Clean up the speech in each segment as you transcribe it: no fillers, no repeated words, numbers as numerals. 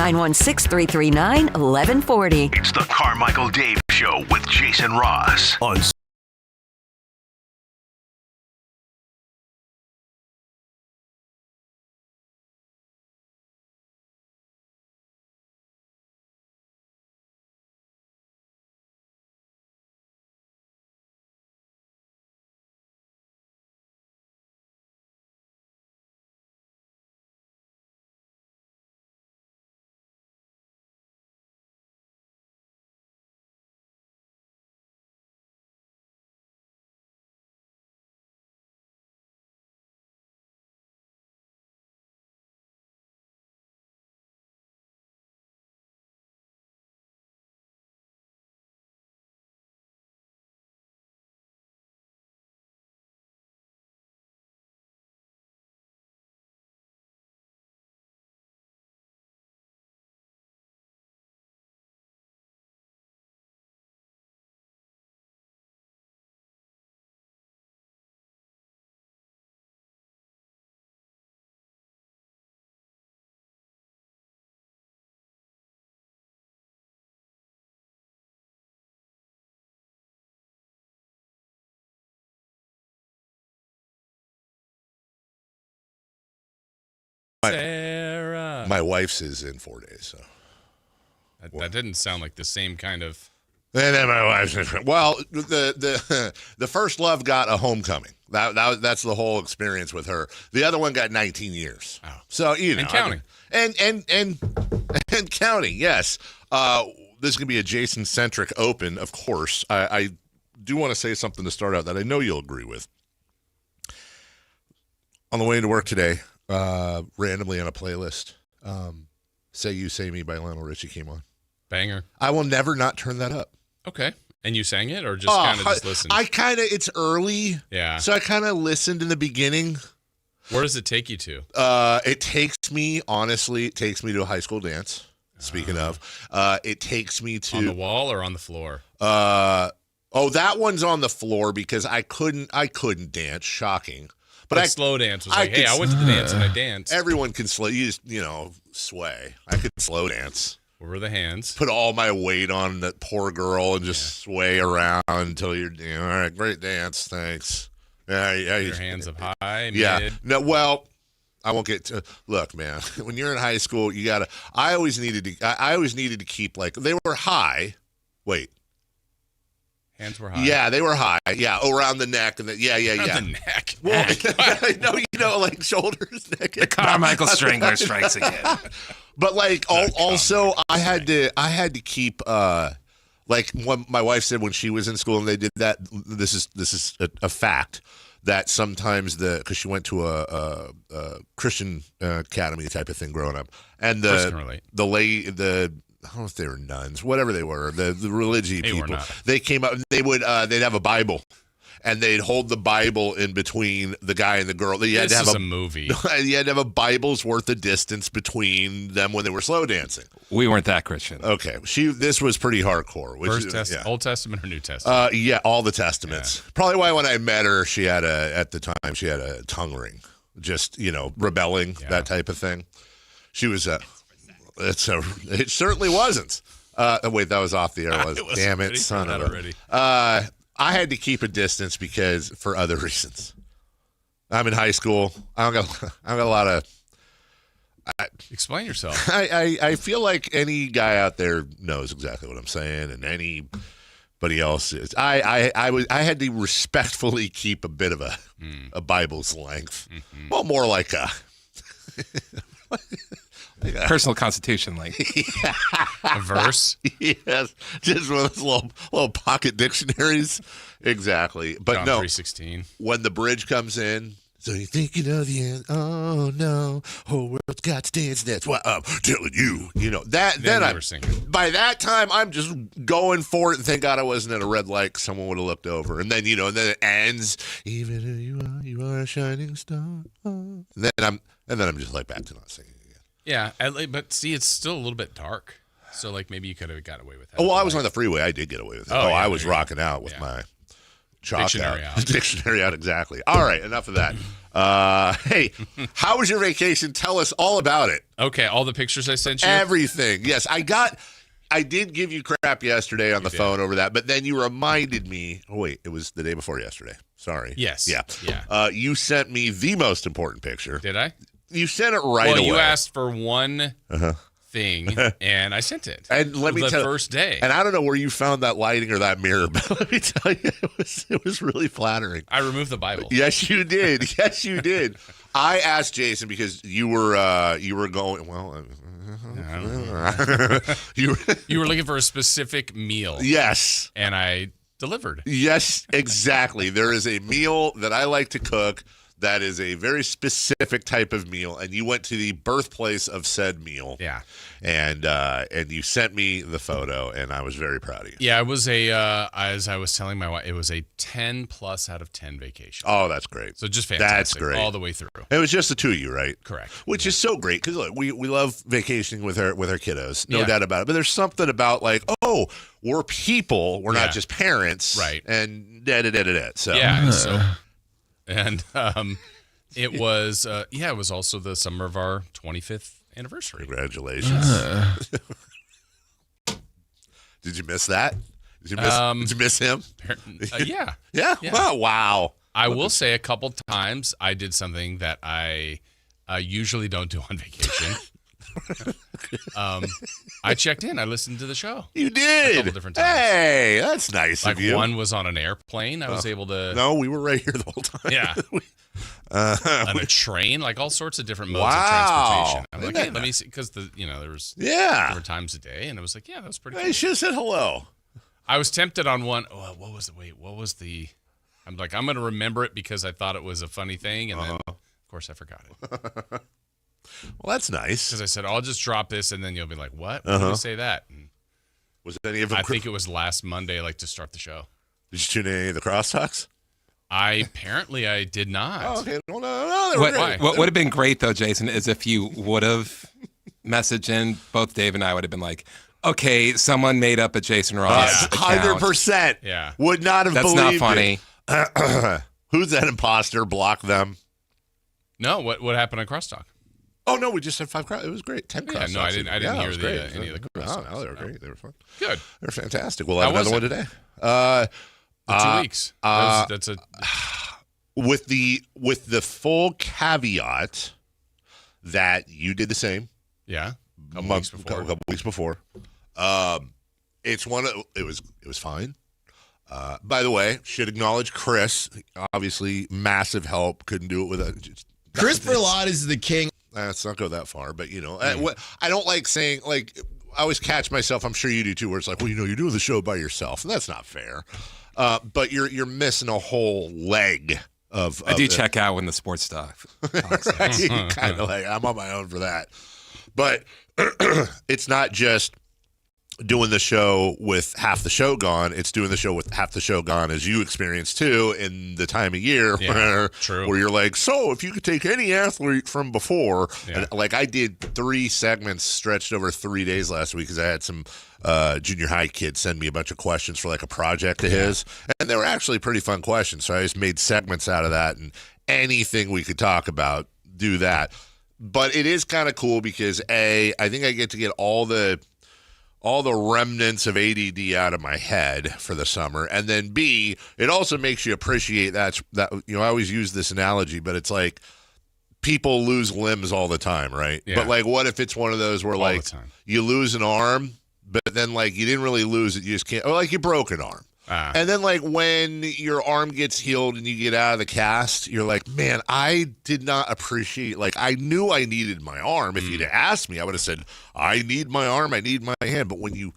916-339-1140. It's the Carmichael Dave Show with Jason Ross on Sarah. My wife's is in 4 days, so. That didn't sound like the same kind of. And then my wife's well, the first love got a homecoming. That's the whole experience with her. The other one got 19 years. Oh. So you know, and counting. And counting. Yes. This is gonna be a Jason centric open, of course. I do want to say something to start out that I know you'll agree with. On the way to work today, randomly on a playlist, "Say You, Say Me" by Lionel Richie came on. Banger. I will never not turn that up. Okay. And you sang it or just kind of just listened? It's early. Yeah. So I kind of listened in the beginning. Where does it take you to? It takes me to a high school dance. Speaking of, it takes me to. On the wall or on the floor? That one's on the floor because I couldn't dance. Shocking. But slow dance was like, hey, I went to the dance and I danced. Everyone can slow. You just, sway. I could slow dance. Where were the hands? Put all my weight on that poor girl and just sway around until you're, all right, great dance, thanks. Yeah. Your hands up high, yeah. mid. No, well, I won't get to. Look, man, when you're in high school, you gotta. I always needed to keep like they were high. Wait. Hands were high. Yeah, they were high. Yeah, around the neck and yeah. Around the neck. Well, no, like shoulders, neck. The Carmichael Strangler strikes again. But like, also, I had to keep. Like what my wife said when she was in school and they did that. This is a fact that sometimes because she went to a Christian academy type of thing growing up, and I don't know if they were nuns, whatever they were, the religious people. They came up. They would they'd have a Bible, and they'd hold the Bible in between the guy and the girl. This is a movie. You had to have a Bible's worth of distance between them when they were slow dancing. We weren't that Christian. Okay, this was pretty hardcore. Old Testament or New Testament? Yeah, all the Testaments. Yeah. Probably why when I met her, at the time she had a tongue ring, just rebelling, that type of thing. She was it certainly wasn't. Wait, that was off the air. Damn it, son of a. I had to keep a distance for other reasons. I'm in high school. I don't got a lot of. Explain yourself. I feel like any guy out there knows exactly what I'm saying, and anybody else is. I had to respectfully keep a bit of a Bible's length. Mm-hmm. Well, more like a. Personal constitution, like a verse. Yes, just one of those little pocket dictionaries. Exactly, but John no. 3:16. When the bridge comes in, so you're thinking of the end. Oh no, whole world's got to dance. That's what I'm telling you. That. Then I'm singing. By that time, I'm just going for it. And thank God I wasn't at a red light. Someone would have looked over, and then and then it ends. Even who you are a shining star. And then I'm just like back to not singing. Yeah, but see, it's still a little bit dark. So, maybe you could have got away with that. Oh, well, I was on the freeway. I did get away with it. I was rocking out with my Chalk Dictionary out. Dictionary out, exactly. All right, enough of that. Hey, how was your vacation? Tell us all about it. Okay, all the pictures I sent you? Everything. Yes, I did give you crap yesterday on the phone over that, but then you reminded me. Oh, wait, it was the day before yesterday. Sorry. Yes. Yeah. You sent me the most important picture. Did I? You sent it right away. Well, you asked for one thing, and I sent it. And let me tell you, the first day. And I don't know where you found that lighting or that mirror, but let me tell you, it was really flattering. I removed the Bible. Yes, you did. Yes, you did. I asked Jason because you were going. Well, you were looking for a specific meal. Yes, and I delivered. Yes, exactly. There is a meal that I like to cook that is a very specific type of meal, and you went to the birthplace of said meal. Yeah. And you sent me the photo, and I was very proud of you. Yeah, it was as I was telling my wife, it was a 10 plus out of 10 vacation. Oh, that's great. So just fantastic. That's great. All the way through. It was just the two of you, right? Correct. Which is so great because look, we love vacationing with our kiddos, no doubt about it. But there's something about like, oh, we're people, we're not just parents, right? And da. So and it was it was also the summer of our 25th anniversary. Congratulations. Did you miss that? Did you miss him? Yeah. Yeah. Wow. I will say a couple times I did something that I usually don't do on vacation. I checked in. I listened to the show. You did? A couple different times. Hey, that's nice of you. One was on an airplane. I was able to. No, we were right here the whole time. Yeah. On a train, like all sorts of different modes of transportation. I'm like, hey, let me see, because there were times a day, and it was like, that was pretty cool. You should have said hello. I was tempted on one. Oh, what was the? I'm like, I'm going to remember it because I thought it was a funny thing, and then of course I forgot it. Well, that's nice. Because I said, I'll just drop this, and then you'll be like, what? Why did you say that? And was it any of them? I think it was last Monday, like to start the show. Did you tune in any of the crosstalks? Apparently I did not. Oh, okay. Well, no, what would have been great, though, Jason, is if you would have messaged in, both Dave and I would have been like, okay, someone made up a Jason Ross account. 100%. Yeah. Would not have believed That's not funny. Who's that imposter? Block them. No, what happened on Crosstalk? Oh, no, we just had 5 cross. It was great. 10 cross. No, I didn't hear any of the crosstalks. No, they were great. They were fun. Good. They were fantastic. We'll have another one today. 2 weeks. That's a with the full caveat that you did the same. Yeah. A couple weeks before. It was fine. By the way, should acknowledge Chris. Obviously, massive help. Couldn't do it without. Chris Berlot is the king. Let's not go that far, but I don't like saying like. I always catch myself. I'm sure you do too. Where it's like, well, you're doing the show by yourself, and that's not fair. But you're missing a whole leg of. I do check out when the sports stuff. Kind of like I'm on my own for that, but it's not just doing the show with half the show gone. It's doing the show with half the show gone, as you experience too in the time of year where you're like, so if you could take any athlete from before, and like I did 3 segments stretched over 3 days last week because I had some junior high kids send me a bunch of questions for like a project of his, and they were actually pretty fun questions. So I just made segments out of that, and anything we could talk about, do that. But it is kind of cool because I think I get to get all the remnants of ADD out of my head for the summer. And then B, it also makes you appreciate that I always use this analogy, but it's like people lose limbs all the time, right? Yeah. But like, what if it's one of those where like you lose an arm, but then like you didn't really lose it, you just can't, or like you broke an arm. And then like when your arm gets healed and you get out of the cast, you're like, man, I did not appreciate, like I knew I needed my arm. If you'd asked me, I would have said, I need my arm, I need my hand. But when you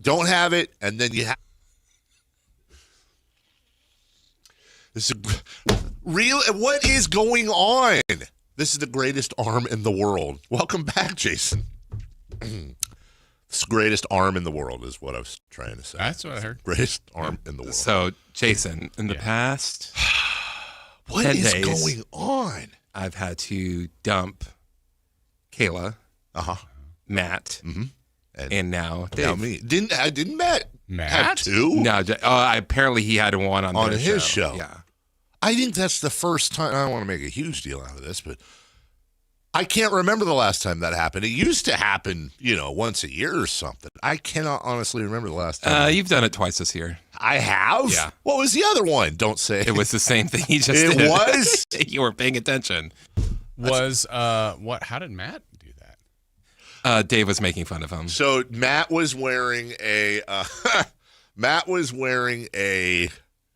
don't have it and then you have this is real, what is going on? This is the greatest arm in the world. Welcome back, Jason. It's the greatest arm in the world is what I was trying to say. That's what I heard. Greatest arm in the world. So, Jason, in the past what 10 is days, going on? I've had to dump Kayla, Matt, and now Dave. Now me. Didn't Matt Matt? had two? No, apparently he had one on his show. Yeah. I think that's the first time. I don't want to make a huge deal out of this, but I can't remember the last time that happened. It used to happen, once a year or something. I cannot honestly remember the last time. You've done it twice this year. I have? Yeah. What was the other one? Don't say It was the same thing he just It did. was? You were paying attention. How did Matt do that? Dave was making fun of him. So Matt was wearing a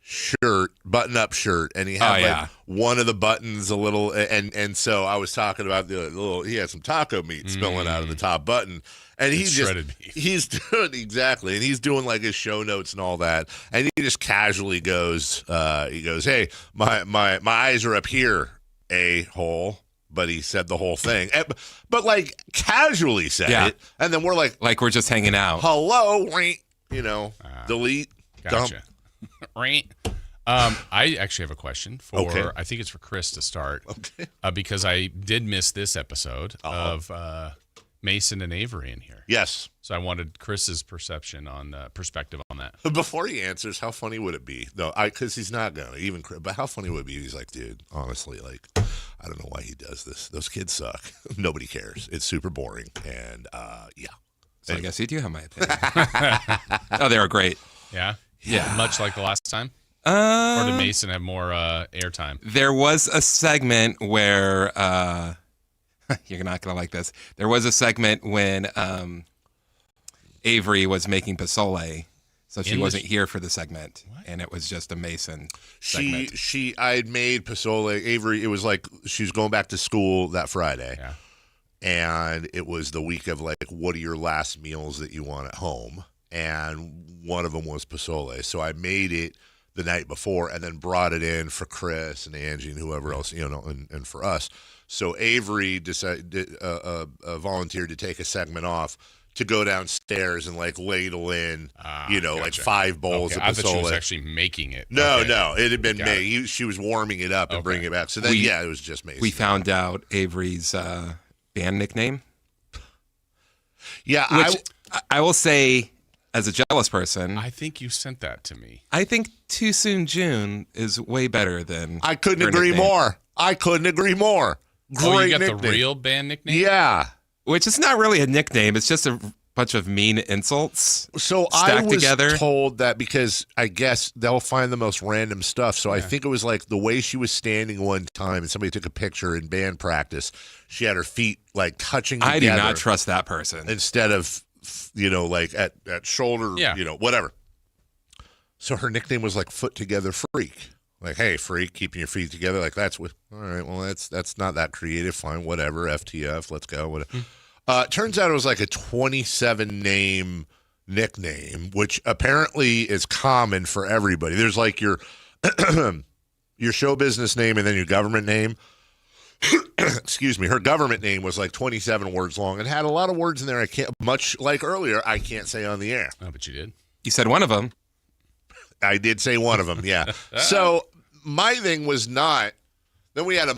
shirt, button-up shirt, and he had one of the buttons a little, and so I was talking about the little. He had some taco meat spilling out of the top button, and he's doing exactly, and he's doing like his show notes and all that, and he just casually goes, "Hey, my eyes are up here, a-hole." But he said the whole thing, but like casually said it, and then we're like we're just hanging out. Hello, delete, Gotcha. dump. I actually have a question for. Okay. I think it's for Chris to start. Okay. Because I did miss this episode of Mason and Avery in here. Yes. So I wanted Chris's perspective on that. Before he answers, how funny would it be? No, because he's not gonna even. But how funny would it be? He's like, dude, honestly, I don't know why he does this. Those kids suck. Nobody cares. It's super boring. And yeah. So I guess you do have my opinion. Oh, they were great. Yeah. Yeah. Much like the last time. Or did Mason have more airtime? There was a segment where you're not gonna like this. There was a segment when Avery was making pozole, so she wasn't here for the segment, and it was just a Mason segment. I had made pozole. Avery, it was like she was going back to school that Friday. Yeah. And it was the week of what are your last meals that you want at home? And one of them was pozole. So I made it the night before and then brought it in for Chris and Angie and whoever else, and for us. So Avery decided, volunteered to take a segment off to go downstairs and ladle in, gotcha. 5 bowls of pozole. I thought she was actually making it. No, Okay. no, it had been made. She was warming it up and bringing it back. So then, it was just Mason. We found out Avery's band nickname. Yeah, which I will say, as a jealous person, I think you sent that to me. I think Too Soon June is way better than. I couldn't her agree nickname. more. I couldn't agree more. Great you got nickname. the real band nickname? Yeah. Which is not really a nickname. It's just a bunch of mean insults. So stacked I was together. told that because I guess they'll find the most random stuff. So I think it was the way she was standing one time and somebody took a picture in band practice. She had her feet touching together. I do not trust that person. Instead of, at shoulder, whatever. So her nickname was Foot Together Freak. Hey, freak, keeping your feet together. That's what, all right, well, that's not that creative. Fine, whatever. FTF, let's go. Whatever. Turns out it was a 27-name nickname, which apparently is common for everybody. There's your your show business name and then your government name. Excuse me. Her government name was 27 words long and had a lot of words in there. I can't, much like earlier, I can't say on the air. Oh, but you did. You said one of them. I did say one of them, yeah. So my thing was not. Then we had a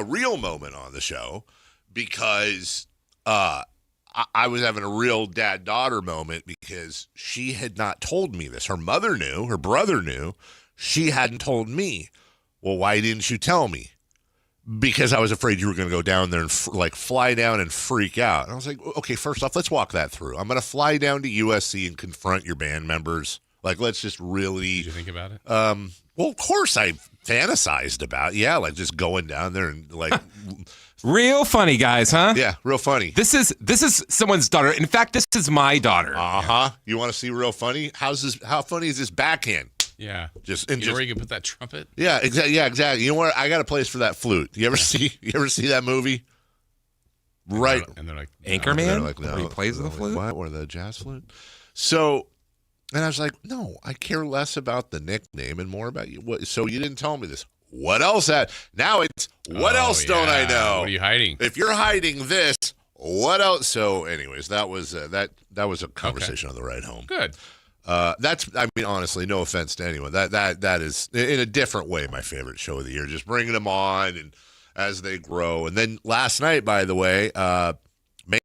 real moment on the show because I was having a real dad-daughter moment because she had not told me this. Her mother knew, her brother knew, she hadn't told me. Well, why didn't you tell me? Because I was afraid you were going to go down there and fly down and freak out. And I was like, okay, first off, let's walk that through. I'm going to fly down to USC and confront your band members. Let's just really. Did you think about it? Well, of course I fantasized about. Yeah, just going down there and Real funny, guys, huh? Yeah, real funny. This is someone's daughter. In fact, this is my daughter. Uh-huh. You want to see real funny? How funny is this backhand? Yeah. Where you can put that trumpet? Yeah, exactly. Yeah, exactly. You know what? I got a place for that flute. You ever see that movie? Right. And they're like, Anchorman? No. Where he plays the flute? What? Or the jazz flute? So, and I was like, no, I care less about the nickname and more about you. So you didn't tell me this. What else? Now it's, what else don't I know? What are you hiding? If you're hiding this, what else? So anyways, that was a conversation on the ride home. Good. Honestly, no offense to anyone. That is, in a different way, my favorite show of the year. Just bringing them on and as they grow. And then last night, by the way,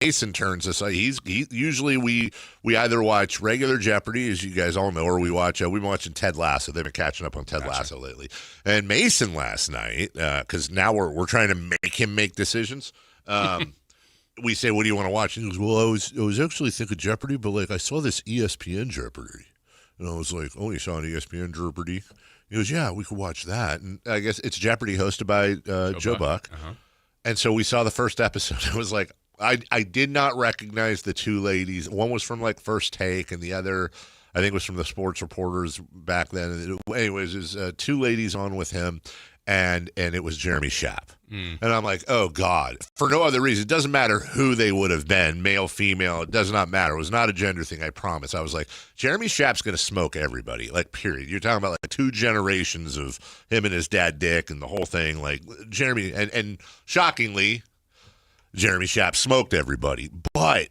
Mason turns us. He usually we either watch regular Jeopardy, as you guys all know, or we watch. We've been watching Ted Lasso. They've been catching up on Ted Lasso lately. And Mason last night, because now we're trying to make him make decisions. We say, "What do you want to watch?" And he goes, "Well, I was actually thinking Jeopardy, but like I saw this ESPN Jeopardy, and I was like, oh, you saw an ESPN Jeopardy?" He goes, "Yeah, we could watch that." And I guess it's Jeopardy hosted by Joe Buck. Uh-huh. And so we saw the first episode. It was like. I did not recognize the two ladies. One was from like First Take, and the other, I think, was from the Sports Reporters back then. Anyways, there's two ladies on with him, and it was Jeremy Schaap. And I'm like, oh God, for no other reason. It doesn't matter who they would have been, male, female. It does not matter. It was not a gender thing. I promise. I was like, Jeremy Schaap's going to smoke everybody. Like, period. You're talking about like 2 generations of him and his dad, Dick, and the whole thing. Like Jeremy, and shockingly. Jeremy Schaap smoked everybody, but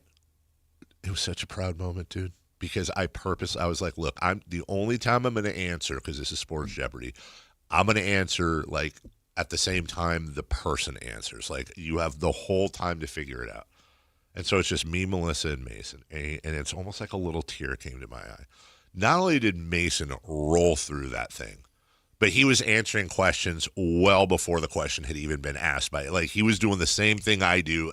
it was such a proud moment, dude, because I was like, look, I'm the only time I'm going to answer, because this is Sports Jeopardy, I'm going to answer like at the same time the person answers. Like you have the whole time to figure it out. And so it's just me, Melissa, and Mason. And it's almost like a little tear came to my eye. Not only did Mason roll through that thing, but he was answering questions well before the question had even been asked by it. Like he was doing the same thing I do,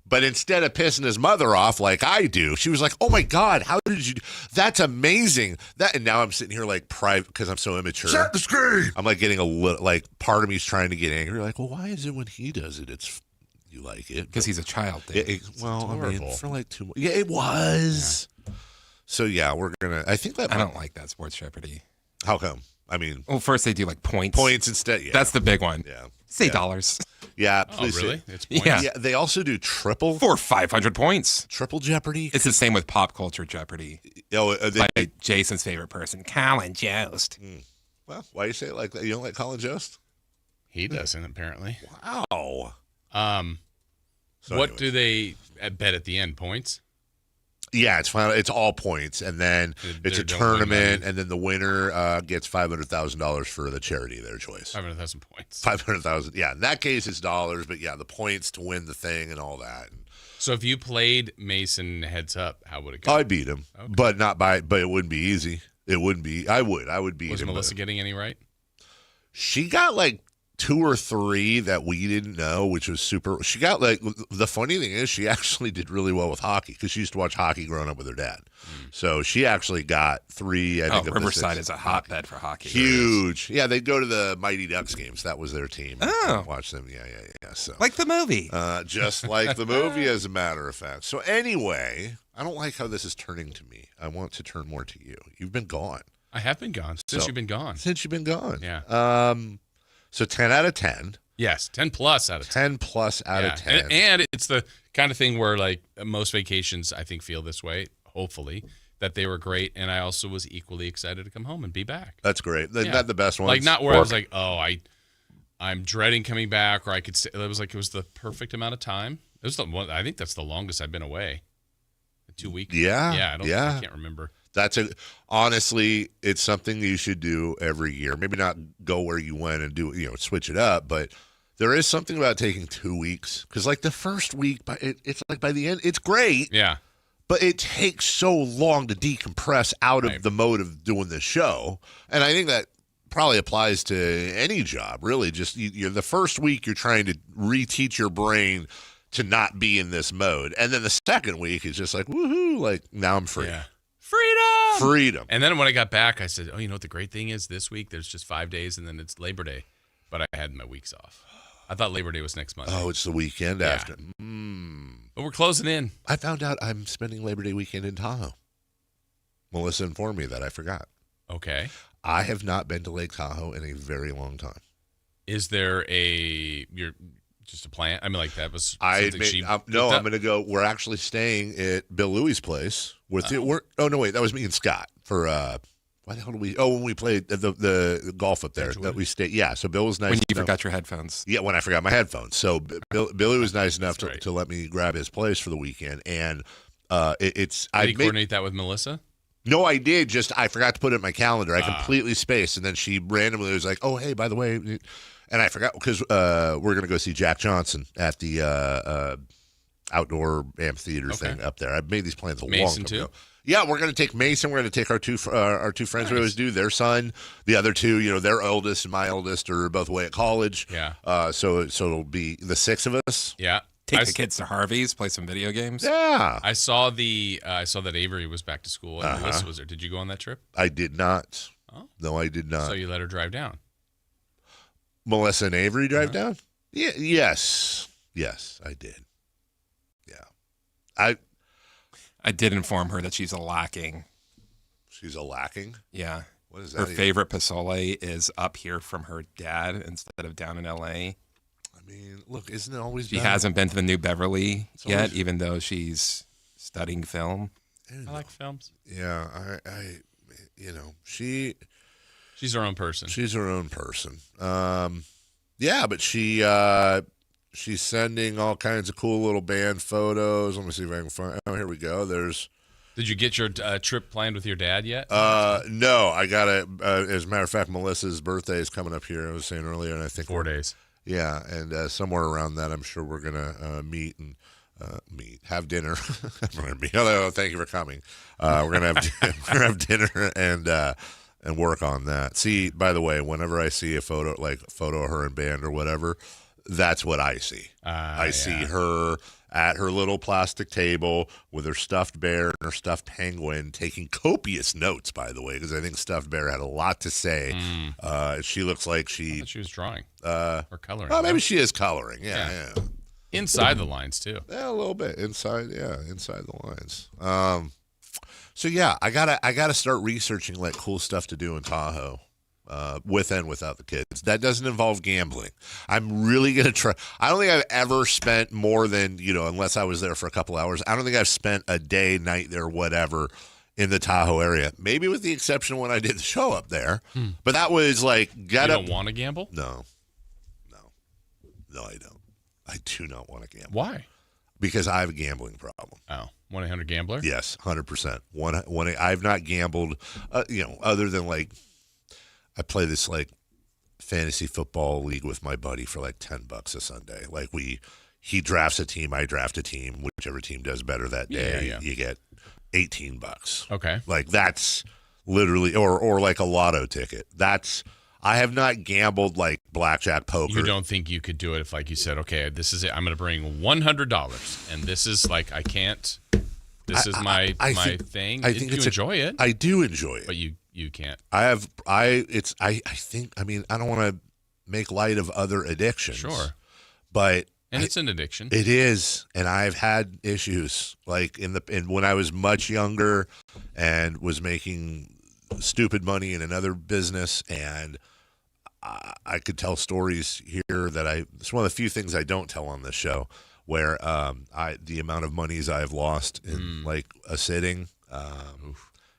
but instead of pissing his mother off like I do, she was like, "Oh my God, how did you do? That's amazing!" And now I'm sitting here like private because I'm so immature. Shut the screen. I'm like getting a little like part of me's trying to get angry. Like, well, why is it when he does it, it's you like it? Because he's a child. Well, I mean, for like 2 more. Yeah, it was. Yeah. So yeah, we're gonna. I think that I don't like that Sports Jeopardy. How come? I mean, well, first they do like points. Points instead. Yeah. That's the big one. Yeah. Say dollars. Yeah. Oh, Please really? Say. It's points? Yeah. They also do triple. For 500 points. Triple Jeopardy? It's the same with Pop Culture Jeopardy. Oh, like Jason's favorite person, Colin Jost. Well, why you say it like that? You don't like Colin Jost? He doesn't, apparently. Wow. So what do they bet at the end? Points? Yeah, it's final. It's all points, and then it's a tournament, and then the winner gets $500,000 for the charity of their choice. 500,000 points. 500,000. Yeah, in that case, it's dollars, but yeah, the points to win the thing and all that. So if you played Mason heads up, how would it go? I'd beat him, but not by. But it wouldn't be easy. It wouldn't be. I would beat him. Was Melissa getting any right? She got like 2 or 3 that we didn't know, which was super. She got like, the funny thing is she actually did really well with hockey because she used to watch hockey growing up with her dad. So she actually got 3. I think Riverside is a hotbed for hockey. Huge. Yeah, they'd go to the Mighty Ducks games. That was their team. Oh. Watch them. Yeah. So like the movie. Just like the movie, as a matter of fact. So anyway, I don't like how this is turning to me. I want to turn more to you. You've been gone. I have been gone since you've been gone. Since you've been gone. Yeah. So 10 out of 10. Yes, 10 plus out of 10. 10 plus out of 10. And it's the kind of thing where like most vacations, I think, feel this way, hopefully, that they were great. And I also was equally excited to come home and be back. That's great. Not the best one. Like not where I was like, oh, I'm dreading coming back, or I could stay. It was like it was the perfect amount of time. It was the one. I think that's the longest I've been away. 2 weeks. Yeah. I can't remember. Honestly, it's something you should do every year. Maybe not go where you went and do, switch it up, but there is something about taking 2 weeks. Because like the first week, it's like by the end, it's great. Yeah. But it takes so long to decompress out of the mode of doing the show. And I think that probably applies to any job, really. Just you're the first week, you're trying to reteach your brain to not be in this mode. And then the second week is just like, woohoo, like now I'm free. Yeah. Freedom. And then when I got back, I said, oh, you know what the great thing is? This week, there's just 5 days, and then it's Labor Day. But I had my weeks off. I thought Labor Day was next Monday. Oh, it's the weekend after. But we're closing in. I found out I'm spending Labor Day weekend in Tahoe. Melissa informed me that I forgot. Okay. I have not been to Lake Tahoe in a very long time. Is there just a plan? I mean, like that was I'm going to go. We're actually staying at Bill Louie's place with you. Oh no, wait, that was me and Scott for why the hell did we? Oh, when we played the golf up there that we stayed. Yeah, so Bill was nice. When you forgot your headphones. Yeah, when I forgot my headphones. So Billy was nice enough to let me grab his place for the weekend, and Did you coordinate that with Melissa? No, I did. Just I forgot to put it in my calendar. I completely spaced, and then she randomly was like, "Oh, hey, by the way." And I forgot because we're going to go see Jack Johnson at the outdoor amphitheater Okay. thing up there. I've made these plans a long Mason, time too? ago. Yeah, we're going to take Mason. We're going to take our two friends. Nice. We always do. Their son, the other two. Their oldest and my oldest are both away at college. Yeah. So it'll be the 6 of us. Yeah. Take the kids to Harvey's, play some video games. Yeah. I saw that Avery was back to school and Melissa was there. Did you go on that trip? I did not. Oh. No, I did not. So you let her drive down. Melissa and Avery drive down? Yeah. Yes, I did. Yeah. I did inform her that she's a lacking. She's a lacking. Yeah. What is that? Her even? favorite pozole is up here from her dad instead of down in L.A. I mean, look, isn't it always? She better? hasn't been to the New Beverly yet, always- even though she's studying film. I like films. Yeah, she's She's her own person. her own person. Yeah, but she's sending all kinds of cool little band photos. Let me see if I can find. Oh, here we go. Did you get your trip planned with your dad yet? No, I got it. As a matter of fact, Melissa's birthday is coming up here. I was saying earlier, and I think 4 days. Yeah, and somewhere around that, I'm sure we're gonna meet and have dinner. We're gonna meet. Hello, thank you for coming. We're gonna have dinner and work on that. See, by the way, whenever I see a photo of her in band or whatever, that's what I see. I see her at her little plastic table with her stuffed bear and her stuffed penguin, taking copious notes, by the way, because I think stuffed bear had a lot to say. She looks like I thought she was drawing or coloring. Oh, maybe she is coloring. Yeah. Inside the lines too. Yeah, a little bit inside the lines. So yeah, I gotta start researching like cool stuff to do in Tahoe, with and without the kids. That doesn't involve gambling. I'm really gonna try. I don't think I've ever spent more than unless I was there for a couple hours. I don't think I've spent a day, night there, whatever, in the Tahoe area. Maybe with the exception when I did the show up there, but that was like You don't want to gamble? No, I don't. I do not want to gamble. Why? Because I have a gambling problem. Oh, 1-800-GAMBLER? Yes, 100%. I've not gambled, other than like I play this like fantasy football league with my buddy for like $10 a Sunday. Like he drafts a team, I draft a team. Whichever team does better that day, you get $18. Okay. Like that's literally, or like a lotto ticket. I have not gambled like blackjack, poker. You don't think you could do it if, like you said, okay, this is it. I'm going to bring $100, and this is like I can't. This is my thing. I think you enjoy it. I do enjoy it, but you can't. I think. I mean, I don't want to make light of other addictions. Sure. But it's an addiction. It is, and I've had issues like when I was much younger and was making stupid money in another business, and I could tell stories here that it's one of the few things I don't tell on this show, where the amount of monies I've lost in like a sitting,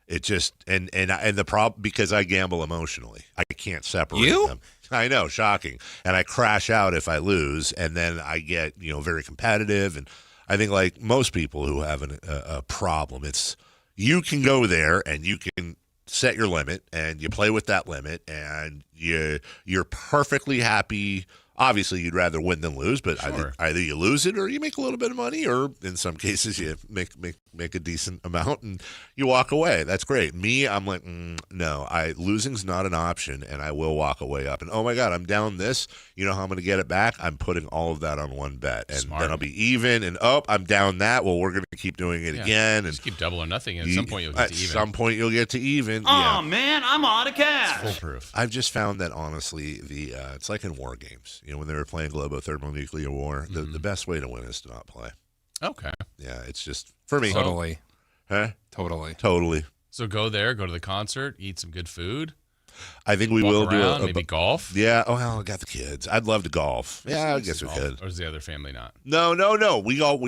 it just and the problem, because I gamble emotionally, I can't separate them. I know, shocking, and I crash out if I lose, and then I get very competitive, and I think like most people who have a problem, it's you can go there and you can set your limit and you play with that limit and you're perfectly happy. Obviously, you'd rather win than lose, but Sure. either you lose it or you make a little bit of money, or in some cases you make a decent amount and you walk away. That's great. Me, I'm like, no, losing's not an option, and I will walk away up. And oh my God, I'm down this. You know how I'm going to get it back? I'm putting all of that on one bet, and Smart. then I'll be even. And I'm down that. Well, we're going to keep doing it again, and Just keep double or nothing. And at some point, you'll get to even. At some point, you'll get to even. Oh man, I'm out of cash. Foolproof. I've just found that honestly, it's like in war games. When they were playing Global Thermonuclear War, the best way to win is to not play. Okay. Yeah, it's just for me. Totally. Huh? Totally. So go there, go to the concert, eat some good food. I think we walk will around, do maybe golf. Yeah. Oh, well, I got the kids. I'd love to golf. Yeah, I guess we could. Or is the other family not? No. We golf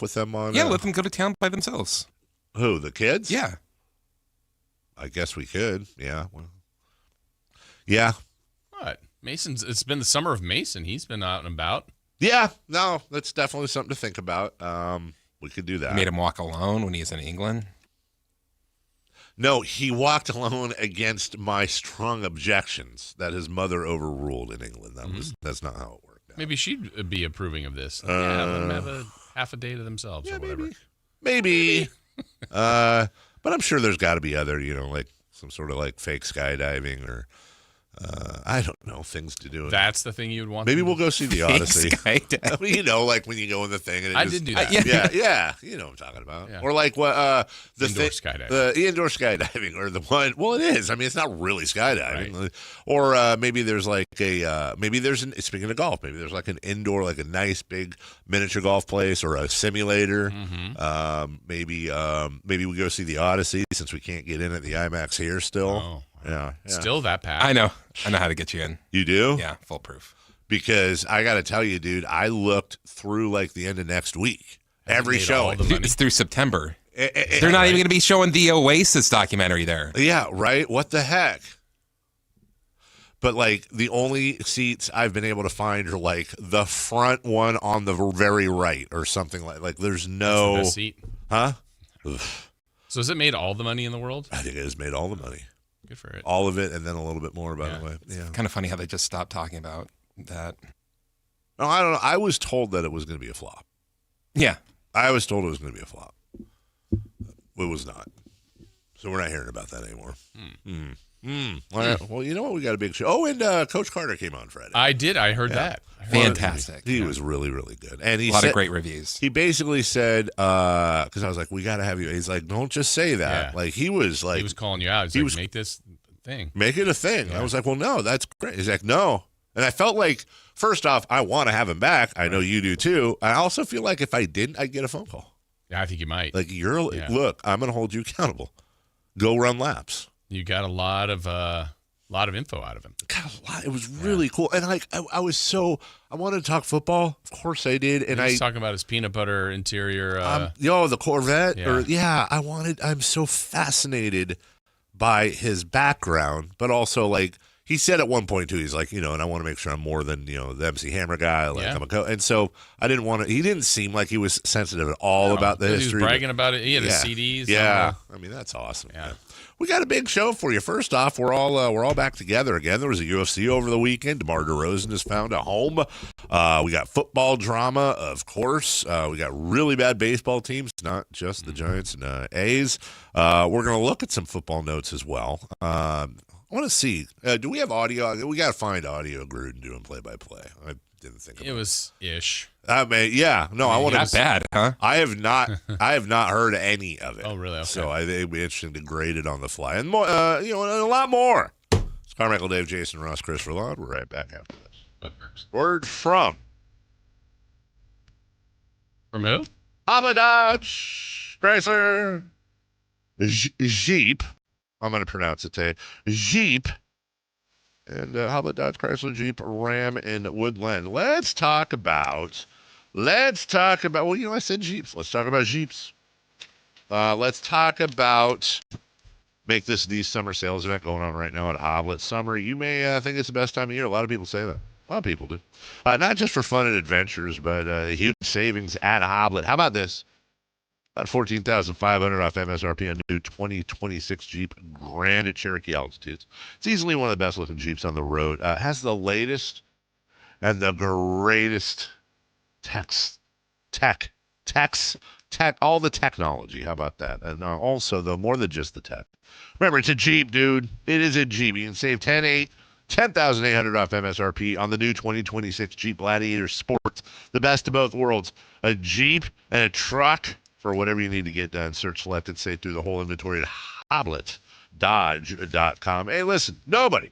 with them on. Yeah, let them go to town by themselves. Who, the kids? Yeah. I guess we could. Yeah. Well, yeah. What? It's been the summer of Mason. He's been out and about. Yeah. No, that's definitely something to think about. We could do that. You made him walk alone when he was in England. No, he walked alone against my strong objections that his mother overruled in England. That's not how it worked out. Maybe she'd be approving of this. Yeah, let him have half a day to themselves or whatever. Maybe. But I'm sure there's got to be other, like some sort of like fake skydiving or I don't know, things to do. That's the thing you would want. Maybe we'll go see the Odyssey. Skydiving. Like when you go in the thing. And I did do that. Yeah. You know what I'm talking about. Yeah. Or like what the Indoor skydiving. The indoor skydiving or the one. Well, it is. I mean, it's not really skydiving. Right. Or maybe there's like speaking of golf, maybe there's like an indoor, like a nice big miniature golf place or a simulator. Mm-hmm. Maybe we go see the Odyssey since we can't get in at the IMAX here still. Oh. Yeah. Still that packed. I know how to get you in. You do? Yeah, foolproof. Because I got to tell you, dude, I looked through like the end of next week. Every show. It's through September. They're not even going to be showing the Oasis documentary there. Yeah, right? What the heck? But like the only seats I've been able to find are like the front one on the very right or something like there's no That's the best seat. Huh? So has it made all the money in the world? I think it has made all the money. Good for it. All of it and then a little bit more, by the way. Yeah. Kind of funny how they just stopped talking about that. No, I don't know. I was told that it was going to be a flop. Yeah. I was told it was going to be a flop. It was not. So we're not hearing about that anymore. All right. Well, you know what? We got a big show. Oh, and Coach Carter came on Friday. I did. I heard that. Fantastic. He was really, really good. And he a lot of great reviews. He basically said, because I was like, we got to have you. He's like, don't just say that. Yeah. Like, he was calling you out. He was make this thing. Make it a thing. Yeah. I was like, well, no, that's great. He's like, no. And I felt like, first off, I want to have him back. I know you do too. I also feel like if I didn't, I'd get a phone call. Yeah, I think you might. Like, look, I'm going to hold you accountable. Go run laps. You got a lot of info out of him. God, a lot. It was really cool. And like, I wanted to talk football. Of course I did. And He's talking about his peanut butter interior. The Corvette. Yeah. I'm so fascinated by his background, but also like, he said at one point too, he's like, and I want to make sure I'm more than, the MC Hammer guy. Like I'm and so I didn't want to, he didn't seem like he was sensitive at all about the history. He was bragging about it. He had his CDs. Yeah. I mean, that's awesome. Yeah. We got a big show for you. First off, we're all back together again. There was a UFC over the weekend. DeMar DeRozan has found a home. We got football drama, of course. We got really bad baseball teams, not just the Giants and A's. We're going to look at some football notes as well. I want to see. Do we have audio? We got to find audio Gruden doing play-by-play. I didn't think about it. It was ish. I mean, yeah. No, I want to. Not bad, huh? I have not heard any of it. Oh, really? Okay. So I think it'd be interesting to grade it on the fly, and more, and a lot more. It's Carmichael Dave, Jason Ross, Chris Verlaud. We're right back after this. Word from who? Dodge Chrysler Jeep. I'm going to pronounce it today. Jeep. And how about Dodge Chrysler Jeep Ram in Woodland? Let's talk about, well, I said Jeeps. Let's talk about Jeeps. Let's talk about, make this the summer sales event going on right now at Hoblet. Summer, you may think it's the best time of year. A lot of people say that. A lot of people do. Not just for fun and adventures, but huge savings at Hoblet. How about this? About $14,500 off MSRP on new 2026 Jeep Grand Cherokee Altitudes. It's easily one of the best looking Jeeps on the road. Has the latest and the greatest tech, all the technology. How about that? And also, though, more than just the tech. Remember, it's a Jeep, dude. It is a Jeep. You can save $10,800 off MSRP on the new 2026 Jeep Gladiator Sport. The best of both worlds. A Jeep and a truck. For whatever you need to get done, search, select, and save through the whole inventory at HobletDodge.com. Hey, listen, nobody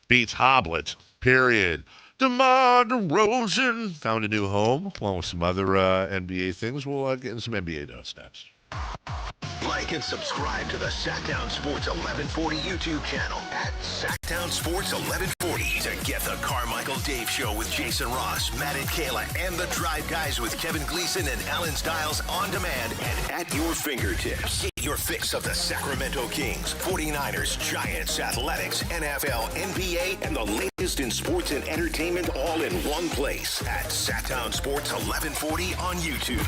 beats Hoblet, period. DeMar DeRozan found a new home, along with some other NBA things. We'll get into some NBA notes next. Like and subscribe to the Sactown Sports 1140 YouTube channel at Sactown Sports 1140 to get the Carmichael Dave Show with Jason Ross, Matt and Kayla, and the Drive Guys with Kevin Gleason and Alan Stiles on demand and at your fingertips. Get your fix of the Sacramento Kings, 49ers, Giants, Athletics, NFL, NBA, and the latest in sports and entertainment all in one place at Sactown Sports 1140 on YouTube.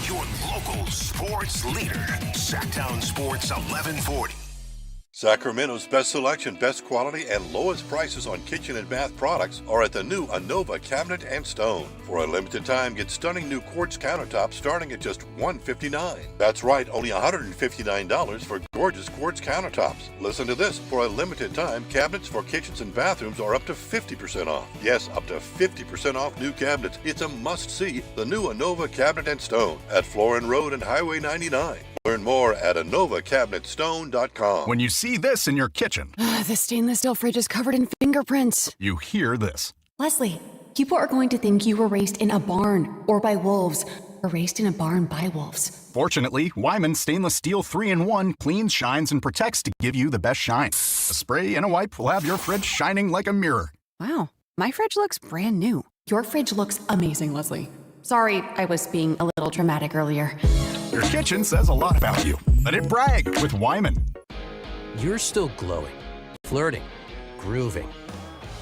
Your local sports leader, Sactown Sports 1140. Sacramento's best selection, best quality, and lowest prices on kitchen and bath products are at the new Anova Cabinet and Stone. For a limited time, get stunning new quartz countertops starting at just $159. That's right, only $159 for gorgeous quartz countertops. Listen to this. For a limited time, cabinets for kitchens and bathrooms are up to 50% off. Yes, up to 50% off new cabinets. It's a must-see. The new Anova Cabinet and Stone at Florin Road and Highway 99. Learn more at AnovaCabinetStone.com. When you see this in your kitchen, The stainless steel fridge is covered in fingerprints. you hear this. Leslie, people are going to think you were raised in a barn or by wolves or raised in a barn by wolves. Fortunately, Wyman Stainless Steel 3-in-1 cleans, shines, and protects to give you the best shine. A spray and a wipe will have your fridge shining like a mirror. Wow, my fridge looks brand new. Your fridge looks amazing, Leslie. Sorry, I was being a little dramatic earlier. Your kitchen says a lot about you. Let it brag with Wyman. You're still glowing, flirting, grooving.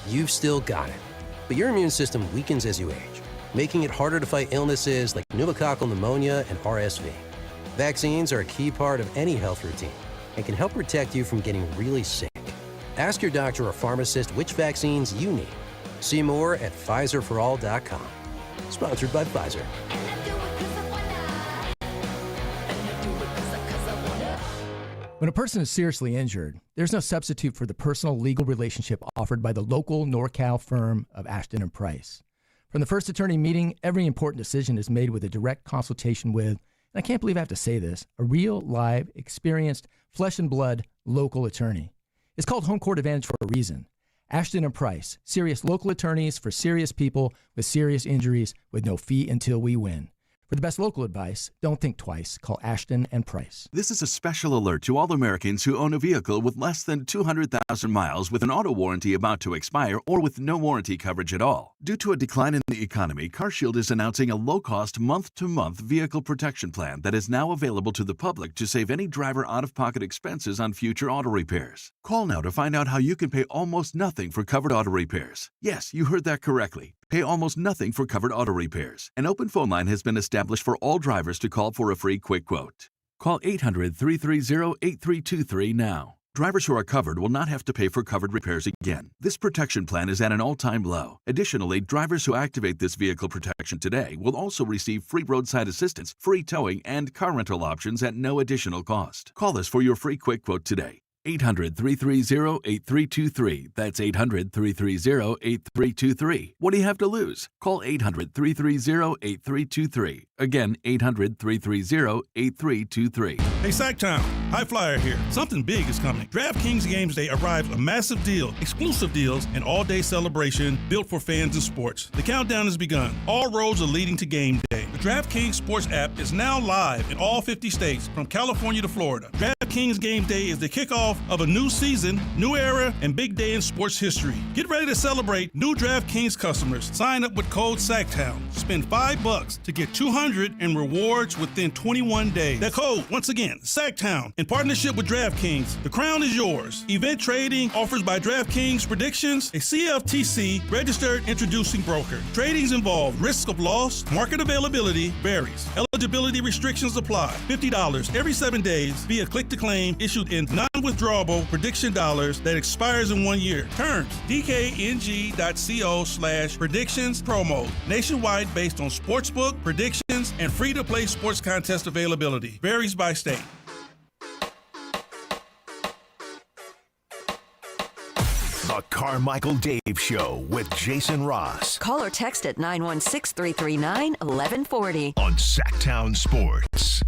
You've still got it. But your immune system weakens as you age, making it harder to fight illnesses like pneumococcal pneumonia and RSV. Vaccines are a key part of any health routine and can help protect you from getting really sick. Ask your doctor or pharmacist which vaccines you need. See more at PfizerForAll.com. Sponsored by Pfizer. When a person is seriously injured, there's no substitute for the personal legal relationship offered by the local NorCal firm of Ashton and Price. From the first attorney meeting, every important decision is made with a direct consultation with, and I can't believe I have to say this, a real, live, experienced, flesh and blood local attorney. It's called Home Court Advantage for a reason. Ashton and Price, serious local attorneys for serious people with serious injuries with no fee until we win. For the best local advice, don't think twice. Call Ashton and Price. This is a special alert to all Americans who own a vehicle with less than 200,000 miles with an auto warranty about to expire or with no warranty coverage at all. Due to a decline in the economy, CarShield is announcing a low-cost month-to-month vehicle protection plan that is now available to the public to save any driver out-of-pocket expenses on future auto repairs. Call now to find out how you can pay almost nothing for covered auto repairs. Yes, you heard that correctly. Pay almost nothing for covered auto repairs. An open phone line has been established for all drivers to call for a free quick quote. Call 800-330-8323 now. Drivers who are covered will not have to pay for covered repairs again. This protection plan is at an all-time low. Additionally, drivers who activate this vehicle protection today will also receive free roadside assistance, free towing, and car rental options at no additional cost. Call us for your free quick quote today. 800-330-8323. That's 800-330-8323. What do you have to lose? Call 800-330-8323. Again, 800-330-8323. Hey, Sactown, High Flyer here. Something big is coming. DraftKings Games Day arrives a massive deal, exclusive deals, and all-day celebration built for fans in sports. The countdown has begun. All roads are leading to game day. The DraftKings Sports app is now live in all 50 states, from California to Florida. DraftKings Game Day is the kickoff of a new season, new era, and big day in sports history. Get ready to celebrate new DraftKings customers. Sign up with code Sactown. Spend $5 to get $200 in rewards within 21 days. That code, once again, Sactown, in partnership with DraftKings. The crown is yours. Event trading offers by DraftKings Predictions, a CFTC registered introducing broker. Tradings involve risk of loss, market availability varies. Eligibility restrictions apply. $50 every 7 days via click-to-claim issued in non-withdrawable prediction dollars that expires in 1 year. Terms, dkng.co/predictions promo. Nationwide based on sportsbook, predictions, and free-to-play sports contest availability. Varies by state. The Carmichael Dave Show with Jason Ross. Call or text at 916-339-1140. On Sactown Sports.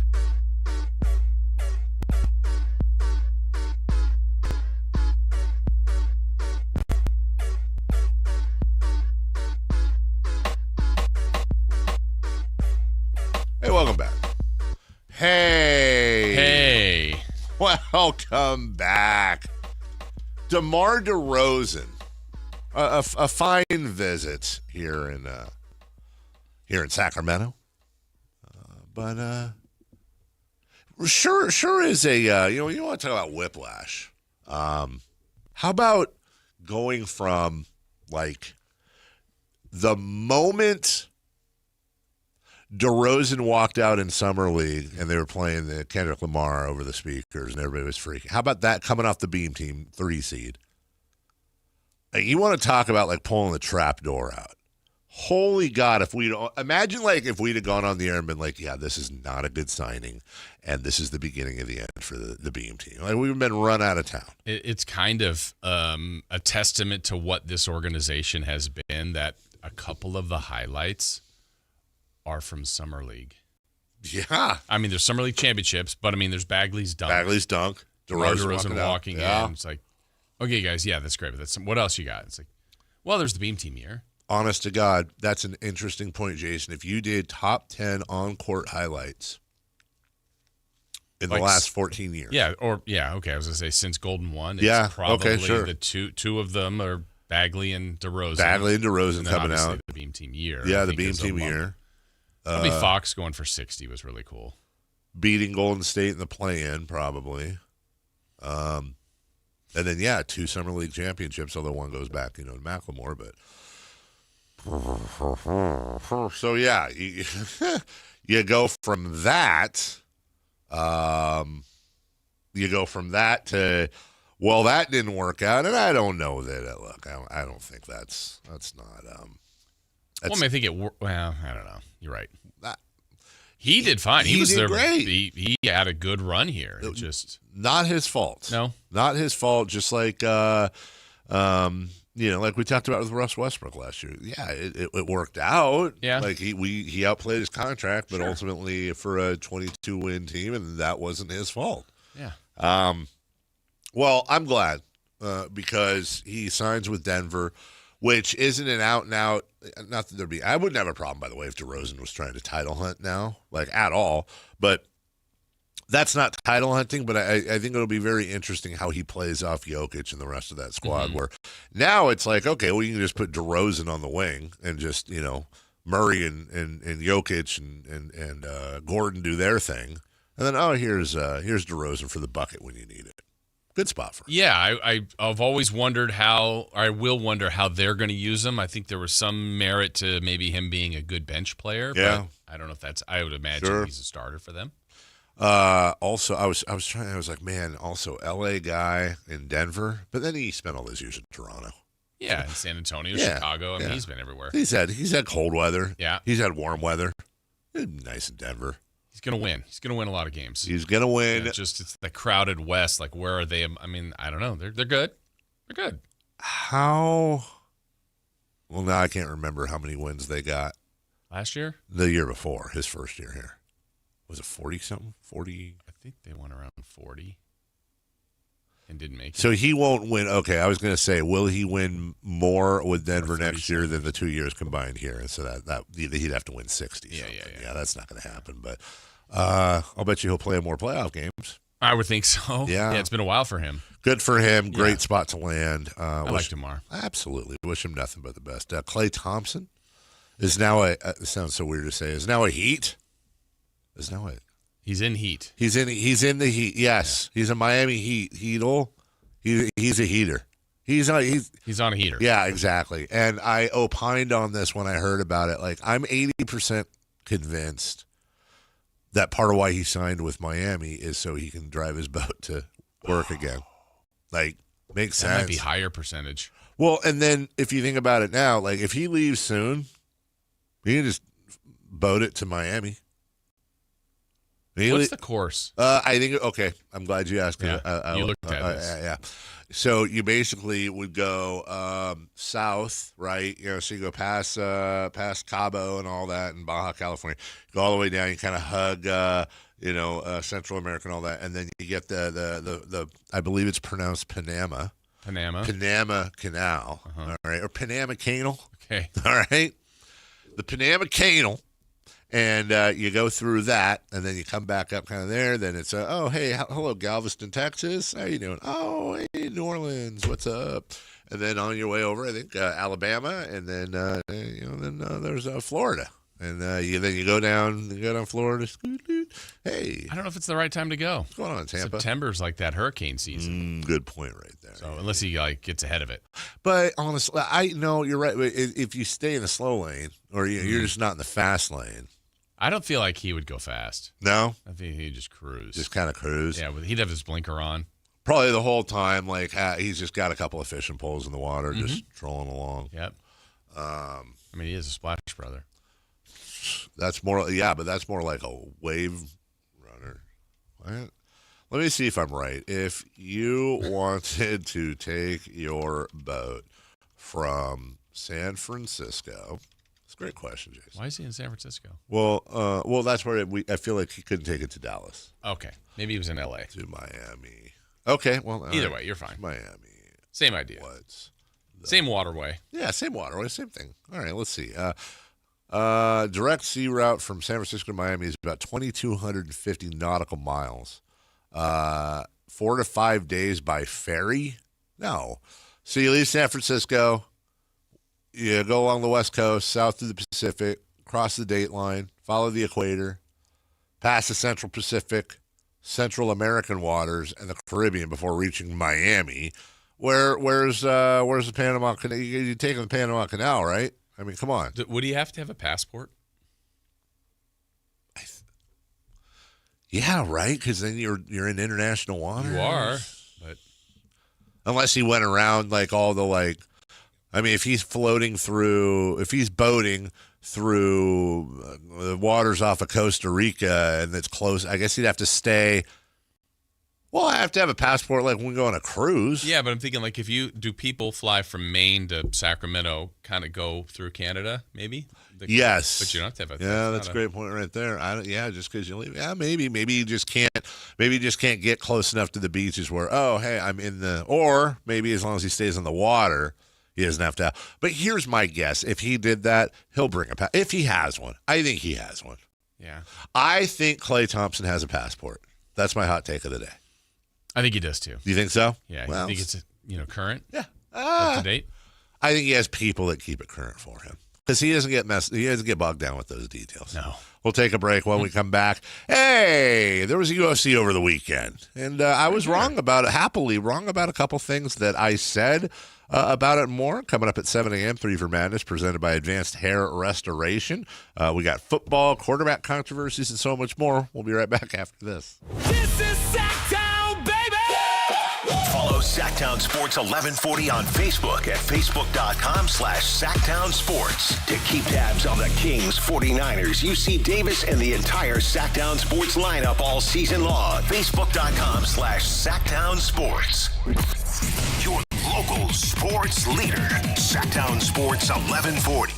Hey, welcome back. Hey. Welcome back. DeMar DeRozan, a fine visit here in Sacramento, but sure is a you want to talk about whiplash. How about going from like the moment DeRozan walked out in Summer League, and they were playing the Kendrick Lamar over the speakers, and everybody was freaking. How about that coming off the Beam Team 3 seed? Like, you want to talk about, like, pulling the trap door out. Holy God, if we'd have gone on the air and been like, yeah, this is not a good signing, and this is the beginning of the end for the Beam Team. Like, we've been run out of town. It's kind of a testament to what this organization has been, that a couple of the highlights are from Summer League. Yeah. I mean, there's Summer League championships, but, I mean, there's Bagley's dunk. DeRozan walking in. It's like, okay, guys, yeah, that's great, but what else you got? It's like, well, there's the Beam Team year. Honest to God, that's an interesting point, Jason. If you did top 10 on-court highlights in the last 14 years. Okay, I was going to say since Golden One, it's probably the two of them are Bagley and DeRozan. And coming out. The Beam Team year. Yeah, the Beam Team year. Probably Fox going for 60 was really cool. Beating Golden State in the play-in, probably. And then, 2 Summer League championships, although one goes back, to Macklemore, but... So, yeah, you go from that. To, well, that didn't work out, and I don't know that. Look, I don't think that's not. I think I don't know. You're right. He did fine. He was did great. He had a good run here. It just not his fault. No, not his fault. Just like like we talked about with Russ Westbrook last year. Yeah, it worked out. Yeah, like he outplayed his contract, but ultimately for a 22-win team, and that wasn't his fault. Yeah. Well, I'm glad because he signs with Denver, which isn't an out-and-out. Not that there'd be. I wouldn't have a problem, by the way, if DeRozan was trying to title hunt now, like at all. But that's not title hunting. But I think it'll be very interesting how he plays off Jokic and the rest of that squad. Where now it's like, okay, well, you can just put DeRozan on the wing and just Murray and Jokic and Gordon do their thing, and then here's DeRozan for the bucket when you need it. Good spot for him. Yeah, I've always wondered I will wonder how they're going to use him. I think there was some merit to maybe him being a good bench player. Yeah. But I don't know if I would imagine he's a starter for them. Also, I was like, man, also LA guy in Denver, but then he spent all those years in Toronto. Yeah, in San Antonio, Chicago. I mean, he's been everywhere. He's had cold weather. Yeah. He's had warm weather. Nice in Denver. He's going to win. He's going to win a lot of games. He's going to win. It's the crowded West. Like, where are they? I mean, I don't know. They're good. They're good. How? Well, now I can't remember how many wins they got. Last year? The year before, his first year here. Was it 40-something? 40? I think they won around 40 and didn't make it. So he won't win. Okay, I was going to say, will he win more with Denver next year than the 2 years combined here? And so that he'd have to win 60. Yeah, that's not going to happen. But I'll bet you he'll play more playoff games. I would think so. Yeah, it's been a while for him. Good for him. Great spot to land. I like DeMar. Absolutely. Wish him nothing but the best. Klay Thompson is now it sounds so weird to say, is now a Heat. Is now it. He's in Heat. He's in the Heat. Yes, he's a Miami Heat. He's a heater. He's on a heater. Yeah, exactly. And I opined on this when I heard about it. Like, I'm 80% convinced that part of why he signed with Miami is so he can drive his boat to work again. Like, makes sense. That might be higher percentage. Well, and then if you think about it now, like if he leaves soon, he can just boat it to Miami. What's the course? I think, okay, I'm glad you asked. Yeah, you looked at this. Yeah. So you basically would go south, right? So you go past Cabo and all that in Baja California. Go all the way down. You kind of hug, Central America and all that. And then you get the I believe it's pronounced Panama. Panama Canal. All right. Or Panama Canal. Okay. All right. The Panama Canal. And you go through that, and then you come back up kind of there. Then it's, hello, Galveston, Texas. How you doing? Oh, hey, New Orleans, what's up? And then on your way over, I think, Alabama, and then there's Florida. And then you go down Florida. Hey. I don't know if it's the right time to go. What's going on, Tampa? September's like that hurricane season. Good point right there. So unless he gets ahead of it. But honestly, I know you're right. If you stay in the slow lane, or you're just not in the fast lane, I don't feel like he would go fast. No? I think he'd just cruise. Just kind of cruise? Yeah, he'd have his blinker on. Probably the whole time, like, he's just got a couple of fishing poles in the water, just trolling along. Yep. I mean, he is a splash brother. That's more, but that's more like a wave runner. What? Let me see if I'm right. If you wanted to take your boat from San Francisco, it's a great question, Jason. Why is he in San Francisco? Well, that's where I feel like he couldn't take it to Dallas. Okay, maybe he was in L.A. To Miami. Okay, well, either way, you're fine. Miami. Same idea. Same waterway. Yeah, same waterway, same thing. All right, let's see. Direct sea route from San Francisco to Miami is about 2,250 nautical miles. 4 to 5 days by ferry? No. So you leave San Francisco, you go along the West Coast, south through the Pacific, cross the date line, follow the equator, pass the Central Pacific, Central American waters, and the Caribbean before reaching Miami. Where's the Panama Canal? You're taking the Panama Canal, right? I mean, come on. Would he have to have a passport? Yeah, right. Because then you're in international waters. You are, but unless he went around like all the like, I mean, if he's boating through the waters off of Costa Rica and it's close, I guess he'd have to stay. Well, I have to have a passport like when we go on a cruise. Yeah, but I'm thinking like do people fly from Maine to Sacramento kind of go through Canada, maybe? Yes. But you don't have to have that's a great point right there. Just because you leave. Yeah, maybe you just can't get close enough to the beaches where, oh, hey, I'm in or maybe as long as he stays on the water, he doesn't have to. But here's my guess. If he did that, he'll bring a if he has one. I think he has one. Yeah. I think Klay Thompson has a passport. That's my hot take of the day. I think he does too. Do you think so? Yeah. Well, I think it's current. Yeah. Up to date. I think he has people that keep it current for him because he doesn't get bogged down with those details. No. We'll take a break. When we come back, hey, there was a UFC over the weekend, and I was wrong about a couple things that I said about it. More coming up at 7 a.m. 3 for Madness, presented by Advanced Hair Restoration. We got football, quarterback controversies, and so much more. We'll be right back after this. This is Sactown, baby! Follow Sactown Sports 1140 on Facebook at facebook.com/Sactown Sports. To keep tabs on the Kings, 49ers, UC Davis, and the entire Sactown Sports lineup all season long. Facebook.com/Sactown Sports. Your local sports leader. Sactown Sports 1140.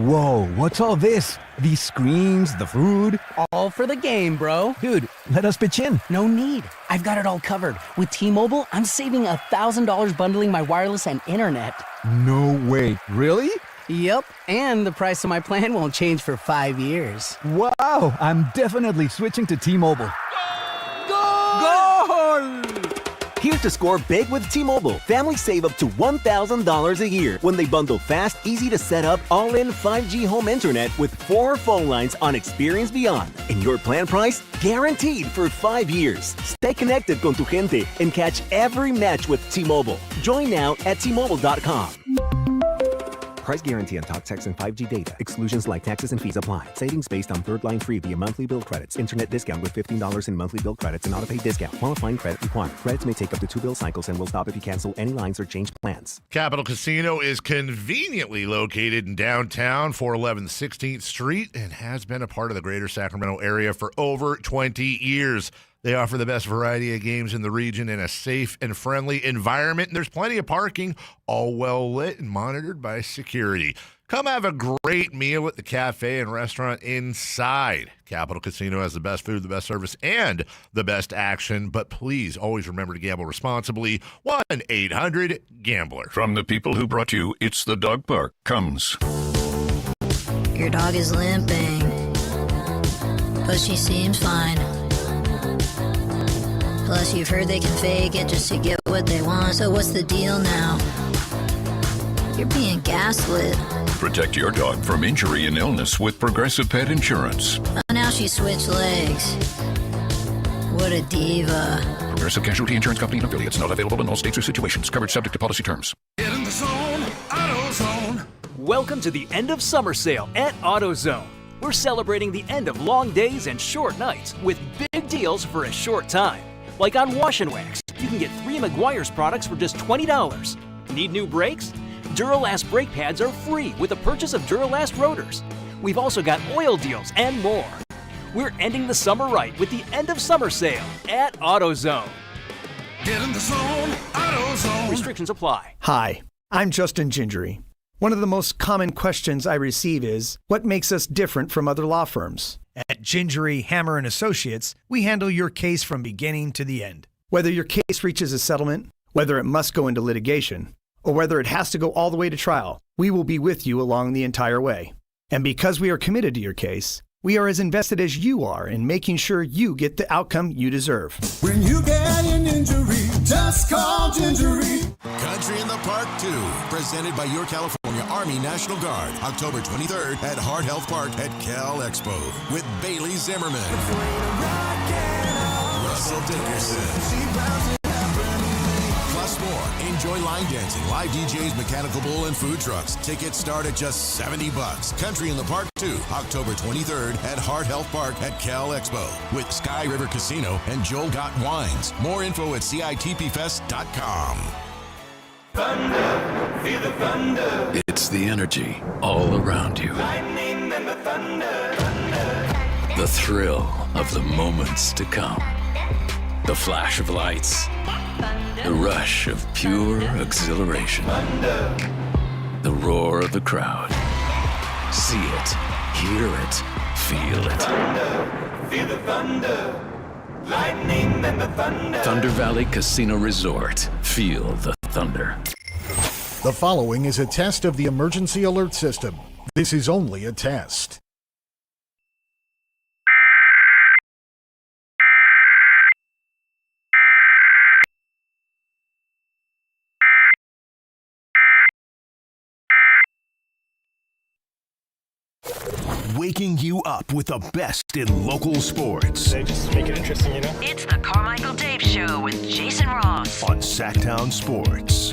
Whoa, what's all this? These screens, the food? All for the game, bro. Dude, let us pitch in. No need. I've got it all covered. With T-Mobile, I'm saving $1,000 bundling my wireless and internet. No way. Really? Yep, and the price of my plan won't change for 5 years. Wow, I'm definitely switching to T-Mobile. Goal! Here's to score big with T-Mobile. Families save up to $1,000 a year when they bundle fast, easy-to-set-up, all-in 5G home internet with 4 phone lines on Experience Beyond. And your plan price? Guaranteed for 5 years. Stay connected con tu gente and catch every match with T-Mobile. Join now at T-Mobile.com. Price guarantee on talk, text, and 5G data. Exclusions like taxes and fees apply. Savings based on third line free via monthly bill credits. Internet discount with $15 in monthly bill credits and auto-pay discount. Qualifying credit required. Credits may take up to 2 bill cycles and will stop if you cancel any lines or change plans. Capital Casino is conveniently located in downtown 411 16th Street and has been a part of the greater Sacramento area for over 20 years. They offer the best variety of games in the region in a safe and friendly environment. And there's plenty of parking, all well lit and monitored by security. Come have a great meal at the cafe and restaurant inside. Capital Casino has the best food, the best service, and the best action. But please always remember to gamble responsibly. 1-800-GAMBLER. From the people who brought you It's the Dog Park comes. Your dog is limping, but she seems fine. Plus, you've heard they can fake it just to get what they want. So what's the deal now? You're being gaslit. Protect your dog from injury and illness with Progressive Pet Insurance. Oh, now she switched legs. What a diva. Progressive Casualty Insurance Company and affiliates. Not available in all states or situations. Coverage subject to policy terms. Get in the zone, AutoZone. Welcome to the end of summer sale at AutoZone. We're celebrating the end of long days and short nights with big deals for a short time. Like on Wash and Wax, you can get 3 Meguiar's products for just $20. Need new brakes? Duralast brake pads are free with the purchase of Duralast rotors. We've also got oil deals and more. We're ending the summer right with the end of summer sale at AutoZone. Get in the zone, AutoZone. Restrictions apply. Hi, I'm Justin Gingery. One of the most common questions I receive is, what makes us different from other law firms? At Gingery, Hammer & Associates, we handle your case from beginning to the end. Whether your case reaches a settlement, whether it must go into litigation, or whether it has to go all the way to trial, we will be with you along the entire way. And because we are committed to your case, we are as invested as you are in making sure you get the outcome you deserve. When you get an injury, just call Gingery. Country in the Park 2, presented by your California Army National Guard, October 23rd at Heart Health Park at Cal Expo with Bailey Zimmerman, Russell Dickerson, plus more. Enjoy line dancing, live DJs, mechanical bull, and food trucks. Tickets start at just $70. Country in the Park 2, October 23rd at Heart Health Park at Cal Expo with Sky River Casino and Joel Gott Wines. More info at CITPFest.com. Thunder, feel the thunder. It's the energy all around you. Lightning and the thunder. The thrill of the moments to come. The flash of lights. The rush of pure exhilaration. The roar of the crowd. See it, hear it, feel it. Feel the thunder. Lightning and the thunder. Thunder Valley Casino Resort. Feel the thunder. The following is a test of the emergency alert system. This is only a test. Waking you up with the best in local sports. They just make it interesting, you know? It's the Carmichael Dave Show with Jason Ross on Sactown Sports.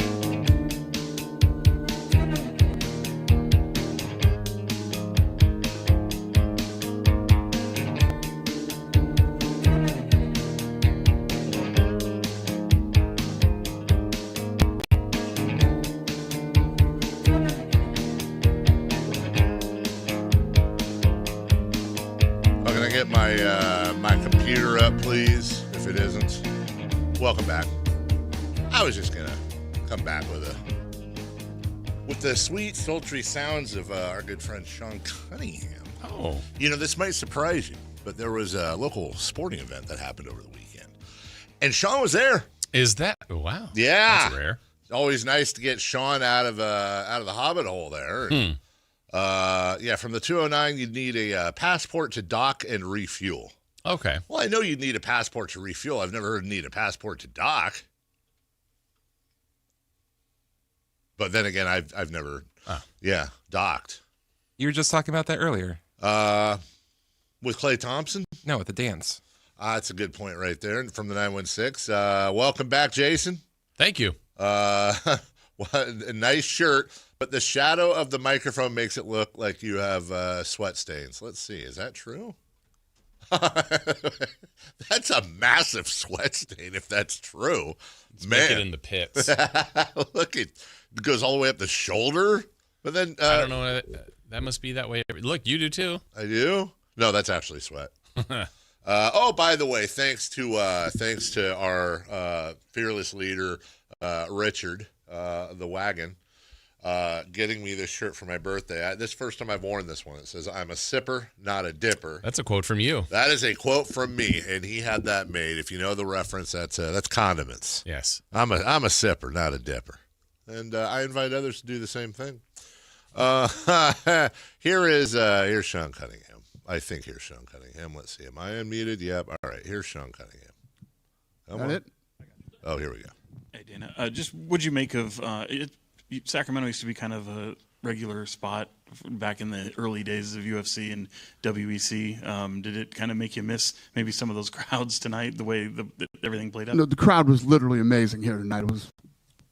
My computer up, please, if it isn't. Welcome back. I was just gonna come back with the sweet, sultry sounds of our good friend Sean Cunningham. Oh. You know, this might surprise you, but there was a local sporting event that happened over the weekend. And Sean was there. Is that? Wow. Yeah. That's rare. It's always nice to get Sean out of the hobbit hole there. Yeah, from the 209, you'd need a passport to dock and refuel. Okay. Well, I know you'd need a passport to refuel. I've never heard need a passport to dock. But then again, I've never, docked. You were just talking about that earlier. With Klay Thompson? No, with the dance. That's a good point right there from the 916. Welcome back, Jason. Thank you. A nice shirt, but the shadow of the microphone makes it look like you have sweat stains. Let's see. Is that true? That's a massive sweat stain if that's true. Let's make it in the pits. Look, it goes all the way up the shoulder. But then I don't know. That must be that way. Look, you do too. I do? No, that's actually sweat. By the way, thanks to our fearless leader, Richard, the wagon, getting me this shirt for my birthday. This first time I've worn this one. It says, "I'm a sipper, not a dipper." That's a quote from you. That is a quote from me, and he had that made. If you know the reference, that's condiments. Yes, I'm a sipper, not a dipper, and I invite others to do the same thing. Here's Sean Cunningham. I think here's Sean Cunningham. Let's see. Am I unmuted? Yep. All right. Here's Sean Cunningham. Come on. It? Oh, here we go. Hey, Dana. Just what'd you make of Sacramento used to be kind of a regular spot back in the early days of UFC and WEC. Did it kind of make you miss maybe some of those crowds tonight, the way everything played out? No, the crowd was literally amazing here tonight. It was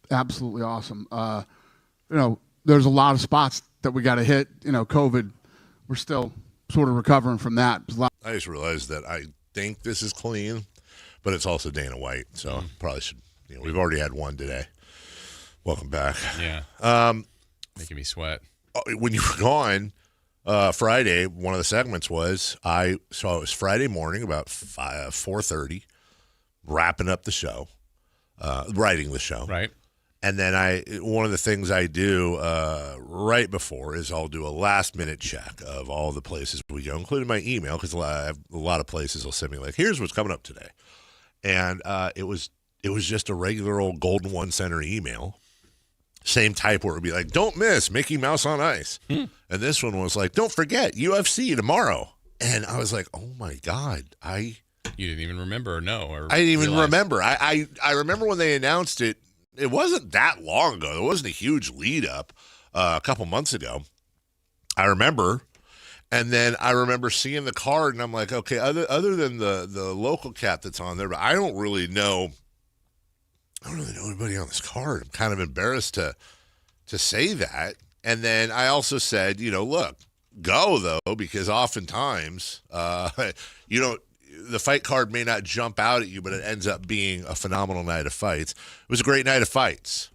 absolutely awesome. there's a lot of spots that we got to hit. COVID, we're still sort of recovering from that. I just realized that I think this is clean, but it's also Dana White, so probably should. We've already had one today. Welcome back. Yeah. Making me sweat. When you were gone Friday, one of the segments was it was Friday morning about 4:30, wrapping up the show, writing the show. Right. And then one of the things I do right before is I'll do a last-minute check of all the places we go, including my email, because a lot of places will send me, like, here's what's coming up today. And it was just a regular old Golden One Center email. Same type where it would be like, don't miss Mickey Mouse on Ice. And this one was like, don't forget UFC tomorrow. And I was like, oh, my God. You didn't even remember or know? Or I didn't even remember. I remember when they announced it. It wasn't that long ago. There wasn't a huge lead up a couple months ago. I remember. And then I remember seeing the card, and I'm like, okay, other than the local cat that's on there, but I don't really know anybody on this card. I'm kind of embarrassed to say that. And then I also said, look, go though, because oftentimes the fight card may not jump out at you, but it ends up being a phenomenal night of fights. It was a great night of fights.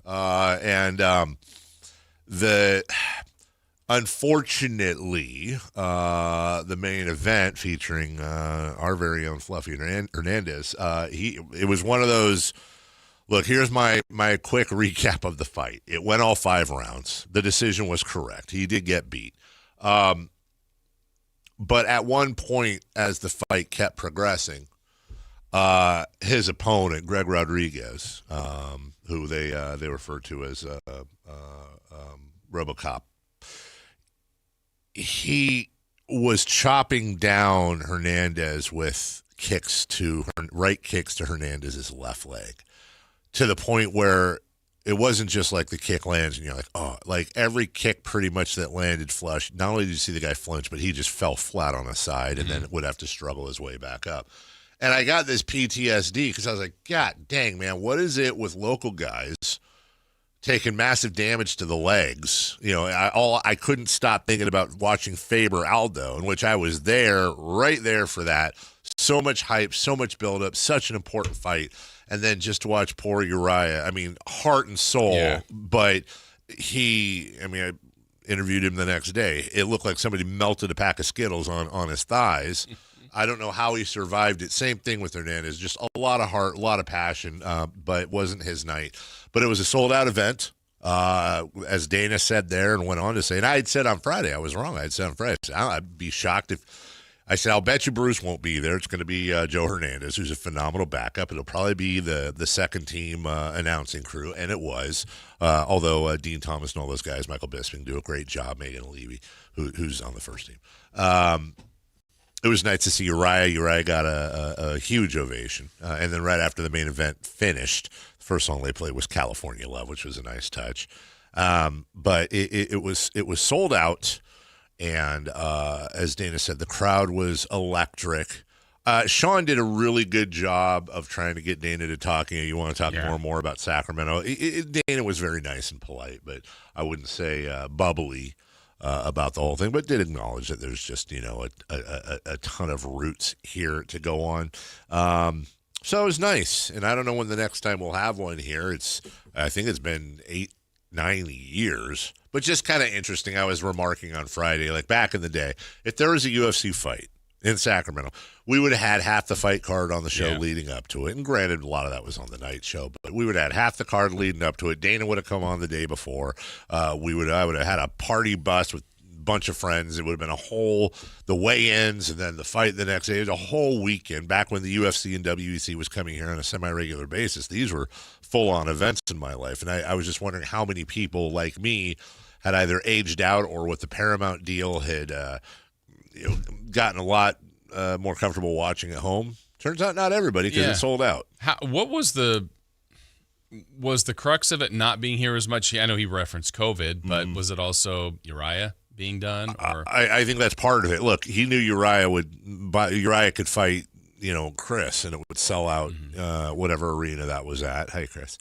Unfortunately, the main event featuring our very own Fluffy Hernandez, it was one of those, look, here's my quick recap of the fight. It went all 5 rounds. The decision was correct. He did get beat. But at one point, as the fight kept progressing, his opponent, Greg Rodriguez, who they refer to as RoboCop, he was chopping down Hernandez with right kicks to Hernandez's left leg, to the point where it wasn't just like the kick lands and you're like, oh, like every kick pretty much that landed flush, not only did you see the guy flinch, but he just fell flat on his side and then would have to struggle his way back up. And I got this PTSD because I was like, God dang, man, what is it with local guys taking massive damage to the legs? I couldn't stop thinking about watching Faber Aldo, in which I was right there for that. So much hype, so much buildup, such an important fight. And then just to watch poor Uriah, I mean, heart and soul, but I interviewed him the next day. It looked like somebody melted a pack of Skittles on his thighs. I don't know how he survived it. Same thing with Hernandez, just a lot of heart, a lot of passion, but it wasn't his night. But it was a sold-out event, as Dana said there, and went on to say, and I had said on Friday, I was wrong. I had said on Friday, I'd be shocked if, I said, I'll bet you Bruce won't be there. It's going to be Joe Hernandez, who's a phenomenal backup. It'll probably be the second team announcing crew, and it was. Although Dean Thomas and all those guys, Michael Bisping, do a great job. Megan Levy, who's on the first team. It was nice to see Uriah. Uriah got a huge ovation. And then right after the main event finished, the first song they played was California Love, which was a nice touch. But it was sold out. And as Dana said, the crowd was electric. Sean did a really good job of trying to get Dana to talk. You want to talk more and more about Sacramento. Dana was very nice and polite, but I wouldn't say bubbly about the whole thing, but did acknowledge that there's just, a ton of roots here to go on. So it was nice. And I don't know when the next time we'll have one here. I think it's been 8-9 years. But just kind of interesting. I was remarking on Friday, like back in the day, if there was a UFC fight in Sacramento, we would have had half the fight card on the show leading up to it. And granted, a lot of that was on the night show, but we would have had half the card leading up to it. Dana would have come on the day before. I would have had a party bus with a bunch of friends. It would have been the weigh-ins and then the fight the next day. It was a whole weekend back when the UFC and WEC was coming here on a semi-regular basis. These were full-on events in my life. And I was just wondering how many people like me had either aged out or with the Paramount deal had gotten a lot more comfortable watching at home. Turns out not everybody, because it sold out. What was the crux of it not being here as much? I know he referenced COVID, but was it also Uriah being done? Or? I think that's part of it. Look, he knew Uriah could fight, Chris, and it would sell out whatever arena that was at. Hey, Chris.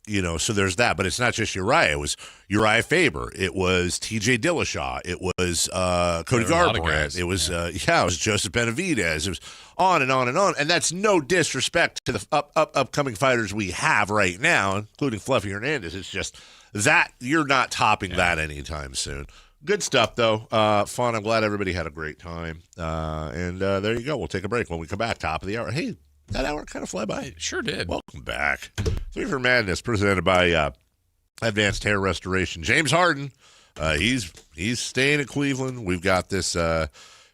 So there's that. But it's not just Uriah. It was Uriah Faber. It was T.J. Dillashaw. It was Cody Garbrandt. It was it was Joseph Benavidez. It was on and on and on. And that's no disrespect to the upcoming fighters we have right now, including Fluffy Hernandez. It's just that you're not topping that anytime soon. Good stuff, though. Fun. I'm glad everybody had a great time. And there you go. We'll take a break. When we come back, top of the hour. Hey, that hour kind of fly by. It sure did. Welcome back. Three for Madness, presented by Advanced Hair Restoration. James Harden, he's staying at Cleveland. We've got this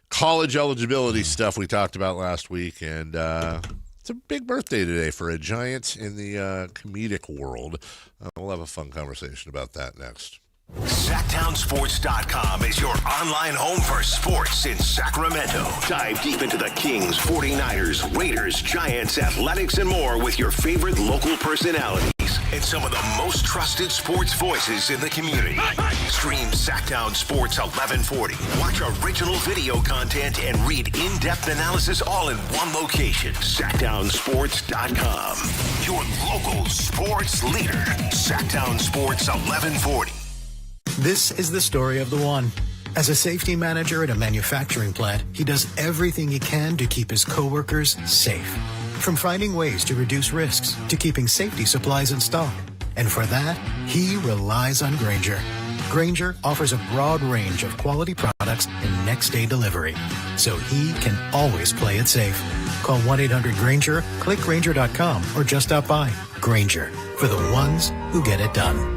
college eligibility stuff we talked about last week, and it's a big birthday today for a giant in the comedic world. We'll have a fun conversation about that next. SactownSports.com is your online home for sports in Sacramento. Dive deep into the Kings, 49ers, Raiders, Giants, Athletics, and more with your favorite local personalities and some of the most trusted sports voices in the community. Stream Sactown Sports 1140. Watch original video content and read in-depth analysis all in one location. SactownSports.com. Your local sports leader. Sactown Sports 1140. This is the story of the one. As a safety manager at a manufacturing plant, he does everything he can to keep his coworkers safe. From finding ways to reduce risks to keeping safety supplies in stock. And for that, he relies on Grainger. Grainger offers a broad range of quality products and next-day delivery, so he can always play it safe. Call 1-800-GRAINGER, click Grainger.com, or just stop by. Grainger, for the ones who get it done.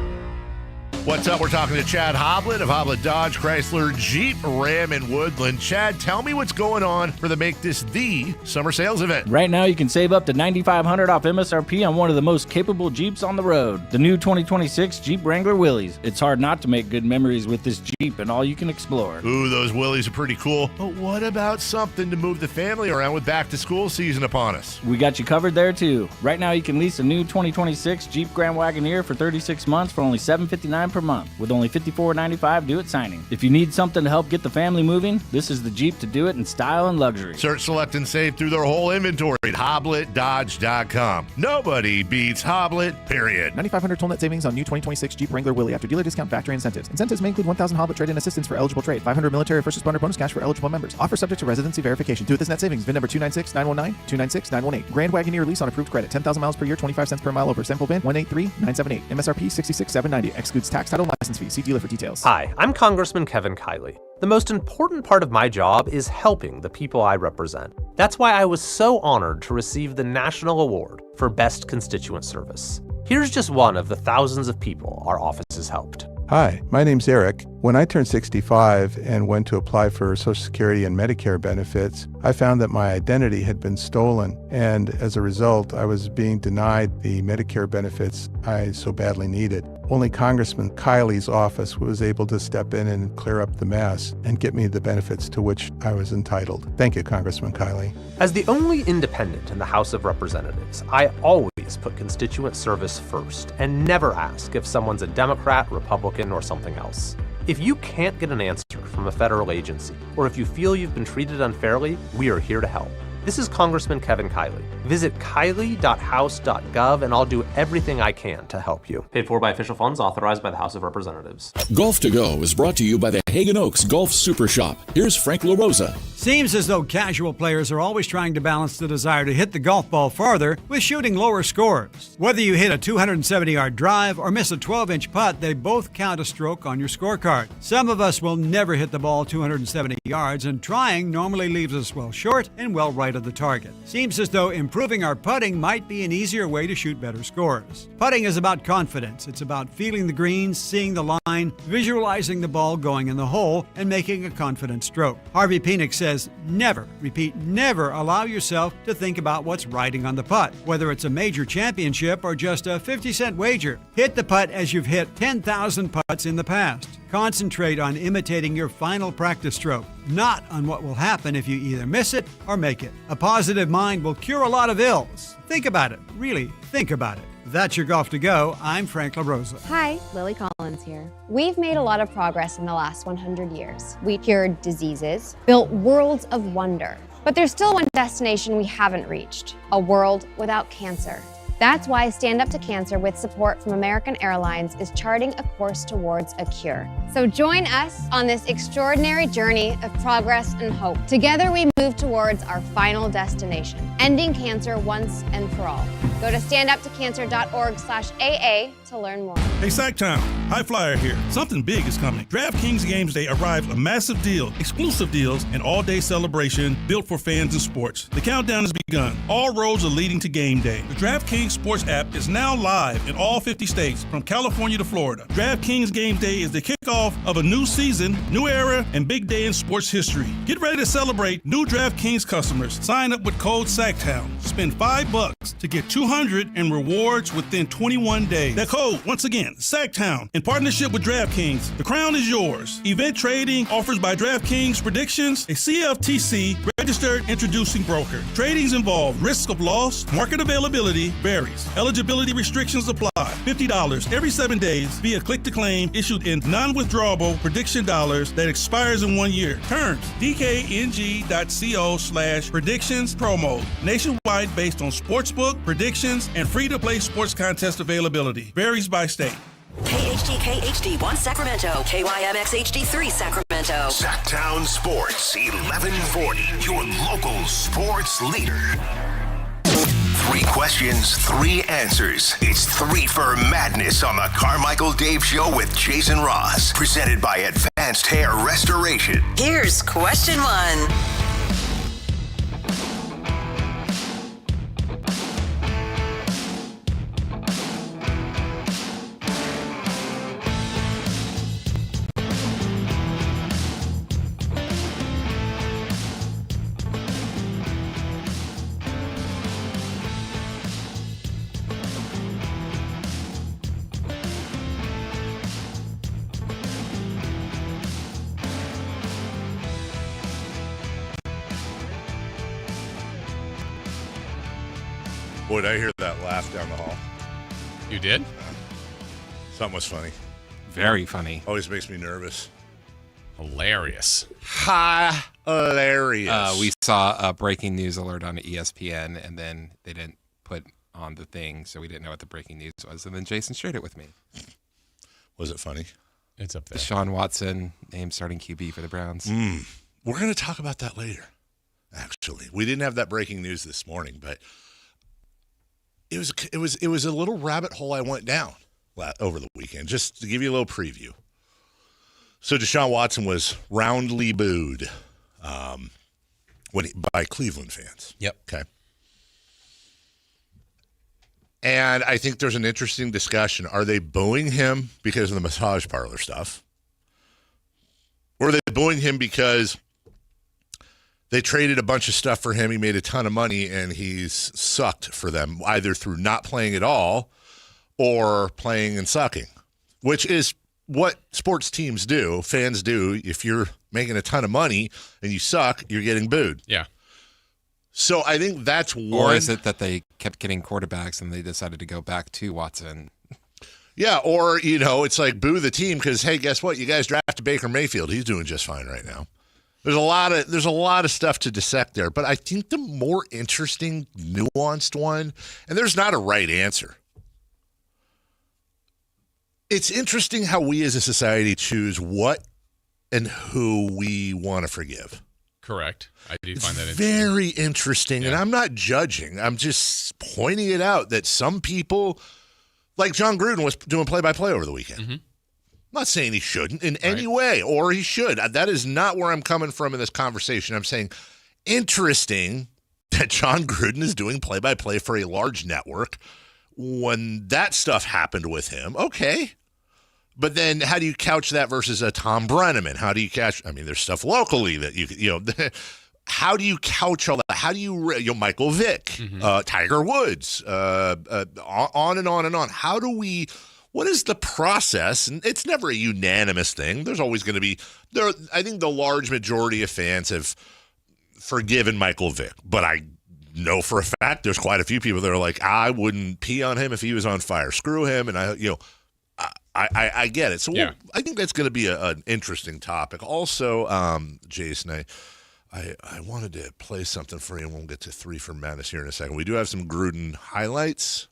What's up? We're talking to Chad Hoblet of Hoblet Dodge, Chrysler, Jeep, Ram, and Woodland. Chad, tell me what's going on for the Make This the Summer Sales event. Right now, you can save up to $9,500 off MSRP on one of the most capable Jeeps on the road, the new 2026 Jeep Wrangler Willys. It's hard not to make good memories with this Jeep and all you can explore. Ooh, those Willys are pretty cool. But what about something to move the family around with back-to-school season upon us? We got you covered there, too. Right now, you can lease a new 2026 Jeep Grand Wagoneer for 36 months for only $759 per month, with only $54.95 due at signing. If you need something to help get the family moving, this is the Jeep to do it in style and luxury. Search, select, and save through their whole inventory at HobletDodge.com. Nobody beats Hoblet, period. $9,500 total net savings on new 2026 Jeep Wrangler Willys after dealer discount, factory incentives. Incentives may include $1,000 Hoblet trade-in assistance for eligible trade, $500 military first responder bonus cash for eligible members. Offer subject to residency verification. Do with this net savings. VIN number 296919, 296918. Grand Wagoneer lease on approved credit. 10,000 miles per year, 25 cents per mile over sample VIN 183978. MSRP $66,790. Excludes tax, title, and license fee. See dealer for details. Hi, I'm Congressman Kevin Kiley. The most important part of my job is helping the people I represent. That's why I was so honored to receive the National Award for Best Constituent Service. Here's just one of the thousands of people our office has helped. Hi, my name's Eric. When I turned 65 and went to apply for Social Security and Medicare benefits, I found that my identity had been stolen, and as a result, I was being denied the Medicare benefits I so badly needed. Only Congressman Kiley's office was able to step in and clear up the mess and get me the benefits to which I was entitled. Thank you, Congressman Kiley. As the only independent in the House of Representatives, I always put constituent service first and never ask if someone's a Democrat, Republican, or something else. If you can't get an answer from a federal agency, or if you feel you've been treated unfairly, we are here to help. This is Congressman Kevin Kiley. Visit kiley.house.gov and I'll do everything I can to help you. Paid for by official funds authorized by the House of Representatives. Golf to Go is brought to you by the Hagen Oaks Golf Super Shop. Here's Frank LaRosa. Seems as though casual players are always trying to balance the desire to hit the golf ball farther with shooting lower scores. Whether you hit a 270-yard drive or miss a 12-inch putt, they both count a stroke on your scorecard. Some of us will never hit the ball 270 yards, and trying normally leaves us well short and well right of the target. Seems as though improving our putting might be an easier way to shoot better scores. Putting is about confidence. It's about feeling the greens, seeing the line, visualizing the ball going in the hole, and making a confident stroke. Harvey Penick says, never, repeat, never allow yourself to think about what's riding on the putt, whether it's a major championship or just a 50-cent wager. Hit the putt as you've hit 10,000 putts in the past. Concentrate on imitating your final practice stroke, not on what will happen if you either miss it or make it. A positive mind will cure a lot of ills. Think about it. Really, think about it. That's your Golf to Go. I'm Frank LaRosa. Hi, Lily Collins here. We've made a lot of progress in the last 100 years. We cured diseases, built worlds of wonder. But there's still one destination we haven't reached, a world without cancer. That's why Stand Up to Cancer, with support from American Airlines, is charting a course towards a cure. So join us on this extraordinary journey of progress and hope. Together we move towards our final destination, ending cancer once and for all. Go to standuptocancer.org/AA to learn more. Hey, Sactown, High Flyer here. Something big is coming. DraftKings Games Day arrives a massive deal, exclusive deals, and all-day celebration built for fans in sports. The countdown has begun. All roads are leading to game day. The DraftKings Sports app is now live in all 50 states, from California to Florida. DraftKings Game Day is the kickoff of a new season, new era, and big day in sports history. Get ready to celebrate new DraftKings customers. Sign up with code Sactown. Spend $5 to get $200 in rewards within 21 days. That code, once again, Sactown, in partnership with DraftKings. The crown is yours. Event trading offers by DraftKings Predictions, a CFTC registered introducing broker. Tradings involve risk of loss, market availability varies. Eligibility restrictions apply. $50 every 7 days via click to claim, issued in non-withdrawable prediction dollars that expires in 1 year. Terms, dkng.co/predictions promo. Nationwide based on sportsbook, predictions, and free-to-play sports contest availability. Varies by state. KHD1 Sacramento, KYMX HD3 Sacramento. Sactown Sports 1140, your local sports leader. 3 questions, 3 answers. It's 3 for Madness on the Carmichael Dave Show with Jason Ross. Presented by Advanced Hair Restoration. Here's question 1. Boy, did I hear that laugh down the hall. You did? Something was funny. Very funny. Always makes me nervous. Hilarious. Hilarious. We saw a breaking news alert on ESPN, and then they didn't put on the thing, so we didn't know what the breaking news was. And then Jason shared it with me. Was it funny? It's up there. Deshaun Watson named starting QB for the Browns. We're going to talk about that later, actually. We didn't have that breaking news this morning, but it was a little rabbit hole I went down over the weekend, just to give you a little preview. So Deshaun Watson was roundly booed by Cleveland fans. Yep. Okay. And I think there's an interesting discussion. Are they booing him because of the massage parlor stuff? Or are they booing him because they traded a bunch of stuff for him, he made a ton of money, and he's sucked for them, either through not playing at all or playing and sucking, which is what sports teams do, fans do. If you're making a ton of money and you suck, you're getting booed. Yeah. So I think that's one. Or is it that they kept getting quarterbacks and they decided to go back to Watson? Yeah, or, it's like boo the team because, hey, guess what? You guys drafted Baker Mayfield. He's doing just fine right now. There's a lot of stuff to dissect there, but I think the more interesting, nuanced one, and there's not a right answer. It's interesting how we as a society choose what and who we want to forgive. Correct. I do find that interesting. Very interesting, and I'm not judging. I'm just pointing it out that some people, like John Gruden was doing play-by-play over the weekend. Mm-hmm. I'm not saying he shouldn't in any way, or he should. That is not where I'm coming from in this conversation. I'm saying interesting that John Gruden is doing play-by-play for a large network when that stuff happened with him. Okay. But then how do you couch that versus a Tom Brenneman? How do you couch? I mean, there's stuff locally that how do you couch all that? How do you Michael Vick, Tiger Woods, on and on and on. How do we... What is the process? And it's never a unanimous thing. There's always going to be there. I think the large majority of fans have forgiven Michael Vick, but I know for a fact there's quite a few people that are like, I wouldn't pee on him if he was on fire. Screw him. And I get it. So I think that's going to be an interesting topic. Also, Jason, I wanted to play something for you, and we'll get to 3 for Madness here in a second. We do have some Gruden highlights,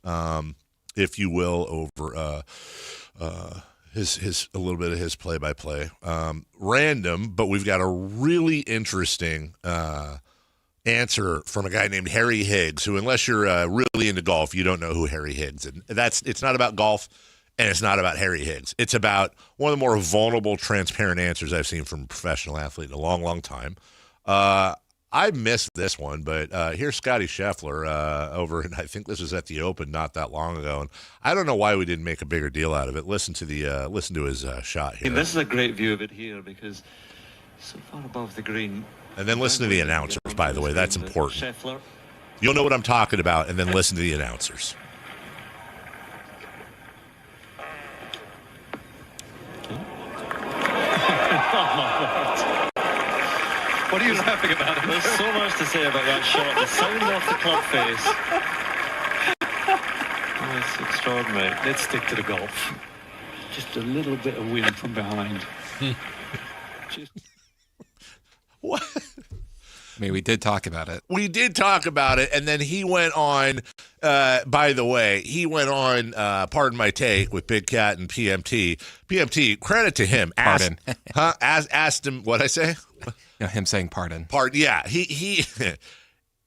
if you will, over his a little bit of his play-by-play. Random, but we've got a really interesting answer from a guy named Harry Higgs, who, unless you're really into golf, you don't know who Harry Higgs is. And it's not about golf, and it's not about Harry Higgs. It's about one of the more vulnerable, transparent answers I've seen from a professional athlete in a long, long time. I missed this one, but here's Scotty Scheffler over, and I think this was at the Open not that long ago, and I don't know why we didn't make a bigger deal out of it. Listen to his shot here. This is a great view of it here because so far above the green. And then listen to the announcers, by the way. That's important. Scheffler. You'll know what I'm talking about, and then listen to the announcers. What are you laughing about? There's so much to say about that shot. The sound off the club face. Oh, it's extraordinary. Let's stick to the golf. Just a little bit of wind from behind. What? I mean, we did talk about it. We did talk about it, and then he went on, by the way, Pardon My Take with Big Cat and PMT. PMT, credit to him. Pardon. Asked him, what'd I say? Him saying pardon. Yeah, he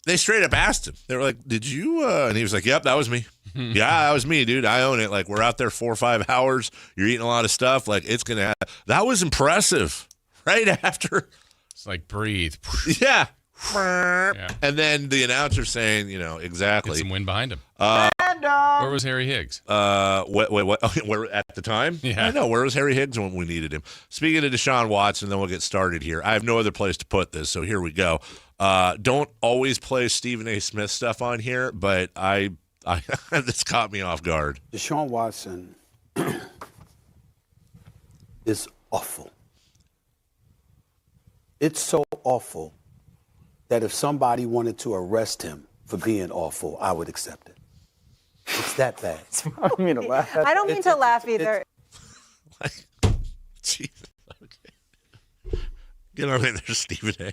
they straight up asked him. They were like, did you, and he was like, yep, that was me. Yeah, that was me, dude. I own it. Like, we're out there 4 or 5 hours. You're eating a lot of stuff. Like, it's going to happen. That was impressive. Right after. It's like, breathe. Yeah. And then the announcer saying, exactly. Get some wind behind him. Where was Harry Higgs? What? Where at the time? Yeah. I know. Where was Harry Higgs when we needed him? Speaking of Deshaun Watson, then we'll get started here. I have no other place to put this, so here we go. Don't always play Stephen A. Smith stuff on here, but I this caught me off guard. Deshaun Watson is awful. It's so awful that if somebody wanted to arrest him for being awful, I would accept it. It's that bad. I don't mean to laugh. I don't mean to laugh either. Jesus. Okay. Get on in there, Stephen A.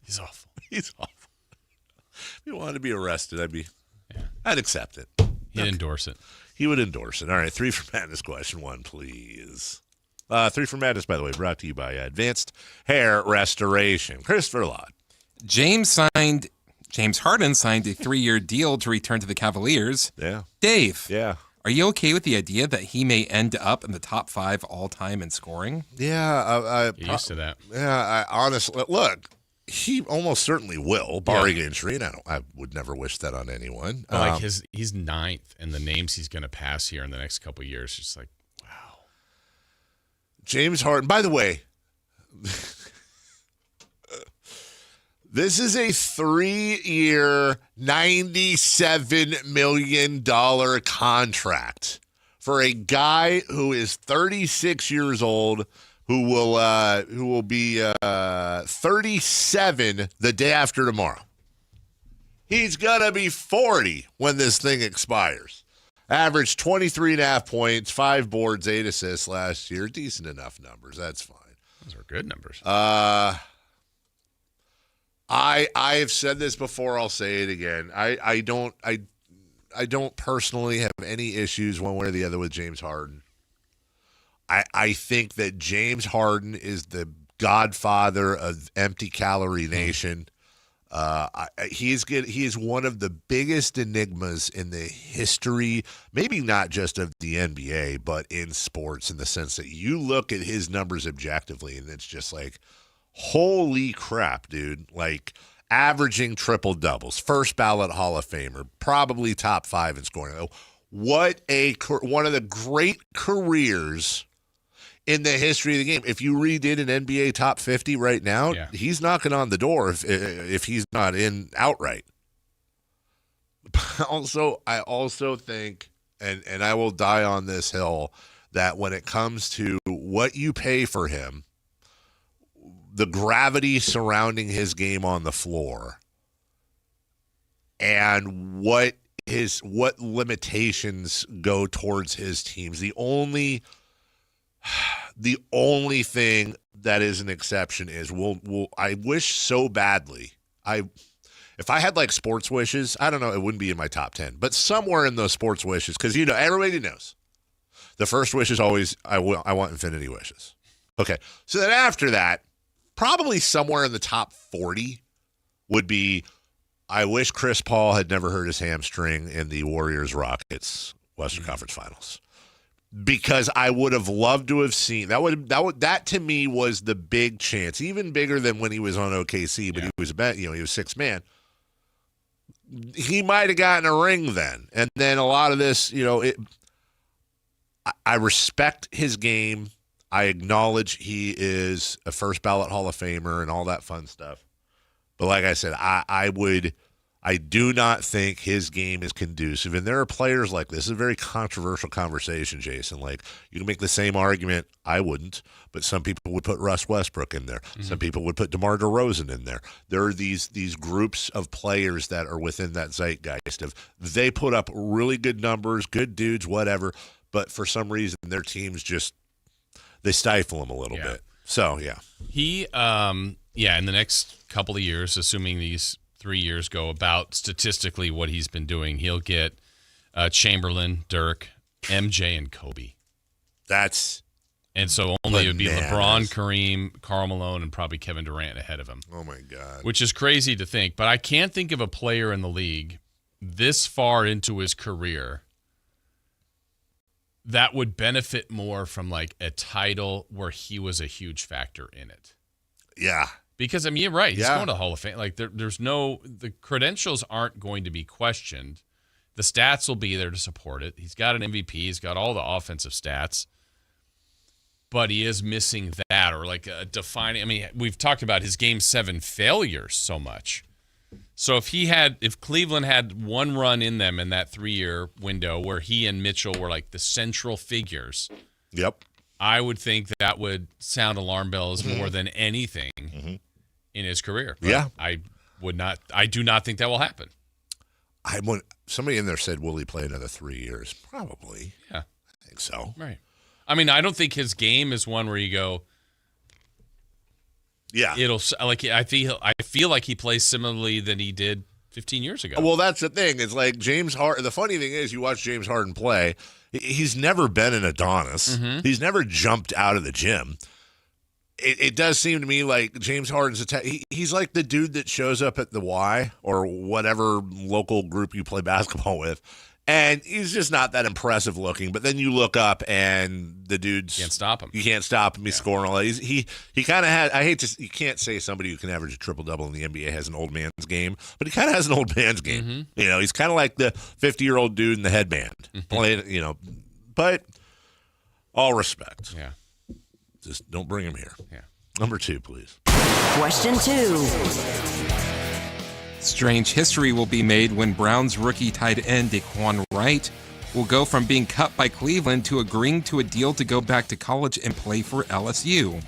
He's awful. He's awful. If he wanted to be arrested, I'd accept it. He'd endorse it. He would endorse it. All right, 3 for Madness, question 1, please. 3 for Madness, by the way, brought to you by Advanced Hair Restoration. Christopher Lott. James Harden signed a 3-year deal to return to the Cavaliers. Yeah. Dave. Yeah. Are you okay with the idea that he may end up in the top 5 all-time in scoring? Yeah. You're used to that. Yeah, I honestly, look, he almost certainly will, barring injury, and I would never wish that on anyone. Like he's 9th, and the names he's going to pass here in the next couple of years, just like, wow. James Harden, by the way, this is a 3-year, $97 million contract for a guy who is 36 years old, who will be 37 the day after tomorrow. He's gonna be 40 when this thing expires. Averaged 23.5 points, 5 boards, 8 assists last year. Decent enough numbers. That's fine. Those are good numbers. I have said this before. I'll say it again. I don't personally have any issues one way or the other with James Harden. I think that James Harden is the godfather of empty calorie nation. He is one of the biggest enigmas in the history, maybe not just of the NBA, but in sports, in the sense that you look at his numbers objectively and it's just like, holy crap, dude. Like, averaging triple doubles, first ballot Hall of Famer, probably top 5 in scoring. One of the great careers in the history of the game. If you redid an NBA top 50 right now, he's knocking on the door if he's not in outright. I also think, and I will die on this hill, that when it comes to what you pay for him, the gravity surrounding his game on the floor, and what limitations go towards his teams. The only The only thing that is an exception is I wish so badly. If I had like sports wishes, I don't know, it wouldn't be in my top 10, but somewhere in those sports wishes, because everybody knows the first wish is always I want infinity wishes. Okay, so then after that, probably somewhere in the top 40 would be I wish Chris Paul had never hurt his hamstring in the Warriors-Rockets Western Conference Finals. Because I would have loved to have seen that to me was the big chance, even bigger than when he was on OKC, but he was he was sixth man. He might have gotten a ring then, and then a lot of this, I respect his game. I acknowledge he is a first ballot Hall of Famer and all that fun stuff. But like I said, I do not think his game is conducive. And there are players like this. It's a very controversial conversation, Jason. Like, you can make the same argument. I wouldn't, but some people would put Russ Westbrook in there. Mm-hmm. Some people would put DeMar DeRozan in there. There are these groups of players that are within that zeitgeist of they put up really good numbers, good dudes, whatever, but for some reason their teams they stifle them a little bit. So, yeah. He, in the next couple of years, assuming these 3 years go about statistically what he's been doing, he'll get Chamberlain, Dirk, MJ, and Kobe. And so only it would be LeBron, Kareem, Karl Malone, and probably Kevin Durant ahead of him. Oh, my God. Which is crazy to think. But I can't think of a player in the league this far into his career that would benefit more from like a title where he was a huge factor in it. Yeah. Because, I mean, you're right. He's going to the Hall of Fame. Like, the credentials aren't going to be questioned. The stats will be there to support it. He's got an MVP. He's got all the offensive stats. But he is missing that, or like a defining. I mean, we've talked about his Game 7 failures so much. So if Cleveland had one run in them in that 3-year window where he and Mitchell were like the central figures. Yep. I would think that would sound alarm bells more than anything in his career. But I do not think that will happen. Somebody in there said, will he play another 3 years? Probably. Yeah. I think so. Right. I mean, I don't think his game is one where you go, it'll like, I feel like he plays similarly than he did 15 years ago. Well, that's the thing. It's like James Harden. The funny thing is, you watch James Harden play. He's never been an Adonis. Mm-hmm. He's never jumped out of the gym. It does seem to me like James Harden's he's like the dude that shows up at the Y or whatever local group you play basketball with, and he's just not that impressive looking. But then you look up and the dude's can't stop him. You can't stop him. He's scoring all that. He kind of had. You can't say somebody who can average a triple-double in the NBA has an old man's game, but he kind of has an old man's game. Mm-hmm. He's kind of like the 50-year-old dude in the headband playing. But all respect. Yeah. Just don't bring him here. Yeah. Number 2, please. Question 2. Strange history will be made when Browns rookie tight end Daquan Wright will go from being cut by Cleveland to agreeing to a deal to go back to college and play for LSU,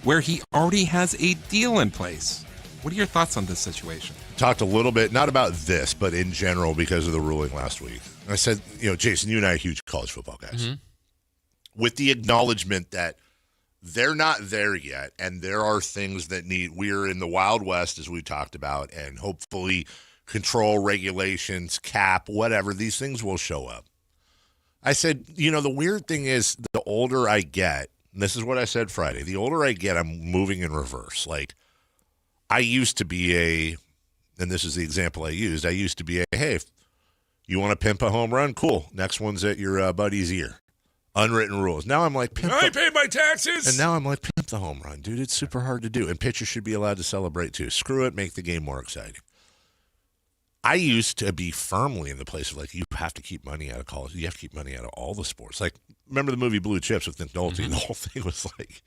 where he already has a deal in place. What are your thoughts on this situation? Talked a little bit, not about this, but in general because of the ruling last week. I said, Jason, you and I are huge college football guys. Mm-hmm. With the acknowledgement that they're not there yet, and there are things that we're in the Wild West, as we talked about, and hopefully control, regulations, cap, whatever, these things will show up. I said, the weird thing is the older I get, and this is what I said Friday, the older I get, I'm moving in reverse. Like, I used to be and this is the example I used, hey, if you want to pimp a home run? Cool. Next one's at your buddy's ear. Unwritten rules. Now I'm like, I paid my taxes. And now I'm like, pimp the home run, dude. It's super hard to do. And pitchers should be allowed to celebrate too. Screw it. Make the game more exciting. I used to be firmly in the place of like, you have to keep money out of college. You have to keep money out of all the sports. Like, remember the movie Blue Chips with Nick Nolte? Mm-hmm. The whole thing was like,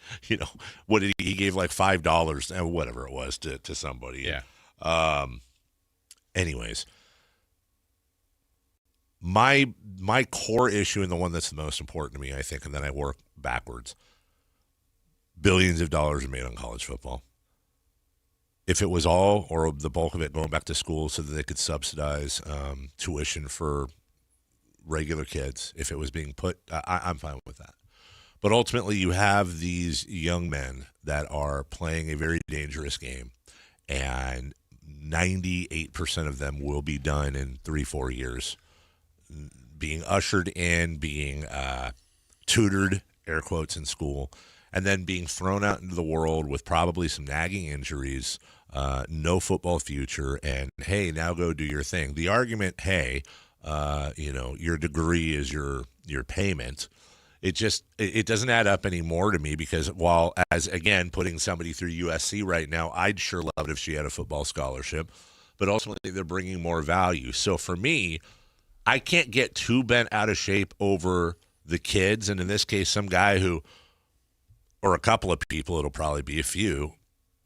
what did he gave like $5 and whatever it was to somebody. Yeah. Anyways. My core issue, and the one that's the most important to me, I think, and then I work backwards, billions of dollars are made on college football. If it was all or the bulk of it going back to school so that they could subsidize tuition for regular kids, if it was being put, I'm fine with that. But ultimately, you have these young men that are playing a very dangerous game, and 98% of them will be done in 3-4 years, being ushered in, being tutored, air quotes, in school, and then being thrown out into the world with probably some nagging injuries, no football future, and, hey, now go do your thing. The argument, hey, your degree is your payment. It doesn't add up anymore to me, because while, as again, putting somebody through USC right now, I'd sure love it if she had a football scholarship, but ultimately they're bringing more value. So for me, I can't get too bent out of shape over the kids, and in this case, some guy who, or a couple of people, it'll probably be a few,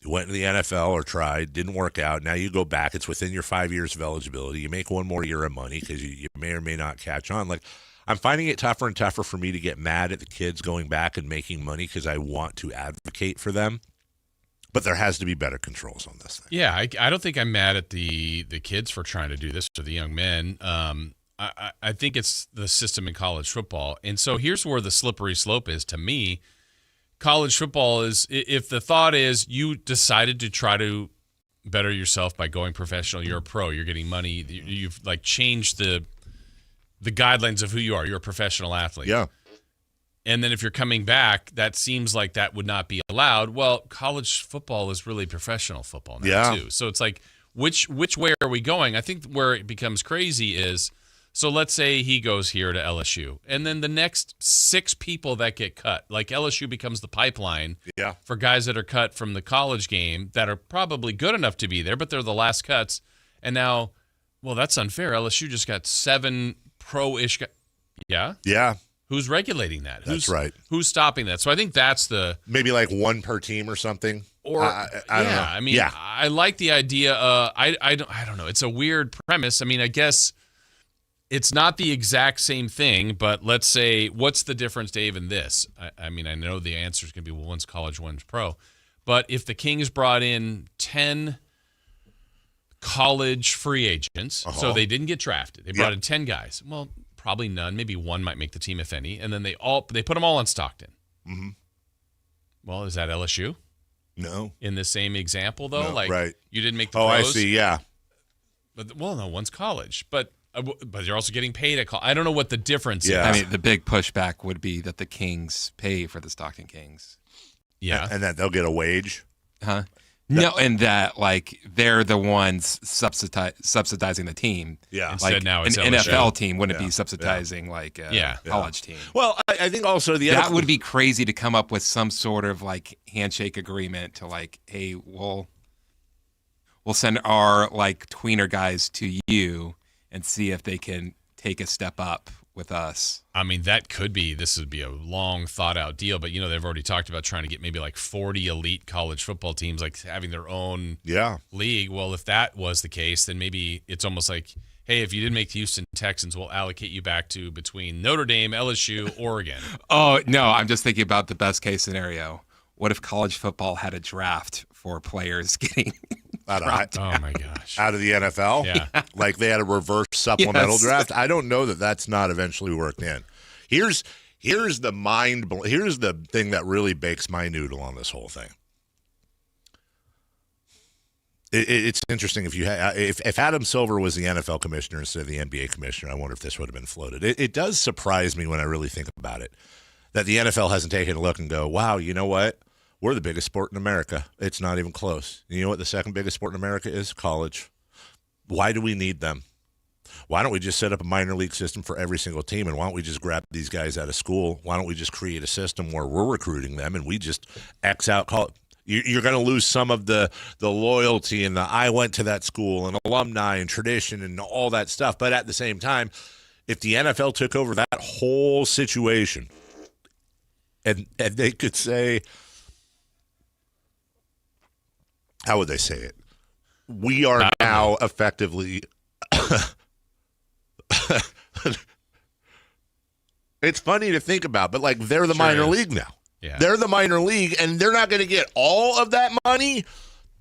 who went to the NFL or tried, didn't work out. Now you go back. It's within your 5 years of eligibility. You make one more year of money because you may or may not catch on. Like, I'm finding it tougher and tougher for me to get mad at the kids going back and making money because I want to advocate for them. But there has to be better controls on this thing. Yeah, I don't think I'm mad at the kids for trying to do this, or the young men. I think it's the system in college football. And so here's where the slippery slope is to me. College football is, if the thought is you decided to try to better yourself by going professional, you're a pro, you're getting money, you've like changed the guidelines of who you are. You're a professional athlete. Yeah. And then if you're coming back, that seems like that would not be allowed. Well, college football is really professional football now too. So it's like, which way are we going? I think where it becomes crazy is, so let's say he goes here to LSU, and then the next 6 people that get cut, like LSU becomes the pipeline for guys that are cut from the college game that are probably good enough to be there, but they're the last cuts. And now, well, that's unfair. LSU just got 7 pro-ish guys. Yeah? Yeah. Who's regulating that? That's right. Who's stopping that? So I think that's the... Maybe like 1 per team or something. Or I don't know. I mean, I like the idea. I don't know. It's a weird premise. I mean, I guess it's not the exact same thing, but let's say, what's the difference, Dave, in this? I mean, I know the answer is going to be, well, one's college, one's pro. But if the Kings brought in 10 college free agents, so they didn't get drafted, they brought in 10 guys. Well, probably none. Maybe 1 might make the team, if any. And then they put them all on Stockton. Mm-hmm. Well, is that LSU? No. In the same example, though? No, right. You didn't make the pros? I see, yeah. But, well, no, one's college. But you're also getting paid at college. I don't know what the difference is. I mean, the big pushback would be that the Kings pay for the Stockton Kings. Yeah. And that they'll get a wage? Huh? No, and that, like, they're the ones subsidizing the team. Yeah. Instead like, now it's an LSU. NFL team wouldn't be subsidizing, like, a college team. Well, I think also that would be crazy to come up with some sort of, like, handshake agreement to, like, hey, we'll send our, like, tweener guys to you and see if they can take a step up with us. I mean, this would be a long thought out deal, but they've already talked about trying to get maybe like 40 elite college football teams, like having their own league. Well, if that was the case, then maybe it's almost like, hey, if you didn't make the Houston Texans, we'll allocate you back to between Notre Dame, LSU, Oregon. Oh, no, I'm just thinking about the best case scenario. What if college football had a draft for players getting oh my gosh, out of the NFL? Yeah. Like they had a reverse supplemental draft. I don't know that that's not eventually worked in. Here's the thing that really bakes my noodle on this whole thing. It's interesting if Adam Silver was the NFL commissioner instead of the NBA commissioner, I wonder if this would have been floated. It does surprise me when I really think about it that the NFL hasn't taken a look and go, wow, you know what? We're the biggest sport in America. It's not even close. You know what the second biggest sport in America is? College. Why do we need them? Why don't we just set up a minor league system for every single team, and why don't we just grab these guys out of school? Why don't we just create a system where we're recruiting them and we just X out college? You're going to lose some of the loyalty and the I went to that school and alumni and tradition and all that stuff. But at the same time, if the NFL took over that whole situation and they could say, how would they say it? We are now effectively it's funny to think about, but like they're the minor league now. Yeah. They're the minor league, and they're not going to get all of that money,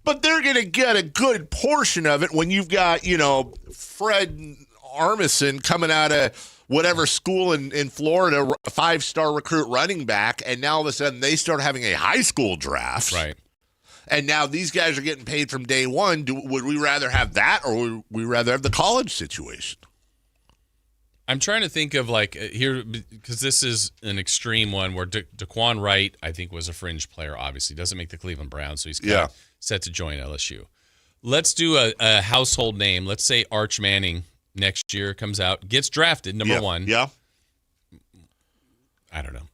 but they're going to get a good portion of it when you've got, Fred Armisen coming out of whatever school in Florida, a 5-star recruit running back, and now all of a sudden they start having a high school draft. Right. And now these guys are getting paid from day one. Would we rather have that, or would we rather have the college situation? I'm trying to think of here, because this is an extreme one where Daquan Wright, I think, was a fringe player, obviously. Doesn't make the Cleveland Browns, so he's set to join LSU. Let's do a household name. Let's say Arch Manning next year comes out, gets drafted, number one. Yeah. I don't know.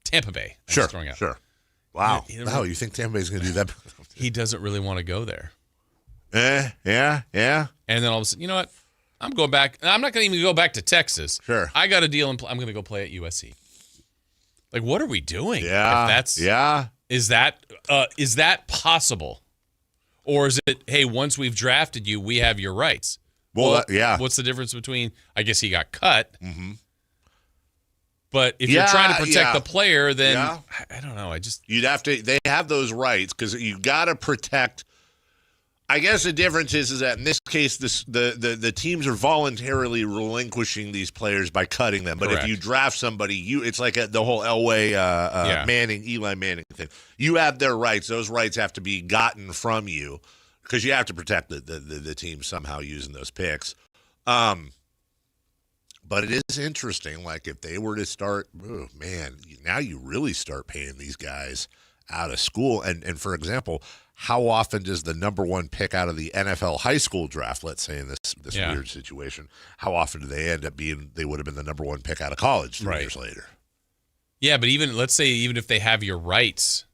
Tampa Bay. I'm Sure. just throwing out. Sure. Wow. Wow, you think Tampa Bay's going to do that? He doesn't really want to go there. Yeah. And then all of a sudden, you know what? I'm going back. I'm not going to even go back to Texas. Sure. I got a deal, and I'm going to go play at USC. Like, what are we doing? Yeah. Is that possible? Or is it, hey, once we've drafted you, we have your rights? Well, What's the difference between, I guess he got cut. Mm-hmm. But if you're trying to protect the player, then I don't know. You'd have to. They have those rights because you got to protect. I guess the difference is that in this case, the teams are voluntarily relinquishing these players by cutting them. But if you draft somebody, it's like the whole Elway Eli Manning thing. You have their rights. Those rights have to be gotten from you because you have to protect the team somehow using those picks. But it is interesting, like if they were to start, now you really start paying these guys out of school. And for example, how often does the number one pick out of the NFL high school draft, let's say in this weird situation, how often do they end up being, they would have been the number one pick out of college 3 years later? Yeah, but let's say even if they have your rights,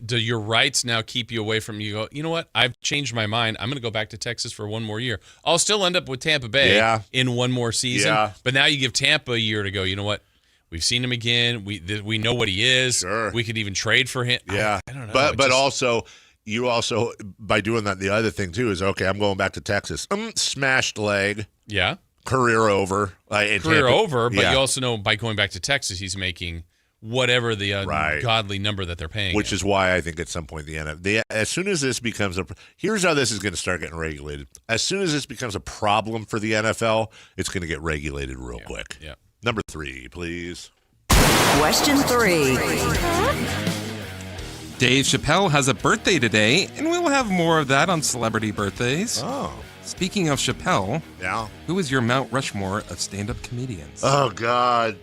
do your rights now keep you away from, you go, you know what, I've changed my mind. I'm going to go back to Texas for one more year. I'll still end up with Tampa Bay in one more season. Yeah. But now you give Tampa a year to go, you know what, we've seen him again. We know what he is. Sure. We could even trade for him. Yeah. I don't know. But also, you also, by doing that, the other thing too is, okay, I'm going back to Texas. Smashed leg. Yeah. Career over. Career over, but you also know by going back to Texas, he's making whatever the godly number that they're paying. Which is why I think at some point as soon as this becomes here's how this is going to start getting regulated. As soon as this becomes a problem for the NFL, it's going to get regulated real quick. Yeah. Number 3, please. Question 3. Dave Chappelle has a birthday today, and we'll have more of that on Celebrity Birthdays. Oh. Speaking of Chappelle, who is your Mount Rushmore of stand-up comedians? Oh, God.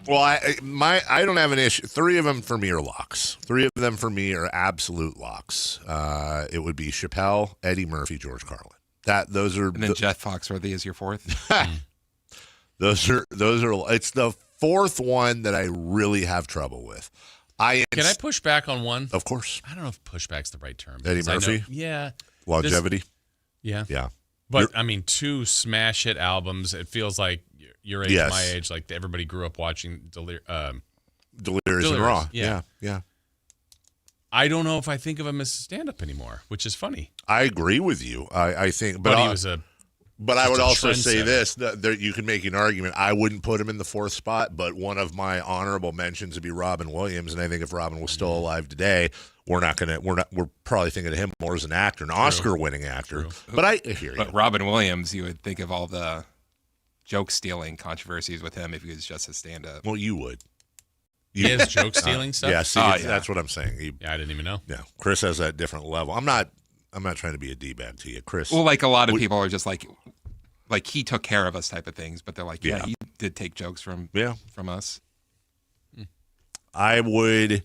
Well, I don't have an issue. 3 of them for me are locks. 3 of them for me are absolute locks. It would be Chappelle, Eddie Murphy, George Carlin. Those are. And then Jeff Foxworthy is your 4th. Those are. It's the 4th one that I really have trouble with. Can I push back on one? Of course. I don't know if pushback's the right term. Eddie Murphy? Yeah. Longevity? Yeah. Yeah. But, 2 smash hit albums. It feels like your age, my age, like everybody grew up watching Delirious and Raw. Yeah. I don't know if I think of him as stand-up anymore, which is funny. I agree with you. I think, but he was But I would also say this: you can make an argument. I wouldn't put him in the 4th spot, but one of my honorable mentions would be Robin Williams. And I think if Robin was still alive today, we're probably thinking of him more as an actor, an Oscar-winning actor. True. But I hear you. But Robin Williams, you would think of all the joke-stealing controversies with him if he was just a stand-up. Well, you would. He has joke-stealing stuff? Yeah, see, that's what I'm saying. I didn't even know. Yeah, Chris has that different level. I'm not trying to be a D-bag to you, Chris. Well, like a lot of people are just like he took care of us type of things, but they're like, he did take jokes from us. I would.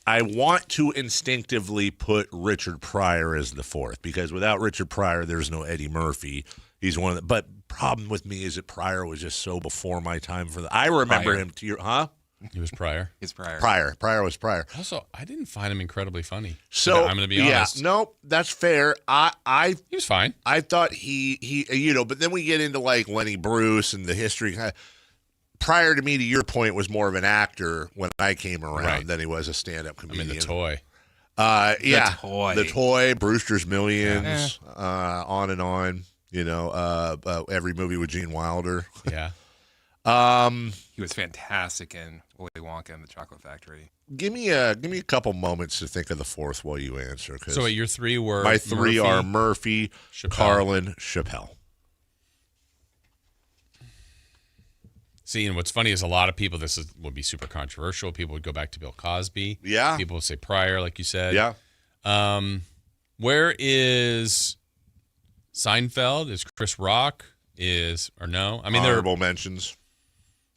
I want to instinctively put Richard Pryor as the 4th because without Richard Pryor, there's no Eddie Murphy. He's one of the. But problem with me is that Pryor was just so before my time for the. I remember him to He was Pryor. He's Pryor. Pryor was Pryor. Also, I didn't find him incredibly funny. So I'm going to be honest. No, that's fair. He was fine. I thought he but then we get into like Lenny Bruce and the history. Prior to me, to your point, was more of an actor when I came around than he was a stand-up comedian. The Toy. The Toy, Brewster's Millions, on and on. Every movie with Gene Wilder. Yeah. He was fantastic in Willy Wonka and the Chocolate Factory. Give me a couple moments to think of the fourth while you answer. So your three were my three Murphy, are Murphy, Chappelle. Carlin, Chappelle. See, and what's funny is a lot of people, would be super controversial. People would go back to Bill Cosby. Yeah. People would say Pryor, like you said. Yeah. Where is Seinfeld? Is Chris Rock? Or no? I mean, honorable mentions.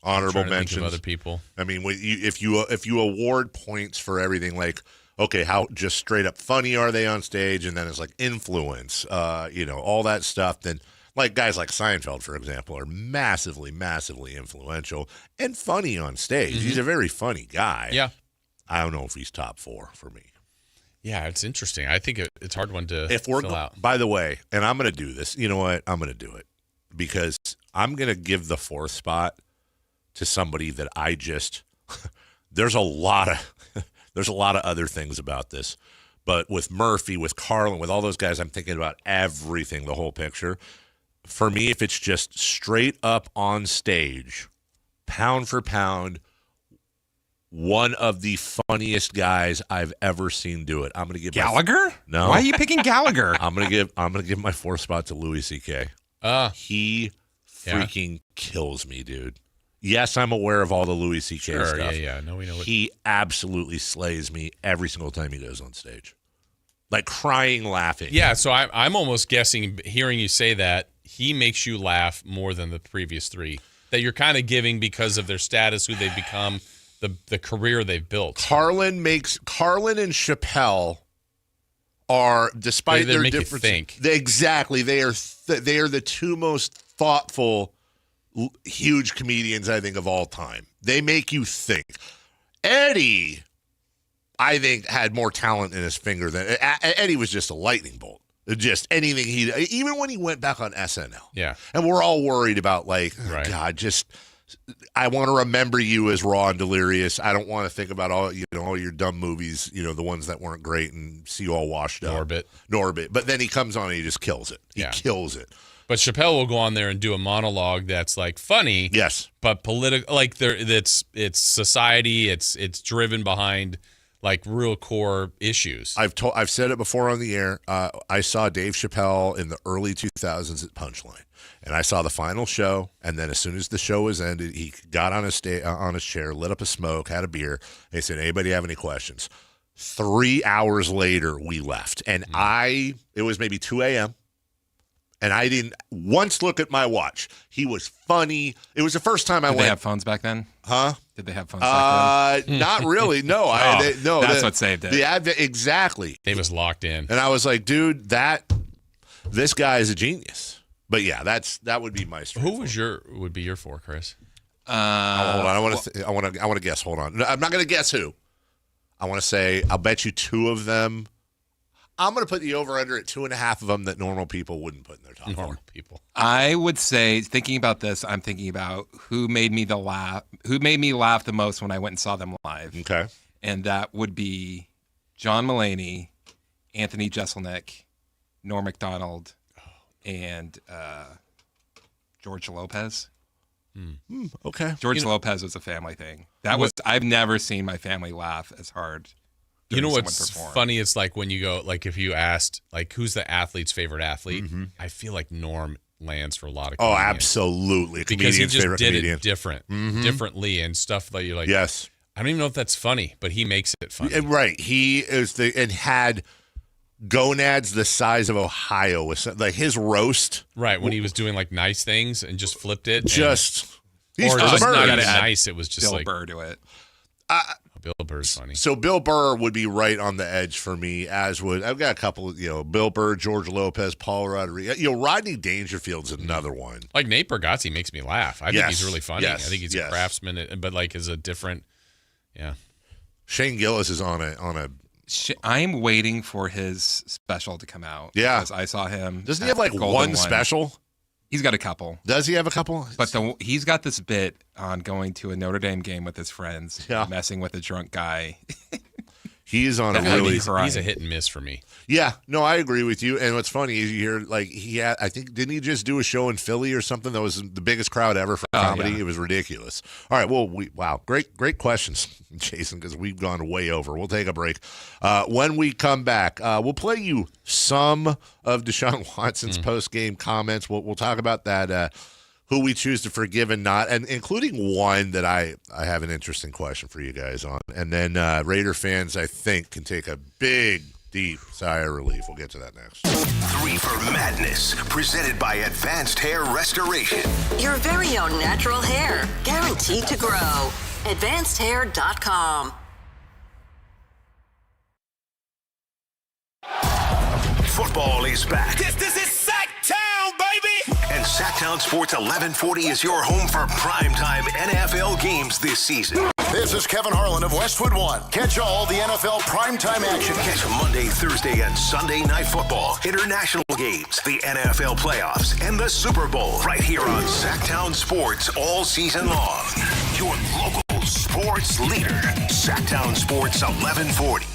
Honorable mentions. Think of other people. I mean, if you award points for everything, like, okay, how just straight up funny are they on stage, and then it's like influence, all that stuff, then like guys like Seinfeld, for example, are massively, massively influential and funny on stage. Mm-hmm. He's a very funny guy. Yeah. I don't know if he's top 4 for me. Yeah, it's interesting. I think it's a hard one to fill out. By the way, and I'm going to do this. You know what? I'm going to do it because I'm going to give the 4th spot to somebody that I just there's a lot of other things about this, but with Murphy, with Carlin, with all those guys, I'm thinking about everything, the whole picture. For me, if it's just straight up on stage, pound for pound, one of the funniest guys I've ever seen do it. I'm going to give Gallagher. No, why are you picking Gallagher? I'm going to give my 4th spot to Louis C.K. He freaking kills me, dude. Yes, I'm aware of all the Louis C.K. stuff. Yeah. No, we know he absolutely slays me every single time he goes on stage, like crying, laughing. Yeah, so I'm almost guessing, hearing you say that, he makes you laugh more than the previous 3 that you're kind of giving because of their status, who they've become, the career they've built. Carlin and Chappelle are, despite they their make differences, you think. Exactly, they are the 2 most thoughtful, huge comedians I think of all time. They make you think. Eddie, I think, had more talent in his finger than Eddie was just a lightning bolt. Just anything even when he went back on SNL. Yeah. And we're all worried about, like, right. God, I want to remember you as Raw and Delirious. I don't want to think about all your dumb movies, the ones that weren't great, and see you all washed up. Norbit. But then he comes on and he just kills it. He kills it. But Chappelle will go on there and do a monologue that's like funny. Yes. But political, like it's society. It's driven behind like real core issues. I've said it before on the air. I saw Dave Chappelle in the early 2000s at Punchline, and I saw the final show. And then as soon as the show was ended, he got on his chair, lit up a smoke, had a beer. And he said, "Anybody have any questions?" 3 hours later, we left, and it was maybe 2 a.m. And I didn't once look at my watch. He was funny. It was the first time I went. Did they have phones back then? Huh? Did they have phones back then? Not really. No. That's what saved it. Exactly. They was locked in. And I was like, dude, this guy is a genius. But yeah, that would be my story. Who would be your 4, Chris? Hold on. I want to guess. Hold on. I'm not going to guess who. I want to say, I'll bet you 2 of them. I'm going to put the over-under at 2.5 of them that normal people wouldn't put in their top 4. Normal people. I would say, thinking about this, I'm thinking about who made me laugh the most when I went and saw them live. Okay. And that would be John Mulaney, Anthony Jeselnik, Norm Macdonald, and George Lopez. Okay. George Lopez was a family thing. I've never seen my family laugh as hard. You know what's funny? It's like when you go, like if you asked, like, who's the athlete's favorite athlete? Mm-hmm. I feel like Norm lands for a lot of comedians. Oh, absolutely. Because he just did comedian. it differently and stuff that you're like, yes. I don't even know if that's funny, but he makes it funny. Right. He is and had gonads the size of Ohio. Like his roast. Right. When he was doing like nice things and just flipped it. He's not even nice. It was just Bill like Burr to it. Bill Burr's funny. So Bill Burr would be right on the edge for me, as would I've got a couple. Bill Burr, George Lopez, Paul Rodriguez. Rodney Dangerfield's another one. Like Nate Bargatze makes me laugh. I think he's really funny. Yes, I think he's a craftsman, but like is a different. Yeah. Shane Gillis is on a. I'm waiting for his special to come out. Yeah, because I saw him. Doesn't he have like one special? He's got a couple. Does he have a couple? But he's got this bit on going to a Notre Dame game with his friends, messing with a drunk guy. He's on a really. He's a hit and miss for me. Yeah, no, I agree with you. And what's funny is you hear like I think didn't he just do a show in Philly or something that was the biggest crowd ever for comedy? Yeah. It was ridiculous. All right, well, wow, great questions, Jason, because we've gone way over. We'll take a break. When we come back, we'll play you some of Deshaun Watson's post-game comments. We'll talk about that. Who we choose to forgive and not, and including one that I have an interesting question for you guys on. And then Raider fans, I think, can take a big, deep sigh of relief. We'll get to that next. 3 for Madness, presented by Advanced Hair Restoration. Your very own natural hair, guaranteed to grow. AdvancedHair.com. Football is back. This is Sactown, baby! And Sactown Sports 1140 is your home for primetime NFL games this season. This is Kevin Harlan of Westwood One. Catch all the NFL primetime action. Catch Monday, Thursday, and Sunday night football, international games, the NFL playoffs, and the Super Bowl right here on Sactown Sports all season long. Your local sports leader, Sactown Sports 1140.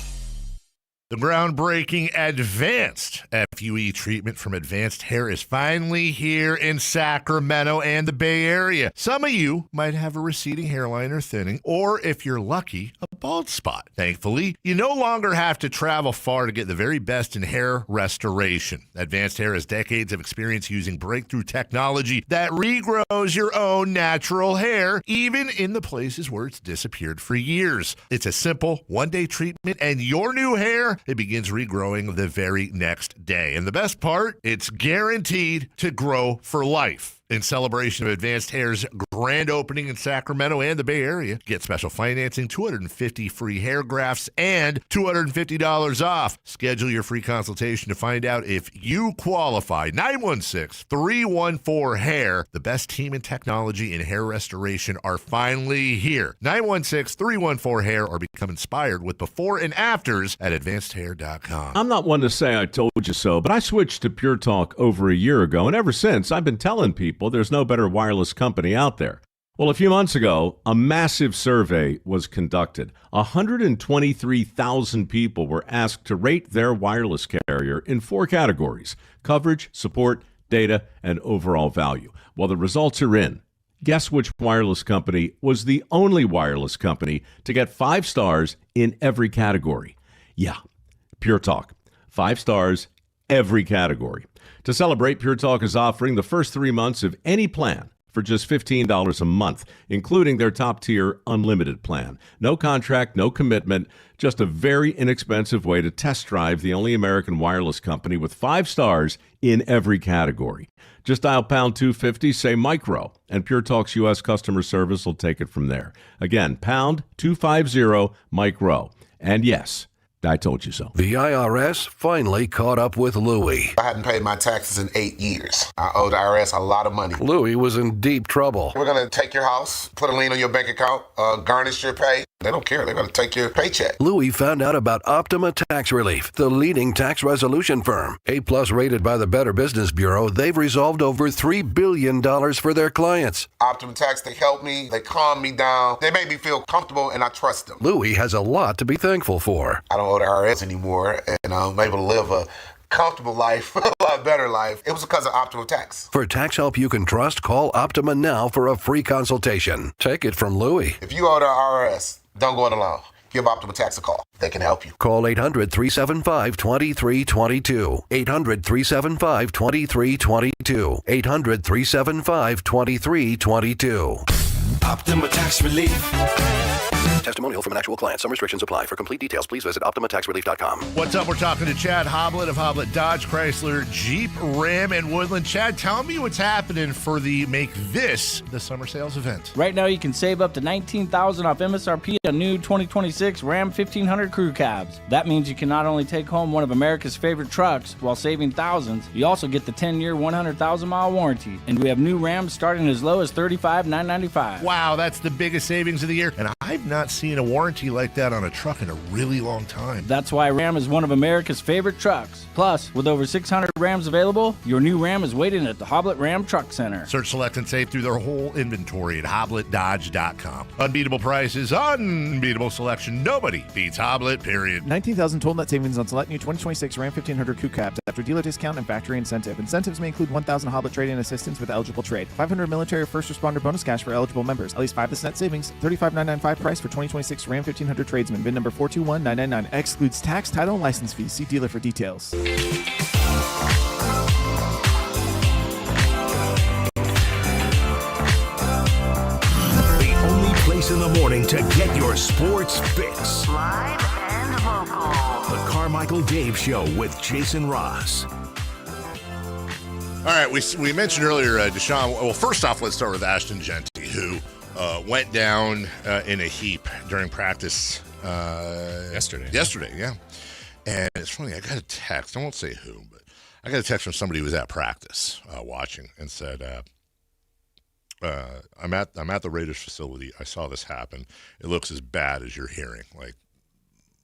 The groundbreaking advanced FUE treatment from Advanced Hair is finally here in Sacramento and the Bay Area. Some of you might have a receding hairline or thinning, or if you're lucky, a bald spot. Thankfully, you no longer have to travel far to get the very best in hair restoration. Advanced Hair has decades of experience using breakthrough technology that regrows your own natural hair, even in the places where it's disappeared for years. It's a simple one-day treatment, and your new hair, it begins regrowing the very next day. And the best part, it's guaranteed to grow for life. In celebration of Advanced Hair's grand opening in Sacramento and the Bay Area, get special financing, 250 free hair grafts, and $250 off. Schedule your free consultation to find out if you qualify. 916-314-HAIR. The best team in technology in hair restoration are finally here. 916-314-HAIR, or become inspired with before and afters at AdvancedHair.com. I'm not one to say I told you so, but I switched to Pure Talk over a year ago, and ever since, I've been telling people there's no better wireless company out there. Well, a few months ago, a massive survey was conducted. 123,000 people were asked to rate their wireless carrier in 4 categories: coverage, support, data, and overall value. Well, the results are in. Guess which wireless company was the only wireless company to get 5 stars in every category? Yeah, Pure Talk. 5 stars, every category. To celebrate, Pure Talk is offering the first 3 months of any plan for just $15 a month, including their top-tier unlimited plan. No contract, no commitment, just a very inexpensive way to test drive the only American wireless company with 5 stars in every category. Just dial pound 250, say micro, and Pure Talk's U.S. customer service will take it from there. Again, pound 250, micro. And yes, I told you so. The IRS finally caught up with Louie. I hadn't paid my taxes in 8 years. I owed the IRS a lot of money. Louie was in deep trouble. We're going to take your house, put a lien on your bank account, garnish your pay. They don't care. They're going to take your paycheck. Louie found out about Optima Tax Relief, the leading tax resolution firm. A+ rated by the Better Business Bureau, they've resolved over $3 billion for their clients. Optima Tax, they helped me. They calmed me down. They made me feel comfortable, and I trust them. Louie has a lot to be thankful for. I don't owe the IRS anymore, and I'm able to live a comfortable life, a lot better life. It was because of Optima Tax. For tax help you can trust, call Optima now for a free consultation. Take it from Louie. If you owe the IRS, don't go it alone. Give Optima Tax a call. They can help you. Call 800-375-2322. 800-375-2322. 800-375-2322. Optima Tax Relief. Testimonial from an actual client. Some restrictions apply. For complete details, please visit OptimaTaxRelief.com. What's up? We're talking to Chad Hoblet of Hoblet Dodge, Chrysler, Jeep, Ram, and Woodland. Chad, tell me what's happening for the Make This the Summer Sales event. Right now, you can save up to $19,000 off MSRP on new 2026 Ram 1500 Crew Cabs. That means you can not only take home one of America's favorite trucks while saving thousands, you also get the 10-year, 100,000-mile warranty. And we have new Rams starting as low as $35,995. Wow, that's the biggest savings of the year. And I've not not seen a warranty like that on a truck in a really long time. That's why Ram is one of America's favorite trucks. Plus, with over 600 Rams available, your new Ram is waiting at the Hoblet Ram Truck Center. Search, select, and save through their whole inventory at HobletDodge.com. Unbeatable prices, unbeatable selection. Nobody beats Hoblet, period. $19,000 total net savings on select new 2026 Ram 1500 Crew Cabs after dealer discount and factory incentive. Incentives may include $1,000 Hoblet trade-in assistance with eligible trade. $500 military or first responder bonus cash for eligible members. At least 5 net savings. $35,995 price for 2026 Ram 1500 tradesman. VIN number 421999. Excludes tax, title, and license fees. See dealer for details. Place in the morning to get your sports fix. Live and local. The Carmichael Dave Show with Jason Ross. All right, we mentioned earlier, Deshaun. Well, first off, let's start with Ashton Genty, who went down in a heap during practice yesterday. Yesterday, yeah. And it's funny, I got a text. I won't say who, but I got a text from somebody who was at practice watching and said, I'm at the Raiders facility. I saw this happen. It looks as bad as you're hearing, like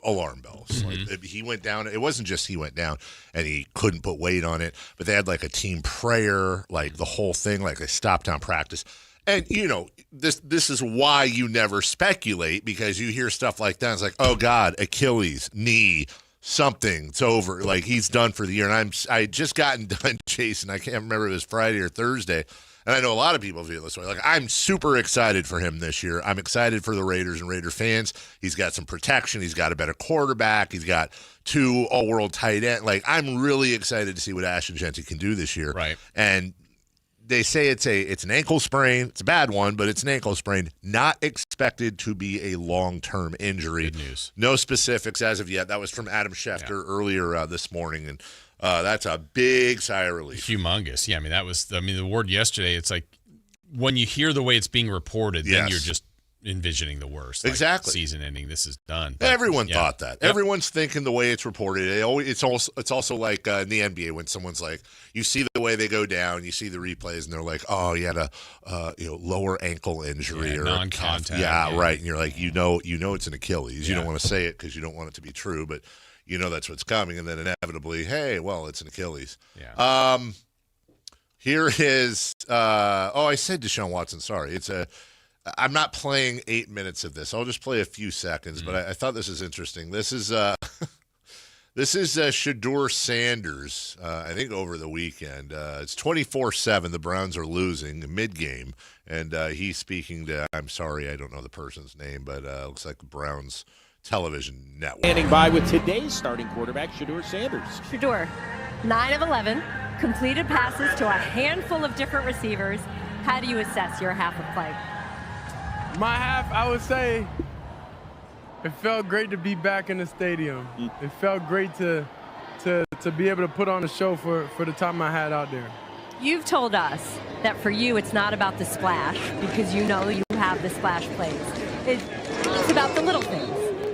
alarm bells. Mm-hmm. Like he went down. It wasn't just he went down and he couldn't put weight on it, but they had like a team prayer, like the whole thing, like they stopped down practice. And you know, this is why you never speculate, because you hear stuff like that. It's like, oh God, Achilles, knee, something, it's over. Like he's done for the year. And I just gotten done, Jason. I can't remember if it was Friday or Thursday. And I know a lot of people feel this way. Like, I'm super excited for him this year. I'm excited for the Raiders and Raider fans. He's got some protection. He's got a better quarterback. He's got 2 all-world tight ends. Like, I'm really excited to see what Ashton Genty can do this year. Right. And they say it's an ankle sprain. It's a bad one, but it's an ankle sprain. Not expected to be a long-term injury. Good news. No specifics as of yet. That was from Adam Schefter earlier this morning, and that's a big sigh of relief. Humongous. Yeah, the word yesterday, it's like when you hear the way it's being reported, then you're just envisioning the worst. Like exactly. Season ending, this is done. But, everyone thought that. Yep. Everyone's thinking the way it's reported. It's also like in the NBA when someone's like, you see the way they go down, you see the replays, and they're like, oh, he had a lower ankle injury or non-contact. Yeah, right. And you're like, you know it's an Achilles. You don't want to say it because you don't want it to be true, but you know that's what's coming, and then inevitably, hey, well, it's an Achilles. Yeah. Here is I said Deshaun Watson. Sorry, I'm not playing 8 minutes of this. I'll just play a few seconds, but I thought this is interesting. This is Shedeur Sanders. I think over the weekend. It's 24-7. The Browns are losing mid-game, and he's speaking to. I'm sorry, I don't know the person's name, but it looks like the Browns television network. Standing by with today's starting quarterback, Shedeur Sanders. Shedeur, 9 of 11, completed passes to a handful of different receivers. How do you assess your half of play? My half, I would say, it felt great to be back in the stadium. It felt great to be able to put on a show for the time I had out there. You've told us that for you, it's not about the splash, because you know you have the splash plays. It's about the little things.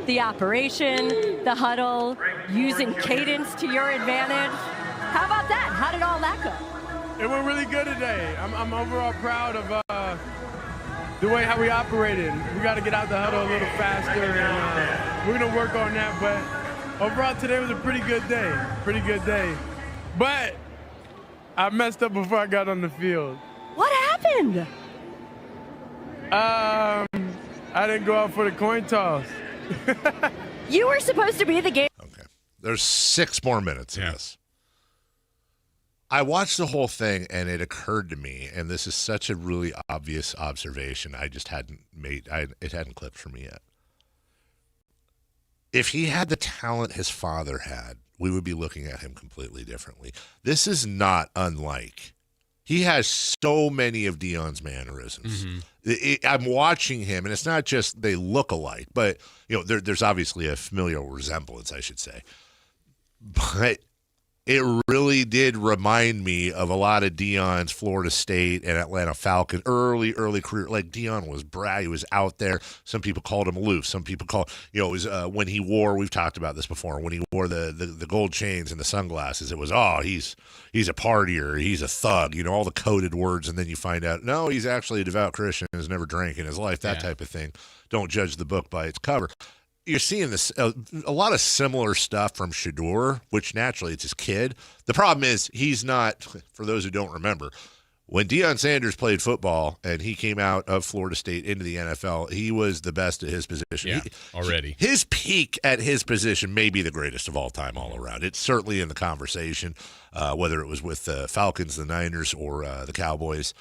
The operation, the huddle, using cadence to your advantage. How about that? How did all that go? It went really good today. I'm overall proud of the way how we operated. We got to get out the huddle a little faster, and we're going to work on that. But overall, today was a pretty good day. But I messed up before I got on the field. What happened? I didn't go out for the coin toss. You were supposed to be the game. Okay. There's 6 more minutes of this. I watched the whole thing, and it occurred to me, and this is such a really obvious observation. I just hadn't it hadn't clicked for me yet. If he had the talent his father had, we would be looking at him completely differently. This is not unlike. He has so many of Deion's mannerisms. Mm-hmm. I'm watching him, and it's not just they look alike, but there's obviously a familial resemblance, I should say. But it really did remind me of a lot of Deion's Florida State and Atlanta Falcons early career. Like Deion was brag, he was out there. Some people called him aloof. Some people called, it was when he wore. We've talked about this before. When he wore the gold chains and the sunglasses, it was he's a partier, he's a thug. All the coded words, and then you find out no, he's actually a devout Christian, has never drank in his life. That type of thing. Don't judge the book by its cover. You're seeing this a lot of similar stuff from Shedeur, which naturally it's his kid. The problem is he's not, for those who don't remember, when Deion Sanders played football and he came out of Florida State into the NFL, he was the best at his position. Yeah, already. His peak at his position may be the greatest of all time all around. It's certainly in the conversation, whether it was with the Falcons, the Niners, or the Cowboys.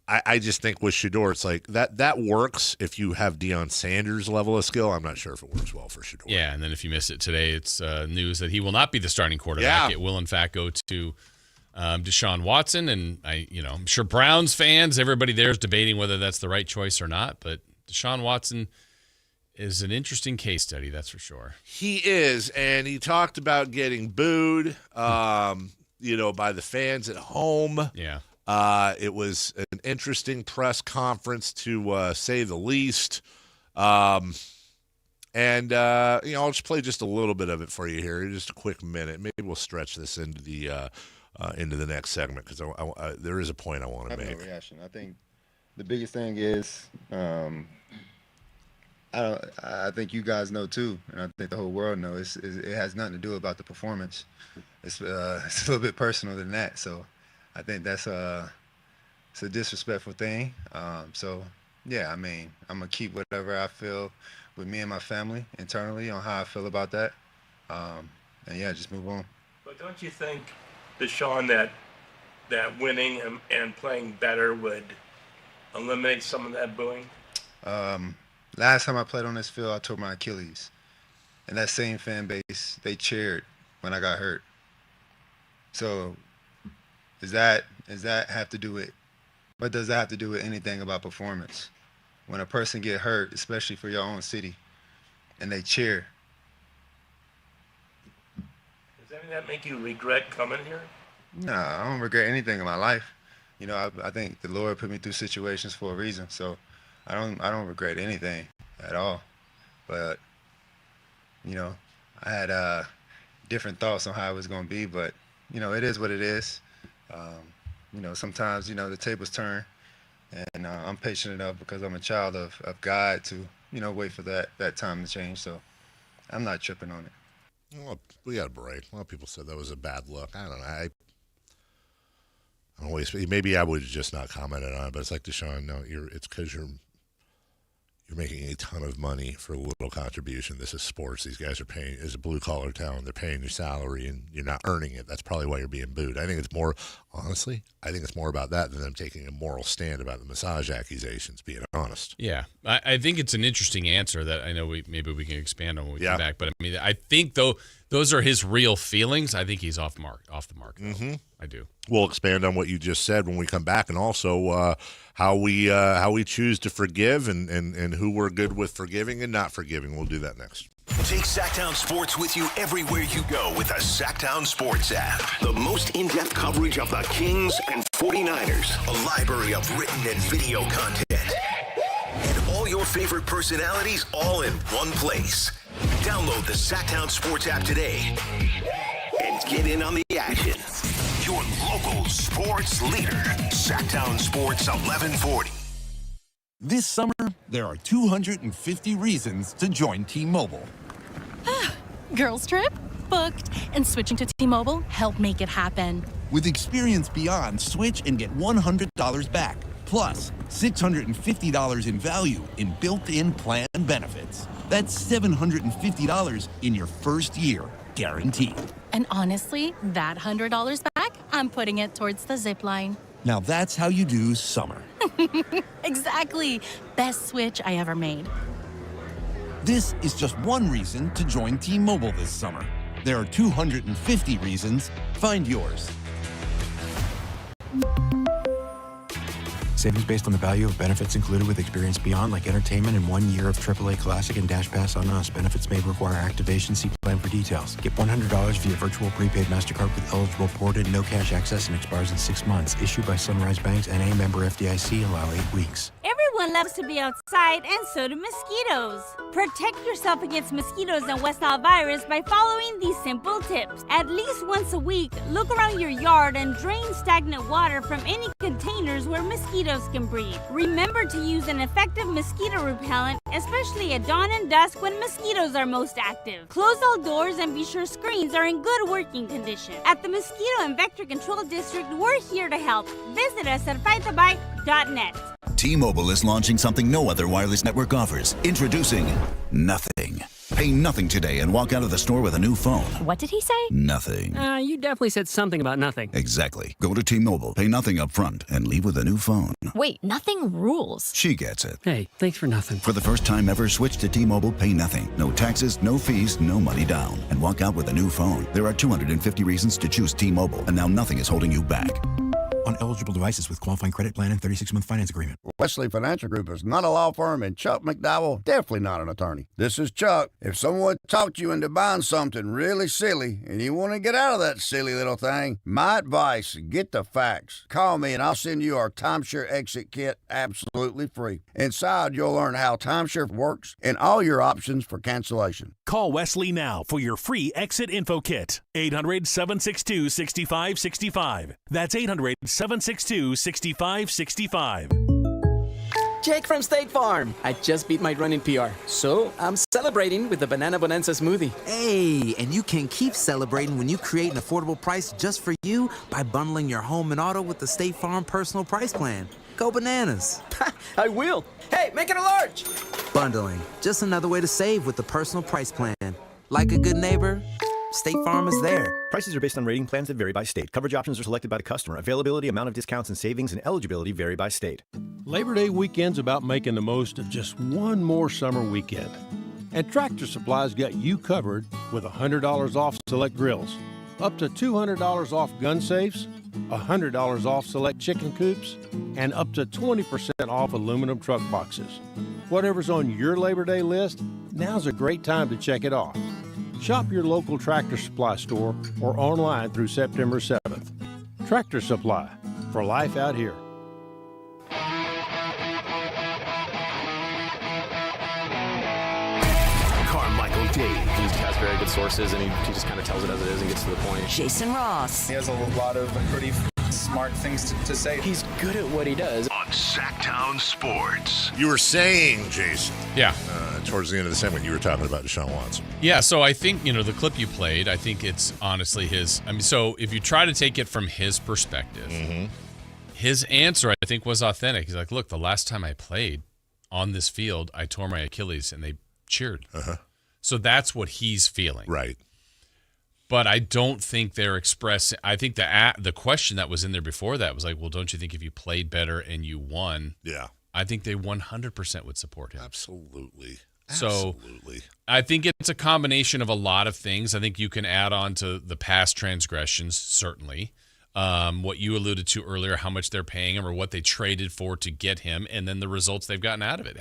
I just think with Shedeur, it's like that works if you have Deion Sanders' level of skill. I'm not sure if it works well for Shedeur. Yeah, and then if you miss it today, it's news that he will not be the starting quarterback. Yeah. It will, in fact, go to Deshaun Watson. And I'm sure Browns fans, everybody there is debating whether that's the right choice or not. But Deshaun Watson is an interesting case study, that's for sure. He is, and he talked about getting booed, by the fans at home. Yeah. It was an interesting press conference, to say the least. I'll just play just a little bit of it for you here, just a quick minute. Maybe we'll stretch this into the next segment because there is a point I want to make. No reaction. I think the biggest thing is, I think you guys know too, and I think the whole world knows. It has nothing to do about the performance. It's a little bit personal than that. So. I think that's it's a disrespectful thing. I'm gonna keep whatever I feel with me and my family internally on how I feel about that. Just move on. But don't you think, Deshaun, that winning and playing better would eliminate some of that booing? Last time I played on this field, I tore my Achilles, and that same fan base, they cheered when I got hurt. So. Does that have to do with? What does that have to do with anything about performance? When a person get hurt, especially for your own city, and they cheer. Does any of that make you regret coming here? No, I don't regret anything in my life. I think the Lord put me through situations for a reason, so I don't regret anything at all. But I had different thoughts on how it was going to be, but it is what it is. Sometimes, the tables turn, and I'm patient enough because I'm a child of God to, wait for that time to change. So I'm not tripping on it. Well, we got a break. A lot of people said that was a bad look. I don't know. I always, maybe I would have just not commented on it, but it's like, Deshaun, no, it's because you're making a ton of money for a little contribution. This is sports. These guys are paying, it's a blue-collar town. They're paying your salary, and you're not earning it. That's probably why you're being booed. I think it's more, honestly, about that than them taking a moral stand about the massage accusations, being honest. Yeah. I think it's an interesting answer that I know maybe we can expand on when we come back. But, I think, though, those are his real feelings. I think he's off the mark. Mm-hmm. I do. We'll expand on what you just said when we come back, and also how we choose to forgive and who we're good with forgiving and not forgiving. We'll do that next. Take Sactown Sports with you everywhere you go with the Sactown Sports app. The most in-depth coverage of the Kings and 49ers. A library of written and video content. And all your favorite personalities all in one place. Download the Sactown Sports app today and get in on the action. Your local sports leader. Sactown Sports 1140. This summer, there are 250 reasons to join T-Mobile. Girls trip? Booked. And switching to T-Mobile helped make it happen. With experience beyond, switch and get $100 back. Plus, $650 in value in built-in plan benefits. That's $750 in your first year, guaranteed. And honestly, that $100 back, I'm putting it towards the zip line. Now that's how you do summer. Exactly. Best switch I ever made. This is just one reason to join T-Mobile this summer. There are 250 reasons. Find yours. Savings based on the value of benefits included with Experience Beyond, like entertainment and 1 year of AAA Classic and Dash Pass on Us. Benefits may require activation. See plan for details. Get $100 via virtual prepaid MasterCard with eligible ported, no cash access, and expires in 6 months. Issued by Sunrise Banks and a member FDIC. Allow 8 weeks. Everyone loves to be outside, and so do mosquitoes. Protect yourself against mosquitoes and West Nile virus by following these simple tips. At least once a week, look around your yard and drain stagnant water from any containers where mosquitoes can breed. Remember to use an effective mosquito repellent, especially at dawn and dusk when mosquitoes are most active. Close all doors and be sure screens are in good working condition. At the Mosquito and Vector Control District, we're here to help. Visit us at fightthebite.net. T-Mobile is launching something no other wireless network offers. Introducing Nothing. Pay nothing today and walk out of the store with a new phone. What did he say? Nothing. You definitely said something about nothing. Exactly. Go to T-Mobile, pay nothing up front, and leave with a new phone. Wait, nothing rules. She gets it. Hey, thanks for nothing. For the first time ever, switch to T-Mobile, pay nothing. No taxes, no fees, no money down. And walk out with a new phone. There are 250 reasons to choose T-Mobile, and now nothing is holding you back. On eligible devices with qualifying credit plan and 36-month finance agreement. Wesley Financial Group is not a law firm, and Chuck McDowell definitely not an attorney. This is Chuck. If someone talked you into buying something really silly and you want to get out of that silly little thing, my advice, get the facts. Call me and I'll send you our timeshare exit kit absolutely free. Inside, you'll learn how timeshare works and all your options for cancellation. Call Wesley now for your free exit info kit. 800-762-6565. That's 800-762-6565. Jake from State Farm. I just beat my running PR, so I'm celebrating with the Banana Bonanza smoothie. Hey, and you can keep celebrating when you create an affordable price just for you by bundling your home and auto with the State Farm Personal Price Plan. Go bananas. I will. Hey, make it a large. Bundling, just another way to save with the Personal Price Plan. Like a good neighbor, State Farm is there. Prices are based on rating plans that vary by state. Coverage options are selected by the customer. Availability, amount of discounts and savings, and eligibility vary by state. Labor Day weekend's about making the most of just one more summer weekend. And Tractor Supply's got you covered with $100 off select grills, up to $200 off gun safes, $100 off select chicken coops, and up to 20% off aluminum truck boxes. Whatever's on your Labor Day list, now's a great time to check it off. Shop your local Tractor Supply store or online through September 7th. Tractor Supply, for life out here. Carmichael Dave. He has very good sources, and he just kind of tells it as it is and gets to the point. Jason Ross. He has a lot of pretty smart things to say. He's good at what he does. On Sactown Sports. You were saying, Jason. Yeah. Towards the end of the segment, you were talking about Deshaun Watson. Yeah, so I think, the clip you played, I think it's honestly his. So if you try to take it from his perspective, his answer, I think, was authentic. He's like, look, the last time I played on this field, I tore my Achilles and they cheered. So that's what he's feeling. Right. But I don't think they're expressing. I think the question that was in there before that was like, well, don't you think if you played better and you won? Yeah. I think they 100% would support him. Absolutely. So I think it's a combination of a lot of things. I think you can add on to the past transgressions, certainly. What you alluded to earlier, how much they're paying him or what they traded for to get him, and then the results they've gotten out of it.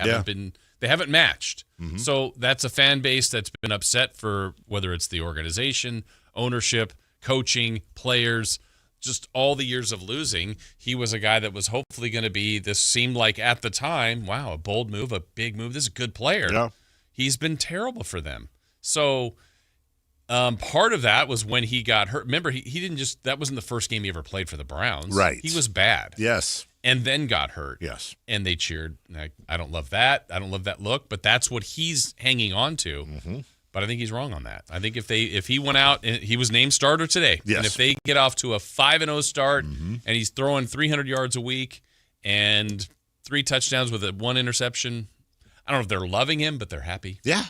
They haven't matched. So that's a fan base that's been upset for whether it's the organization, ownership, coaching, players, just all the years of losing. He was a guy that was hopefully going to be, this seemed like at the time, wow, a bold move, a big move. This is a good player. Yeah. He's been terrible for them. So part of that was when he got hurt. Remember, he didn't just, that wasn't the first game he ever played for the Browns. Right. He was bad. Yes. And then got hurt. Yes. And they cheered. I don't love that. I don't love that look, but that's what he's hanging on to. But I think he's wrong on that. I think if he went out and he was named starter today, and if they get off to a 5-0 start and he's throwing 300 yards a week and 3 touchdowns with 1 interception, I don't know if they're loving him, but they're happy. Yeah,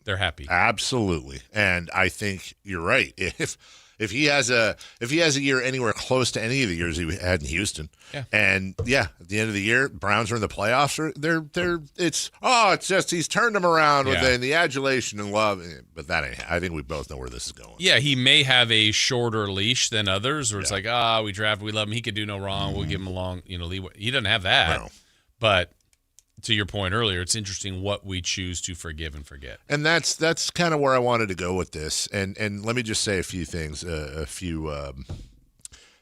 they're happy. Absolutely. And I think you're right. If he has a year anywhere close to any of the years he had in Houston, and at the end of the year, Browns are in the playoffs. It's just he's turned them around with the adulation and love. But that ain't. I think we both know where this is going. Yeah, he may have a shorter leash than others, where it's like, we love him, he could do no wrong, we'll give him a long, leeway. He doesn't have that. No. But to your point earlier, it's interesting what we choose to forgive and forget. And that's kind of where I wanted to go with this. And let me just say a few things,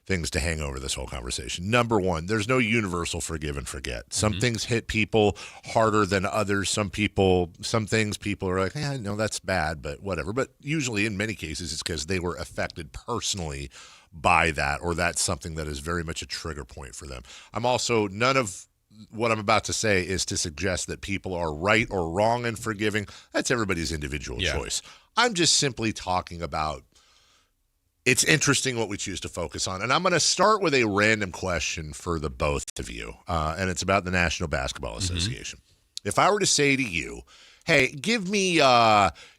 things to hang over this whole conversation. Number one, there's no universal forgive and forget. Some things hit people harder than others. Some things people are like, no, that's bad, but whatever. But usually in many cases, it's because they were affected personally by that, or that's something that is very much a trigger point for them. None of what I'm about to say is to suggest that people are right or wrong in forgiving. That's everybody's individual choice. I'm just simply talking about it's interesting what we choose to focus on. And I'm going to start with a random question for the both of you, and it's about the National Basketball Association. If I were to say to you, hey, give me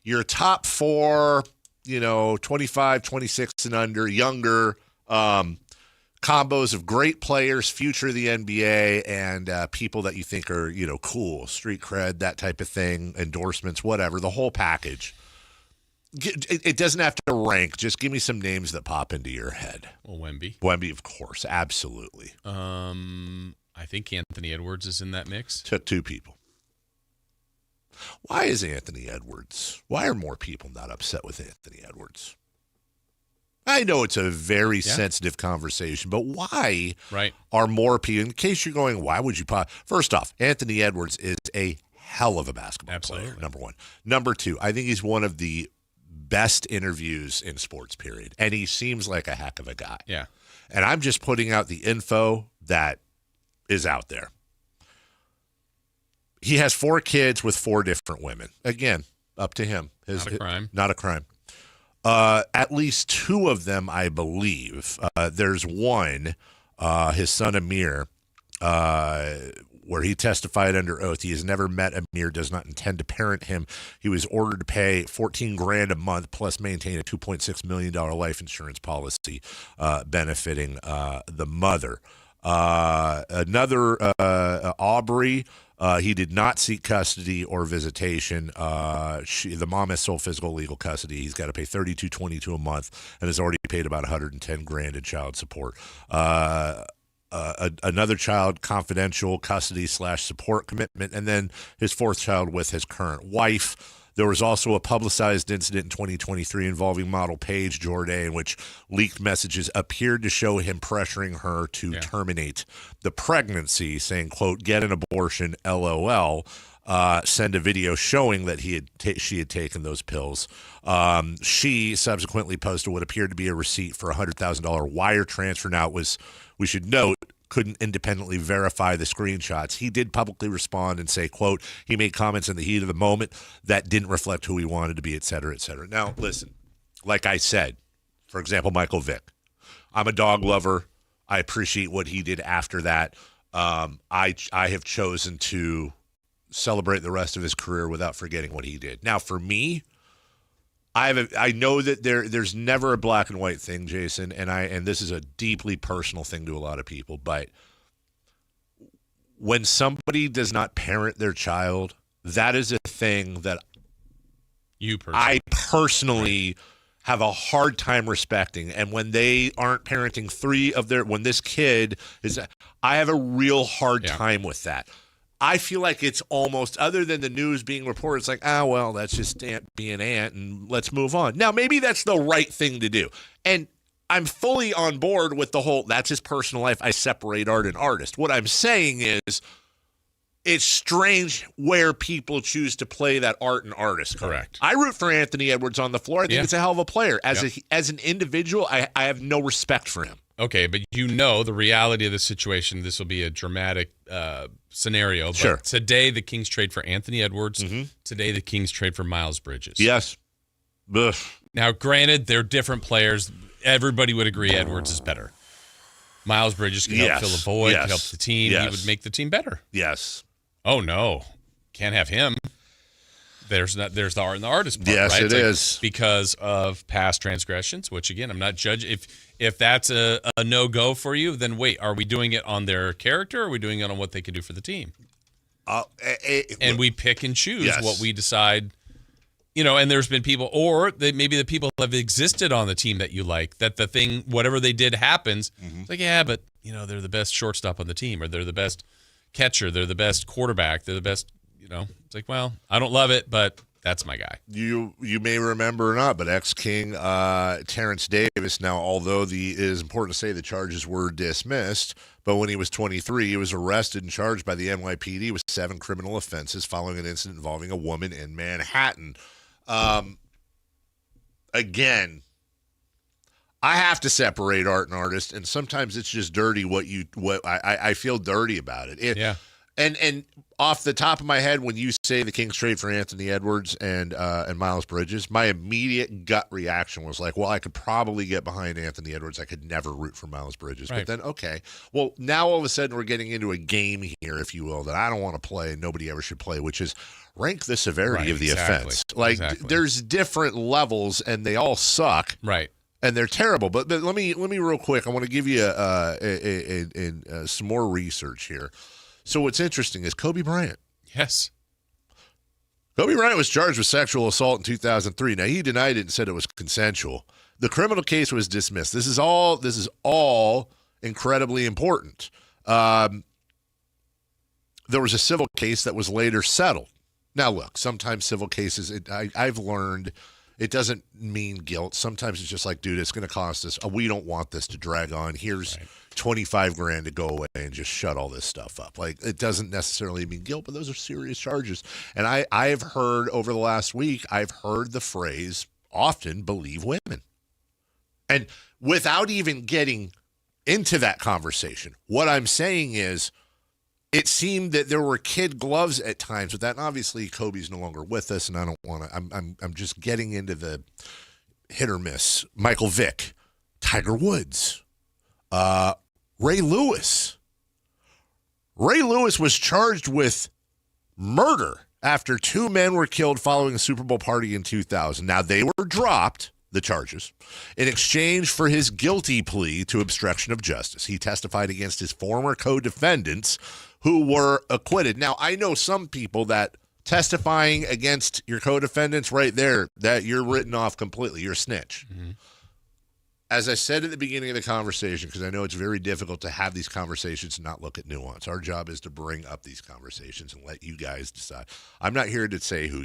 your top 4, 25, 26 and under, younger, combos of great players, future of the NBA, and people that you think are, cool, street cred, that type of thing, endorsements, whatever, the whole package. It doesn't have to rank. Just give me some names that pop into your head. Well, Wemby. Wemby, of course. Absolutely. I think Anthony Edwards is in that mix. Took 2 people. Why is Anthony Edwards? Why are more people not upset with Anthony Edwards? I know it's a very sensitive conversation, but why are more people, in case you're going, why would you pop? First off, Anthony Edwards is a hell of a basketball player, number one. Number two, I think he's one of the best interviews in sports, period. And he seems like a heck of a guy. Yeah. And I'm just putting out the info that is out there. He has 4 kids with 4 different women. Again, up to him. Not a crime. Not a crime. At least 2 of them, I believe. There's one, his son Amir, where he testified under oath. He has never met Amir, does not intend to parent him. He was ordered to pay $14,000 a month plus maintain a $2.6 million life insurance policy benefiting the mother. Another, Aubrey, he did not seek custody or visitation. The mom has sole physical legal custody. He's got to pay $32.22 a month and has already paid about $110,000 in child support. Another child, confidential custody / support commitment, and then his 4th child with his current wife. There was also a publicized incident in 2023 involving model Paige Jordan, in which leaked messages appeared to show him pressuring her to terminate the pregnancy, saying, quote, get an abortion, LOL. Send a video showing that she had taken those pills. She subsequently posted what appeared to be a receipt for a $100,000 wire transfer. Now, we should note, couldn't independently verify the screenshots. He did publicly respond and say, quote, he made comments in the heat of the moment that didn't reflect who he wanted to be, et cetera, et cetera. Now, listen, like I said, for example, Michael Vick. I'm a dog lover. I appreciate what he did after that. I have chosen to celebrate the rest of his career without forgetting what he did. Now, for me, I know that there's never a black and white thing, Jason, and this is a deeply personal thing to a lot of people, but when somebody does not parent their child, that is a thing that I personally have a hard time respecting. And when they aren't parenting when this kid is, I have a real hard time with that. I feel like it's almost, other than the news being reported, it's like, well, that's just Aunt being Aunt, and let's move on. Now, maybe that's the right thing to do. And I'm fully on board with the whole, that's his personal life, I separate art and artist. What I'm saying is, it's strange where people choose to play that art and artist. Correct. I root for Anthony Edwards on the floor. I think it's a hell of a player. As an individual, I have no respect for him. Okay, but the reality of the situation, this will be a dramatic scenario. But sure. Today, the Kings trade for Anthony Edwards. Mm-hmm. Today, the Kings trade for Miles Bridges. Yes. Ugh. Now, granted, they're different players. Everybody would agree Edwards is better. Miles Bridges can help fill a void, can help the team. He would make the team better. Yes. Oh, no. Can't have him. there's the art and the artist part. Yes, right? it is. Because of past transgressions, which again, I'm not judging. If that's a no-go for you, then wait, are we doing it on their character, or are we doing it on what they could do for the team? And we pick and choose what we decide. And there's been people, or maybe the people have existed on the team that you like, that the thing, whatever they did happens. It's like, yeah, but they're the best shortstop on the team, or they're the best catcher, they're the best quarterback, they're the best. It's like, well, I don't love it, but that's my guy. You may remember or not, but ex-King Terrence Davis, now although it is important to say the charges were dismissed, but when he was 23, he was arrested and charged by the NYPD with 7 criminal offenses following an incident involving a woman in Manhattan. Again, I have to separate art and artist, and sometimes it's just dirty what I feel dirty about it. Yeah. And off the top of my head, when you say the Kings trade for Anthony Edwards and Miles Bridges, my immediate gut reaction was like, well, I could probably get behind Anthony Edwards. I could never root for Miles Bridges. Right. But then, okay, well, now all of a sudden we're getting into a game here, if you will, that I don't want to play and nobody ever should play, which is rank the severity of the offense. Like, there's different levels, and they all suck. Right. And they're terrible. But let me real quick, I want to give you some more research here. So what's interesting is Kobe Bryant. Yes. Kobe Bryant was charged with sexual assault in 2003. Now, he denied it and said it was consensual. The criminal case was dismissed. This is all incredibly important. There was a civil case that was later settled. Now, look, sometimes civil cases, I've learned it doesn't mean guilt. Sometimes it's just like, dude, it's going to cost us. We don't want this to drag on. Here's $25,000 to go away and just shut all this stuff up. Like, it doesn't necessarily mean guilt, but those are serious charges. And I've heard over the last week, I've heard the phrase often, believe women. And without even getting into that conversation, what I'm saying is, it seemed that there were kid gloves at times with that. And obviously, Kobe's no longer with us, and I don't want to. I'm just getting into the hit or miss. Michael Vick, Tiger Woods, Ray Lewis. Ray Lewis was charged with murder after 2 men were killed following a Super Bowl party in 2000. Now, they were dropped, the charges, in exchange for his guilty plea to obstruction of justice. He testified against his former co-defendants who were acquitted. Now, I know some people that testifying against your co-defendants right there, that you're written off completely. You're a snitch. Mm-hmm. As I said at the beginning of the conversation, because I know it's very difficult to have these conversations and not look at nuance. Our job is to bring up these conversations and let you guys decide. I'm not here to say who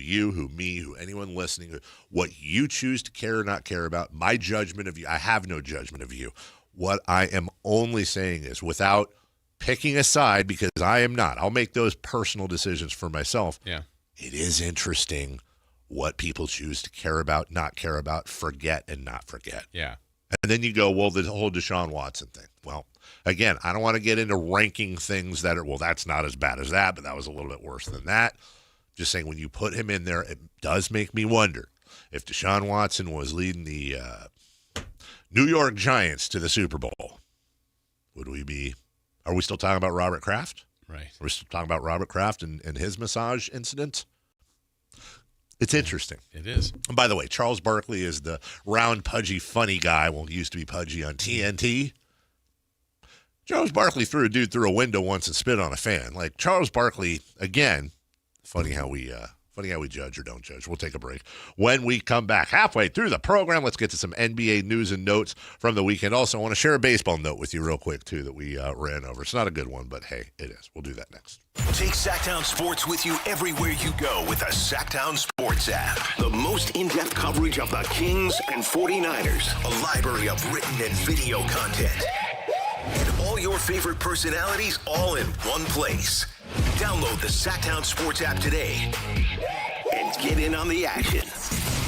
me, who anyone listening, what you choose to care or not care about. My judgment of you, I have no judgment of you. What I am only saying is, without picking a side, because I am not, I'll make those personal decisions for myself. Yeah. It is interesting what people choose to care about, not care about, forget and not forget. Yeah. And then you go, well, the whole Deshaun Watson thing. Well, again, I don't want to get into ranking things that are, well, that's not as bad as that, but that was a little bit worse than that. Just saying, when you put him in there, it does make me wonder if Deshaun Watson was leading the New York Giants to the Super Bowl, are we still talking about Robert Kraft? Right. Are we still talking about Robert Kraft and his massage incident? It's interesting. It is. And by the way, Charles Barkley is the round, pudgy, funny guy. Well, he used to be pudgy on TNT. Charles Barkley threw a dude through a window once and spit on a fan. Like, Charles Barkley, again, funny how we judge or don't judge. We'll take a break. When we come back halfway through the program, let's get to some NBA news and notes from the weekend. Also, I want to share a baseball note with you real quick, too, that we ran over. It's not a good one, but hey, it is. We'll do that next. Take Sactown Sports with you everywhere you go with the Sactown Sports app. The most in-depth coverage of the Kings and 49ers. A library of written and video content. And all your favorite personalities all in one place. Download the Sactown Sports app today and get in on the action.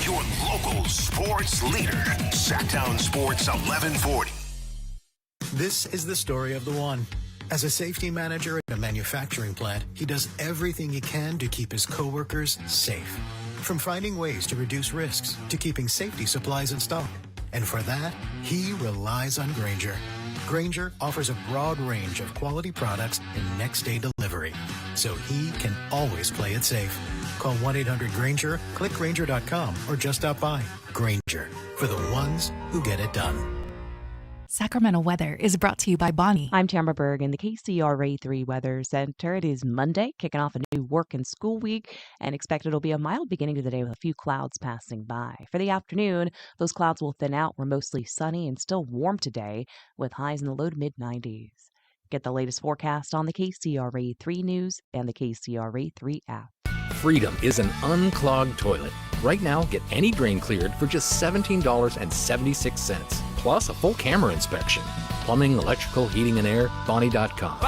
Your local sports leader. Sactown Sports 1140. This is the story of the one. As a safety manager at a manufacturing plant, he does everything he can to keep his coworkers safe. From finding ways to reduce risks to keeping safety supplies in stock. And for that, he relies on Grainger. Grainger offers a broad range of quality products and next-day delivery, so he can always play it safe. Call 1-800-GRANGER, click Grainger.com, or just stop by. Grainger, for the ones who get it done. Sacramento weather is brought to you by Bonnie. I'm Tamara Berg in the KCRA3 Weather Center. It is Monday, kicking off a new work and school week, and expect it'll be a mild beginning to the day with a few clouds passing by. For the afternoon, those clouds will thin out. We're mostly sunny and still warm today, with highs in the low to mid-90s. Get the latest forecast on the KCRA3 News and the KCRA3 app. Freedom is an unclogged toilet. Right now, get any drain cleared for just $17.76, plus a full camera inspection. Plumbing, electrical, heating, and air, Bonnie.com.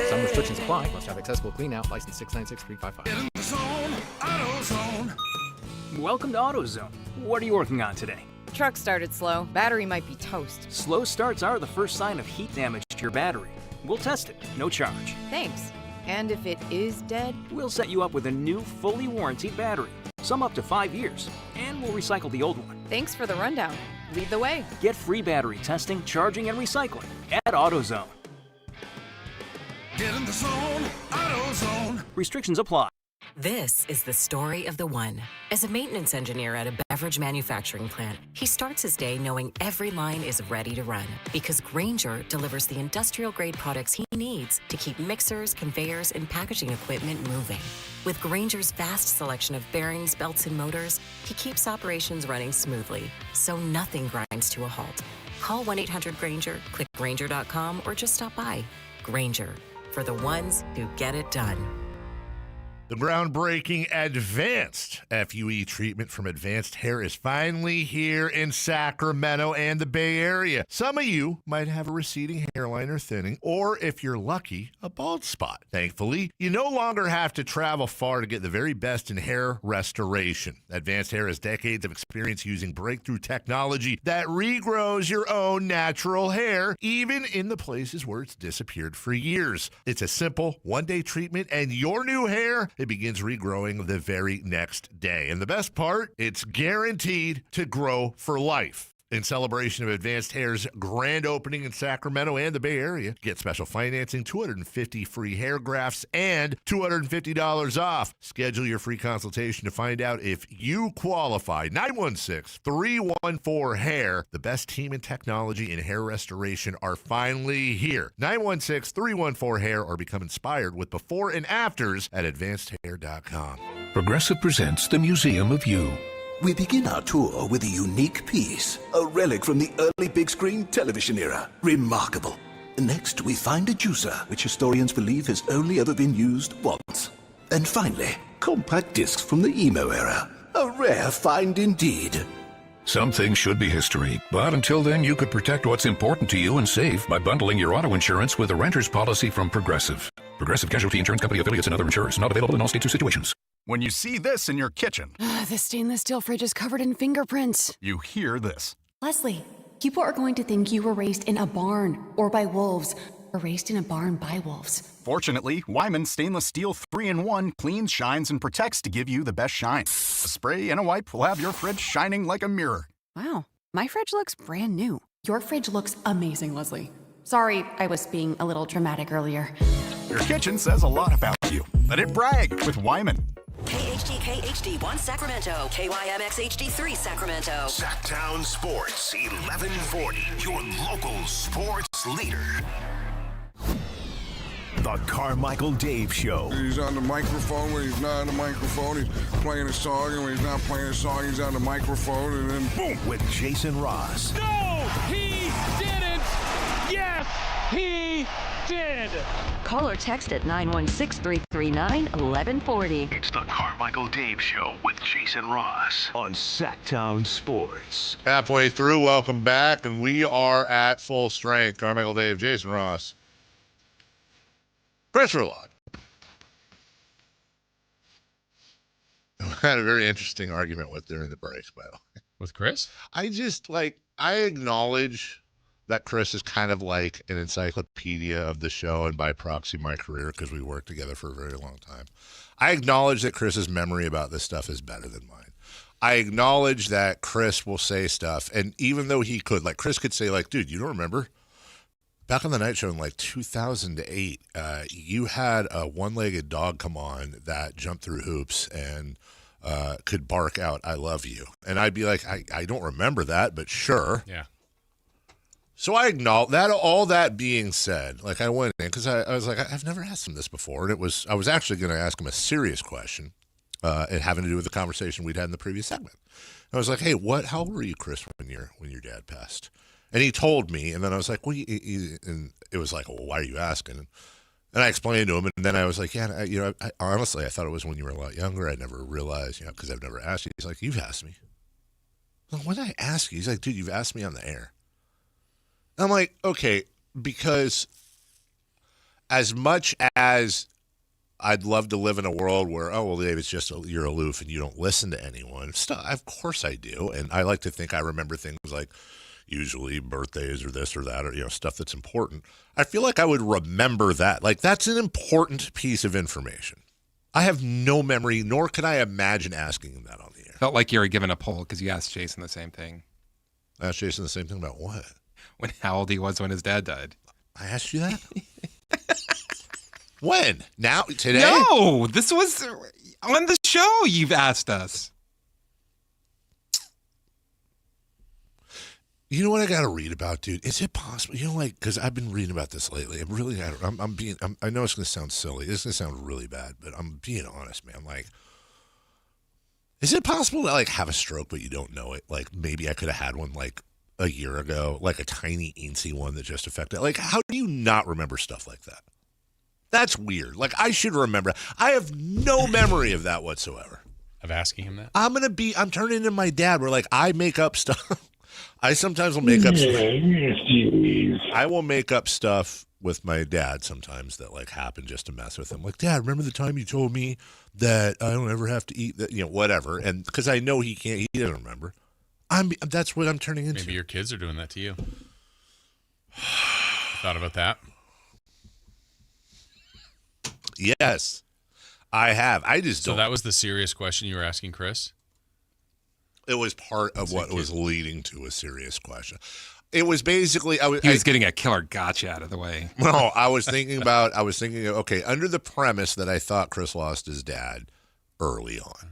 Some restrictions apply. Must have accessible clean out. License 696355. Welcome to AutoZone. What are you working on today? Truck started slow. Battery might be toast. Slow starts are the first sign of heat damage to your battery. We'll test it, no charge. Thanks. And if it is dead? We'll set you up with a new, fully warranted battery. Some up to 5 years. And we'll recycle the old one. Thanks for the rundown. Lead the way. Get free battery testing, charging, and recycling at AutoZone. Get in the zone, AutoZone. Restrictions apply. This is the story of the one. As a maintenance engineer at a beverage manufacturing plant, he starts his day knowing every line is ready to run because Grainger delivers the industrial-grade products he needs to keep mixers, conveyors, and packaging equipment moving. With Grainger's vast selection of bearings, belts, and motors, he keeps operations running smoothly, so nothing grinds to a halt. Call 1-800-GRAINGER, click Grainger.com, or just stop by. Grainger, for the ones who get it done. The groundbreaking Advanced FUE treatment from Advanced Hair is finally here in Sacramento and the Bay Area. Some of you might have a receding hairline or thinning, or if you're lucky, a bald spot. Thankfully, you no longer have to travel far to get the very best in hair restoration. Advanced Hair has decades of experience using breakthrough technology that regrows your own natural hair, even in the places where it's disappeared for years. It's a simple one-day treatment, and your new hair, it begins regrowing the very next day. And the best part, it's guaranteed to grow for life. In celebration of Advanced Hair's grand opening in Sacramento and the Bay Area, get special financing, 250 free hair grafts, and $250 off. Schedule your free consultation to find out if you qualify. 916-314-HAIR. The best team in technology and hair restoration are finally here. 916-314-HAIR, or become inspired with before and afters at advancedhair.com. Progressive presents the Museum of You. We begin our tour with a unique piece, a relic from the early big screen television era. Remarkable. Next, we find a juicer, which historians believe has only ever been used once. And finally, compact discs from the emo era. A rare find indeed. Some things should be history, but until then, you could protect what's important to you and save by bundling your auto insurance with a renter's policy from Progressive. Progressive Casualty Insurance Company affiliates and other insurers. Not available in all states or situations. When you see this in your kitchen, the stainless steel fridge is covered in fingerprints. You hear this. Leslie, people are going to think you were raised in a barn or by wolves, or raised in a barn by wolves. Fortunately, Wyman Stainless Steel 3-in-1 cleans, shines, and protects to give you the best shine. A spray and a wipe will have your fridge shining like a mirror. Wow, my fridge looks brand new. Your fridge looks amazing, Leslie. Sorry, I was being a little dramatic earlier. Your kitchen says a lot about you. Let it brag with Wyman. KHD1 Sacramento, KYMX HD3 Sacramento. Sactown Sports 1140, your local sports leader. The Carmichael Dave Show. He's on the microphone when he's not on the microphone. He's playing a song, and when he's not playing a song, he's on the microphone, and then boom. With Jason Ross. No, he didn't. Yes, he did. Call or text at 916-339-1140. It's the Carmichael Dave Show with Jason Ross on Sactown Sports. Halfway through, welcome back, and we are at full strength. Carmichael Dave, Jason Ross, Chris Rulon. I had a very interesting argument with during the break, by the way. With Chris? I acknowledge that Chris is kind of like an encyclopedia of the show and by proxy my career because we worked together for a very long time. I acknowledge that Chris's memory about this stuff is better than mine. I acknowledge that Chris will say stuff, and even though he could, like Chris could say, like, dude, you don't remember? Back on the night show in like 2008, you had a one-legged dog come on that jumped through hoops and could bark out, "I love you." And I'd be like, I don't remember that, but sure. Yeah. So I acknowledge that. All that being said, like I went in because I was like, I've never asked him this before. And I was actually going to ask him a serious question, it having to do with the conversation we'd had in the previous segment. I was like, hey, how old were you, Chris, when your dad passed? And he told me, and then I was like, and it was like, well, why are you asking? And I explained to him, and then I was like, yeah, I honestly, I thought it was when you were a lot younger. I never realized, because I've never asked you. He's like, you've asked me. I'm like, what did I ask you? He's like, dude, you've asked me on the air. And I'm like, okay, because as much as I'd love to live in a world where, oh, well, Dave, it's just you're aloof and you don't listen to anyone. Of course I do. And I like to think I remember things like usually birthdays or this or that or, stuff that's important. I feel like I would remember that. Like, that's an important piece of information. I have no memory, nor can I imagine asking him that on the air. Felt like you were given a poll because you asked Jason the same thing. I asked Jason the same thing about what? How old he was when his dad died. I asked you that? When? Now? Today? No, this was on the show you've asked us. You know what I got to read about, dude? Is it possible? Because I've been reading about this lately. I know it's going to sound silly. It's going to sound really bad, but I'm being honest, man. Like, is it possible to, have a stroke, but you don't know it? Like, maybe I could have had one, a year ago, like a tiny, eensy one that just affected. Like, how do you not remember stuff like that? That's weird. Like, I should remember. I have no memory of that whatsoever. Of asking him that? I'm turning into my dad where, I make up stuff. I sometimes will make up stuff. I will make up stuff with my dad sometimes that, happen just to mess with him. Like, Dad, remember the time you told me that I don't ever have to eat that, whatever. And because I know he doesn't remember. That's what I'm turning into. Maybe your kids are doing that to you. Thought about that? Yes, I have. I just don't. So that was the serious question you were asking Chris? It was part of what was leading to a serious question. It was basically he was getting a killer gotcha out of the way. No, I was thinking, okay, under the premise that I thought Chris lost his dad early on.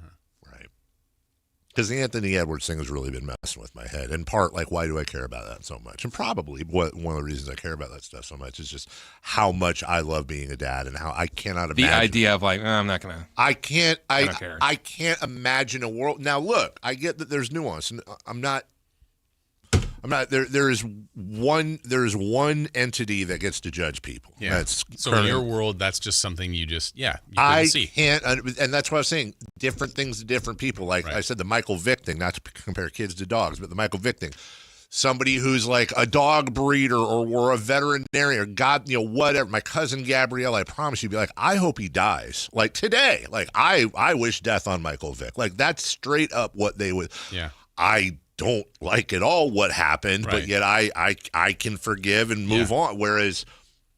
Because the Anthony Edwards thing has really been messing with my head. In part, why do I care about that so much? And probably one of the reasons I care about that stuff so much is just how much I love being a dad and how I cannot imagine. The idea of I'm not going to. I can't. I don't care. I can't imagine a world. Now, look, I get that there's nuance, and I'm not. There is one entity that gets to judge people. Yeah. That's so in your world, that's just something you couldn't see. Can't, and that's what I was saying. Different things to different people. Like I said, the Michael Vick thing, not to compare kids to dogs, but the Michael Vick thing. Somebody who's a dog breeder or a veterinarian or God, whatever. My cousin Gabrielle, I promise you, be like, I hope he dies. Like today, I wish death on Michael Vick. That's straight up what they would. Yeah. I don't like at all what happened, but yet I can forgive and move on. Whereas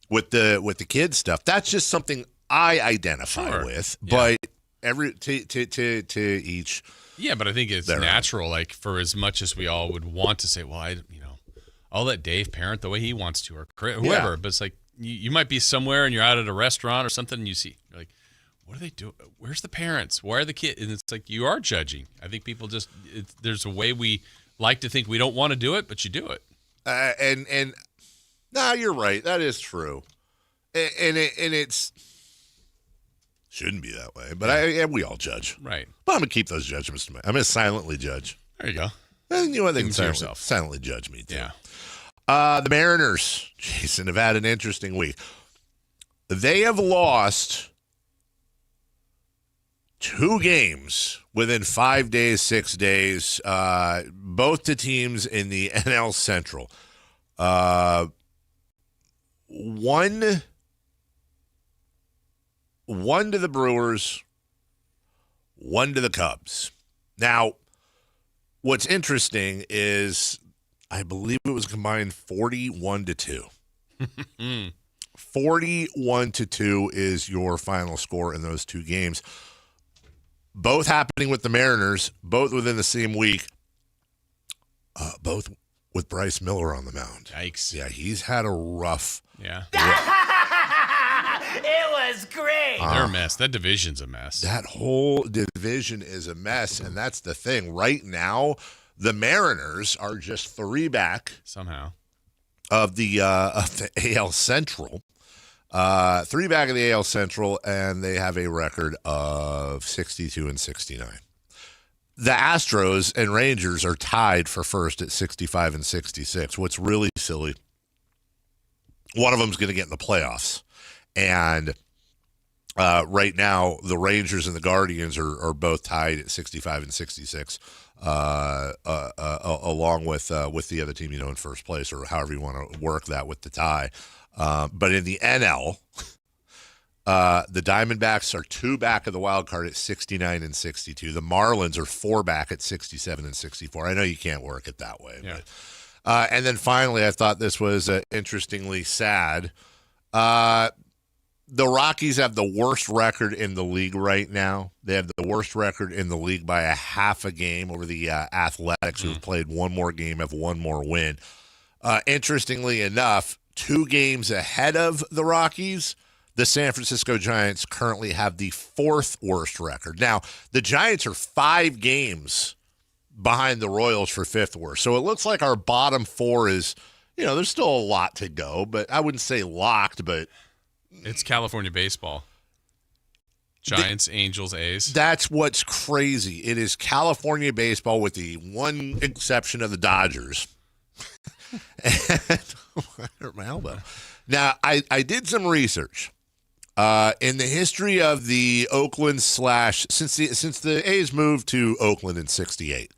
with the kids stuff, that's just something I identify with. Yeah. But to each. Yeah, but I think it's natural. For as much as we all would want to say, well, I'll let Dave parent the way he wants to, or whoever. Yeah. But it's you might be somewhere and you're out at a restaurant or something, and you see what are they doing? Where's the parents? Why are the kids? And it's you are judging. I think people there's a way we like to think we don't want to do it, but you do it. And you're right. That is true. And it's shouldn't be that way, but we all judge. Right. But I'm going to keep those judgments to me. I'm going to silently judge. There you go. And they can silently judge me too. Yeah. The Mariners, Jason, have had an interesting week. They have lost 2 games within 5 days, 6 days, both to teams in the NL Central. One to the Brewers, 1 to the Cubs. Now, what's interesting is I believe it was combined 41-2. 41-2 is your final score in those 2 games. Both happening with the Mariners, both within the same week, both with Bryce Miller on the mound. Yikes. Yeah, he's had a rough. Yeah. It was great. They're a mess. That division's a mess. That whole division is a mess, and that's the thing. Right now, the Mariners are just 3 back somehow of the AL Central. 3 back of the AL Central, and they have a record of 62-69. The Astros and Rangers are tied for first at 65 and 66. What's really silly, one of them's going to get in the playoffs. And right now, the Rangers and the Guardians are both tied at 65 and 66, along with the other team, in first place, or however you want to work that with the tie. But in the NL, the Diamondbacks are 2 back of the wild card at 69 and 62. The Marlins are 4 back at 67 and 64. I know you can't work it that way. Yeah. But, and then finally, I thought this was interestingly sad. The Rockies have the worst record in the league right now. They have the worst record in the league by a half a game over the Athletics, who have played one more game, have one more win. Interestingly enough, 2 games ahead of the Rockies, the San Francisco Giants currently have the 4th worst record. Now, the Giants are 5 games behind the Royals for 5th worst. So it looks like our bottom 4 is, there's still a lot to go, but I wouldn't say locked, but it's California baseball. Giants, Angels, A's. That's what's crazy. It is California baseball with the one exception of the Dodgers. And I hurt my elbow. Now, I did some research. In the history of the Oakland since the A's moved to Oakland in 68,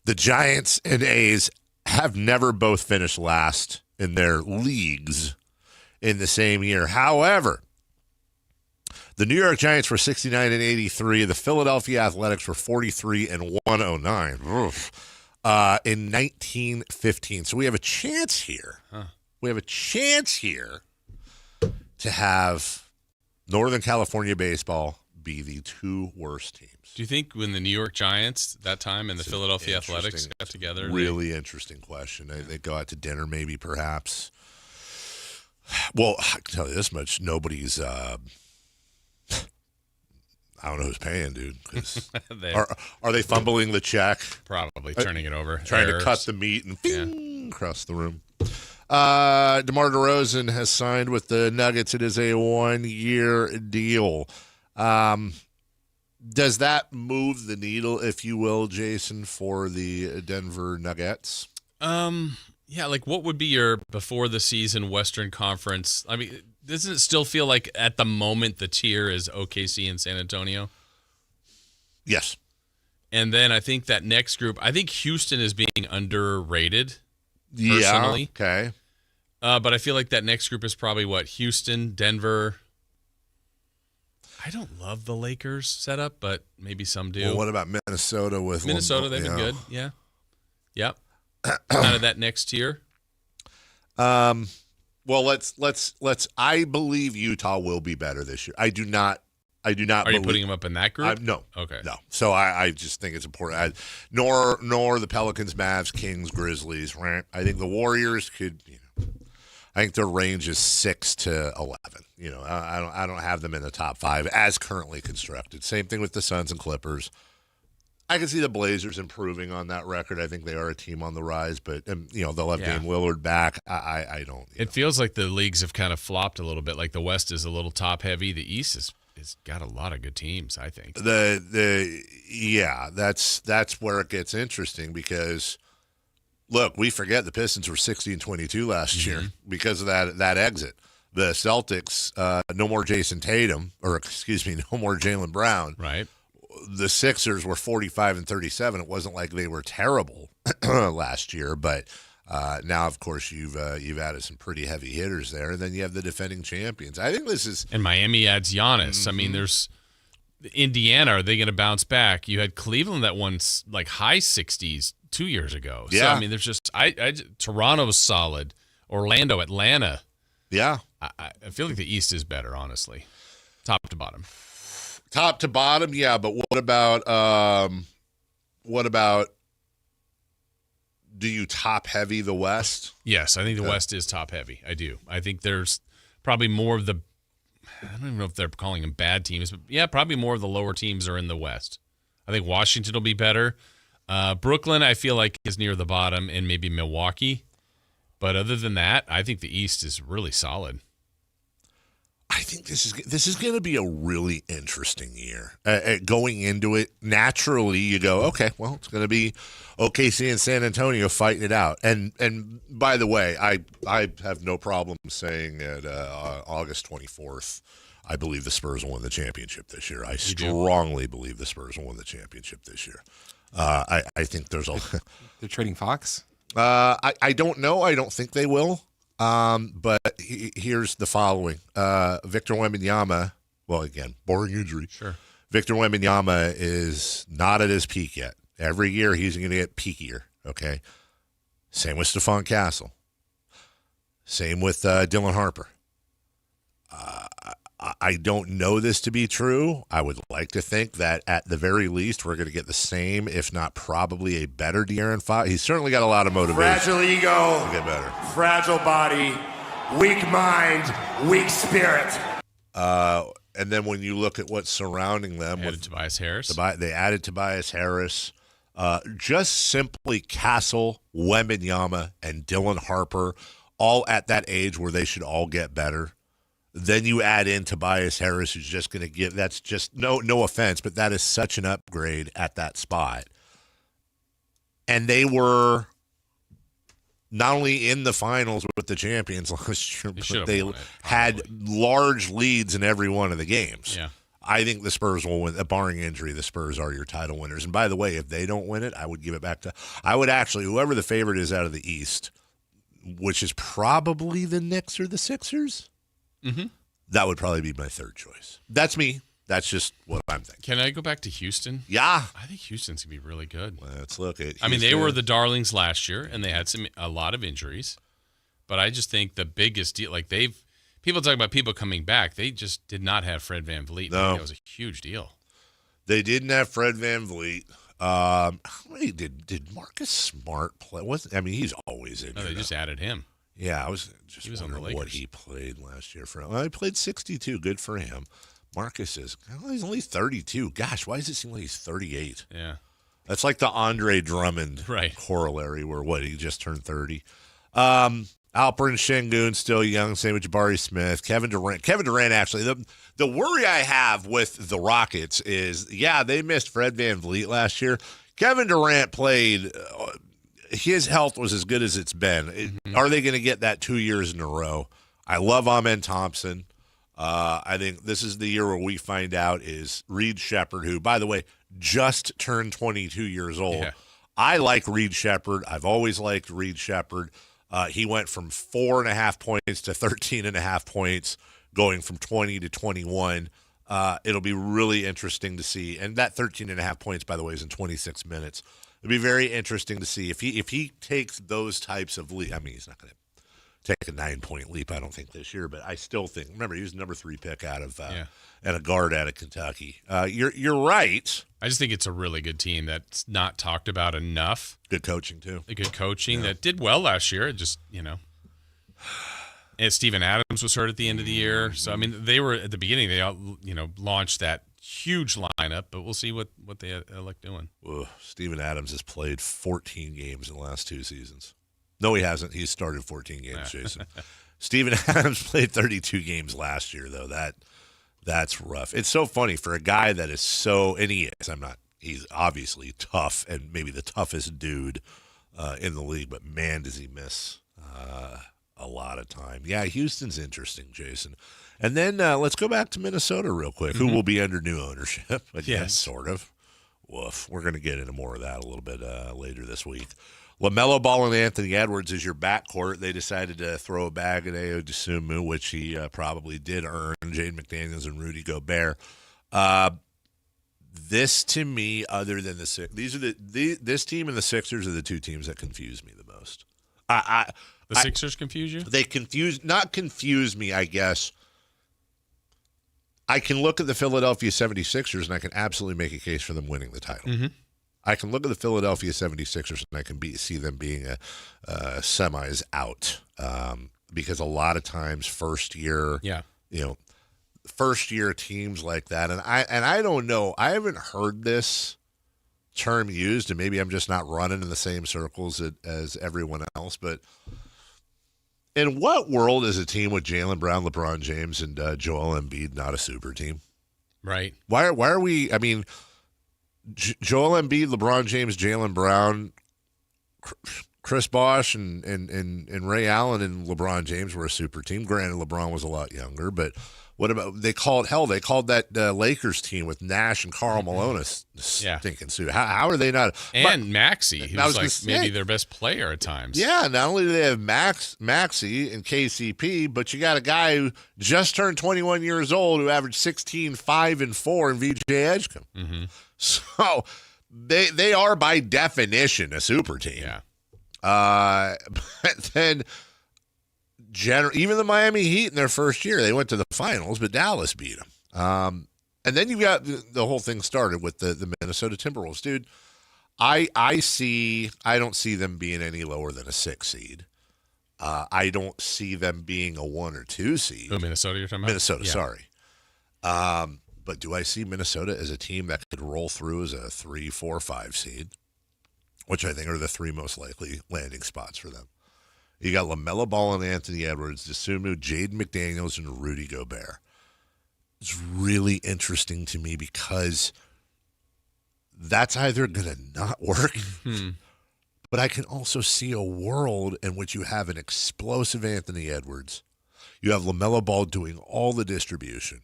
the Giants and A's have never both finished last in their leagues in the same year. However, the New York Giants were 69 and 83. The Philadelphia Athletics were 43 and 109 in 1915. So we have a chance here. We have a chance here to have Northern California baseball be the 2 worst teams. Do you think when the New York Giants that time and the Philadelphia Athletics got together? Really interesting question. They go out to dinner maybe, perhaps. Well, I can tell you this much. Nobody's I don't know who's paying, dude. Are they fumbling the check? Probably turning it over. Trying to cut the meat and across the room. DeMar DeRozan has signed with the Nuggets. It is a 1-year deal. Does that move the needle, if you will, Jason, for the Denver Nuggets? Yeah, what would be your before the season Western Conference? I mean, doesn't it still feel like at the moment the tier is OKC and San Antonio? Yes. And then I think that next group, I think Houston is being underrated. Personally. Yeah, okay. But I feel like that next group is probably Houston, Denver. I don't love the Lakers setup, but maybe some do. Well, what about Minnesota with Minnesota? They've been good. Yeah. Yep. Kind of that next tier. Well, let's. I believe Utah will be better this year. I do not. Are you putting them up in that group? No. Okay. No. So I just think it's important. Nor the Pelicans, Mavs, Kings, Grizzlies. Right. I think the Warriors could. I think their range is 6 to 11. I don't have them in the top 5 as currently constructed. Same thing with the Suns and Clippers. I can see the Blazers improving on that record. I think they are a team on the rise, but they'll have Dame Lillard back. I don't. It feels like the leagues have kind of flopped a little bit. Like the West is a little top heavy. The East is got a lot of good teams, I think. That's where it gets interesting because look, we forget the Pistons were 60-22 last year because of that exit. The Celtics, no more Jason Tatum, no more Jaylen Brown. Right. The Sixers were 45-37. It wasn't like they were terrible last year, but now, of course, you've added some pretty heavy hitters there, and then you have the defending champions. I think this is, and Miami adds Giannis. I mean, there's Indiana. Are they going to bounce back? You had Cleveland that won high 60s 2 years ago. Yeah. So I mean, there's just Toronto's solid. Orlando, Atlanta. Yeah. I feel like the East is better, honestly, top to bottom. Top to bottom, yeah, but what about do you top heavy the West? Yes, I think the West is top heavy. I do. I think there's probably more of the, I don't even know if they're calling them bad teams, but yeah, probably more of the lower teams are in the West. I think Washington will be better. Brooklyn, I feel like, is near the bottom, and maybe Milwaukee. But other than that, I think the East is really solid. I think this is going to be a really interesting year. Going into it, naturally you go, okay, well, it's going to be OKC and San Antonio fighting it out. And by the way, I have no problem saying that August 24th, I believe the Spurs will win the championship this year. I strongly believe the Spurs will win the championship this year. I think there's a... They're trading Fox? I don't know. I don't think they will. But here's the following. Victor Wembanyama, well, again, boring injury. Sure. Victor Wembanyama is not at his peak yet. Every year he's going to get peakier, okay? Same with Stephon Castle. Same with Dylan Harper. I don't know this to be true. I would like to think that at the very least we're going to get the same, if not probably a better De'Aaron Fox. He's certainly got a lot of motivation. Fragile ego. To get better. Fragile body. Weak mind. Weak spirit. And then when you look at what's surrounding them. Added Tobias Harris. They added Tobias Harris. Just simply Castle, Wembanyama, and Dylan Harper, all at that age where they should all get better. Then you add in Tobias Harris, who's just going to give. That's just no offense, but that is such an upgrade at that spot. And they were not only in the finals with the champions last year, but they had large leads in every one of the games. Yeah. I think the Spurs will win. Barring injury, the Spurs are your title winners. And by the way, if they don't win it, I would give it back to. I would actually, whoever the favorite is out of the East, which is probably the Knicks or the Sixers. Mm-hmm. That would probably be my third choice. That's me. That's just what I'm thinking. Can I go back to Houston? Yeah. I think Houston's going to be really good. Let's look at Houston. I mean, they were the darlings last year, and they had a lot of injuries. But I just think the biggest deal, like people talk about people coming back. They just did not have Fred VanVleet. No. That was a huge deal. They didn't have Fred VanVleet. Did Marcus Smart play? He's always in. No, they just added him. Yeah, I was just wondering what he played last year for him. Well, he played 62. Good for him. Marcus he's only 32. Gosh, why does it seem like he's 38? Yeah. That's like the Andre Drummond corollary where, he just turned 30. Alperen Şengün, still young. Same with Jabari Smith. Kevin Durant, actually. The worry I have with the Rockets is, they missed Fred VanVleet last year. Kevin Durant played... his health was as good as it's been. Mm-hmm. Are they going to get that 2 years in a row? I love Amen Thompson. I think this is the year where we find out is Reed Shepherd, who, by the way, just turned 22 years old. Yeah. I like Reed Shepherd. I've always liked Reed Shepherd. He went from 4.5 points to 13.5 points, going from 20 to 21. It'll be really interesting to see. And that 13.5 points, by the way, is in 26 minutes. It'd be very interesting to see if he takes those types of leap. I mean, he's not going to take a 9-point leap, I don't think, this year. But I still think. Remember, he was the number 3 pick out of and a guard out of Kentucky. You're right. I just think it's a really good team that's not talked about enough. Good coaching too. Good coaching that did well last year. It just And Steven Adams was hurt at the end of the year, so I mean they were at the beginning. They launched that huge lineup, but we'll see what they elect doing. Steven Adams has played 14 games in the last 2 seasons. No, he hasn't. He's started 14 games, Jason. Steven Adams played 32 games last year, though. That's rough. It's so funny for a guy that is so, and he is. He's obviously tough and maybe the toughest dude in the league, but man, does he miss a lot of time. Yeah, Houston's interesting, Jason. And then let's go back to Minnesota real quick, who will be under new ownership. Again, sort of. Woof. We're going to get into more of that a little bit later this week. LaMelo Ball and Anthony Edwards is your backcourt. They decided to throw a bag at Ayo Dosunmu, which he probably did earn. Jaden McDaniels and Rudy Gobert. This, to me, other than this team and the Sixers are the 2 teams that confuse me the most. The Sixers confuse you? They not confuse me, I guess. I can look at the Philadelphia 76ers and I can absolutely make a case for them winning the title. Mm-hmm. I can look at the Philadelphia 76ers and I can see them being a semis out because a lot of times first year teams like that, and I don't know, I haven't heard this term used, and maybe I'm just not running in the same circles as everyone else, but in what world is a team with Jaylen Brown, LeBron James, and Joel Embiid not a super team? Right. Why are we, I mean, Joel Embiid, LeBron James, Jaylen Brown, Chris Bosh, and Ray Allen and LeBron James were a super team. Granted, LeBron was a lot younger, but what about they called that Lakers team with Nash and Karl Malone a stinking suit. How are they not? And Maxey, who's like maybe their best player at times. Yeah, not only do they have Maxey and KCP, but you got a guy who just turned 21 years old who averaged 16, 5, and 4 in VJ Edgecombe. Mm-hmm. So they are by definition a super team. Yeah. But then even the Miami Heat in their first year, they went to the finals, but Dallas beat them. And then you got the whole thing started with the Minnesota Timberwolves. Dude, I don't see them being any lower than a 6 seed. I don't see them being a 1 or 2 seed. Oh, Minnesota you're talking about? Minnesota, sorry. But do I see Minnesota as a team that could roll through as a 3, 4, 5 seed, which I think are the 3 most likely landing spots for them? You got LaMelo Ball and Anthony Edwards, Dosunmu, Jaden McDaniels, and Rudy Gobert. It's really interesting to me because that's either going to not work, but I can also see a world in which you have an explosive Anthony Edwards. You have LaMelo Ball doing all the distribution.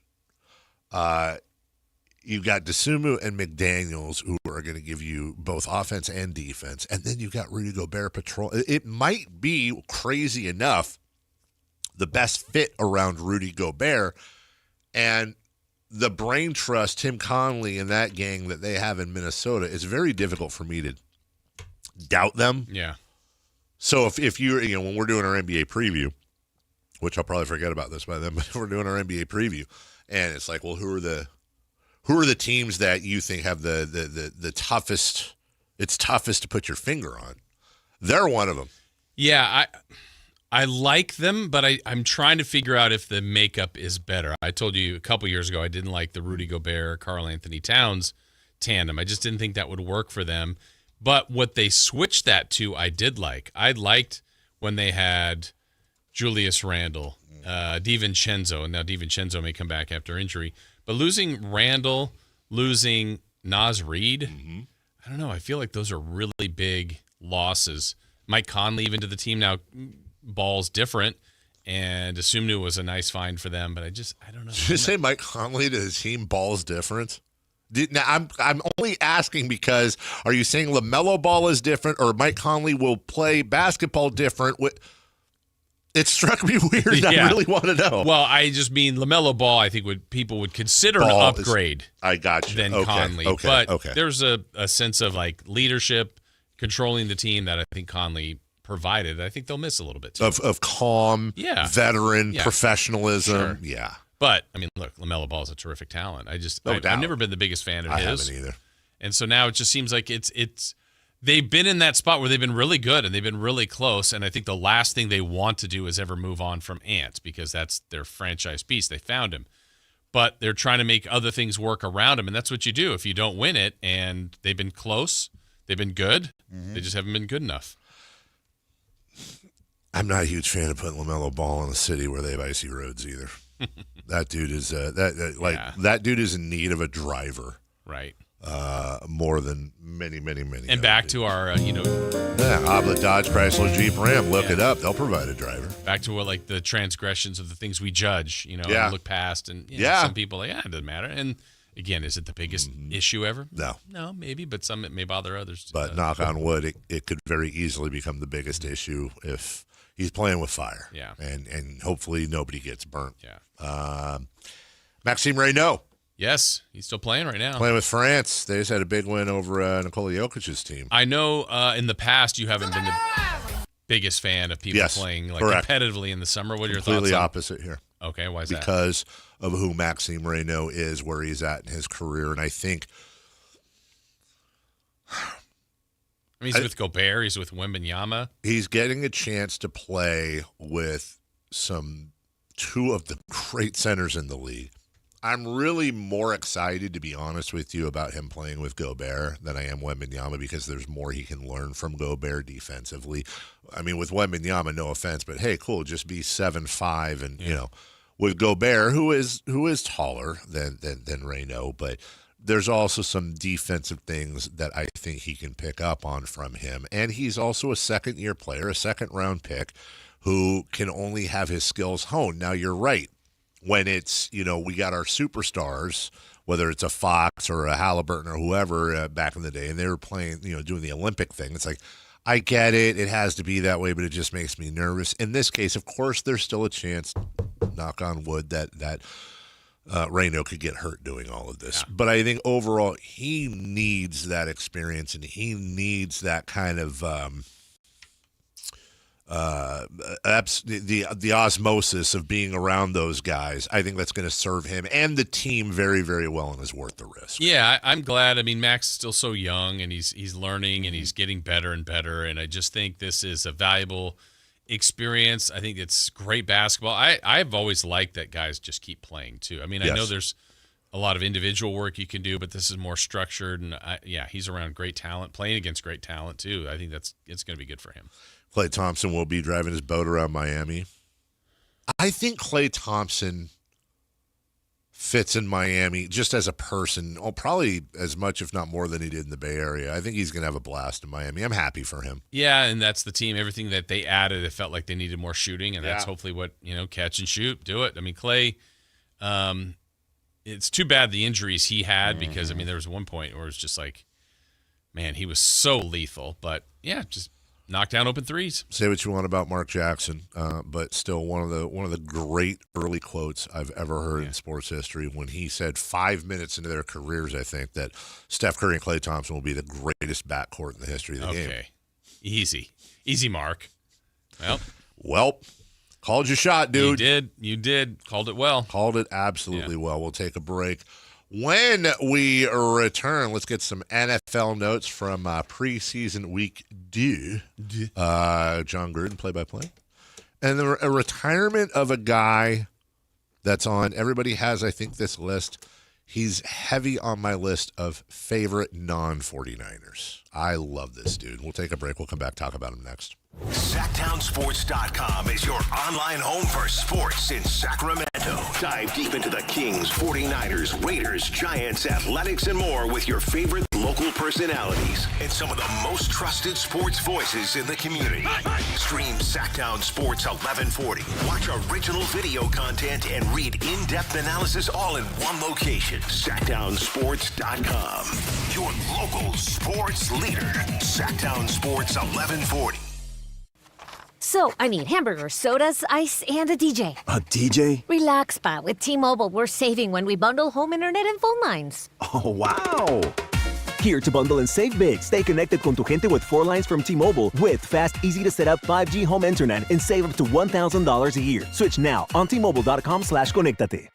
You've got Dosunmu and McDaniels who are going to give you both offense and defense. And then you've got Rudy Gobert patrol. It might be crazy enough the best fit around Rudy Gobert. And the brain trust, Tim Conley and that gang that they have in Minnesota, it's very difficult for me to doubt them. Yeah. So if you're, when we're doing our NBA preview, which I'll probably forget about this by then, but we're doing our NBA preview, and it's like, well, who are the teams that you think have the toughest? It's toughest to put your finger on. They're one of them. Yeah, I like them, but I'm trying to figure out if the makeup is better. I told you a couple years ago I didn't like the Rudy Gobert, Karl Anthony Towns tandem. I just didn't think that would work for them. But what they switched that to, I did like. I liked when they had Julius Randle, DiVincenzo, and now DiVincenzo may come back after injury. But losing Randle, losing Naz Reid, I don't know. I feel like those are really big losses. Mike Conley even to the team now. Ball's different, and Dosunmu was a nice find for them. But I don't know. Did you say Mike Conley to the team? Ball's different. Now I'm only asking because are you saying LaMelo Ball is different, or Mike Conley will play basketball different? It struck me weird. Yeah. I really want to know. Well, I just mean LaMelo Ball. I think people would consider an upgrade. I got you. Than Conley, but there's a sense of like leadership, controlling the team that I think Conley provided. I think they'll miss a little bit too. Of calm, veteran, professionalism. Sure. Yeah. But I mean, look, LaMelo Ball is a terrific talent. I've never been the biggest fan of his. I haven't either. And so now it just seems like it's. They've been in that spot where they've been really good and they've been really close. And I think the last thing they want to do is ever move on from Ant because that's their franchise piece. They found him. But they're trying to make other things work around him. And that's what you do if you don't win it. And they've been close. They've been good. They just haven't been good enough. I'm not a huge fan of putting LaMelo Ball in a city where they have icy roads either. That dude is that dude is in need of a driver. Right. More than many. And back to our, Obla Dodge Chrysler Jeep Ram. Look it up. They'll provide a driver. Back to what like the transgressions of the things we judge, and look past, and some people, it doesn't matter. And again, is it the biggest issue ever? No, maybe, but some it may bother others. But knock on wood, it could very easily become the biggest issue if he's playing with fire. Yeah, and hopefully nobody gets burnt. Yeah. Maxime Reynaud. Yes, he's still playing right now. Playing with France. They just had a big win over Nikola Jokic's team. I know in the past you haven't been the biggest fan of people playing competitively in the summer. What are your thoughts? Completely opposite here. Okay, why is that? Because of who Maxime Reynaud is, where he's at in his career. And I think I mean, he's with Gobert. He's with Wembanyama. He's getting a chance to play with two of the great centers in the league. I'm really more excited, to be honest with you, about him playing with Gobert than I am Wembanyama because there's more he can learn from Gobert defensively. I mean, with Wembanyama, no offense, but hey, cool, just be 7'5", and you know, with Gobert, who is taller than Reyno, but there's also some defensive things that I think he can pick up on from him, and he's also a second-year player, a second-round pick, who can only have his skills honed. Now, you're right. When it's, you know, we got our superstars, whether it's a Fox or a Halliburton or whoever back in the day, and they were playing, you know, doing the Olympic thing. It's like, I get it. It has to be that way, but it just makes me nervous. In this case, of course, there's still a chance, knock on wood, that Reyno could get hurt doing all of this. Yeah. But I think overall, he needs that experience, and he needs that kind of the osmosis of being around those guys. I think that's going to serve him and the team very, very well, and is worth the risk. Yeah, I'm glad. I mean, Max is still so young, and he's learning, and he's getting better and better, and I just think this is a valuable experience. I think it's great basketball. I've always liked that guys just keep playing, too. I mean, I know there's a lot of individual work you can do, but this is more structured, and he's around great talent, playing against great talent, too. I think it's going to be good for him. Klay Thompson will be driving his boat around Miami. I think Klay Thompson fits in Miami just as a person, probably as much, if not more, than he did in the Bay Area. I think he's going to have a blast in Miami. I'm happy for him. Yeah, and that's the team. Everything that they added, it felt like they needed more shooting, and that's hopefully what, catch and shoot, do it. I mean, Klay, it's too bad the injuries he had because, I mean, there was one point where it was just like, man, he was so lethal. But, yeah, just knock down open threes. Say what you want about Mark Jackson, but still one of the great early quotes I've ever heard in sports history when he said 5 minutes into their careers, I think, that Steph Curry and Klay Thompson will be the greatest backcourt in the history of the game. Okay. Easy, Mark. Well, called your shot, dude. You did. Called it well. Called it absolutely well. We'll take a break. When we return, let's get some NFL notes from preseason week 2. John Gruden, play-by-play. And a retirement of a guy that's on, everybody has, I think, this list. He's heavy on my list of favorite non-49ers. I love this dude. We'll take a break. We'll come back, talk about him next. SactownSports.com is your online home for sports in Sacramento. Dive deep into the Kings, 49ers, Raiders, Giants, Athletics, and more with your favorite local personalities and some of the most trusted sports voices in the community. Stream Sactown Sports 1140. Watch original video content and read in-depth analysis all in one location. SactownSports.com. Your local sports leader. Sactown Sports 1140. So, I need hamburgers, sodas, ice, and a DJ. A DJ? Relax, Pa. With T-Mobile, we're saving when we bundle home internet and phone lines. Oh, wow! Here to bundle and save big. Stay connected con tu gente with 4 lines from T-Mobile with fast, easy-to-set-up 5G home internet and save up to $1,000 a year. Switch now on T-Mobile.com/conectate.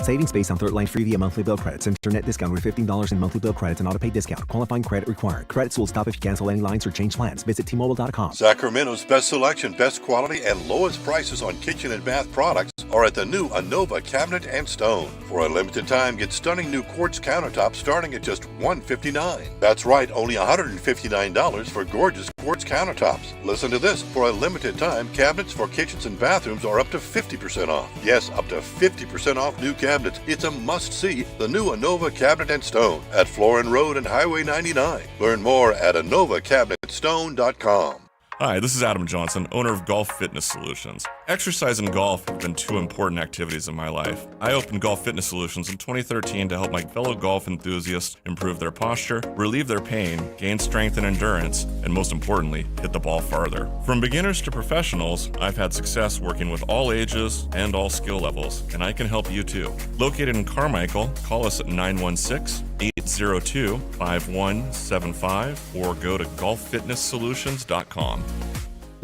Savings based on third line free via monthly bill credits. Internet discount with $15 in monthly bill credits and auto-pay discount. Qualifying credit required. Credits will stop if you cancel any lines or change plans. Visit T-Mobile.com. Sacramento's best selection, best quality, and lowest prices on kitchen and bath products are at the new Anova Cabinet and Stone. For a limited time, get stunning new quartz countertops starting at just $159. That's right, only $159 for gorgeous quartz countertops. Listen to this. For a limited time, cabinets for kitchens and bathrooms are up to 50% off. Yes, up to 50% off new cabinets. It's a must-see, the new Anova Cabinet and Stone at Florin Road and Highway 99. Learn more at AnovaCabinetStone.com. Hi, this is Adam Johnson, owner of Golf Fitness Solutions. Exercise and golf have been 2 important activities in my life. I opened Golf Fitness Solutions in 2013 to help my fellow golf enthusiasts improve their posture, relieve their pain, gain strength and endurance, and most importantly, hit the ball farther. From beginners to professionals, I've had success working with all ages and all skill levels, and I can help you too. Located in Carmichael, call us at 916-802-5175 or go to golffitnesssolutions.com.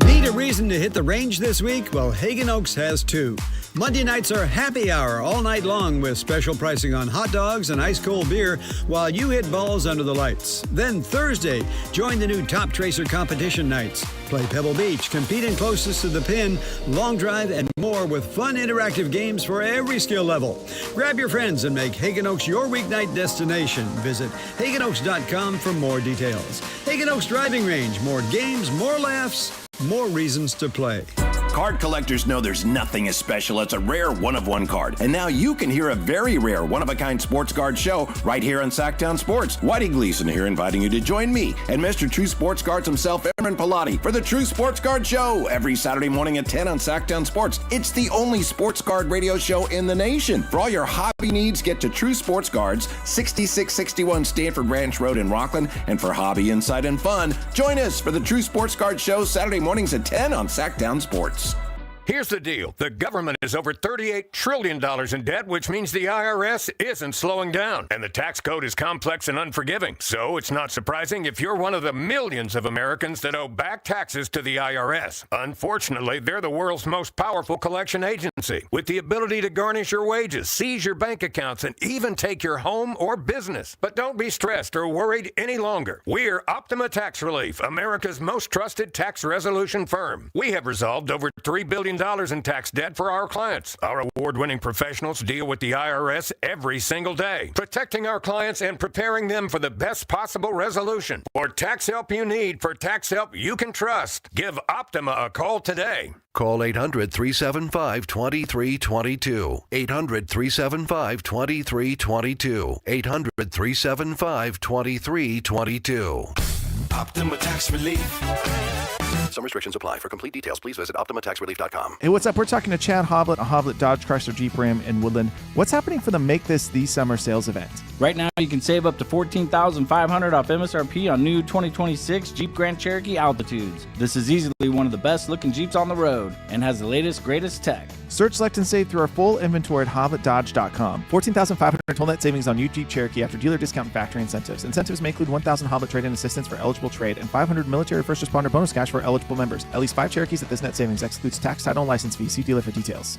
Need a reason to hit the range this week? Well, Hagen Oaks has too. Monday nights are happy hour all night long with special pricing on hot dogs and ice cold beer while you hit balls under the lights. Then Thursday, join the new Top Tracer competition nights. Play Pebble Beach, compete in closest to the pin, long drive, and more with fun interactive games for every skill level. Grab your friends and make Hagen Oaks your weeknight destination. Visit HagenOaks.com for more details. Hagen Oaks Driving Range, more games, more laughs, more reasons to play. Card collectors know there's nothing as special as a rare one-of-one card. And now you can hear a very rare one-of-a-kind sports card show right here on Sactown Sports. Whitey Gleason here inviting you to join me and Mr. True Sports Cards himself, Aaron Pilati, for the True Sports Card Show every Saturday morning at 10 on Sactown Sports. It's the only sports card radio show in the nation. For all your hobby needs, get to True Sports Cards, 6661 Stanford Ranch Road in Rockland. And for hobby, insight, and fun, join us for the True Sports Card Show Saturday mornings at 10 on Sactown Sports. Here's the deal. The government is over $38 trillion in debt, which means the IRS isn't slowing down. And the tax code is complex and unforgiving. So it's not surprising if you're one of the millions of Americans that owe back taxes to the IRS. Unfortunately, they're the world's most powerful collection agency, with the ability to garnish your wages, seize your bank accounts, and even take your home or business. But don't be stressed or worried any longer. We're Optima Tax Relief, America's most trusted tax resolution firm. We have resolved over $3 billion in tax debt for our clients. Our award-winning professionals deal with the IRS every single day, protecting our clients and preparing them for the best possible resolution. For tax help you need, for tax help you can trust, give Optima a call today. Call 800-375-2322. 800-375-2322. 800-375-2322. Optima Tax Relief. Some restrictions apply. For complete details, please visit OptimaTaxRelief.com. Hey, what's up? We're talking to Chad Hoblet, a Hoblet Dodge Chrysler Jeep Ram in Woodland. What's happening for the Make This the Summer sales event? Right now, you can save up to $14,500 off MSRP on new 2026 Jeep Grand Cherokee Altitudes. This is easily one of the best-looking Jeeps on the road and has the latest, greatest tech. Search, select, and save through our full inventory at HobletDodge.com. $14,500 total net savings on new Jeep Cherokee after dealer discount and factory incentives. Incentives may include $1,000 Hoblet trade-in assistance for eligible trade and $500 military first responder bonus cash for eligible members. At least 5 Cherokees at this net savings. Excludes tax, title, and license fees. See dealer for details.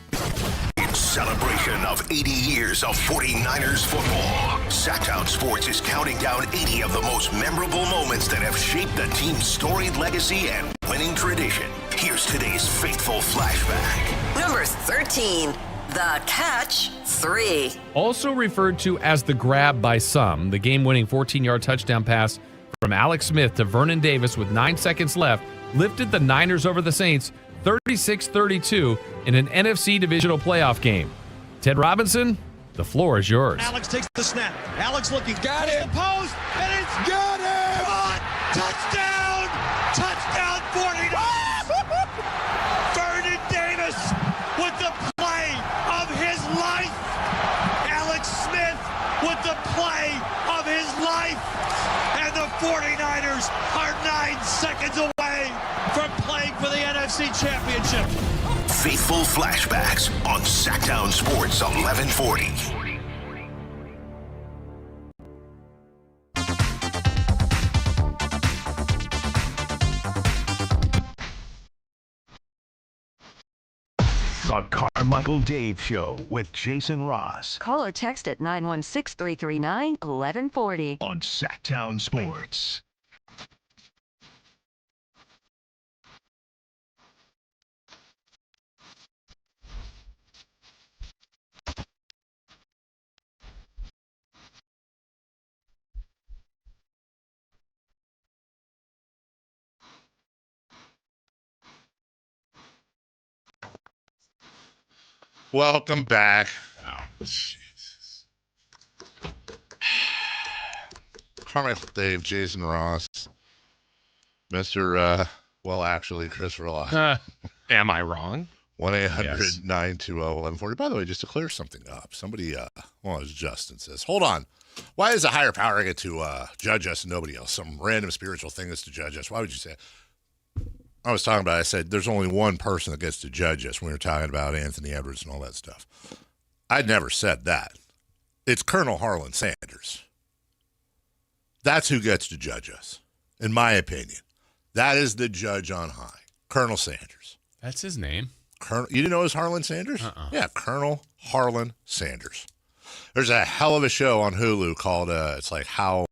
In celebration of 80 years of 49ers football, Sactown Sports is counting down 80 of the most memorable moments that have shaped the team's storied legacy and winning tradition. Here's today's faithful flashback. Number 13, the catch 3. Also referred to as the grab by some, the game-winning 14-yard touchdown pass from Alex Smith to Vernon Davis with 9 seconds left lifted the Niners over the Saints 36-32 in an NFC divisional playoff game. Ted Robinson, the floor is yours. Alex takes the snap. Alex looking. Got it. The post, and it's got it. Come on. Touchdown. Touchdown 49ers. Vernon Davis with the play of his life. Alex Smith with the play of his life. And the 49ers are 9 seconds away from playing for the NFC Championship. Faithful flashbacks on Sactown Sports 1140. The Carmichael Dave Show with Jason Ross. Call or text at 916-339-1140. On Sactown Sports. Welcome back. Oh, Jesus. Carmichael Dave, Jason Ross, Mr. Actually, Chris Ross. Am I wrong? 1-800-920-1140. By the way, just to clear something up, somebody, it was Justin, says, hold on. Why does a higher power get to judge us and nobody else? Some random spiritual thing is to judge us. Why would you say it? I was talking about, I said, there's only one person that gets to judge us when we were talking about Anthony Edwards and all that stuff. I'd never said that. It's Colonel Harlan Sanders. That's who gets to judge us, in my opinion. That is the judge on high, Colonel Sanders. That's his name. Colonel, you didn't know it was Harlan Sanders? Yeah, Colonel Harlan Sanders. There's a hell of a show on Hulu called it's like how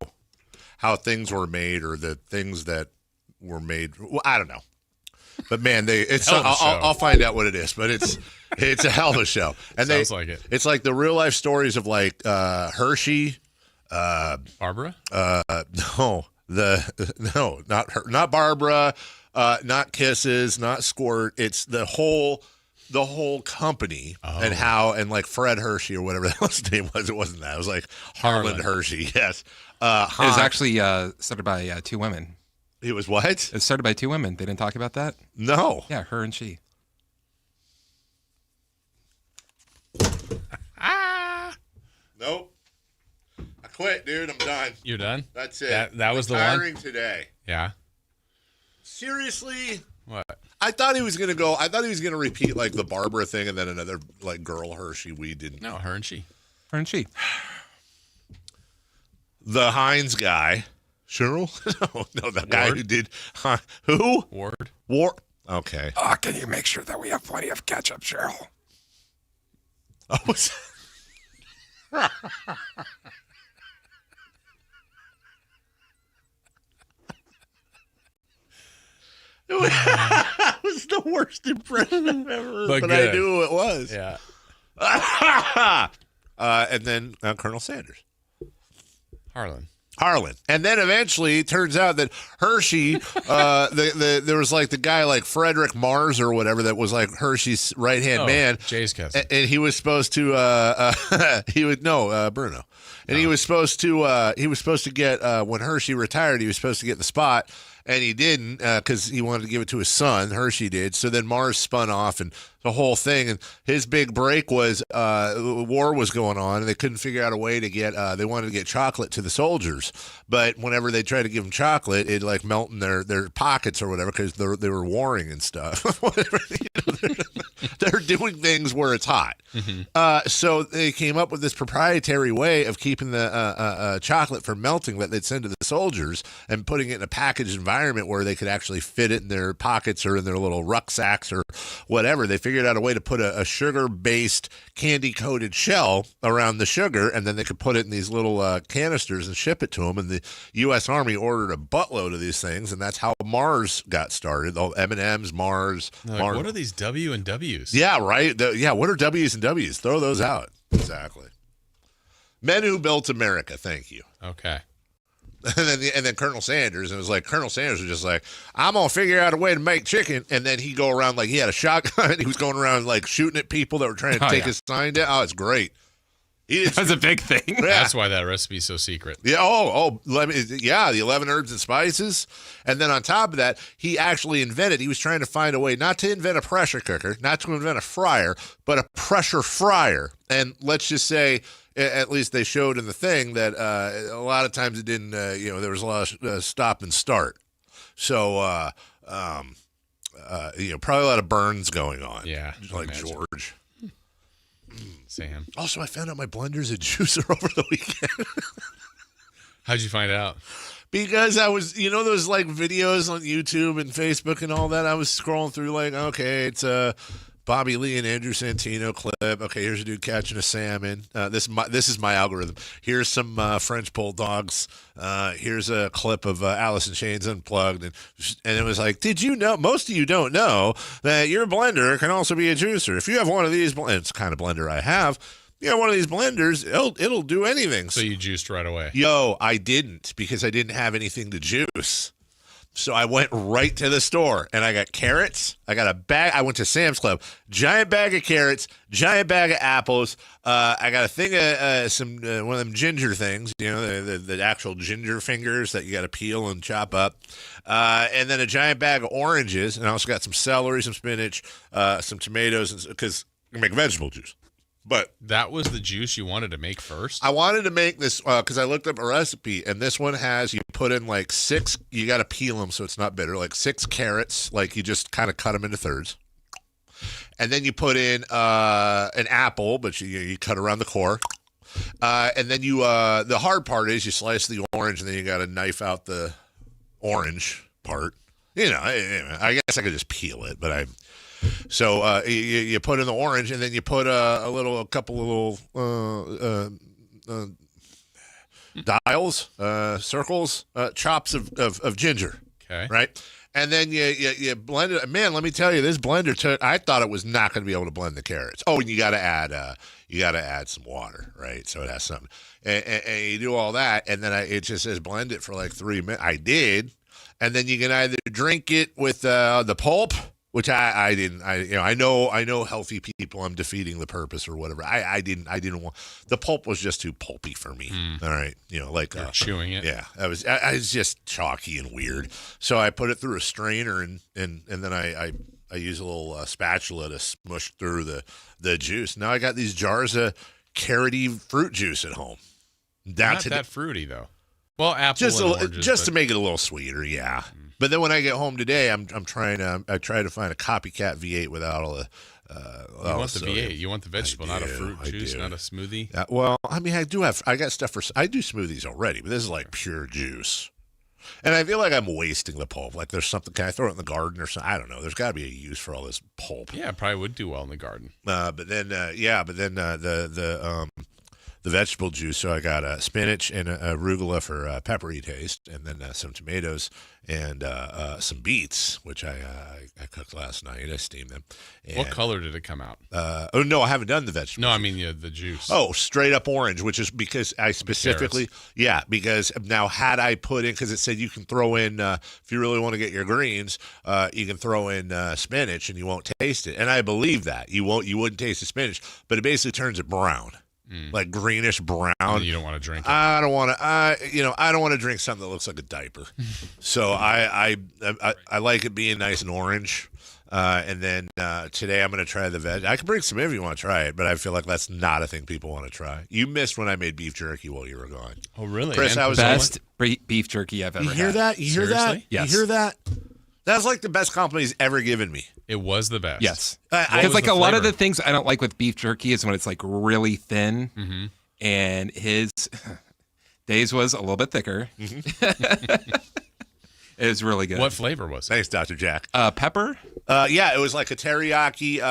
things were made, or the things that were made. Well, I don't know, but man, I'll find out what it is. But it's a hell of a show, and sounds like it. It's like the real life stories of like Hershey, Barbara. Not Barbara, not Kisses, not Squirt. It's the whole company and how, and like Fred Hershey or whatever his name was. It wasn't that. It was like Harlan Hershey. Yes. It was actually started by two women. It was what? It started by two women. They didn't talk about that? No. Yeah, her and she. Nope. I quit, dude. I'm done. You're done? That's it. That was the one? Retiring today. Yeah. Seriously? What? I thought he was going to repeat like the Barbara thing and then another like girl Hershey. We didn't. No, her and she. Her and she. The Heinz guy. Cheryl? No, the guy who did. Who? Ward. Okay. Can you make sure that we have plenty of ketchup, Cheryl? Oh, That was the worst impression I've ever heard, but I knew who it was. Yeah. And then Colonel Sanders. Harlan. And then eventually it turns out that Hershey, there was like the guy like Frederick Mars or whatever that was like Hershey's right-hand man. Jay's cousin. And he was supposed to, Bruno. And he was supposed to get, when Hershey retired, he was supposed to get the spot. And he didn't because he wanted to give it to his son. Hershey did. So then Mars spun off and the whole thing. And his big break was war was going on, and they couldn't figure out a way to get. They wanted to get chocolate to the soldiers, but whenever they tried to give them chocolate, it like melt in their pockets or whatever because they were warring and stuff. Whatever, they're doing things where it's hot. Mm-hmm. So they came up with this proprietary way of keeping the chocolate from melting that they'd send to the soldiers and putting it in a packaged environment where they could actually fit it in their pockets or in their little rucksacks or whatever. They figured out a way to put a sugar-based candy-coated shell around the sugar, and then they could put it in these little canisters and ship it to them. And the U.S. Army ordered a buttload of these things, and that's how Mars got started. The M&Ms, Mars. Like, what are these W and Ws? Yeah, right. What are W's and W's? Throw those out. Exactly. Men who built America. Thank you. Okay. And then Colonel Sanders, and it was like Colonel Sanders was just like, I'm gonna figure out a way to make chicken, and then he go around like he had a shotgun. He was going around like shooting at people that were trying to take his sign down. Oh, it's great. That's a big thing. Yeah. That's why that recipe's so secret. Yeah. The 11 herbs and spices, and then on top of that, he actually invented. He was trying to find a way not to invent a pressure cooker, not to invent a fryer, but a pressure fryer. And let's just say, at least they showed in the thing that a lot of times it didn't. There was a lot of stop and start. So, probably a lot of burns going on. Yeah, like George. Sam. Also, I found out my blender's a juicer over the weekend. How'd you find out? Because I was, those like videos on YouTube and Facebook and all that. I was scrolling through like, okay, it's a Bobby Lee and Andrew Santino clip. Okay, here's a dude catching a salmon. This is my algorithm. Here's some French bulldogs. Here's a clip of Alice in Chains Unplugged, and it was like, did you know? Most of you don't know that your blender can also be a juicer. If you have one of these, it's the kind of blender I have. You know, one of these blenders, it'll do anything. So you juiced right away? Yo, I didn't because I didn't have anything to juice. So I went right to the store and I got carrots. I got a bag. I went to Sam's Club. Giant bag of carrots, giant bag of apples. I got a thing of one of them ginger things, the actual ginger fingers that you got to peel and chop up. And then a giant bag of oranges. And I also got some celery, some spinach, some tomatoes, because you make vegetable juice. But that was the juice you wanted to make first? I wanted to make this because I looked up a recipe, and this one has, you put in like 6, you got to peel them so it's not bitter, like 6 carrots, like you just kind of cut them into thirds. And then you put in an apple, but you cut around the core. And then the hard part is you slice the orange, and then you got to knife out the orange part. I guess I could just peel it, but So you put in the orange, and then you put a couple of little dials, circles, chops of ginger. Okay. Right. And then you blend it. Man, let me tell you, this blender I thought it was not going to be able to blend the carrots. Oh, and you got to add some water, right? So it has something. And you do all that, and then it just says blend it for like 3 minutes. I did, and then you can either drink it with the pulp, which I didn't. I know healthy people. I'm defeating the purpose or whatever. I didn't want. The pulp was just too pulpy for me. All right, like you're chewing it. Yeah, I was just chalky and weird. So I put it through a strainer, and then I use a little spatula to smush through the juice. Now I got these jars of carroty fruit juice at home. Not that fruity though. Well, apple just and oranges, just to make it a little sweeter, yeah. But then when I get home today, I try to find a copycat V8 without all the. You want the V8? You want the vegetable, not a fruit juice, not a smoothie. Well, I mean, I got stuff I do smoothies already, but this is like pure juice. And I feel like I'm wasting the pulp. Like there's something. Can I throw it in the garden or something? I don't know. There's got to be a use for all this pulp. Yeah, it probably would do well in the garden. But then the vegetable juice. So I got spinach and arugula for peppery taste, and then some tomatoes and some beets, which I cooked last night. I steamed them. And, what color did it come out? Oh no, I haven't done the vegetable. No, I mean the juice. Oh, straight up orange, which is because I specifically, because now had I put in, because it said you can throw in, if you really want to get your greens, you can throw in spinach and you won't taste it. And I believe that you wouldn't taste the spinach, but it basically turns it brown. Like greenish brown. And you don't want to drink it. I don't want to. I don't want to drink something that looks like a diaper. So I like it being nice and orange. And then today I'm going to try the veg. I can bring some if you want to try it, but I feel like that's not a thing people want to try. You missed when I made beef jerky while you were gone. Oh, really? Chris, I was best beef jerky I've ever had. You hear that? You hear that? Yes. You hear that? That's like the best compliment he's ever given me. It was the best. Yes. Because like a lot of the things I don't like with beef jerky is when it's like really thin, and Dave's was a little bit thicker. It was really good. What flavor was it? Thanks, Dr. Jack. Pepper? Yeah, it was like a teriyaki,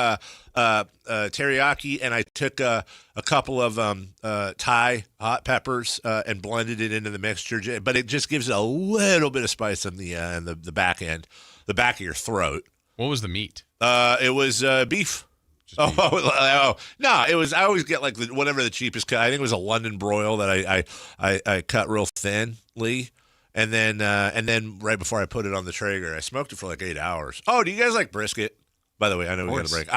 and I took a couple of Thai hot peppers and blended it into the mixture. But it just gives it a little bit of spice on the back end, the back of your throat. What was the meat? It was beef. No, it was. I always get like whatever the cheapest cut. I think it was a London broil that I cut real thinly. And then right before I put it on the Traeger, I smoked it for like 8 hours. Oh, do you guys like brisket? By the way, I know we got a break.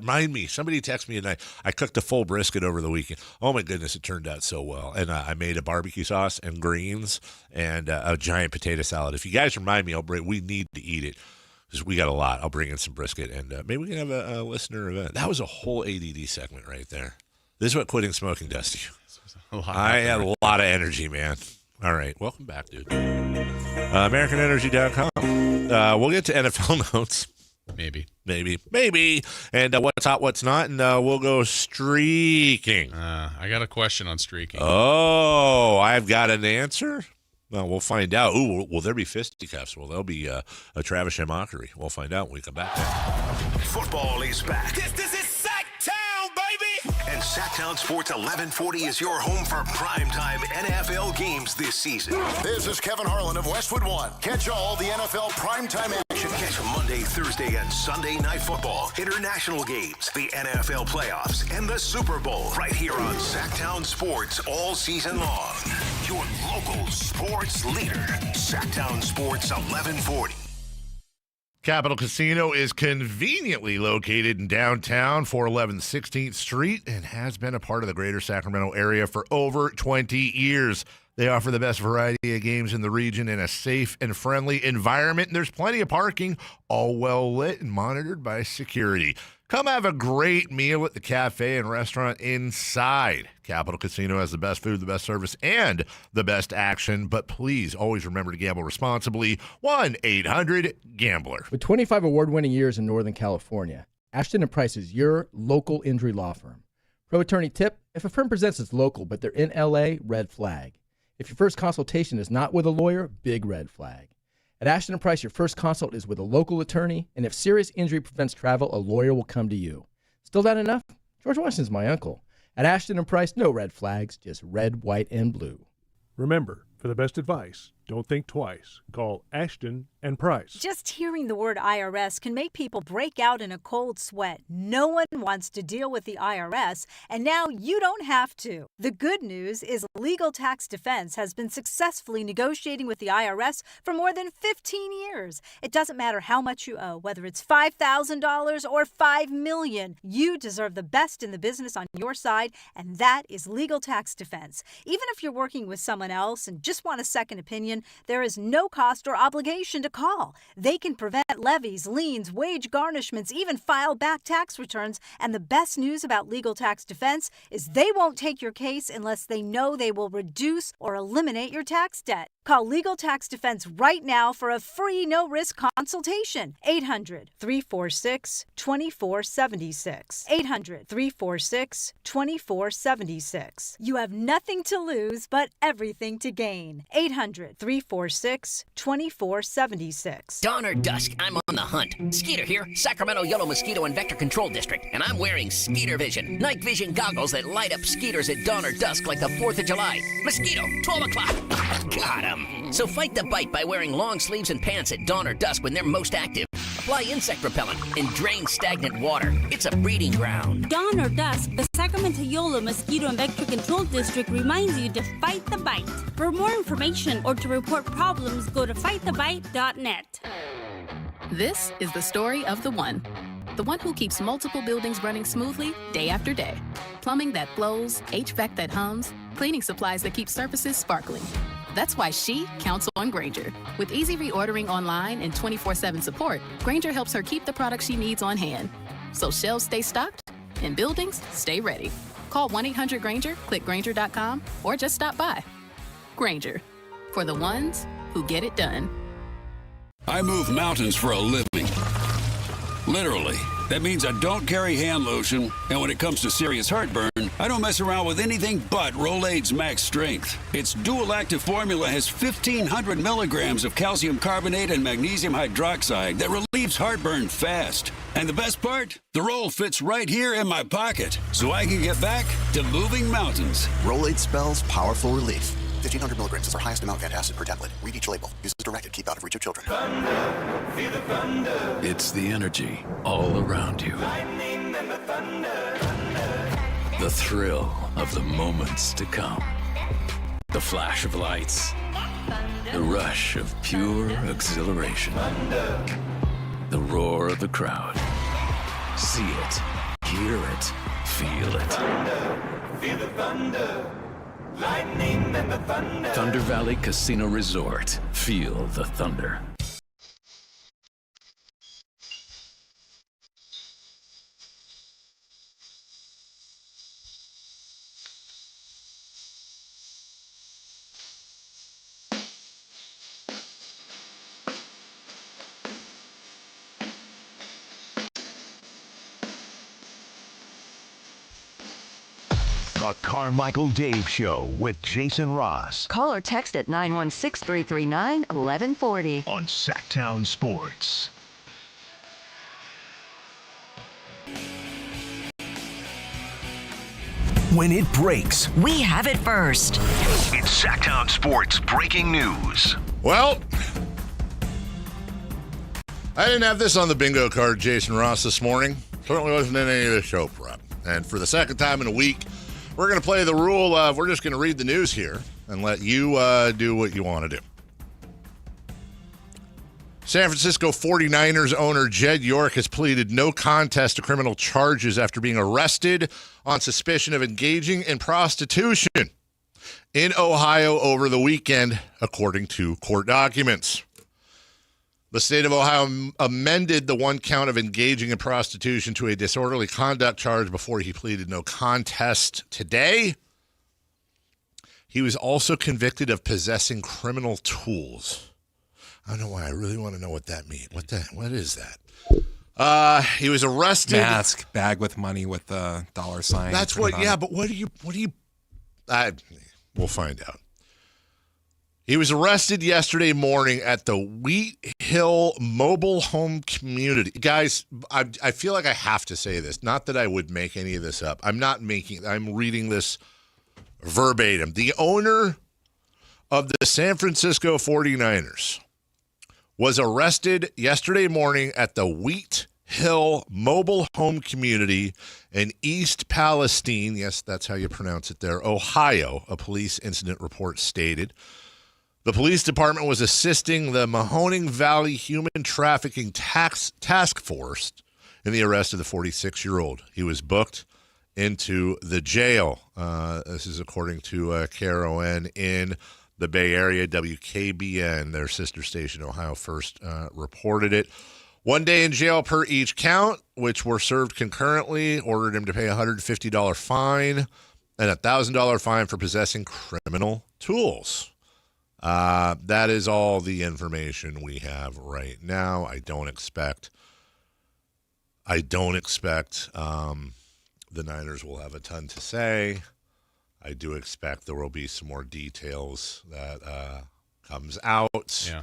Remind me, somebody texted me, and I cooked a full brisket over the weekend. Oh my goodness, it turned out so well. And I made a barbecue sauce and greens and a giant potato salad. If you guys remind me, we need to eat it because we got a lot. I'll bring in some brisket, and maybe we can have a listener event. That was a whole ADD segment right there. This is what quitting smoking does to you. I had a lot of energy, man. All right. Welcome back, dude. AmericanEnergy.com. We'll get to NFL notes. Maybe. And what's hot, what's not. And we'll go streaking. I got a question on streaking. Oh, I've got an answer? Well, we'll find out. Ooh, will there be fisticuffs? Well, there'll be a Travis mockery. We'll find out when we come back. Football is back. This is Sactown, baby! And Sactown Sports 1140 is your home for primetime NFL games this season. This is Kevin Harlan of Westwood One. Catch all the NFL primetime action. Catch Monday, Thursday, and Sunday night football, international games, the NFL playoffs, and the Super Bowl right here on Sactown Sports all season long. Your local sports leader, Sactown Sports 1140. Capital Casino is conveniently located in downtown, 411 16th Street, and has been a part of the greater Sacramento area for over 20 years. They offer the best variety of games in the region in a safe and friendly environment, and there's plenty of parking, all well lit and monitored by security. Come have a great meal at the cafe and restaurant inside. Capital Casino has the best food, the best service, and the best action. But please always remember to gamble responsibly. 1-800-GAMBLER. With 25 award-winning years in Northern California, Ashton & Price is your local injury law firm. Pro attorney tip: if a firm presents as local but they're in LA, red flag. If your first consultation is not with a lawyer, big red flag. At Ashton & Price, your first consult is with a local attorney, and if serious injury prevents travel, a lawyer will come to you. Still not enough? George Washington's my uncle. At Ashton & Price, no red flags, just red, white, and blue. Remember, for the best advice, don't think twice. Call Ashton & Price. Just hearing the word IRS can make people break out in a cold sweat. No one wants to deal with the IRS, and now you don't have to. The good news is Legal Tax Defense has been successfully negotiating with the IRS for more than 15 years. It doesn't matter how much you owe, whether it's $5,000 or $5 million. You deserve the best in the business on your side, and that is Legal Tax Defense. Even if you're working with someone else and just want a second opinion, there is no cost or obligation to call. They can prevent levies, liens, wage garnishments, even file back tax returns. And the best news about Legal Tax Defense is they won't take your case unless they know they will reduce or eliminate your tax debt. Call Legal Tax Defense right now for a free no-risk consultation. 800-346-2476. 800-346-2476. You have nothing to lose but everything to gain. 800-346-2476. Dawn or dusk, I'm on the hunt. Skeeter here, Sacramento Yellow Mosquito and Vector Control District, and I'm wearing Skeeter Vision, night vision goggles that light up skeeters at dawn or dusk like the 4th of July. Mosquito, 12 o'clock. Got him. So fight the bite by wearing long sleeves and pants at dawn or dusk when they're most active. Apply insect repellent and drain stagnant water. It's a breeding ground. Dawn or dusk, the Sacramento Yolo Mosquito and Vector Control District reminds you to fight the bite. For more information or to report problems, go to fightthebite.net. This is the story of the one who keeps multiple buildings running smoothly day after day. Plumbing that flows, HVAC that hums, cleaning supplies that keep surfaces sparkling. That's why she counts on Grainger. With easy reordering online and 24/7 support, Grainger helps her keep the products she needs on hand. So shelves stay stocked and buildings stay ready. Call 1-800-GRAINGER, click Grainger.com, or just stop by. Grainger, for the ones who get it done. I move mountains for a living. Literally. That means I don't carry hand lotion, and when it comes to serious heartburn, I don't mess around with anything but Rolaids Max Strength. Its dual active formula has 1,500 milligrams of calcium carbonate and magnesium hydroxide that relieves heartburn fast. And the best part? The roll fits right here in my pocket, so I can get back to moving mountains. Rolaids spells powerful relief. 1,500 milligrams is our highest amount of antacid per tablet. Read each label. Use as directed. Keep out of reach of children. Thunder, feel the thunder. It's the energy all around you. Lightning and the thunder. The thrill of the moments to come. The flash of lights. The rush of pure exhilaration. The roar of the crowd. See it, hear it, feel it. Thunder, feel the thunder. Lightning and the thunder. Thunder Valley Casino Resort. Feel the thunder. The Carmichael Dave Show with Jason Ross. Call or text at 916-339-1140. On Sactown Sports. When it breaks, we have it first. It's Sactown Sports breaking news. Well, I didn't have this on the bingo card, Jason Ross, this morning. Certainly wasn't in any of the show prep. And for the second time in a week, we're going to play the rule of we're just going to read the news here and let you do what you want to do. San Francisco 49ers owner Jed York has pleaded no contest to criminal charges after being arrested on suspicion of engaging in prostitution in Ohio over the weekend, according to court documents. The state of Ohio amended the one count of engaging in prostitution to a disorderly conduct charge before he pleaded no contest today. He was also convicted of possessing criminal tools. I don't know why. I really want to know what that means. What is that? He was arrested. Mask, bag with money with the dollar sign. That's what. Yeah, but what do you? We'll find out. He was arrested yesterday morning at the Wheat Hill Mobile Home Community. Guys, I feel like I have to say this. Not that I would make any of this up. I'm reading this verbatim. The owner of the San Francisco 49ers was arrested yesterday morning at the Wheat Hill Mobile Home Community in East Palestine. Yes, that's how you pronounce it there. Ohio, a police incident report stated. The police department was assisting the Mahoning Valley Human Trafficking Task Force in the arrest of the 46-year-old. He was booked into the jail. This is according to KRON in the Bay Area. WKBN, their sister station, Ohio First, reported it. 1 day in jail per each count, which were served concurrently, ordered him to pay a $150 fine and a $1,000 fine for possessing criminal tools. That is all the information we have right now. I don't expect the Niners will have a ton to say. I do expect there will be some more details that comes out. Yeah.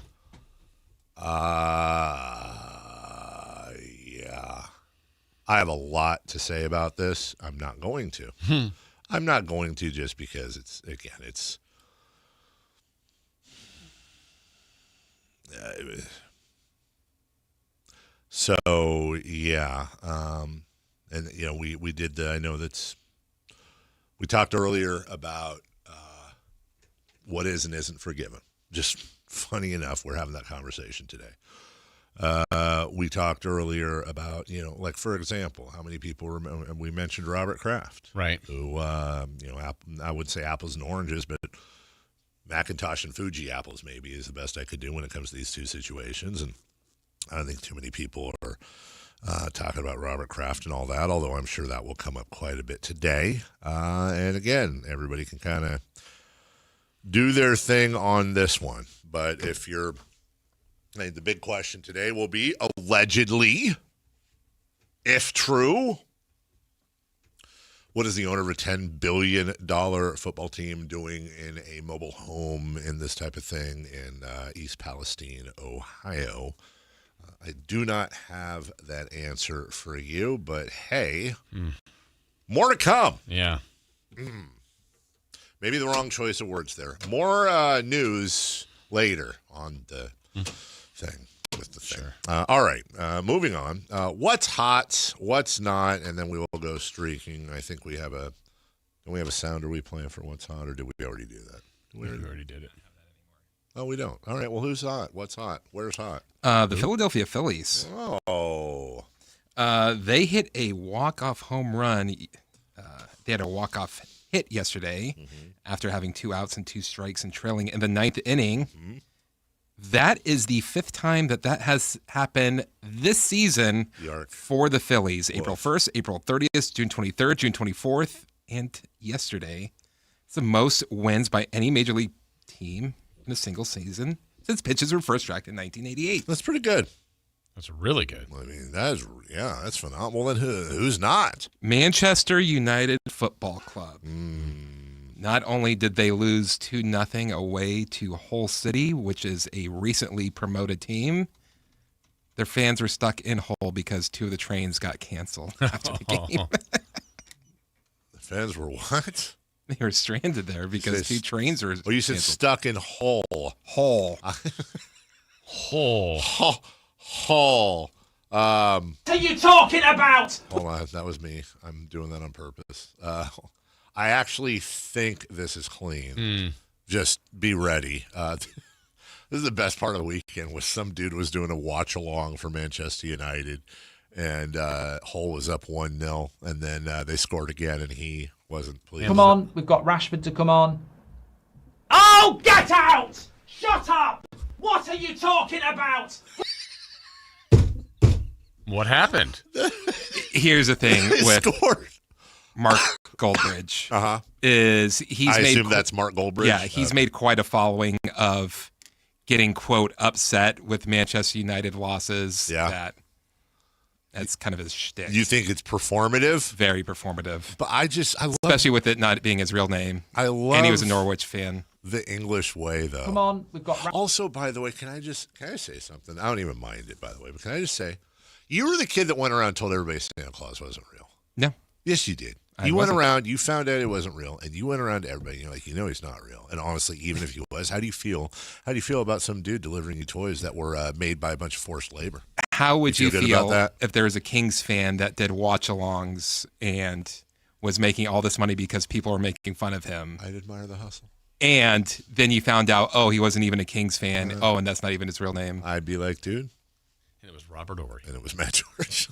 Yeah. I have a lot to say about this. I'm not going to. I'm not going to just because it's. So yeah, and you know we did. I know that's. We talked earlier about what is and isn't forgiven. Just funny enough, we're having that conversation today. We talked earlier about, like, for example, how many people remember, we mentioned Robert Kraft. Right. Who, I would say apples and oranges, but Macintosh and Fuji apples maybe is the best I could do when it comes to these two situations. And I don't think too many people are talking about Robert Kraft and all that, although I'm sure that will come up quite a bit today. And again, everybody can kind of do their thing on this one. But if you're, the big question today will be, allegedly, if true, what is the owner of a $10 billion football team doing in a mobile home in this type of thing in East Palestine, Ohio? I do not have that answer for you, but hey, more to come. Yeah. Maybe the wrong choice of words there. More news later on the thing. With the thing. Sure. All right, moving on. What's hot, what's not, and then we will go streaking. I think we have a sound. Are we playing for what's hot, or did we already do that? We already did it. Oh, we don't. All right, well, who's hot? What's hot? Where's hot? The Philadelphia Phillies. Oh. They hit a walk-off home run. They had a walk-off hit yesterday after having 2 outs and 2 strikes and trailing in the 9th inning. That is the 5th time that has happened this season for the Phillies. April 1st, April 30th, June 23rd, June 24th, and yesterday. It's the most wins by any Major League team in a single season since pitches were first tracked in 1988. That's pretty good. That's really good. I mean, that's phenomenal. Well, then who's not? Manchester United Football Club. Not only did they lose 2-0 away to Hull City, which is a recently promoted team, their fans were stuck in Hull because 2 of the trains got canceled after the game. The fans were what? They were stranded there because 2 trains were you said canceled. Stuck in Hull. Hull. Hull. Hull. What are you talking about? Hold on, that was me. I'm doing that on purpose. I actually think this is clean. Just be ready. This is the best part of the weekend was some dude was doing a watch along for Manchester United, and Hull was up 1-0, and then they scored again, and he wasn't pleased. Come on, we've got Rashford to come on. Oh, get out! Shut up! What are you talking about? What happened? Here's the thing with scored. Mark Goldbridge. Is he's I made assume that's Mark Goldbridge? Yeah, he's made quite a following of getting, quote, upset with Manchester United losses. Yeah. That's kind of his shtick. You think it's performative? Very performative. But I love... Especially with it not being his real name. I love... And he was a Norwich fan. The English way, though. Come on, we've got... Also, by the way, can I say something? I don't even mind it, by the way, but can I just say, you were the kid that went around and told everybody Santa Claus wasn't real. No. Yes, you did. You went around, you found out it wasn't real, and you went around to everybody, you're like, he's not real. And honestly, even if he was, how do you feel? How do you feel about some dude delivering you toys that were made by a bunch of forced labor? How would you feel about that? if there was a Kings fan that did watch-alongs and was making all this money because people were making fun of him? I'd admire the hustle. And then you found out, he wasn't even a Kings fan. And that's not even his real name. I'd be like, dude. And it was Robert Horry. And it was Matt George.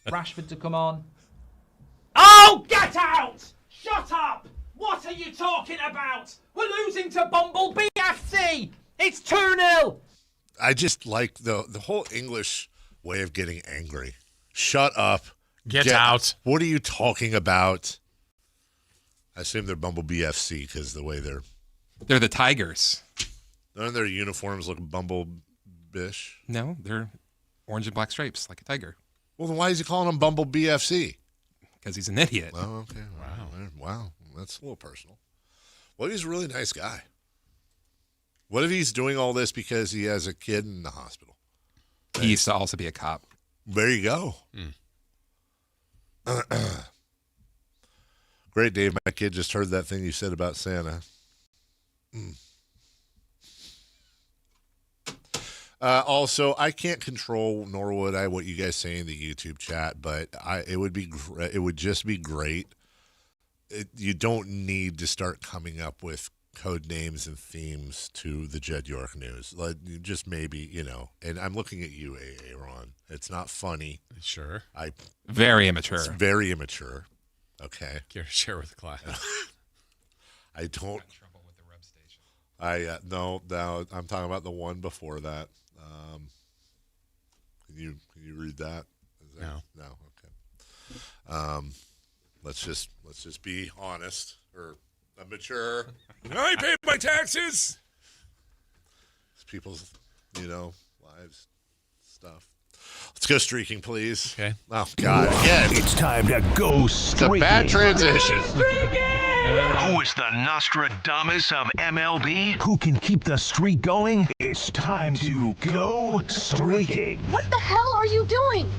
Rashford to come on. Oh, get out! Shut up! What are you talking about? We're losing to Bumblebee FC! It's 2-0! I just like the whole English way of getting angry. Shut up. Get out. What are you talking about? I assume they're Bumblebee FC because the way they're the Tigers. None of their uniforms look Bumblebee-ish. No, they're orange and black stripes like a tiger. Well, then why is he calling them Bumblebee FC? Because he's an idiot. Oh, okay. Wow. That's a little personal. What if he's a really nice guy? What if he's doing all this because he has a kid in the hospital? He used to also be a cop. There you go. Great, Dave. My kid just heard that thing you said about Santa. Also, I can't control, nor would I, what you guys say in the YouTube chat, but it would just be great. You don't need to start coming up with code names and themes to the Jed York News. Like, just maybe, and I'm looking at you, Aaron. It's not funny. Sure. Very immature. It's very immature. Okay. Care to share with the class? I don't. Trouble with the rep station. No. I'm talking about the one before that. Can you read that? No. Okay. Let's just be honest or mature. I paid my taxes. It's people's, lives, stuff. Let's go streaking, please. Okay. Oh, God. Again. It's time to go streaking. It's a bad transition. Who is the Nostradamus of MLB? Who can keep the streak going? It's time to go streaking. What the hell are you doing?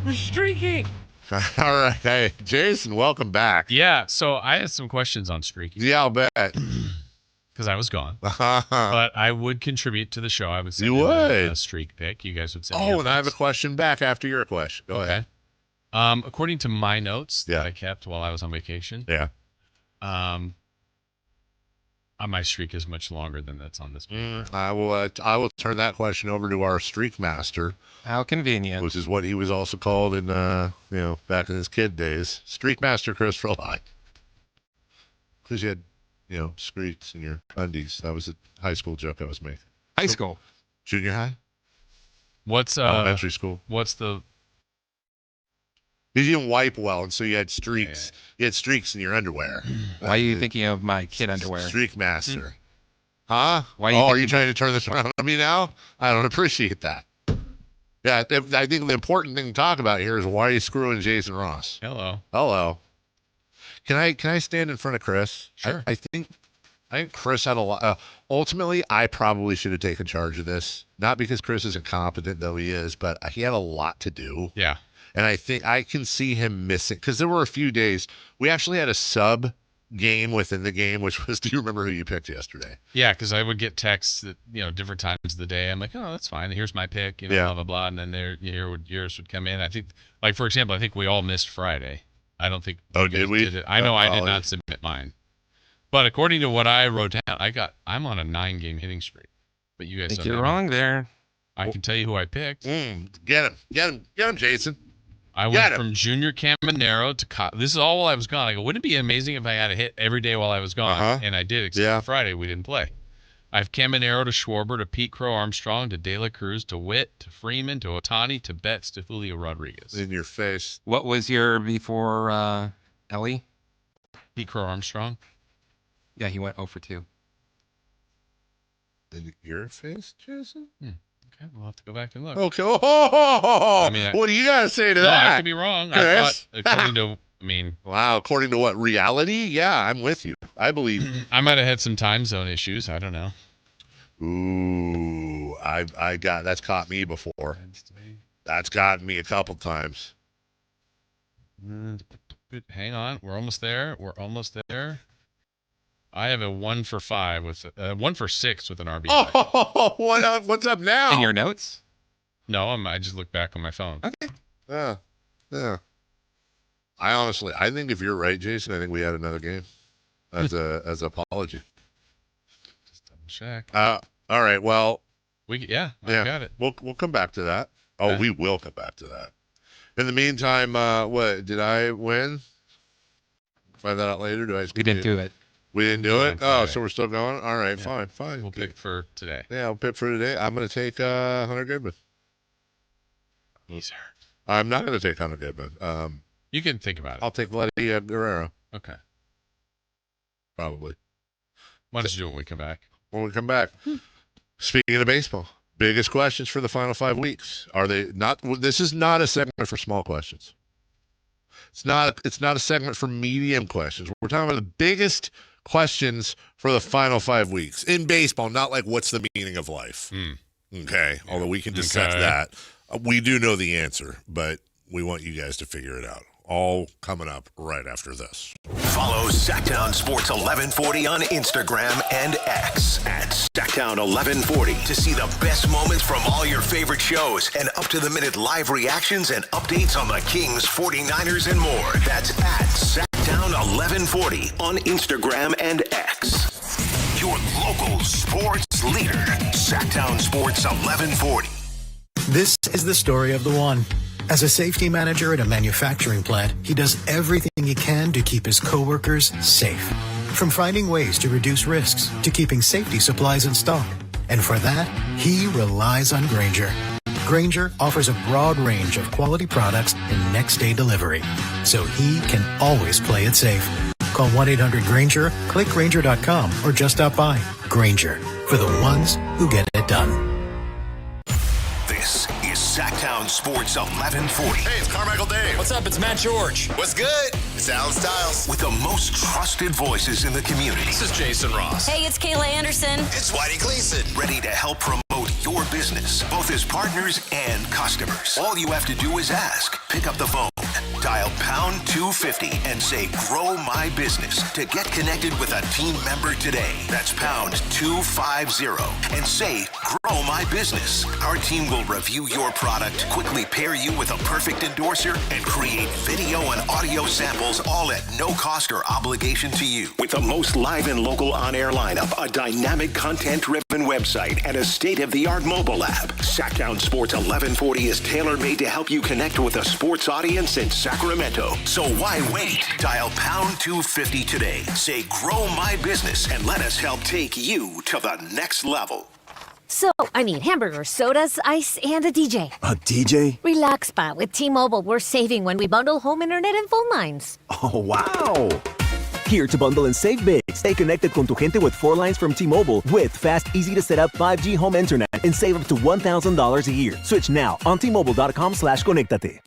We're streaking. All right. Hey, Jason, welcome back. Yeah, so I had some questions on streaking. Yeah, I'll bet. Because I was gone. But I would contribute to the show. I would send a streak pick. You guys would send me and I have a question back after your question. Go ahead. According to my notes that I kept while I was on vacation, my streak is much longer than that's on this paper. I will turn that question over to our streak master. How convenient. Which is what he was also called in back in his kid days. Streak master Christopher Lye. Because you had streaks in your undies. That was a high school joke I was making. High school? Junior high? What's elementary school? What's the? Because you didn't wipe well, and so you had streaks. Yeah. You had streaks in your underwear. Why are you thinking of my kid underwear? Streak master. Huh? Are you trying to turn this around on me now? I don't appreciate that. Yeah, I think the important thing to talk about here is why are you screwing Jason Ross? Hello. Can I stand in front of Chris? Sure. I think Chris had a lot. Ultimately, I probably should have taken charge of this. Not because Chris is incompetent, though he is, but he had a lot to do. Yeah. And I think I can see him missing, because there were a few days. We actually had a sub game within the game, which was, do you remember who you picked yesterday? Yeah, because I would get texts at different times of the day. I'm like, oh, that's fine. Here's my pick, blah, blah, blah. And then yours would come in. I think, for example, I think we all missed Friday. I don't think. Oh, did we? Did it. I know I did not submit mine. But according to what I wrote down, I'm on a 9-game hitting streak. But you guys I think you're wrong there. I can tell you who I picked. Get him, Jason. I went from Junior Caminero to this is all while I was gone. I go, wouldn't it be amazing if I had a hit every day while I was gone? And I did, except for Friday we didn't play. I have Caminero to Schwarber to Pete Crow Armstrong to De La Cruz to Witt to Freeman to Ohtani to Betts to Julio Rodriguez. In your face. What was your before Ellie? Pete Crow Armstrong. Yeah, he went 0 for 2. In your face, Jason? Okay, we'll have to go back and look. Okay. What do you got to say to that? I could be wrong. I thought, according to I mean, wow. According to what, reality? Yeah, I'm with you. I believe. I might have had some time zone issues. I don't know. Ooh, that's caught me before. That's gotten me a couple times. Hang on, we're almost there. I have a 1 for 5 with 1 for 6 with an RBI. Oh, what's up now? In your notes? No, I just look back on my phone. Okay. Yeah. I think if you're right, Jason, I think we had another game as an apology. Just double check. All right. Well, I got it. We'll come back to that. Oh, Okay. we will come back to that. In the meantime, what did I win? Find that out later. We didn't do it. We didn't do it. Oh, so we're still going. All right, Yeah. fine. We'll pick for today. Yeah, I'll pick for today. I'm going to take Hunter Goodman. He's hurt. I'm not going to take Hunter Goodman. You can think about it. I'll take Vladdy Guerrero. Okay. Probably. Why don't you do it when we come back? When we come back. Speaking of baseball, biggest questions for the final 5 weeks. Are they not? This is not a segment for small questions. It's not a segment for medium questions. We're talking about the biggest questions for the final 5 weeks in baseball, not like what's the meaning of life. Okay. Although we can dissect that. We do know the answer, but we want you guys to figure it out. All coming up right after this. Follow Sactown Sports 1140 on Instagram and X at Sactown 1140 to see the best moments from all your favorite shows and up-to-the-minute live reactions and updates on the Kings, 49ers, and more. That's at Sactown 1140 on Instagram and X. Your local sports leader, Sactown Sports 1140. This is the story of the one. As a safety manager at a manufacturing plant, he does everything he can to keep his coworkers safe. From finding ways to reduce risks to keeping safety supplies in stock. And for that, he relies on Grainger. Grainger offers a broad range of quality products and next-day delivery, so he can always play it safe. Call 1-800-GRAINGER, click Grainger.com, or just stop by. Grainger, for the ones who get it done. This is Sactown Sports 1140. Hey, it's Carmichael Dave. What's up? It's Matt George. What's good? It's Alan Stiles. With the most trusted voices in the community. This is Jason Ross. Hey, it's Kayla Anderson. It's Whitey Gleason. Ready to help promote your business, both as partners and customers. All you have to do is ask. Pick up the phone, dial pound 250 and say, grow my business to get connected with a team member today. That's pound 250 and say, grow my business. Our team will review your product, quickly pair you with a perfect endorser, and create video and audio samples all at no cost or obligation to you. With the most live and local on-air lineup, a dynamic content-driven website, and a state-of-the-art mobile app, Sactown Sports 1140 is tailor-made to help you connect with a sports audience in Sacramento. So why wait? Dial pound 250 today. Say, grow my business, and let us help take you to the next level. So, hamburgers, sodas, ice, and a DJ. A DJ? Relax, Spot. With T-Mobile, we're saving when we bundle home internet and phone lines. Oh, wow. Here to bundle and save big. Stay connected con tu gente with 4 lines from T-Mobile with fast, easy-to-set-up 5G home internet and save up to $1,000 a year. Switch now on T-Mobile.com/conectate.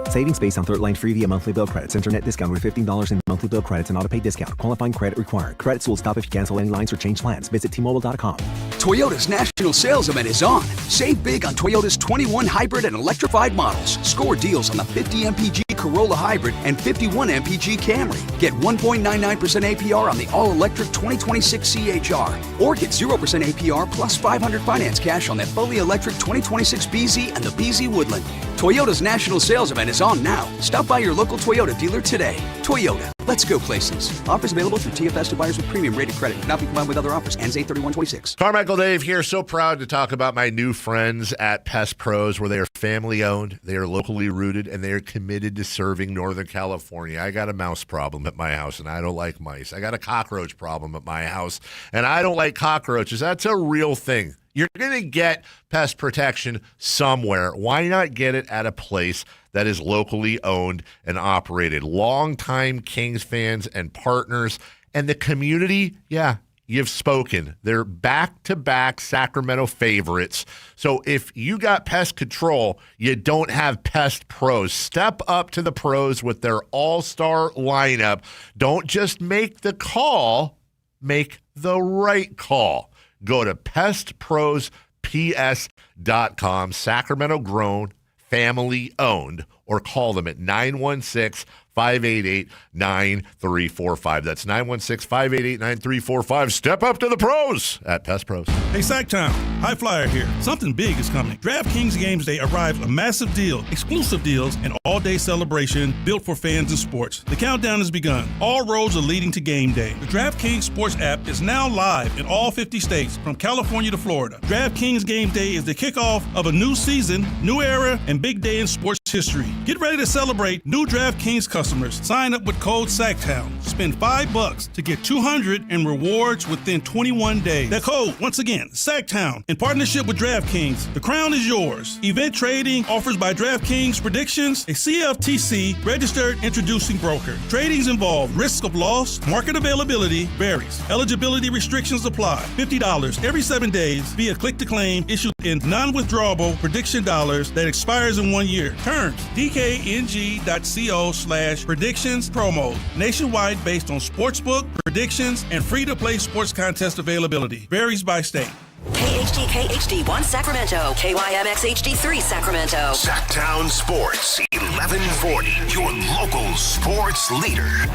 Savings based on third line free via monthly bill credits. Internet discount with $15 in monthly bill credits and auto-pay discount. Qualifying credit required. Credits will stop if you cancel any lines or change plans. Visit T-Mobile.com. Toyota's national sales event is on. Save big on Toyota's 21 hybrid and electrified models. Score deals on the 50 MPG Corolla Hybrid and 51 MPG Camry. Get 1.99% APR on the all-electric 2026 CHR. Or get 0% APR plus $500 finance cash on that fully electric 2026 BZ and the BZ Woodland. Toyota's national sales event is on now. Stop by your local Toyota dealer today. Toyota, let's go places. Offers available through TFS to buyers with premium rated credit. Cannot be combined with other offers. Ends 8/31/26. Carmichael Dave here. So proud to talk about my new friends at Pest Pros, where they are family owned, they are locally rooted, and they are committed to serving Northern California. I got a mouse problem at my house, and I don't like mice. I got a cockroach problem at my house, and I don't like cockroaches. That's a real thing. You're going to get pest protection somewhere. Why not get it at a place that is locally owned and operated? Longtime Kings fans and partners and the community, yeah, you've spoken. They're back-to-back Sacramento favorites. So if you got pest control, you don't have pest pros. Step up to the pros with their all-star lineup. Don't just make the call, make the right call. Go to pestprosps.com, Sacramento grown, family owned, or call them at 916-588-9345. That's 916-588-9345. Step up to the pros at Pest Pros. Hey, Sactown, High Flyer here. Something big is coming. DraftKings Games Day arrives a massive deal, exclusive deals, and all-day celebration built for fans and sports. The countdown has begun. All roads are leading to game day. The DraftKings Sports app is now live in all 50 states, from California to Florida. DraftKings Game Day is the kickoff of a new season, new era, and big day in sports history. Get ready to celebrate new DraftKings customers. Sign up with code Sactown. Spend $5 to get $200 in rewards within 21 days. That code, once again, Sactown. In partnership with DraftKings, the crown is yours. Event trading offers by DraftKings Predictions, a CFTC registered introducing broker. Tradings involve risk of loss, market availability varies. Eligibility restrictions apply. $50 every 7 days via click to claim issued in non-withdrawable prediction dollars that expires in 1 year. Terms, dkng.co/predictions promo. Nationwide based on sportsbook, predictions, and free-to-play sports contest availability. Varies by state. KHD1 Sacramento, KYMX HD3 Sacramento. Sactown Sports 1140, your local sports leader.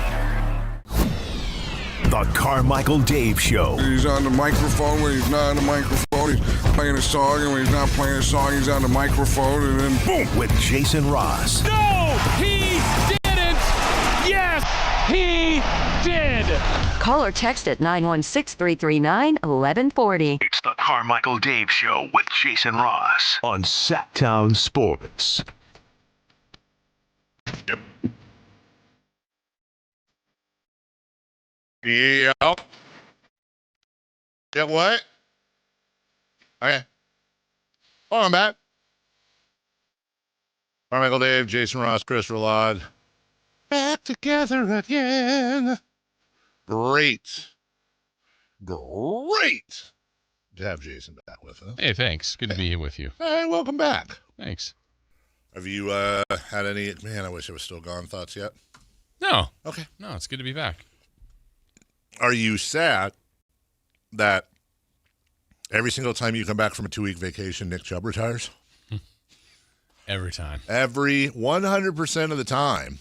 The Carmichael Dave Show. He's on the microphone when he's not on the microphone. He's playing a song, and when he's not playing a song, he's on the microphone, and then boom. With Jason Ross. No, he didn't. Yes, he did. Call or text at 916-339-1140. It's the Carmichael Dave Show with Jason Ross on Sactown Sports. Yep. Yeah. Yeah, what? Okay. Hold on, Matt. Carmichael Dave, Jason Ross, Chris Roulade. Back together again. Great to have Jason back with us. Hey, thanks. Good to be here with you. Hey, welcome back. Thanks. Have you had any, man, I wish I was still gone thoughts yet? No. Okay. No, it's good to be back. Are you sad that every single time you come back from a 2-week vacation, Nick Chubb retires? Every time. Every 100% of the time.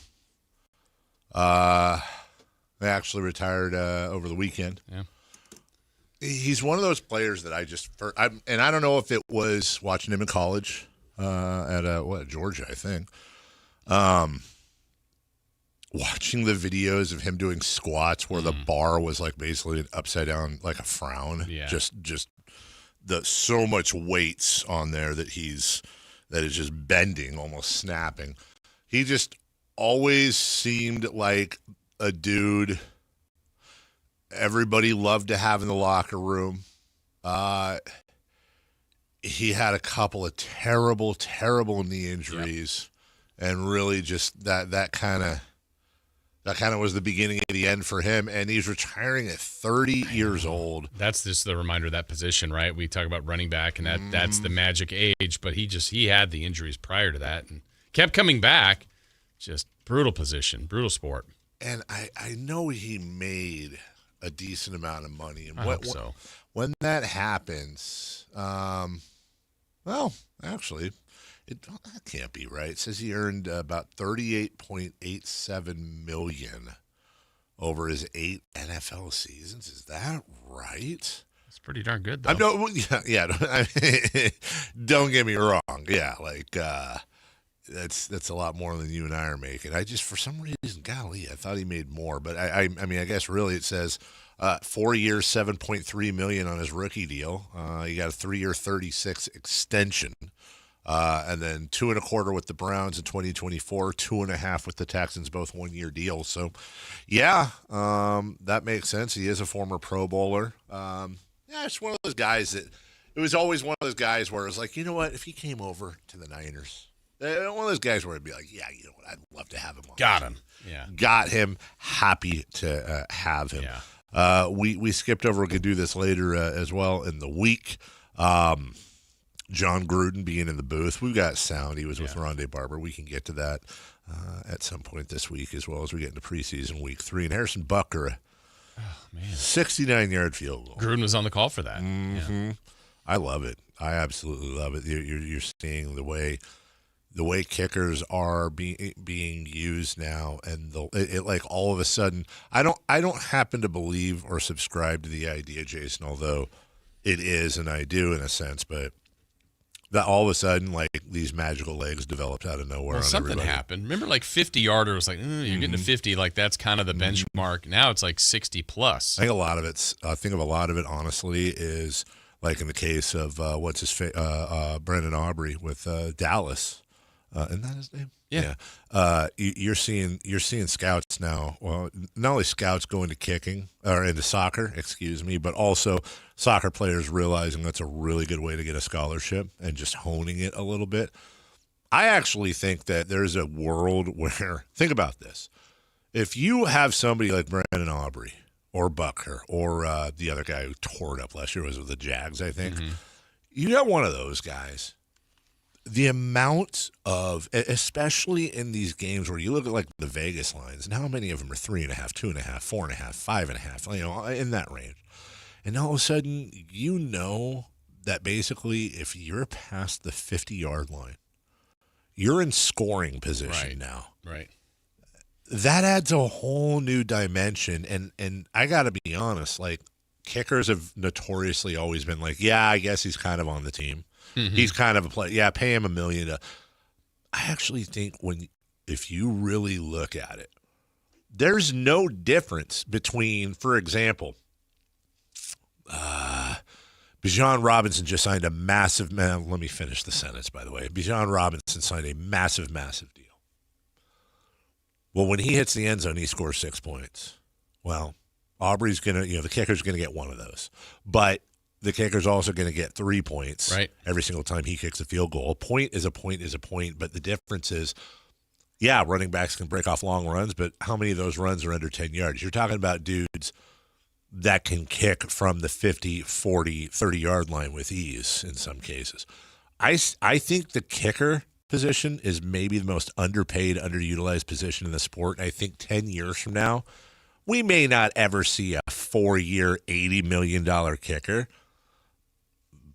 They actually retired over the weekend. Yeah. He's one of those players that I don't know if it was watching him in college at Georgia, I think. Watching the videos of him doing squats where the bar was like basically upside down, like a frown. Yeah. Just so much weights on there that is just bending, almost snapping. He just always seemed like a dude everybody loved to have in the locker room. He had a couple of terrible knee injuries, and really just that kind of was the beginning of the end for him. And he's retiring at 30 years old. That's just the reminder of that position, right? We talk about running back, and that's the magic age. But he had the injuries prior to that and kept coming back. Just brutal position, brutal sport. And I know he made a decent amount of money. And I hope so. When that happens, well, actually, that can't be right. It says he earned about $38.87 million over his 8 NFL seasons. Is that right? It's pretty darn good, though. Don't get me wrong. Yeah, like that's a lot more than you and I are making. I just, for some reason, golly, I thought he made more. But I mean, I guess really it says 4 years, $7.3 million on his rookie deal. He got a 3-year, $36 extension. And then 2.25 with the Browns in 2024, 2.5 with the Texans, both 1-year deals. So, yeah, that makes sense. He is a former Pro Bowler. It's one of those guys that it was always one of those guys where it was like, you know what, if he came over to the Niners, one of those guys where it'd be like, yeah, you know what, I'd love to have him on. Got him. Yeah. Got him. Happy to have him. Yeah. We skipped over. We could do this later as well in the week. John Gruden being in the booth. We've got sound. He was with Rondé Barber. We can get to that at some point this week, as well as we get into preseason week 3. And Harrison Butker, 69-yard field goal. Gruden was on the call for that. Mm-hmm. Yeah. I love it. I absolutely love it. You're seeing the way kickers are being used now, and it like all of a sudden, I don't happen to believe or subscribe to the idea, Jason, although it is, and I do in a sense, but that all of a sudden, like, these magical legs developed out of nowhere. Well, something happened. Remember, like 50-yarder was like, you're getting to 50, like that's kind of the benchmark. Now it's like 60 plus. I think a lot of it, honestly, is like in the case of Brendan Aubrey with Dallas. Isn't that his name? Yeah. You're seeing scouts now. Well, not only scouts go into kicking or into soccer, but also soccer players realizing that's a really good way to get a scholarship and just honing it a little bit. I actually think that there's a world where, think about this. If you have somebody like Brandon Aubrey or Bucker or the other guy who tore it up last year was with the Jags, I think. Mm-hmm. You got one of those guys. The amount of, especially in these games where you look at like the Vegas lines, and how many of them are 3.5, 2.5, 4.5, 5.5, in that range. And all of a sudden, that basically if you're past the 50-yard line, you're in scoring position now. Right. That adds a whole new dimension. And I got to be honest, like, kickers have notoriously always been like, yeah, I guess he's kind of on the team. Mm-hmm. He's kind of a player. Yeah, pay him $1 million. I actually think if you really look at it, there's no difference between, for example, Bijan Robinson just signed a massive. Let me finish the sentence, by the way. Bijan Robinson signed a massive, massive deal. Well, when he hits the end zone, he scores 6 points. Well, Aubrey's going to, the kicker's going to get one of those. But the kicker's also going to get 3 points every single time he kicks a field goal. A point is a point is a point, but the difference is, running backs can break off long runs, but how many of those runs are under 10 yards? You're talking about dudes that can kick from the 50, 40, 30-yard line with ease in some cases. I think the kicker position is maybe the most underpaid, underutilized position in the sport. And I think 10 years from now, we may not ever see a 4-year, $80 million kicker.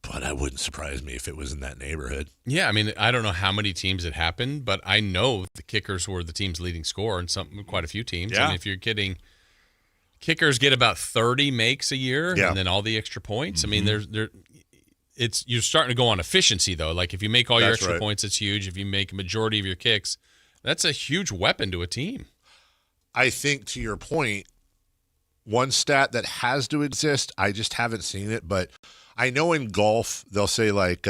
But it wouldn't surprise me if it was in that neighborhood. Yeah, I mean, I don't know how many teams it happened, but I know the kickers were the team's leading scorer in quite a few teams. Yeah. And if you're getting kickers get about 30 makes a year, and then all the extra points. Mm-hmm. I mean, you're starting to go on efficiency though. Like if you make all your extra points, it's huge. If you make a majority of your kicks, that's a huge weapon to a team. I think to your point, one stat that has to exist, I just haven't seen it, but I know in golf, they'll say like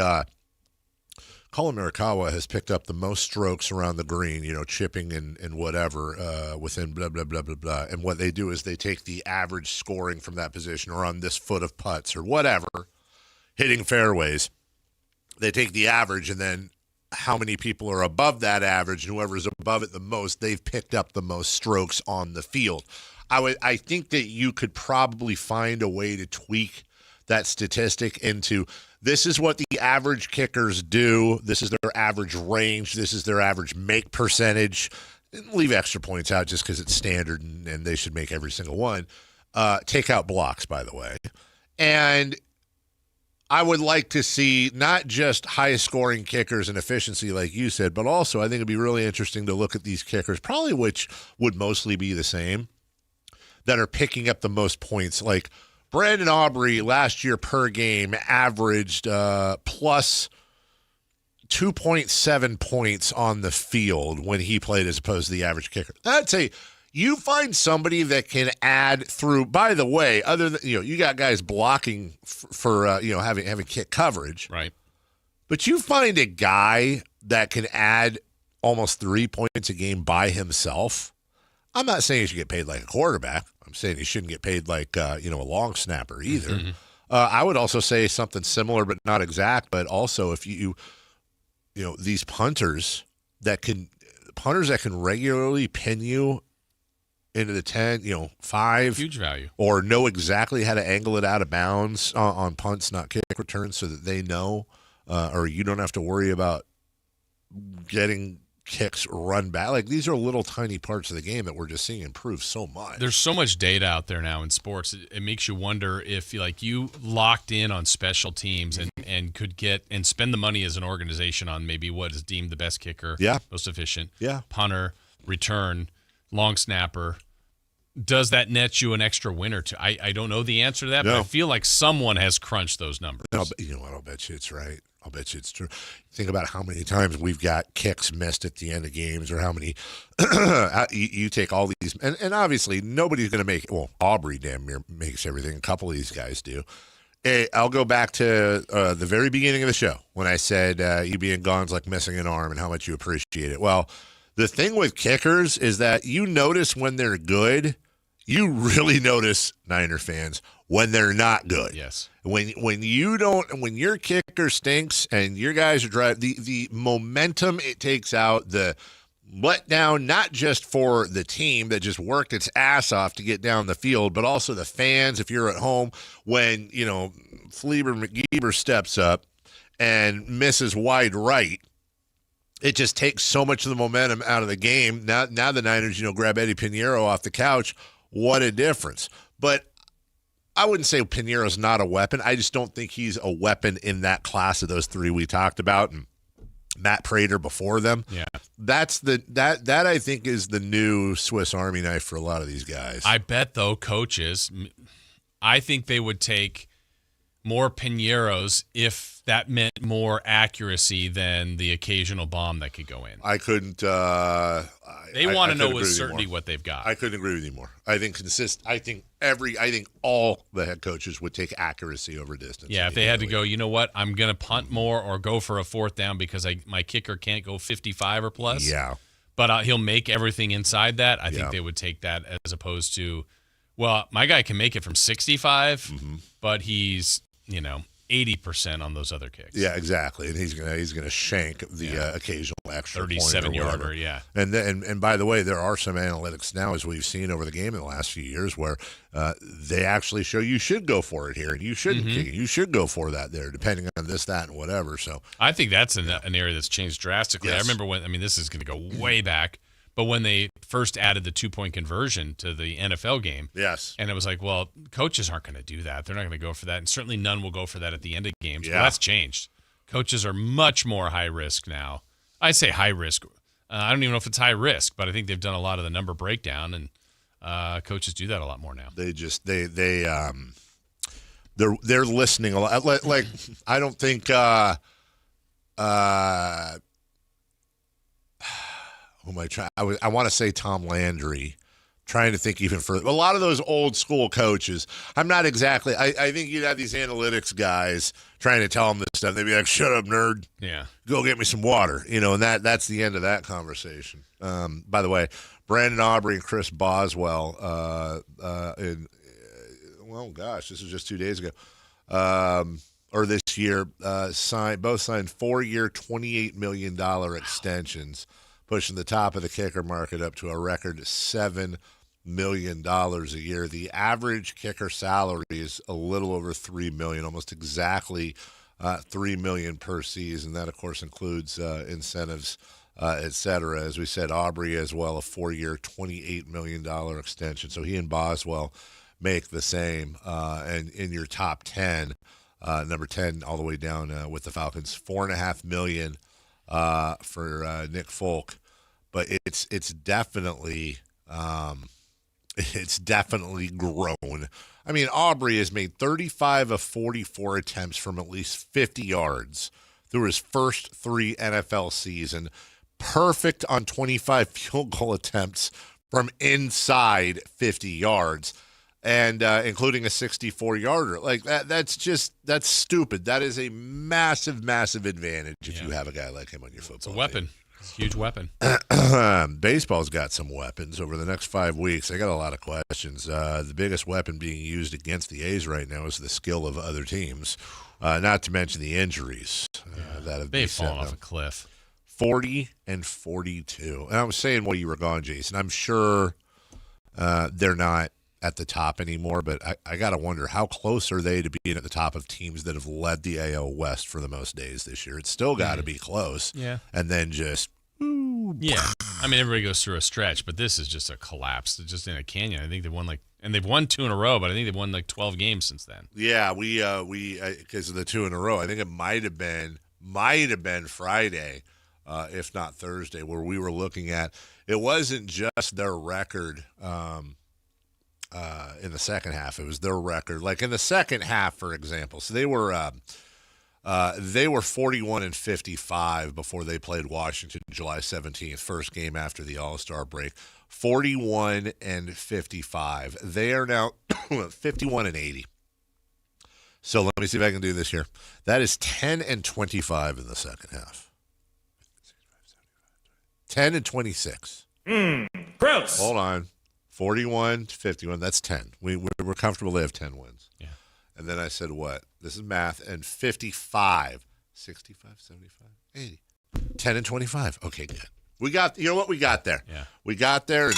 Colin Morikawa has picked up the most strokes around the green, chipping and whatever within blah, blah, blah, blah, blah. And what they do is they take the average scoring from that position or on this foot of putts or whatever, hitting fairways. They take the average and then how many people are above that average, and whoever's above it the most, they've picked up the most strokes on the field. I think that you could probably find a way to tweak that statistic into this is what the average kickers do. This is their average range. This is their average make percentage. Leave extra points out just because it's standard and they should make every single one. Take out blocks, by the way. And I would like to see not just high-scoring kickers and efficiency like you said, but also I think it'd be really interesting to look at these kickers, probably which would mostly be the same, that are picking up the most points. Like Brandon Aubrey last year per game averaged plus 2.7 points on the field when he played as opposed to the average kicker. I'd say you find somebody that can add through, by the way, other than, you got guys blocking for having kick coverage. Right. But you find a guy that can add almost 3 points a game by himself. I'm not saying he should get paid like a quarterback. I'm saying he shouldn't get paid like, a long snapper either. Mm-hmm. I would also say something similar, but not exact. But also if these punters that can regularly pin you into the 10, 5. Huge value. Or know exactly how to angle it out of bounds on punts, not kick returns, so that they know, or you don't have to worry about getting kicks run back. Like, these are little tiny parts of the game that we're just seeing improve so much. There's so much data out there now in sports. It makes you wonder if you locked in on special teams and could get and spend the money as an organization on maybe what is deemed the best kicker, most efficient, punter, return, long snapper. Does that net you an extra win or two? I don't know the answer to that, but I feel like someone has crunched those numbers. You know what? I'll bet you it's right. I'll bet you it's true. Think about how many times we've got kicks missed at the end of games, or how many you take all these, and obviously nobody's going to make it. Well, Aubrey damn near makes everything. A couple of these guys do. Hey, I'll go back to the very beginning of the show when I said you being gone's like missing an arm and how much you appreciate it. Well, the thing with kickers is that you notice when they're good. You really notice, Niner fans, when they're not good. Yes. When your kicker stinks and your guys are driving, the momentum it takes out, the letdown, not just for the team that just worked its ass off to get down the field, but also the fans if you're at home, when, Fleber McGeeber steps up and misses wide right. It just takes so much of the momentum out of the game. Now the Niners, grab Eddie Pinheiro off the couch. What a difference. But I wouldn't say Pinheiro's not a weapon. I just don't think he's a weapon in that class of those three we talked about, and Matt Prater before them. Yeah. That I think is the new Swiss Army knife for a lot of these guys. I bet, though, coaches, I think they would take more Pinheiros if that meant more accuracy than the occasional bomb that could go in. I couldn't. They want to know with certainty what they've got. I couldn't agree with you more. I think I think all the head coaches would take accuracy over distance. Yeah, if they had to go, you know what, I'm going to punt more or go for a fourth down because my kicker can't go 55 or plus. Yeah, but he'll make everything inside that. I think they would take that as opposed to, well, my guy can make it from 65, but he's 80% on those other kicks. Yeah, exactly. And he's gonna shank the occasional extra 37-yarder. Yeah. And by the way, there are some analytics now, as we've seen over the game in the last few years, where they actually show you should go for it here and you shouldn't kick it. You should go for that there, depending on this, that, and whatever. So I think that's an area that's changed drastically. Yes. I remember this is going to go way back. But when they first added the 2-point conversion to the NFL game, and it was like, well, coaches aren't going to do that. They're not going to go for that, and certainly none will go for that at the end of games. Yeah. Well, that's changed. Coaches are much more high risk now. I say high risk. I don't even know if it's high risk, but I think they've done a lot of the number breakdown, and coaches do that a lot more now. They're listening a lot. Like I don't think. Who am I trying? I want to say Tom Landry. Trying to think even further. A lot of those old school coaches, I'm not exactly. I think you'd have these analytics guys trying to tell them this stuff. They'd be like, "Shut up, nerd. Yeah, go get me some water." And that's the end of that conversation. By the way, Brandon Aubrey and Chris Boswell. This was just 2 days ago. Or this year, both signed 4-year, $28 million extensions, pushing the top of the kicker market up to a record $7 million a year. The average kicker salary is a little over $3 million, almost exactly $3 million per season. That, of course, includes incentives, et cetera. As we said, Aubrey as well, a 4-year, $28 million extension. So he and Boswell make the same. And in your top 10, number 10 all the way down with the Falcons, $4.5 million for Nick Folk. But it's definitely grown. I mean, Aubrey has made 35 of 44 attempts from at least 50 yards through his first 3 NFL season. Perfect on 25 field goal attempts from inside 50 yards. And including a 64-yarder. Like that's stupid. That is a massive, massive advantage if you have a guy like him on your football team. It's a weapon. It's a huge weapon. Baseball's got some weapons. Over the next 5 weeks, I got a lot of questions. The biggest weapon being used against the A's right now is the skill of other teams, not to mention the injuries that have they've fallen off a cliff. 40 and 42. And I was saying while you were gone, Jason, I'm sure they're not at the top anymore, but I got to wonder, how close are they to being at the top of teams that have led the AL West for the most days this year? It's still got to be close. Yeah. And then just... Yeah. I mean, everybody goes through a stretch, but this is just a collapse. It's just in a canyon. I think they've won and they've won 2 in a row, but I think they've won 12 games since then. Yeah, we because of the 2 in a row, I think it might have been Friday, if not Thursday, where we were looking at, it wasn't just their record in the second half. It was their record. Like in the second half, for example. So they were 41-55 before they played Washington July 17th, first game after the All-Star break. 41-55. They are now 51-80. So let me see if I can do this here. That is 10-25 in the second half. 10-26. Gross. Hold on. 41-51. That's 10. We're comfortable they have 10 wins. Yeah. And then I said what? This is math. And 55. 65, 75, 80. 10-25. Okay, good. We got, you know what? We got there. Yeah. We got there.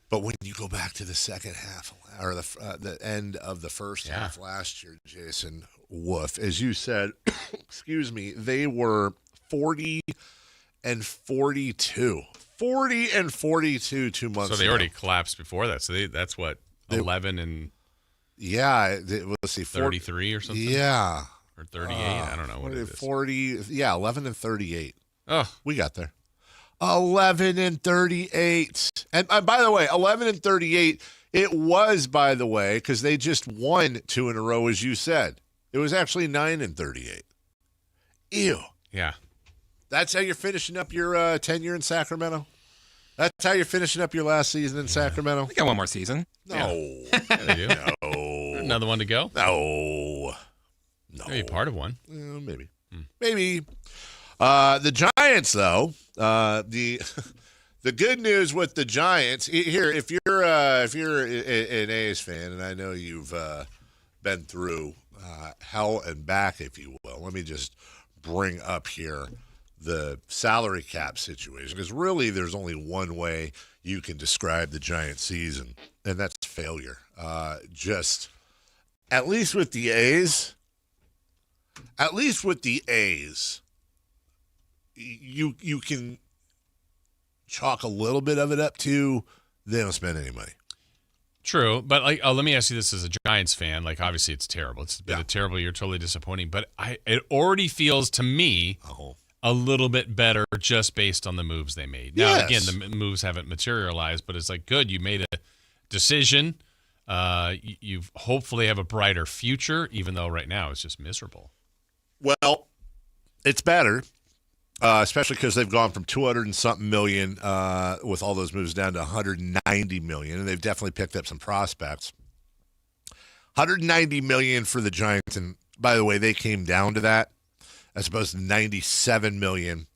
But when you go back to the second half, or the end of the first half last year, Jason, woof, as you said, excuse me, they were 40-42. 40-42 2 months ago. So they already collapsed before that. So that's what, 11 and let's see, 33 or something? Yeah. Or 38, I don't know what it is. 11 and 38. Oh. We got there. 11 and 38. And by the way, 11 and 38, it was, by the way, because they just won 2 in a row, as you said. It was actually 9 and 38. Ew. Yeah. That's how you're finishing up your tenure in Sacramento? That's how you're finishing up your last season in Sacramento? We got one more season. No. Yeah, they do. No. Another one to go? No. Maybe part of one. Maybe. Maybe. The Giants, though, the good news with the Giants here, if you're an A's fan, and I know you've been through hell and back, if you will, let me just bring up here the salary cap situation, because really there's only one way you can describe the Giants season, and that's failure. Just at least with the A's, you can chalk a little bit of it up to they don't spend any money. True, but let me ask you this as a Giants fan. Like, obviously, it's terrible. It's been a terrible year, totally disappointing. But it already feels to me a little bit better just based on the moves they made. Now, again, the moves haven't materialized, but it's like, good, you made a decision. You hopefully have a brighter future, even though right now it's just miserable. Well, it's better. Especially because they've gone from 200 and something million with all those moves down to 190 million, and they've definitely picked up some prospects. 190 million for the Giants, and by the way, they came down to that as opposed to 97 million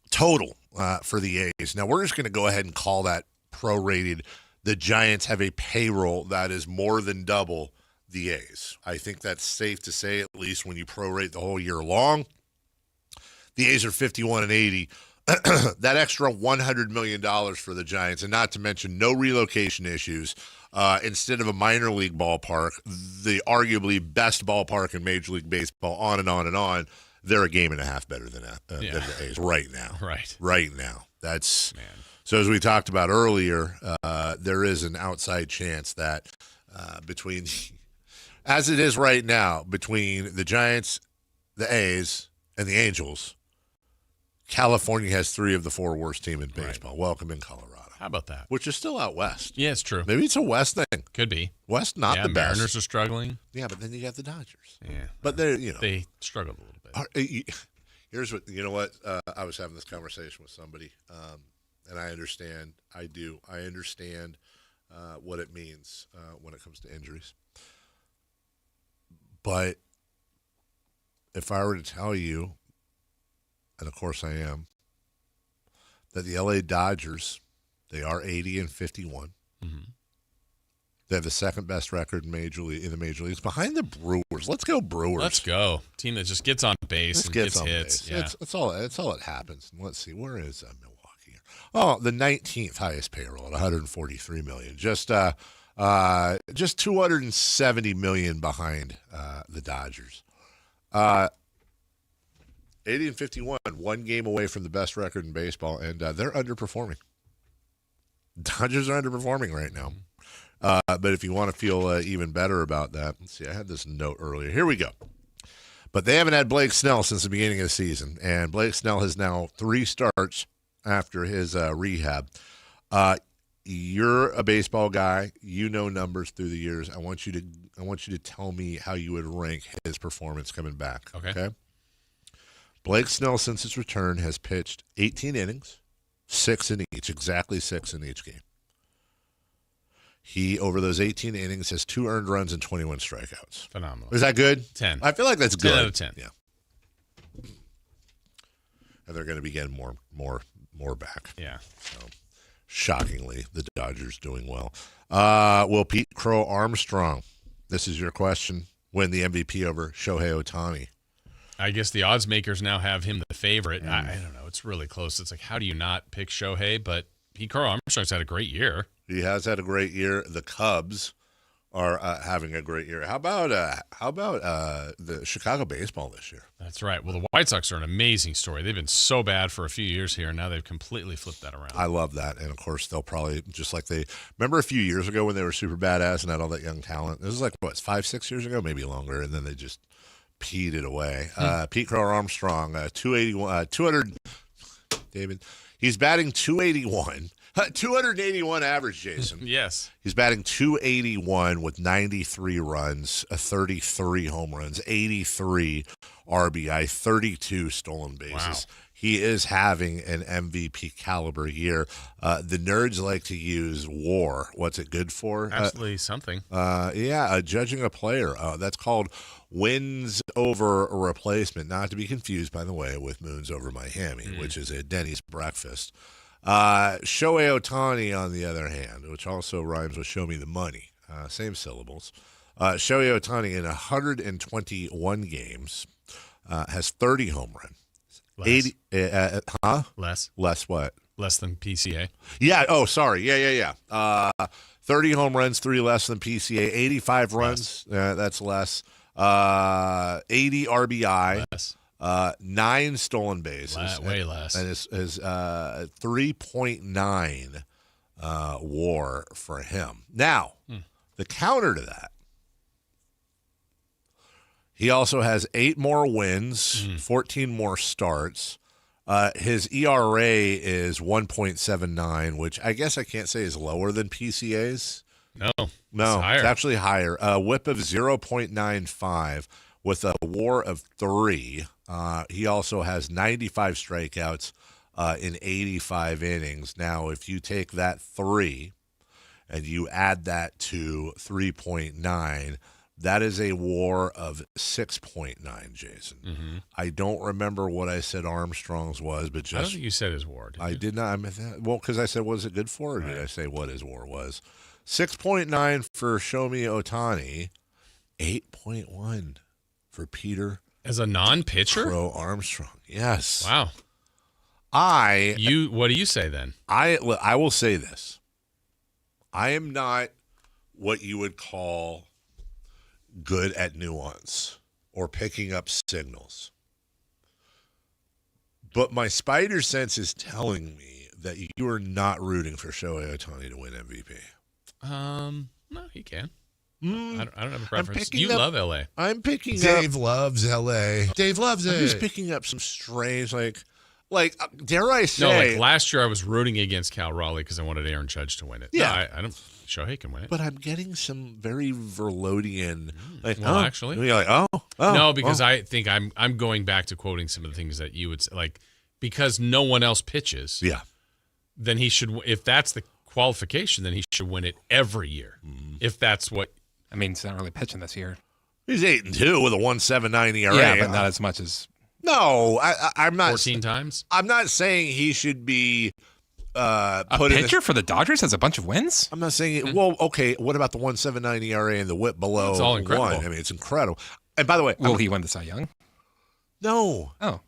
total for the A's. Now we're just going to go ahead and call that prorated. The Giants have a payroll that is more than double the A's. I think that's safe to say, at least when you prorate the whole year long. The A's are 51-80. That extra $100 million for the Giants, and not to mention no relocation issues. Instead of a minor league ballpark, the arguably best ballpark in Major League Baseball, on and on and on, they're a game and a half better than the A's right now. Right now. That's so. As we talked about earlier, there is an outside chance that between, as it is right now, between the Giants, the A's, and the Angels, California has 3 of the 4 worst teams in baseball. Right. Welcome in Colorado. How about that? Which is still out west. Yeah, it's true. Maybe it's a West thing. Could be. West, not the best. Mariners are struggling. Yeah, but then you got the Dodgers. Yeah. But they struggled a little bit. Here's what, you know what? I was having this conversation with somebody, and I understand. I do. I understand what it means when it comes to injuries. But if I were to tell you, and of course I am, that the LA Dodgers, they are 80-51. Mm-hmm. They have the second best record in the major leagues, behind the Brewers. Let's go Brewers. Let's go. Team that just gets on base and gets hits. Yeah. It's all it happens. And let's see, where is Milwaukee? Oh, the 19th highest payroll at $143 million. Just $270 million behind the Dodgers. 80-51, one game away from the best record in baseball, and they're underperforming. Dodgers are underperforming right now. But if you want to feel even better about that, let's see, I had this note earlier. Here we go. But they haven't had Blake Snell since the beginning of the season, and Blake Snell has now 3 starts after his rehab. You're a baseball guy. You know numbers through the years. I want you to tell me how you would rank his performance coming back. Okay? Blake Snell, since his return, has pitched 18 innings, 6 in each, exactly 6 in each game. He, over those 18 innings, has 2 earned runs and 21 strikeouts. Phenomenal. Is that good? 10. I feel like that's good. 10 out of 10. Yeah. And they're going to be getting more back. Yeah. So, shockingly, the Dodgers doing well. Will Pete Crow Armstrong, this is your question, win the MVP over Shohei Ohtani? I guess the odds makers now have him the favorite. I don't know. It's really close. It's like, how do you not pick Shohei? But Pete Crow Armstrong's had a great year. He has had a great year. The Cubs are having a great year. How about the Chicago baseball this year? That's right. Well, the White Sox are an amazing story. They've been so bad for a few years here, and now they've completely flipped that around. I love that. And, of course, they'll probably, just like they – remember a few years ago when they were super badass and had all that young talent? This was like, 5-6 years ago? Maybe longer. And then they just peed it away. Pete Crow Armstrong, 200 – David, he's batting 281. 281 average, Jason. Yes. He's batting 281 with 93 runs, 33 home runs, 83 RBI, 32 stolen bases. Wow. He is having an MVP caliber year. The nerds like to use WAR. What's it good for? Absolutely something. Judging a player. That's called wins over a replacement. Not to be confused, by the way, with moons over Miami, which is a Denny's breakfast. Shohei Ohtani, on the other hand, which also rhymes with show me the money, same syllables. Shohei Ohtani in 121 games has 30 home runs. Less. 80, Less. Less what? Less than PCA. Yeah. Oh, sorry. Yeah. 30 home runs, 3 less than PCA. 85 runs. That's less. 80 RBI. Less. 9 stolen bases. Way less. And is 3.9 WAR for him. Now, the counter to that, he also has 8 more wins, 14 more starts. His ERA is 1.79, which I guess I can't say is lower than PCA's. No, it's actually higher. WHIP of 0.95 with a WAR of 3. He also has 95 strikeouts in 85 innings. Now, if you take that 3 and you add that to 3.9, that is a WAR of 6.9, Jason. Mm-hmm. I don't remember what I said Armstrong's was, but just... I don't think you said his WAR, did you? Did not. Well, because I said, what is it good for? Or did I say what his WAR was? 6.9 for Show Me Ohtani. 8.1 for Peter. As a non-pitcher? Crow Armstrong. Yes. Wow. What do you say then? I will say this. I am not what you would call good at nuance or picking up signals. But my spider sense is telling me that you are not rooting for Shohei Ohtani to win MVP. No, he can. I don't have a preference. You love LA. I'm picking Dave loves LA. Dave loves it. I'm just picking up some strange, like dare I say? No, like last year I was rooting against Cal Raleigh because I wanted Aaron Judge to win it. Yeah. No, I don't. Shohei can win it. But I'm getting some very Verlodian. Actually, you're like, no, because I think I'm going back to quoting some of the things that you would say, like, because no one else pitches. Yeah. Then he should. If that's the qualification, then he should win it every year. If that's what. I mean, he's not really pitching this year. He's 8-2 with a 1.79 ERA. Yeah, but not as much as. No, I'm not. 14 times. I'm not saying he should be. A pitcher for the Dodgers has a bunch of wins? I'm not saying it. Well, okay, what about the 1.79 ERA and the WHIP below it's all incredible. 1? I mean, it's incredible. And by the way, will he win the Cy Young? No. Oh.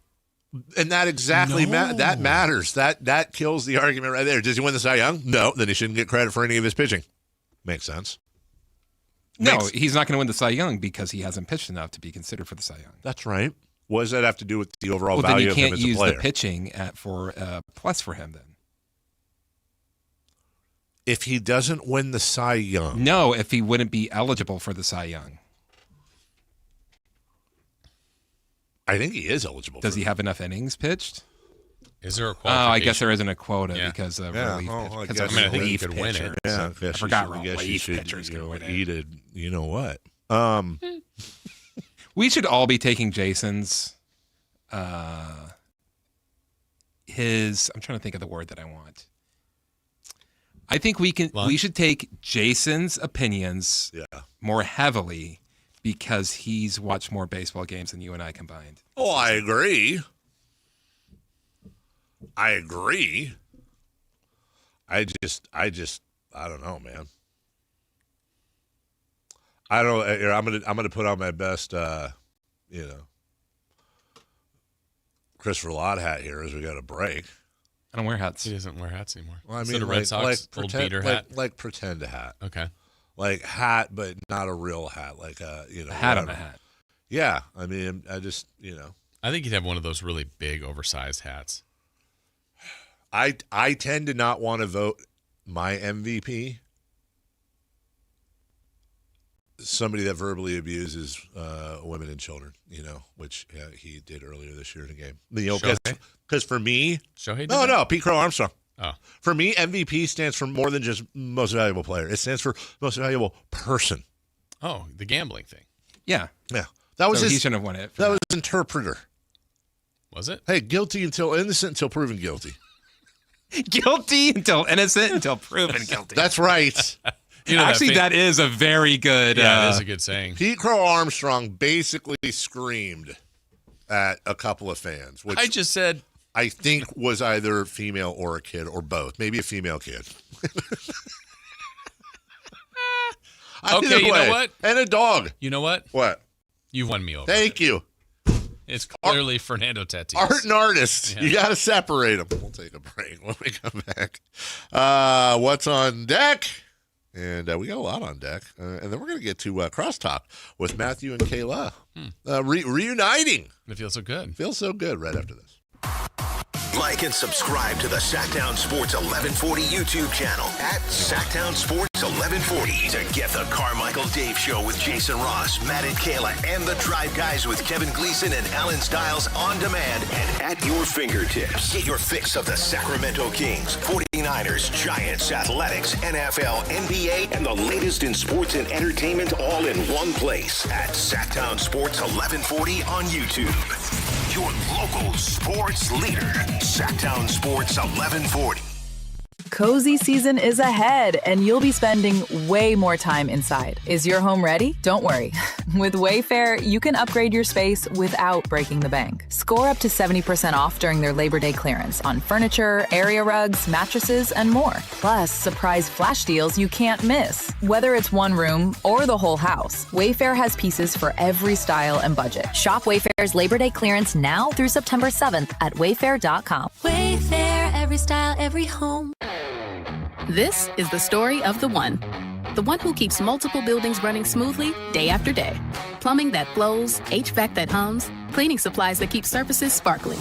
And that exactly that matters. That kills the argument right there. Does he win the Cy Young? No. Then he shouldn't get credit for any of his pitching. Makes sense. No, he's not going to win the Cy Young because he hasn't pitched enough to be considered for the Cy Young. That's right. What does that have to do with the overall value of him as a player? Then you can't use the pitching for plus for him then. If he doesn't win the Cy Young. No, if he wouldn't be eligible for the Cy Young. I think he is eligible. Does he have enough innings pitched? Is there a qualification? Oh, I guess there isn't a quota because of relief pitchers. I think he could win it. Yeah, I forgot relief pitchers could win it. You know what? We should all be taking Jason's. I'm trying to think of the word that I want. I think we should take Jason's opinions more heavily because he's watched more baseball games than you and I combined. Oh, I agree. I don't know, man. I don't. I'm gonna put on my best, Christopher Lott hat here as we got a break. I don't wear hats. He doesn't wear hats anymore. Well, I mean, Instead of Red Sox, old beater hat. Like pretend a hat. Okay. Like hat, but not a real hat. Like a hat on a hat. Yeah, I mean, I just I think he'd have one of those really big, oversized hats. I tend to not want to vote my MVP. Somebody that verbally abuses women and children, which he did earlier this year in a game. Because for me, Pete Crow Armstrong. Oh. For me, MVP stands for more than just most valuable player. It stands for most valuable person. Oh, the gambling thing. Yeah. Yeah. That was he shouldn't have won it. That was interpreter. Was it? Hey, guilty until innocent until proven guilty. Guilty until innocent until proven guilty. That's right. Actually, that is a very good. Yeah, it is a good saying. Pete Crow Armstrong basically screamed at a couple of fans, which I just said I think was either female or a kid or both. Maybe a female kid. Okay, you know what? And a dog. You know what? What? You won me over. Thank you. It's clearly Fernando Tatis. Art and artist. Yeah. You got to separate them. We'll take a break when we come back. What's on deck? And we got a lot on deck. And then we're going to get to crosstalk with Matthew and Kayla. Reuniting. It feels so good. Feels so good right after this. Like and subscribe to the Sactown Sports 1140 YouTube channel at Sactown Sports 1140 to get the Carmichael Dave Show with Jason Ross, Matt and Kayla, and the Drive Guys with Kevin Gleason and Alan Stiles on demand and at your fingertips. Get your fix of the Sacramento Kings, 49ers, Giants, Athletics, NFL, NBA, and the latest in sports and entertainment all in one place at Sactown Sports 1140 on YouTube. Your local sports leader, Sactown Sports 1140. Cozy season is ahead, and you'll be spending way more time inside. Is your home ready? Don't worry. With Wayfair, you can upgrade your space without breaking the bank. Score up to 70% off during their Labor Day clearance on furniture, area rugs, mattresses, and more. Plus, surprise flash deals you can't miss. Whether it's one room or the whole house, Wayfair has pieces for every style and budget. Shop Wayfair's Labor Day clearance now through September 7th at wayfair.com. Wayfair, every style, every home. This is the story of the one who keeps multiple buildings running smoothly day after day. Plumbing that flows, HVAC that hums, cleaning supplies that keep surfaces sparkling.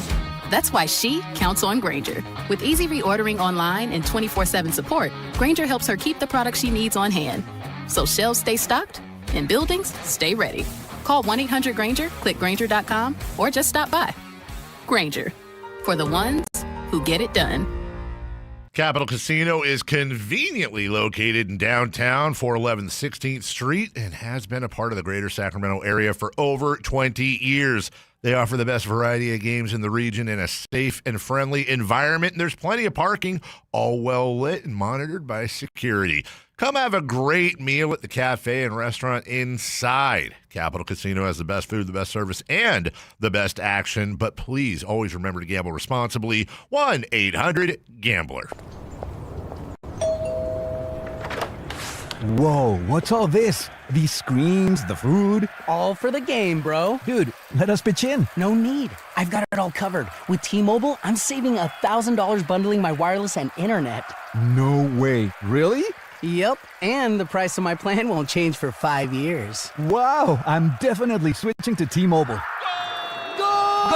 That's why she counts on Grainger. With easy reordering online and 24/7 support, Grainger helps her keep the products she needs on hand. So shelves stay stocked and buildings stay ready. Call 1-800-GRAINGER, click Grainger.com, or just stop by. Grainger, for the ones who get it done. Capital Casino is conveniently located in downtown, 411 16th Street, and has been a part of the greater Sacramento area for over 20 years. They offer the best variety of games in the region in a safe and friendly environment, and there's plenty of parking, all well lit and monitored by security. Come have a great meal at the cafe and restaurant inside. Capital Casino has the best food, the best service, and the best action. But please always remember to gamble responsibly. 1-800-GAMBLER. Whoa, what's all this? These screens, the food? All for the game, bro. Dude, let us pitch in. No need. I've got it all covered. With T-Mobile, I'm saving $1,000 bundling my wireless and internet. No way. Really? Yep, and the price of my plan won't change for 5 years. Wow, I'm definitely switching to T-Mobile. Goal!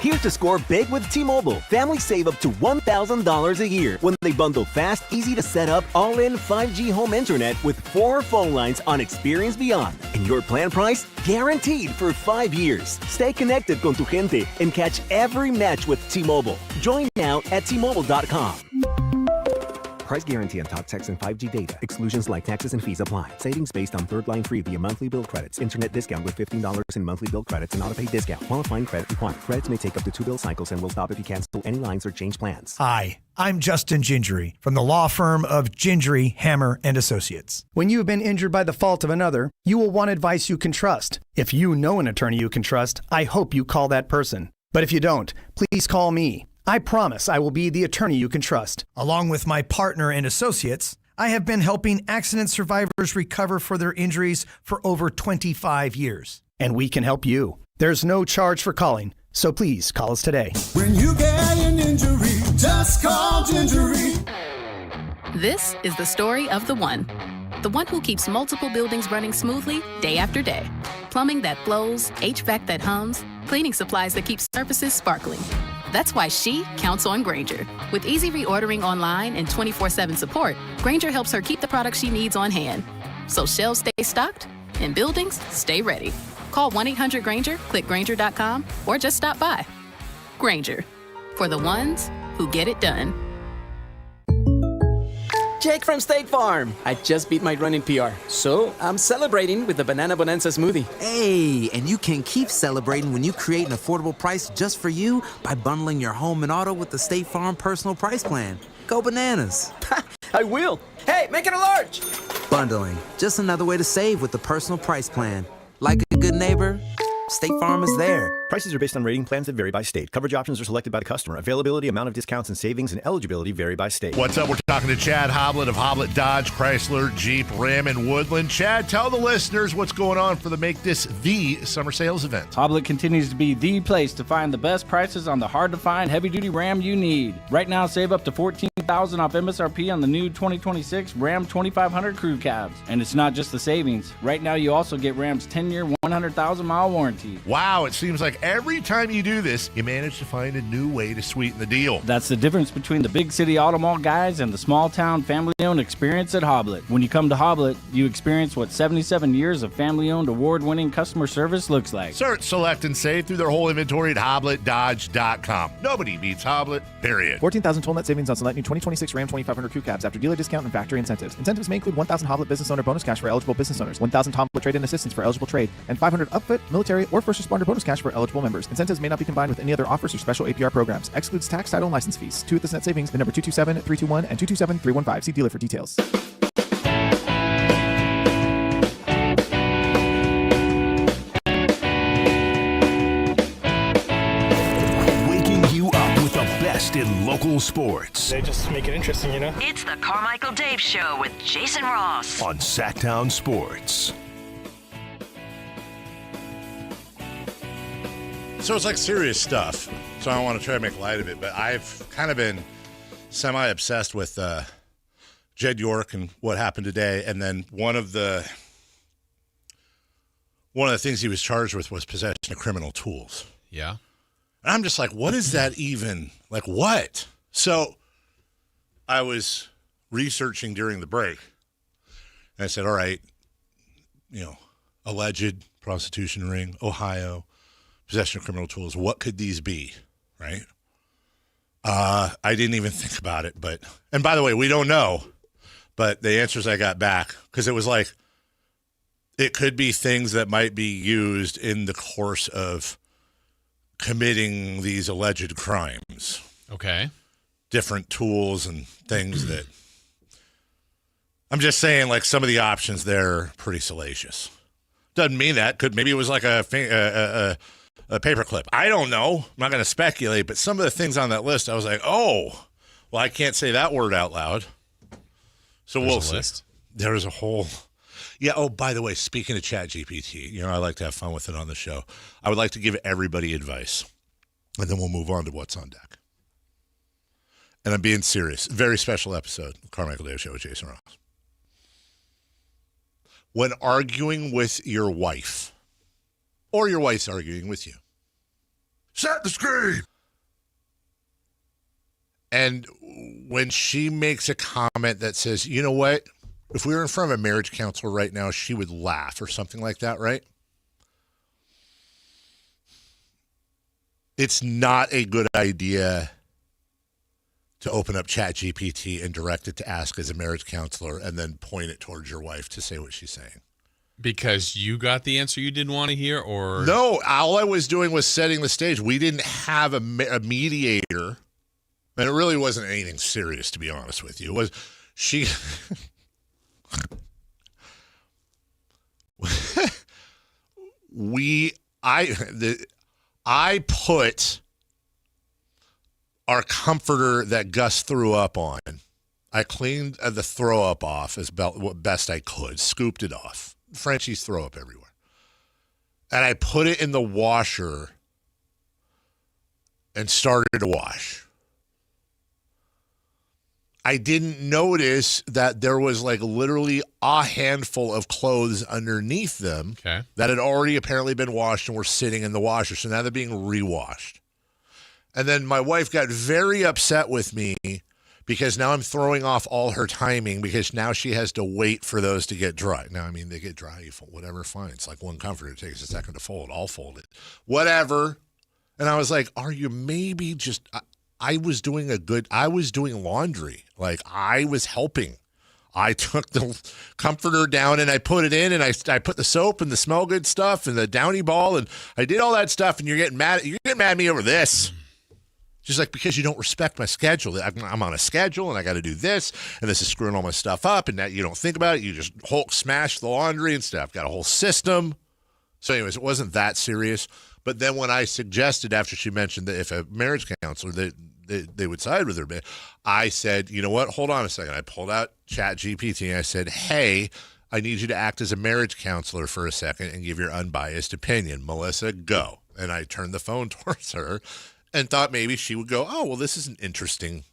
Here's to score big with T-Mobile. Families save up to $1,000 a year when they bundle fast, easy to set up, all-in 5G home internet with 4 phone lines on Experience Beyond. And your plan price? Guaranteed for 5 years. Stay connected con tu gente and catch every match with T-Mobile. Join now at T-Mobile.com. Price guarantee on talk, text, and 5G data. Exclusions like taxes and fees apply. Savings based on third line free via monthly bill credits. Internet discount with $15 in monthly bill credits and auto-pay discount. Qualifying credit required. Credits may take up to 2 bill cycles and will stop if you cancel any lines or change plans. Hi, I'm Justin Gingery from the law firm of Gingery, Hammer, and Associates. When you have been injured by the fault of another, you will want advice you can trust. If you know an attorney you can trust, I hope you call that person. But if you don't, please call me. I promise I will be the attorney you can trust. Along with my partner and associates, I have been helping accident survivors recover for their injuries for over 25 years. And we can help you. There's no charge for calling, so please call us today. When you get an injury, just call Gingery. This is the story of the one who keeps multiple buildings running smoothly day after day. Plumbing that flows, HVAC that hums, cleaning supplies that keep surfaces sparkling. That's why she counts on Grainger. With easy reordering online and 24/7 support, Grainger helps her keep the products she needs on hand. So shelves stay stocked and buildings stay ready. Call 1-800-GRAINGER, click Grainger.com, or just stop by. Grainger, for the ones who get it done. Jake from State Farm. I just beat my running PR, so I'm celebrating with the Banana Bonanza smoothie. Hey, and you can keep celebrating when you create an affordable price just for you by bundling your home and auto with the State Farm Personal Price Plan. Go bananas. I will. Hey, make it a large. Bundling, just another way to save with the Personal Price Plan. Like a good neighbor, State Farm is there. Prices are based on rating plans that vary by state. Coverage options are selected by the customer. Availability, amount of discounts and savings, and eligibility vary by state. What's up? We're talking to Chad Hoblet of Hoblet Dodge, Chrysler, Jeep, Ram, and Woodland. Chad, tell the listeners what's going on for the Make This the Summer Sales event. Hoblet continues to be the place to find the best prices on the hard-to-find heavy-duty Ram you need. Right now, save up to $14,000 off MSRP on the new 2026 Ram 2500 Crew Cabs. And it's not just the savings. Right now, you also get Ram's 10-year, 100,000-mile warranty. Wow, it seems like every time you do this, you manage to find a new way to sweeten the deal. That's the difference between the big city auto mall guys and the small town family-owned experience at Hoblet. When you come to Hoblet, you experience what 77 years of family-owned award-winning customer service looks like. Search, select, and save through their whole inventory at HobletDodge.com. Nobody beats Hoblet, period. 14,000 total net savings on select new 2026 Ram 2500 Crew Cabs after dealer discount and factory incentives. Incentives may include 1,000 Hoblet business owner bonus cash for eligible business owners, 1,000 Hoblet trade-in assistance for eligible trade, and 500 upfit, military, or first responder bonus cash for eligible members. Incentives may not be combined with any other offers or special APR programs. Excludes tax, title, and license fees. 2 with this net savings, the number 227-321 and 227-315. See dealer for details. Waking you up with the best in local sports. They just make it interesting, you know? It's the Carmichael Dave Show with Jason Ross On Sactown Sports. So it's like serious stuff. So I don't want to try to make light of it, but I've kind of been semi-obsessed with Jed York and what happened today. And then one of the things he was charged with was possession of criminal tools. Yeah. And I'm just like, what is that even? Like, what? So I was researching during the break. And I said, all right, alleged prostitution ring, Ohio, possession of criminal tools. What could these be, right? I didn't even think about it. And by the way, we don't know. But the answers I got back, because it was like, it could be things that might be used in the course of committing these alleged crimes. Okay. Different tools and things that, I'm just saying, like, some of the options there are pretty salacious. Doesn't mean that. Maybe it was like a paperclip. I don't know. I'm not going to speculate, but some of the things on that list, I was like, oh, well, I can't say that word out loud. So There's we'll a see. list? There's a whole. Yeah. Oh, by the way, speaking of ChatGPT, I like to have fun with it on the show. I would like to give everybody advice, and then we'll move on to what's on deck. And I'm being serious. Very special episode, Carmichael Dave Show with Jason Ross. When arguing with your wife, or your wife's arguing with you, set the screen. And when she makes a comment that says, you know what? If we were in front of a marriage counselor right now, she would laugh or something like that, right? It's not a good idea to open up ChatGPT and direct it to ask as a marriage counselor and then point it towards your wife to say what she's saying. Because you got the answer you didn't want to hear, or? No, all I was doing was setting the stage. We didn't have a mediator, and it really wasn't anything serious, to be honest with you. It was she... I put our comforter that Gus threw up on. I cleaned the throw up off as best I could, scooped it off. Frenchie's throw up everywhere. And I put it in the washer and started to wash. I didn't notice that there was like literally a handful of clothes underneath them that had already apparently been washed and were sitting in the washer. So now they're being rewashed. And then my wife got very upset with me because now I'm throwing off all her timing because now she has to wait for those to get dry. Now, I mean, they get dry, you fold whatever, fine. It's like one comforter. It takes a second to fold. I'll fold it. Whatever. And I was like, are you maybe just... I was doing laundry. Like, I was helping. I took the comforter down and I put it in and I put the soap and the smell good stuff and the Downy ball and I did all that stuff and you're getting mad at me over this. Just like, because you don't respect my schedule. I'm on a schedule and I got to do this and this is screwing all my stuff up and that you don't think about it. You just Hulk smash the laundry and stuff. Got a whole system. So anyways, it wasn't that serious. But then when I suggested, after she mentioned that if a marriage counselor, they would side with her, I said, you know what? Hold on a second. I pulled out ChatGPT and I said, hey, I need you to act as a marriage counselor for a second and give your unbiased opinion. Melissa, go. And I turned the phone towards her and thought maybe she would go, oh, well, this is an interesting,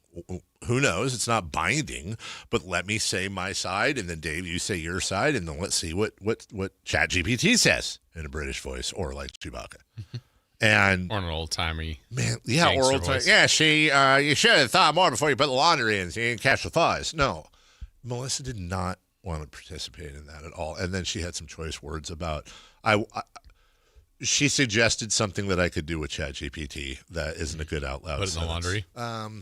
who knows? It's not binding, but let me say my side. And then, Dave, you say your side. And then let's see what ChatGPT says in a British voice or like Chewbacca. And or an old-timey. Man, yeah, or old-timey. Yeah, you should have thought more before you put the laundry in so you didn't catch the flies. No, Melissa did not want to participate in that at all. And then she had some choice words about, she suggested something that I could do with ChatGPT that isn't a good out loud. Put it in the laundry?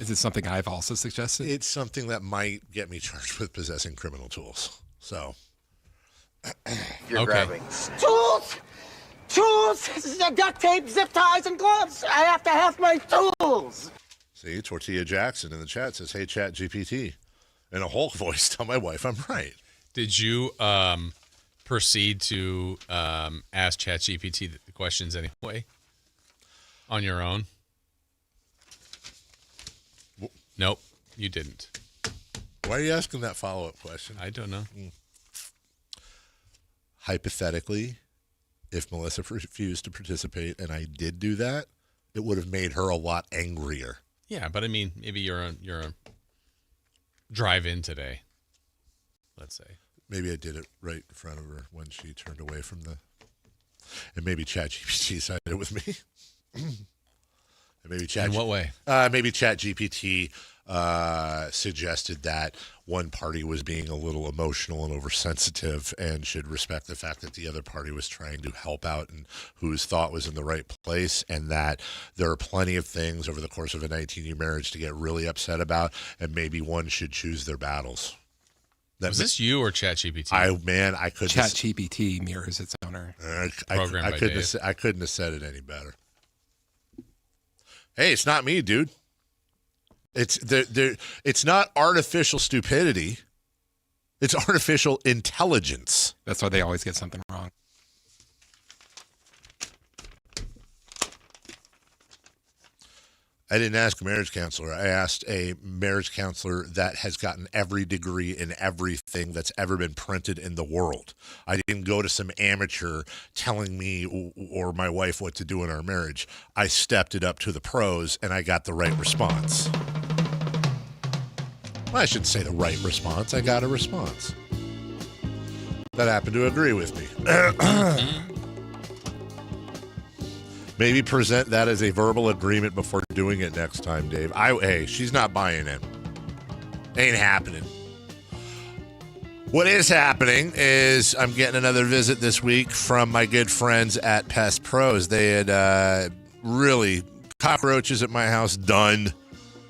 Is it something I've also suggested? It's something that might get me charged with possessing criminal tools. So. You're grabbing tools! Tools! Duct tape, zip ties, and gloves! I have to have my tools! See, Tortilla Jackson in the chat says, hey, ChatGPT. In a Hulk voice, tell my wife I'm right. Did you proceed to ask ChatGPT the questions anyway? On your own? Nope, you didn't. Why are you asking that follow-up question? I don't know. Hypothetically, if Melissa refused to participate and I did do that, it would have made her a lot angrier. Yeah, but I mean, maybe you're a drive-in today, let's say. Maybe I did it right in front of her when she turned away from and maybe ChatGPT sided with me. And maybe in what way? Maybe ChatGPT suggested that one party was being a little emotional and oversensitive and should respect the fact that the other party was trying to help out and whose thought was in the right place, and that there are plenty of things over the course of a 19-year marriage to get really upset about, and maybe one should choose their battles. Was this you or ChatGPT? I couldn't. ChatGPT mirrors its owner. I couldn't have said it any better. Hey, it's not me, dude. It's not artificial stupidity. It's artificial intelligence. That's why they always get something wrong. I didn't ask a marriage counselor. I asked a marriage counselor that has gotten every degree in everything that's ever been printed in the world. I didn't go to some amateur telling me or my wife what to do in our marriage. I stepped it up to the pros, and I got the right response. Well, I shouldn't say the right response. I got a response that happened to agree with me. Maybe present that as a verbal agreement before doing it next time, Dave. Hey, she's not buying it. Ain't happening. What is happening is I'm getting another visit this week from my good friends at Pest Pros. They had really cockroaches at my house done.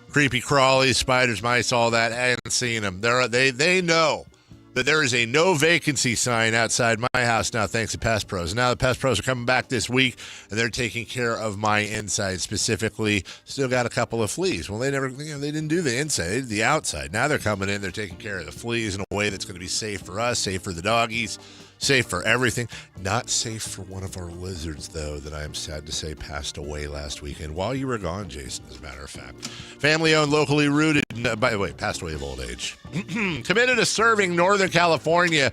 Creepy crawlies, spiders, mice, all that. I haven't seen them. They know that there is a no vacancy sign outside my house now, thanks to Pest Pros. And now the Pest Pros are coming back this week, and they're taking care of my inside specifically. Still got a couple of fleas. Well, they didn't do the inside, they did the outside. Now they're coming in, they're taking care of the fleas in a way that's going to be safe for us, safe for the doggies, safe for everything. Not safe for one of our lizards, though, that I am sad to say passed away last weekend while you were gone, Jason, as a matter of fact. Family-owned, locally rooted, by the way, passed away of old age. Committed to serving Northern California.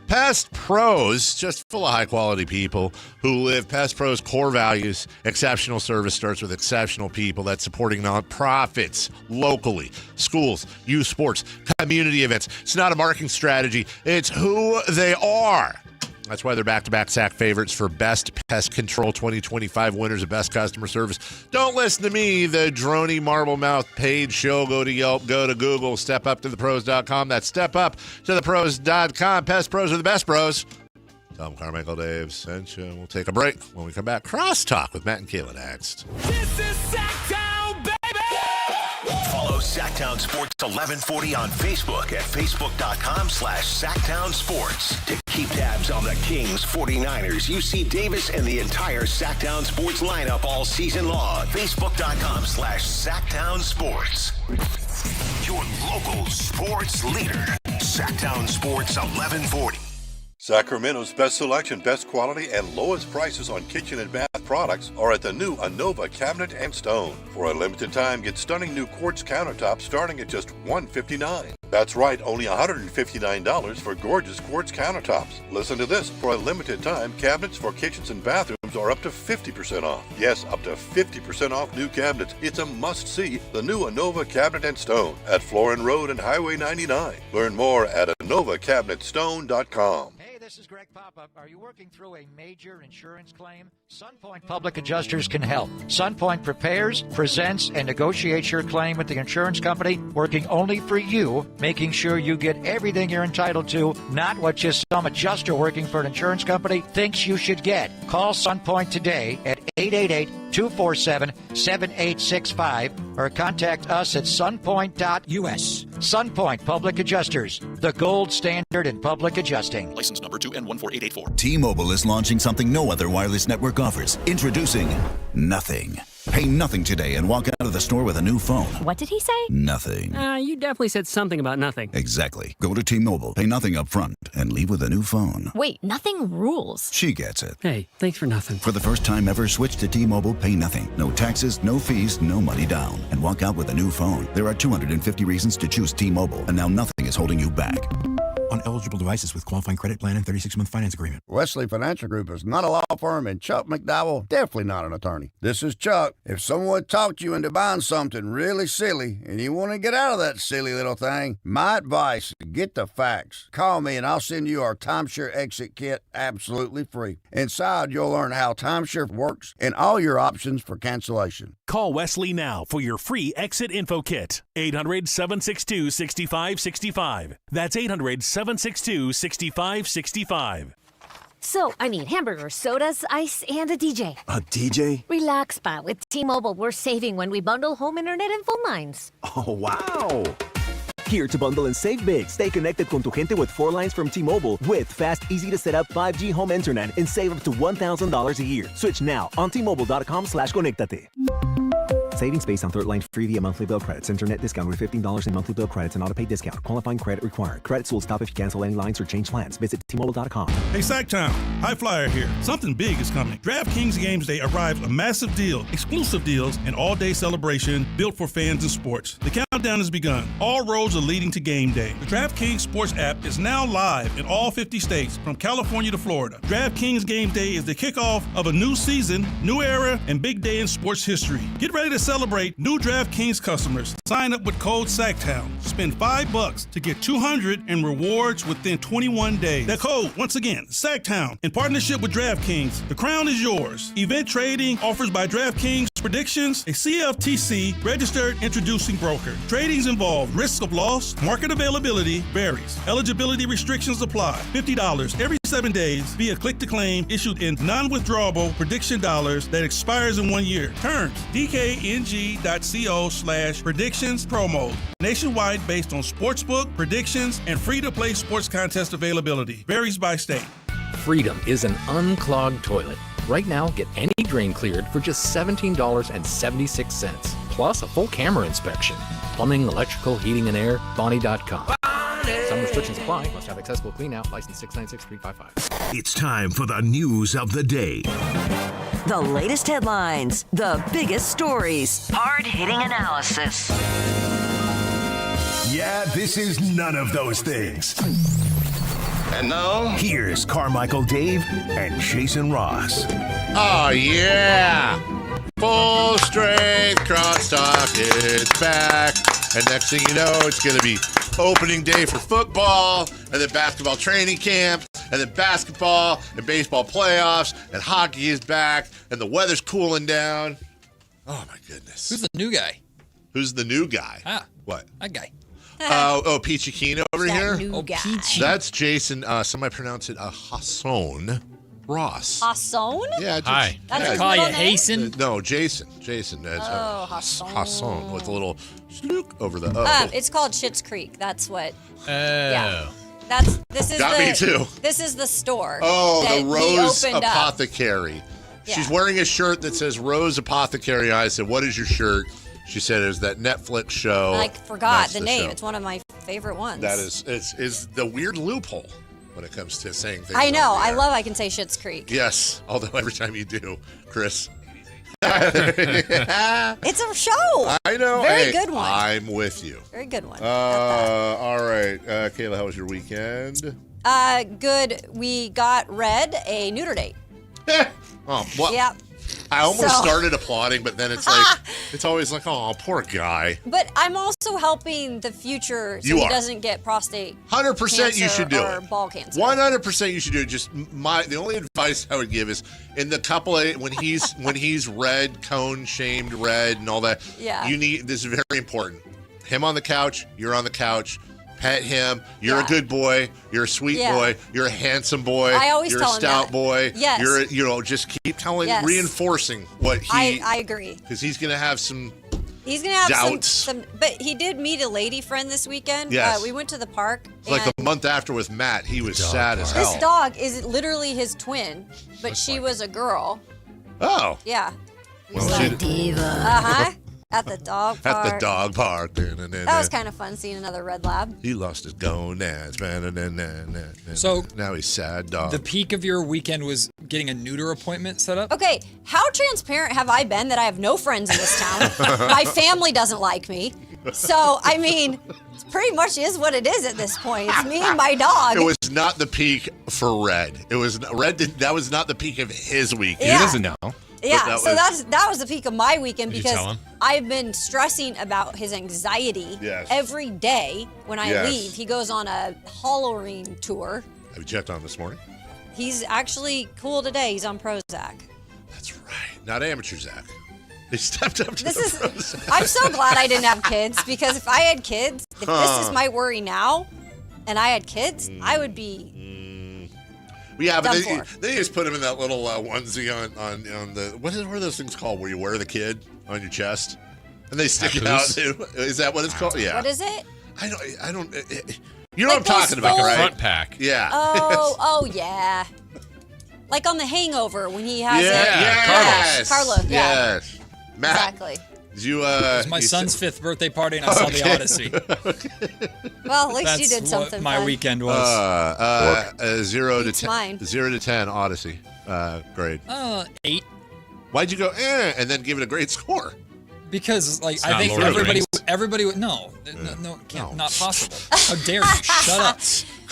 Pest Pros, just full of high-quality people who live Pest Pros' core values. Exceptional service starts with exceptional people. That's supporting nonprofits locally, schools, youth sports, community events. It's not a marketing strategy. It's who they are. That's why they're back-to-back SAC favorites for Best Pest Control 2025 winners of Best Customer Service. Don't listen to me, the droney marble-mouth paid show. Go to Yelp, go to Google, stepuptothepros.com. That's stepuptothepros.com. Pest Pros are the best pros. Tell them Carmichael Dave sent you. We'll take a break. When we come back, Crosstalk with Matt and Kayla next. This is Sactown, baby! Follow Sactown Sports 1140 on Facebook at facebook.com/Sactown Sports. To keep tabs on the Kings, 49ers, UC Davis, and the entire Sactown Sports lineup all season long. Facebook.com/Sactown Sports. Your local sports leader. Sactown Sports 1140. Sacramento's best selection, best quality, and lowest prices on kitchen and bath products are at the new Anova Cabinet and Stone. For a limited time, get stunning new quartz countertops starting at just $159. That's right, only $159 for gorgeous quartz countertops. Listen to this. For a limited time, cabinets for kitchens and bathrooms are up to 50% off. Yes, up to 50% off new cabinets. It's a must-see, the new Anova Cabinet and Stone at Florin Road and Highway 99. Learn more at AnovaCabinetStone.com. This is Greg Pop-Up. Are you working through a major insurance claim? SunPoint Public Adjusters can help. SunPoint prepares, presents, and negotiates your claim with the insurance company, working only for you, making sure you get everything you're entitled to, not what just some adjuster working for an insurance company thinks you should get. Call SunPoint today at 888-247-7865 or contact us at sunpoint.us. SunPoint Public Adjusters, the gold standard in public adjusting. License number 2N14884. T-Mobile is launching something no other wireless network offers. Introducing Nothing. Pay nothing today and walk out of the store with a new phone. What did he say? Nothing. You definitely said something about nothing. Exactly. Go to T-Mobile, pay nothing up front, and leave with a new phone. Wait, nothing rules. She gets it. Hey, thanks for nothing. For the first time ever, switch to T-Mobile, pay nothing. No taxes, no fees, no money down. And walk out with a new phone. There are 250 reasons to choose T-Mobile, and now nothing is holding you back. On eligible devices with qualifying credit plan and 36-month finance agreement. Wesley Financial Group is not a law firm, and Chuck McDowell definitely not an attorney. This is Chuck. If someone talked you into buying something really silly and you want to get out of that silly little thing, my advice, get the facts. Call me and I'll send you our timeshare exit kit absolutely free. Inside, you'll learn how timeshare works and all your options for cancellation. Call Wesley now for your free exit info kit. 800-762-6565. That's 800-762-6565. So, I need hamburgers, sodas, ice, and a DJ. A DJ? Relax, Spot. With T-Mobile, we're saving when we bundle home internet and phone lines. Oh, wow. Here to bundle and save big. Stay connected con tu gente with 4 lines from T-Mobile with fast, easy to set up 5G home internet and save up to $1,000 a year. Switch now on T-Mobile.com/conéctate. Savings based on third line free via monthly bill credits. Internet discount with $15 in monthly bill credits and auto-pay discount. Qualifying credit required. Credits will stop if you cancel any lines or change plans. Visit T-Mobile.com. Hey, Sactown. High Flyer here. Something big is coming. DraftKings Games Day arrives a massive deal, exclusive deals, and all-day celebration built for fans of sports. The countdown has begun. All roads are leading to game day. The DraftKings Sports app is now live in all 50 states, from California to Florida. DraftKings Game Day is the kickoff of a new season, new era, and big day in sports history. Get ready to celebrate new DraftKings customers. Sign up with code SACTOWN. Spend $5 to get $200 in rewards within 21 days. That code, once again, SACTOWN, in partnership with DraftKings. The crown is yours. Event trading offers by DraftKings Predictions, a CFTC registered introducing broker. Tradings involve risk of loss, market availability varies. Eligibility restrictions apply. $50 every 7 days via click to claim issued in non-withdrawable prediction dollars that expires in 1 year. Terms, dkng.co/predictions promo. Nationwide based on sportsbook, predictions, and free-to-play sports contest availability. Varies by state. Freedom is an unclogged toilet. Right now, get any drain cleared for just $17.76, plus a full camera inspection. Plumbing, electrical, heating, and air, Bonnie.com. Some restrictions apply. Must have accessible clean out. License 696355. It's time for the news of the day. The latest headlines, the biggest stories, hard-hitting analysis. Yeah, this is none of those things. And now, here's Carmichael Dave and Jason Ross. Oh, yeah. Full strength crosstalk is back. And next thing you know, it's going to be opening day for football, and then basketball training camp, and then basketball and baseball playoffs, and hockey is back, and the weather's cooling down. Oh, my goodness. Who's the new guy? Who's the new guy? What? That guy. Peachy Keen over here? Peachy. That's Jason. Somebody pronounce it Hassan Ross. Hassan? Yeah. Hi. That's his call you middle name? Hasten? No, Jason. Jason. That's, Hassan. Hassan with a little slook over the O. It's called Schitt's Creek. That's what. Oh. Yeah. This is Got me too. This is the store. Oh, that the Rose he opened up. Apothecary. She's wearing a shirt that says Rose Apothecary. I said, "What is your shirt?" She said, "It was that Netflix show." I forgot That's the name. show. It's one of my favorite ones. That is the weird loophole when it comes to saying things. I know. on the I air. love I can say Schitt's Creek. Yes, although every time you do, Chris. It's a show. I know. Very Hey, good one. I'm with you. Very good one. All right. Kayla, how was your weekend? Good. We got Red a neuter date. Oh, well, Yep. I almost So- started applauding, but then it's like, it's always like, oh, poor guy. But I'm also helping the future so You he are. doesn't get prostate 100% you cancer should do or it. ball cancer. 100% you should do it. Just the only advice I would give is in the couple of, when he's red, cone shamed red and all that. Yeah. This is very important. Him on the couch, you're on the couch. Pet him. You're a good boy. You're a sweet boy. You're a handsome boy. I always you're tell a him stout that. boy. Yes. Just keep telling, Yes. reinforcing what he. I agree. Because he's gonna have some. He's gonna have doubts. some. But he did meet a lady friend this weekend. Yes. We went to the park. It's like and the month after with Matt, he was sad as hell. this dog is literally his twin, but she was a girl. Oh. Yeah. Well, Diva. Uh-huh. At the dog park. At the dog park. That was kind of fun seeing another red lab. He lost his gonads. So now he's sad dog. The peak of your weekend was getting a neuter appointment set up? Okay, how transparent have I been that I have no friends in this town? My family doesn't like me. So, I mean, it pretty much is what it is at this point. It's me and my dog. It was not the peak for Red. It was that was not the peak of his weekend. Yeah. He doesn't know. Yeah, so that was the peak of my weekend Did you because tell him? I've been stressing about his anxiety every day when I leave. He goes on a Halloween tour. Have you checked on this morning? He's actually cool today. He's on Prozac. Not amateur Zach. He stepped up to Prozac. I'm so glad I didn't have kids because if I had kids, if this is my worry now, and I had kids, I would be Yeah, but done they just put him in that little onesie on the what are those things called where you wear the kid on your chest and they stick it out too? Is that what it's called? Yeah. What is it? I don't. You know Like what I'm talking about, those right? Front pack. Yeah. Oh yeah. Like on The Hangover when he has Yes. Carlo. Yeah. Yes. Matt, Exactly. You, it was my son's 5th birthday party, and I saw the Odyssey. Well, at least That's you did something what my fun. weekend was. 0 to Beats 10. mine. 0 to 10 Odyssey grade. 8. Why'd you go and then give it a great score? Because It's I not think Lord of the everybody would no, not possible. How dare you? Shut up!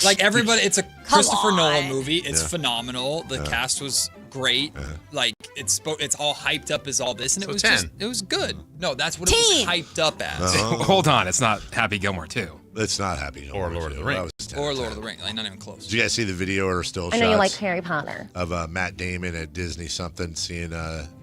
Like everybody, it's a Christopher Nolan movie. It's phenomenal. The cast was great. Like it's all hyped up as all this, and it was 10. it was good. No, that's what it was hyped up as. Hold on, it's not Happy Gilmore 2. It's not Happy Gilmore Or Lord of the Rings. Or Lord of the Rings. Like not even close. Did you guys see the video or still I know you like shots Harry Potter. of Matt Damon at Disney something seeing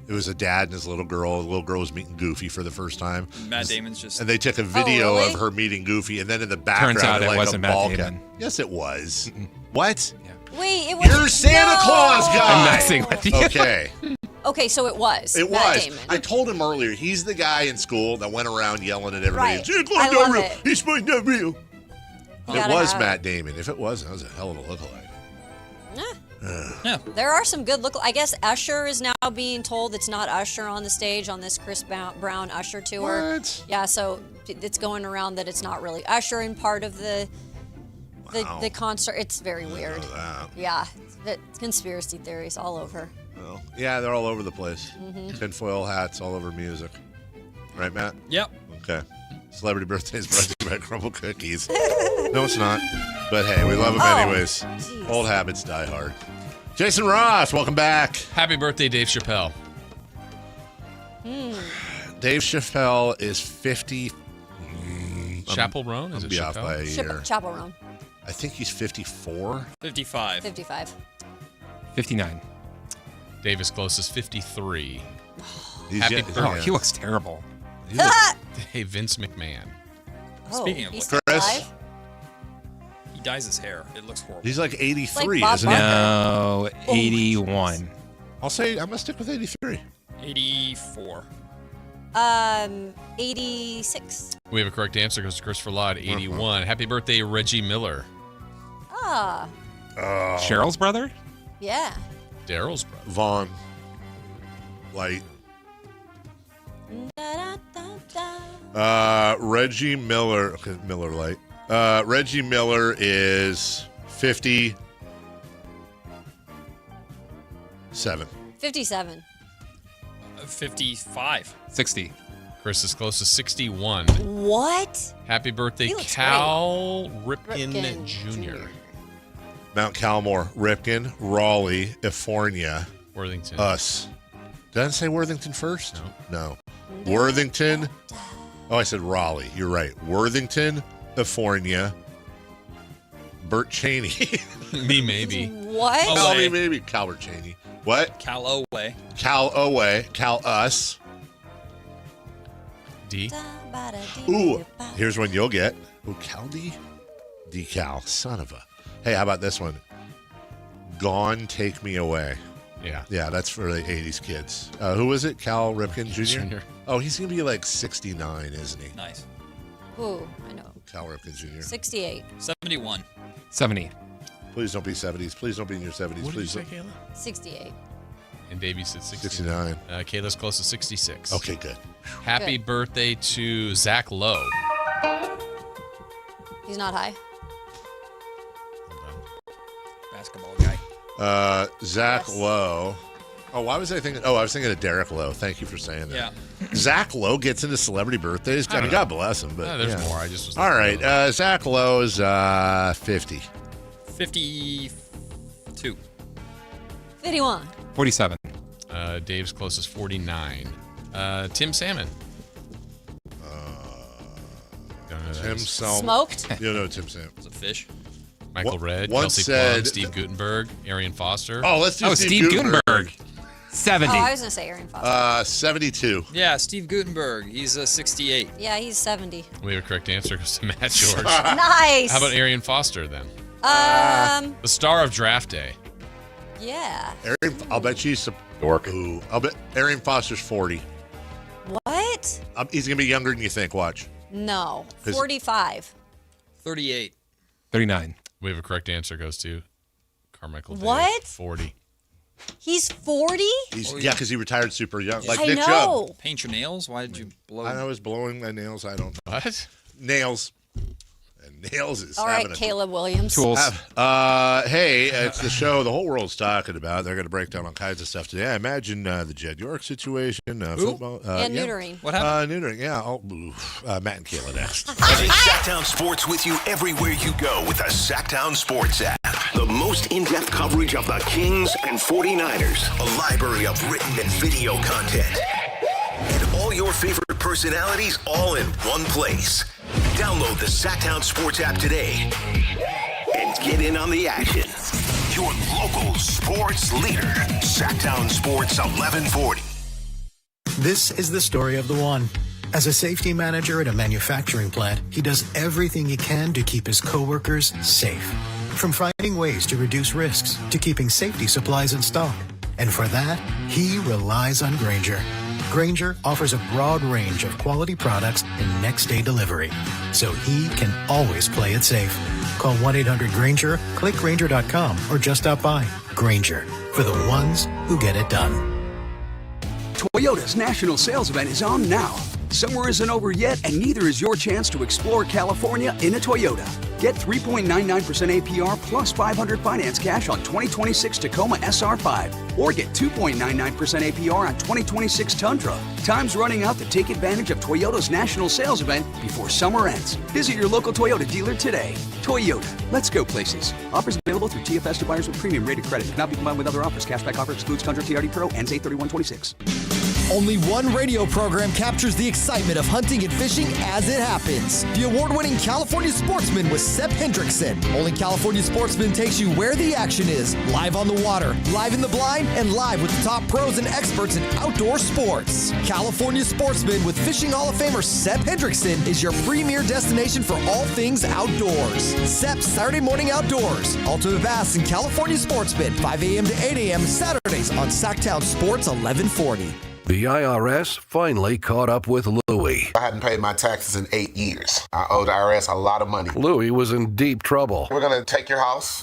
it was a dad and his little girl. The little girl was meeting Goofy for the first time. Matt Damon's just. And they took a video really? of her meeting Goofy, and then in the background, Turns out it like wasn't a Matt ball Damon. cap. Yes, it was. What? Wait, it was. You're Santa Claus guy. I'm messing with you. Okay. Okay, so it was. It Matt was. Damon. I told him earlier. He's the guy in school that went around yelling at everybody. Right. Santa Claus I not love real. it. He's not real. You It gotta was have Matt Damon. If it wasn't, that was a hell of a lookalike. Yeah. There are some good look. I guess Usher is now being told it's not Usher on the stage on this Chris Brown Usher tour. What? Yeah, so it's going around that it's not really Usher in part of the concert. It's very weird. That. Yeah, conspiracy theories all over. Well, yeah, they're all over the place. Mhm. Tinfoil hats all over music. Right, Matt? Yep. Okay. Celebrity birthdays brought to you by Crumble Cookies. No, it's not. But hey, we love them anyways. Geez. Old habits die hard. Jason Ross, welcome back. Happy birthday, Dave Chappelle. Dave Chappelle is 50. Chapel Roan? Is I'll it be off Chappelle? by a year. Chapel Roan. I think he's 54. 55. 55. 59. Dave is closest, 53. He's Happy yet- birthday. Oh, he looks terrible. Hey, Vince McMahon. Speaking of he's which, still Chris? alive? he dyes his hair. It looks horrible. He's like 83, Bob isn't he? No, 81. I'll say I'm gonna stick with 83. 84. 86. We have a correct answer. Goes to Christopher Law at 81. Happy birthday, Reggie Miller. Ah, Cheryl's brother? yeah. Daryl's brother. Vaughn. Light. Reggie Miller. Okay, Miller Light. Reggie Miller is 57. 57. 55. 60. Chris is close to 61. What? Happy birthday, He looks Cal Ripken, Ripken Jr. Mount Calmore, Ripken, Raleigh, Efornia, Worthington. us. Did I say Worthington first? No. Worthington. Oh, I said Raleigh. You're right. Worthington, Efornia, Bert Cheney. Me, maybe. What? Oh, me, maybe. Calbert Cheney. What? Cal Oway. Cal Oway. Cal Us. D. Ooh, here's one you'll get. Ooh, Cal D? Decal. Son of a. Hey, how about this one? Gone, Take Me Away. Yeah. Yeah, that's for the 80s kids. Who was it? Cal Ripken Jr.? Jr. Oh, he's going to be like 69, isn't he? Nice. Ooh, I know. Cal Ripken Jr. 68. 71. 70. Please don't be 70s. Please don't be in your 70s. What did you Please say, don't. Kayla? 68. And Davey said 69. Kayla's close to 66. Okay, good. Happy Good. birthday to Zach Lowe. He's not high. Basketball guy. Zach Lowe. Oh, why was I thinking? Oh, I was thinking of Derek Lowe. Thank you for saying that. Yeah. Zach Lowe gets into celebrity birthdays. I mean, God bless him. But there's yeah. more. I just was All right. Zach Lowe is 50. 52. 51. 47. Dave's closest 49. Tim Salmon. Don't know who that Tim is. Salmon. Smoked? You know Tim Salmon. It's a fish. Michael Redd, once Kelsey said- Plum, Steve Gutenberg, Arian Foster. Oh, let's do Steve Gutenberg. 70. Oh, I was going to say Arian Foster. 72. Yeah, Steve Gutenberg. He's a 68. Yeah, he's 70. We have a correct answer. Goes to Matt George. Nice. How about Arian Foster then? The star of Draft Day. Yeah. I'll bet you some. Ooh, I'll bet Arian Foster's 40. What? He's going to be younger than you think. Watch. No. 'Cause- 45. 38. 39. We have a correct answer. Goes to Carmichael Dave. What? 40. He's 40? Yeah, because he retired super young. Like I Nick know. Chubb. Paint your nails? Why did you blow? I was blowing my nails. I don't know. What? Nails. And nails is All right, having a Caleb Williams. Tools. Hey, it's the show the whole world's talking about. They're going to break down all kinds of stuff today. I imagine the Jed York situation, football. And neutering. What happened? Neutering, yeah. Matt and Kayla next. Take Sactown Sports with you everywhere you go with the Sactown Sports app. The most in-depth coverage of the Kings and 49ers. A library of written and video content. And all your favorite personalities all in one place. Download the Sactown Sports app today and get in on the action. Your local sports leader, Sactown Sports 1140. This is the story of the one. As a safety manager at a manufacturing plant, he does everything he can to keep his coworkers safe. From finding ways to reduce risks to keeping safety supplies in stock. And for that, he relies on Grainger. Grainger offers a broad range of quality products and next-day delivery, so he can always play it safe. Call 1-800-GRAINGER, click Grainger.com, or just stop by. Grainger, for the ones who get it done. Toyota's national sales event is on now. Summer isn't over yet, and neither is your chance to explore California in a Toyota. Get 3.99% APR plus $500 finance cash on 2026 Tacoma SR5. Or get 2.99% APR on 2026 Tundra. Time's running out to take advantage of Toyota's national sales event before summer ends. Visit your local Toyota dealer today. Toyota, let's go places. Offers available through TFS to buyers with premium rated credit. Cannot be combined with other offers. Cashback offer excludes Tundra TRD Pro. Ends 8/31/26. Only one radio program captures the excitement of hunting and fishing as it happens. The award-winning California Sportsman with Sepp Hendrickson. Only California Sportsman takes you where the action is. Live on the water, live in the blind, and live with the top pros and experts in outdoor sports. California Sportsman with Fishing Hall of Famer Sepp Hendrickson is your premier destination for all things outdoors. Sepp's Saturday Morning Outdoors. Ultimate Bass and California Sportsman, 5 a.m. to 8 a.m. Saturdays on Sactown Sports 1140. The IRS finally caught up with Louie. I hadn't paid my taxes in 8 years. I owed the IRS a lot of money. Louie was in deep trouble. We're going to take your house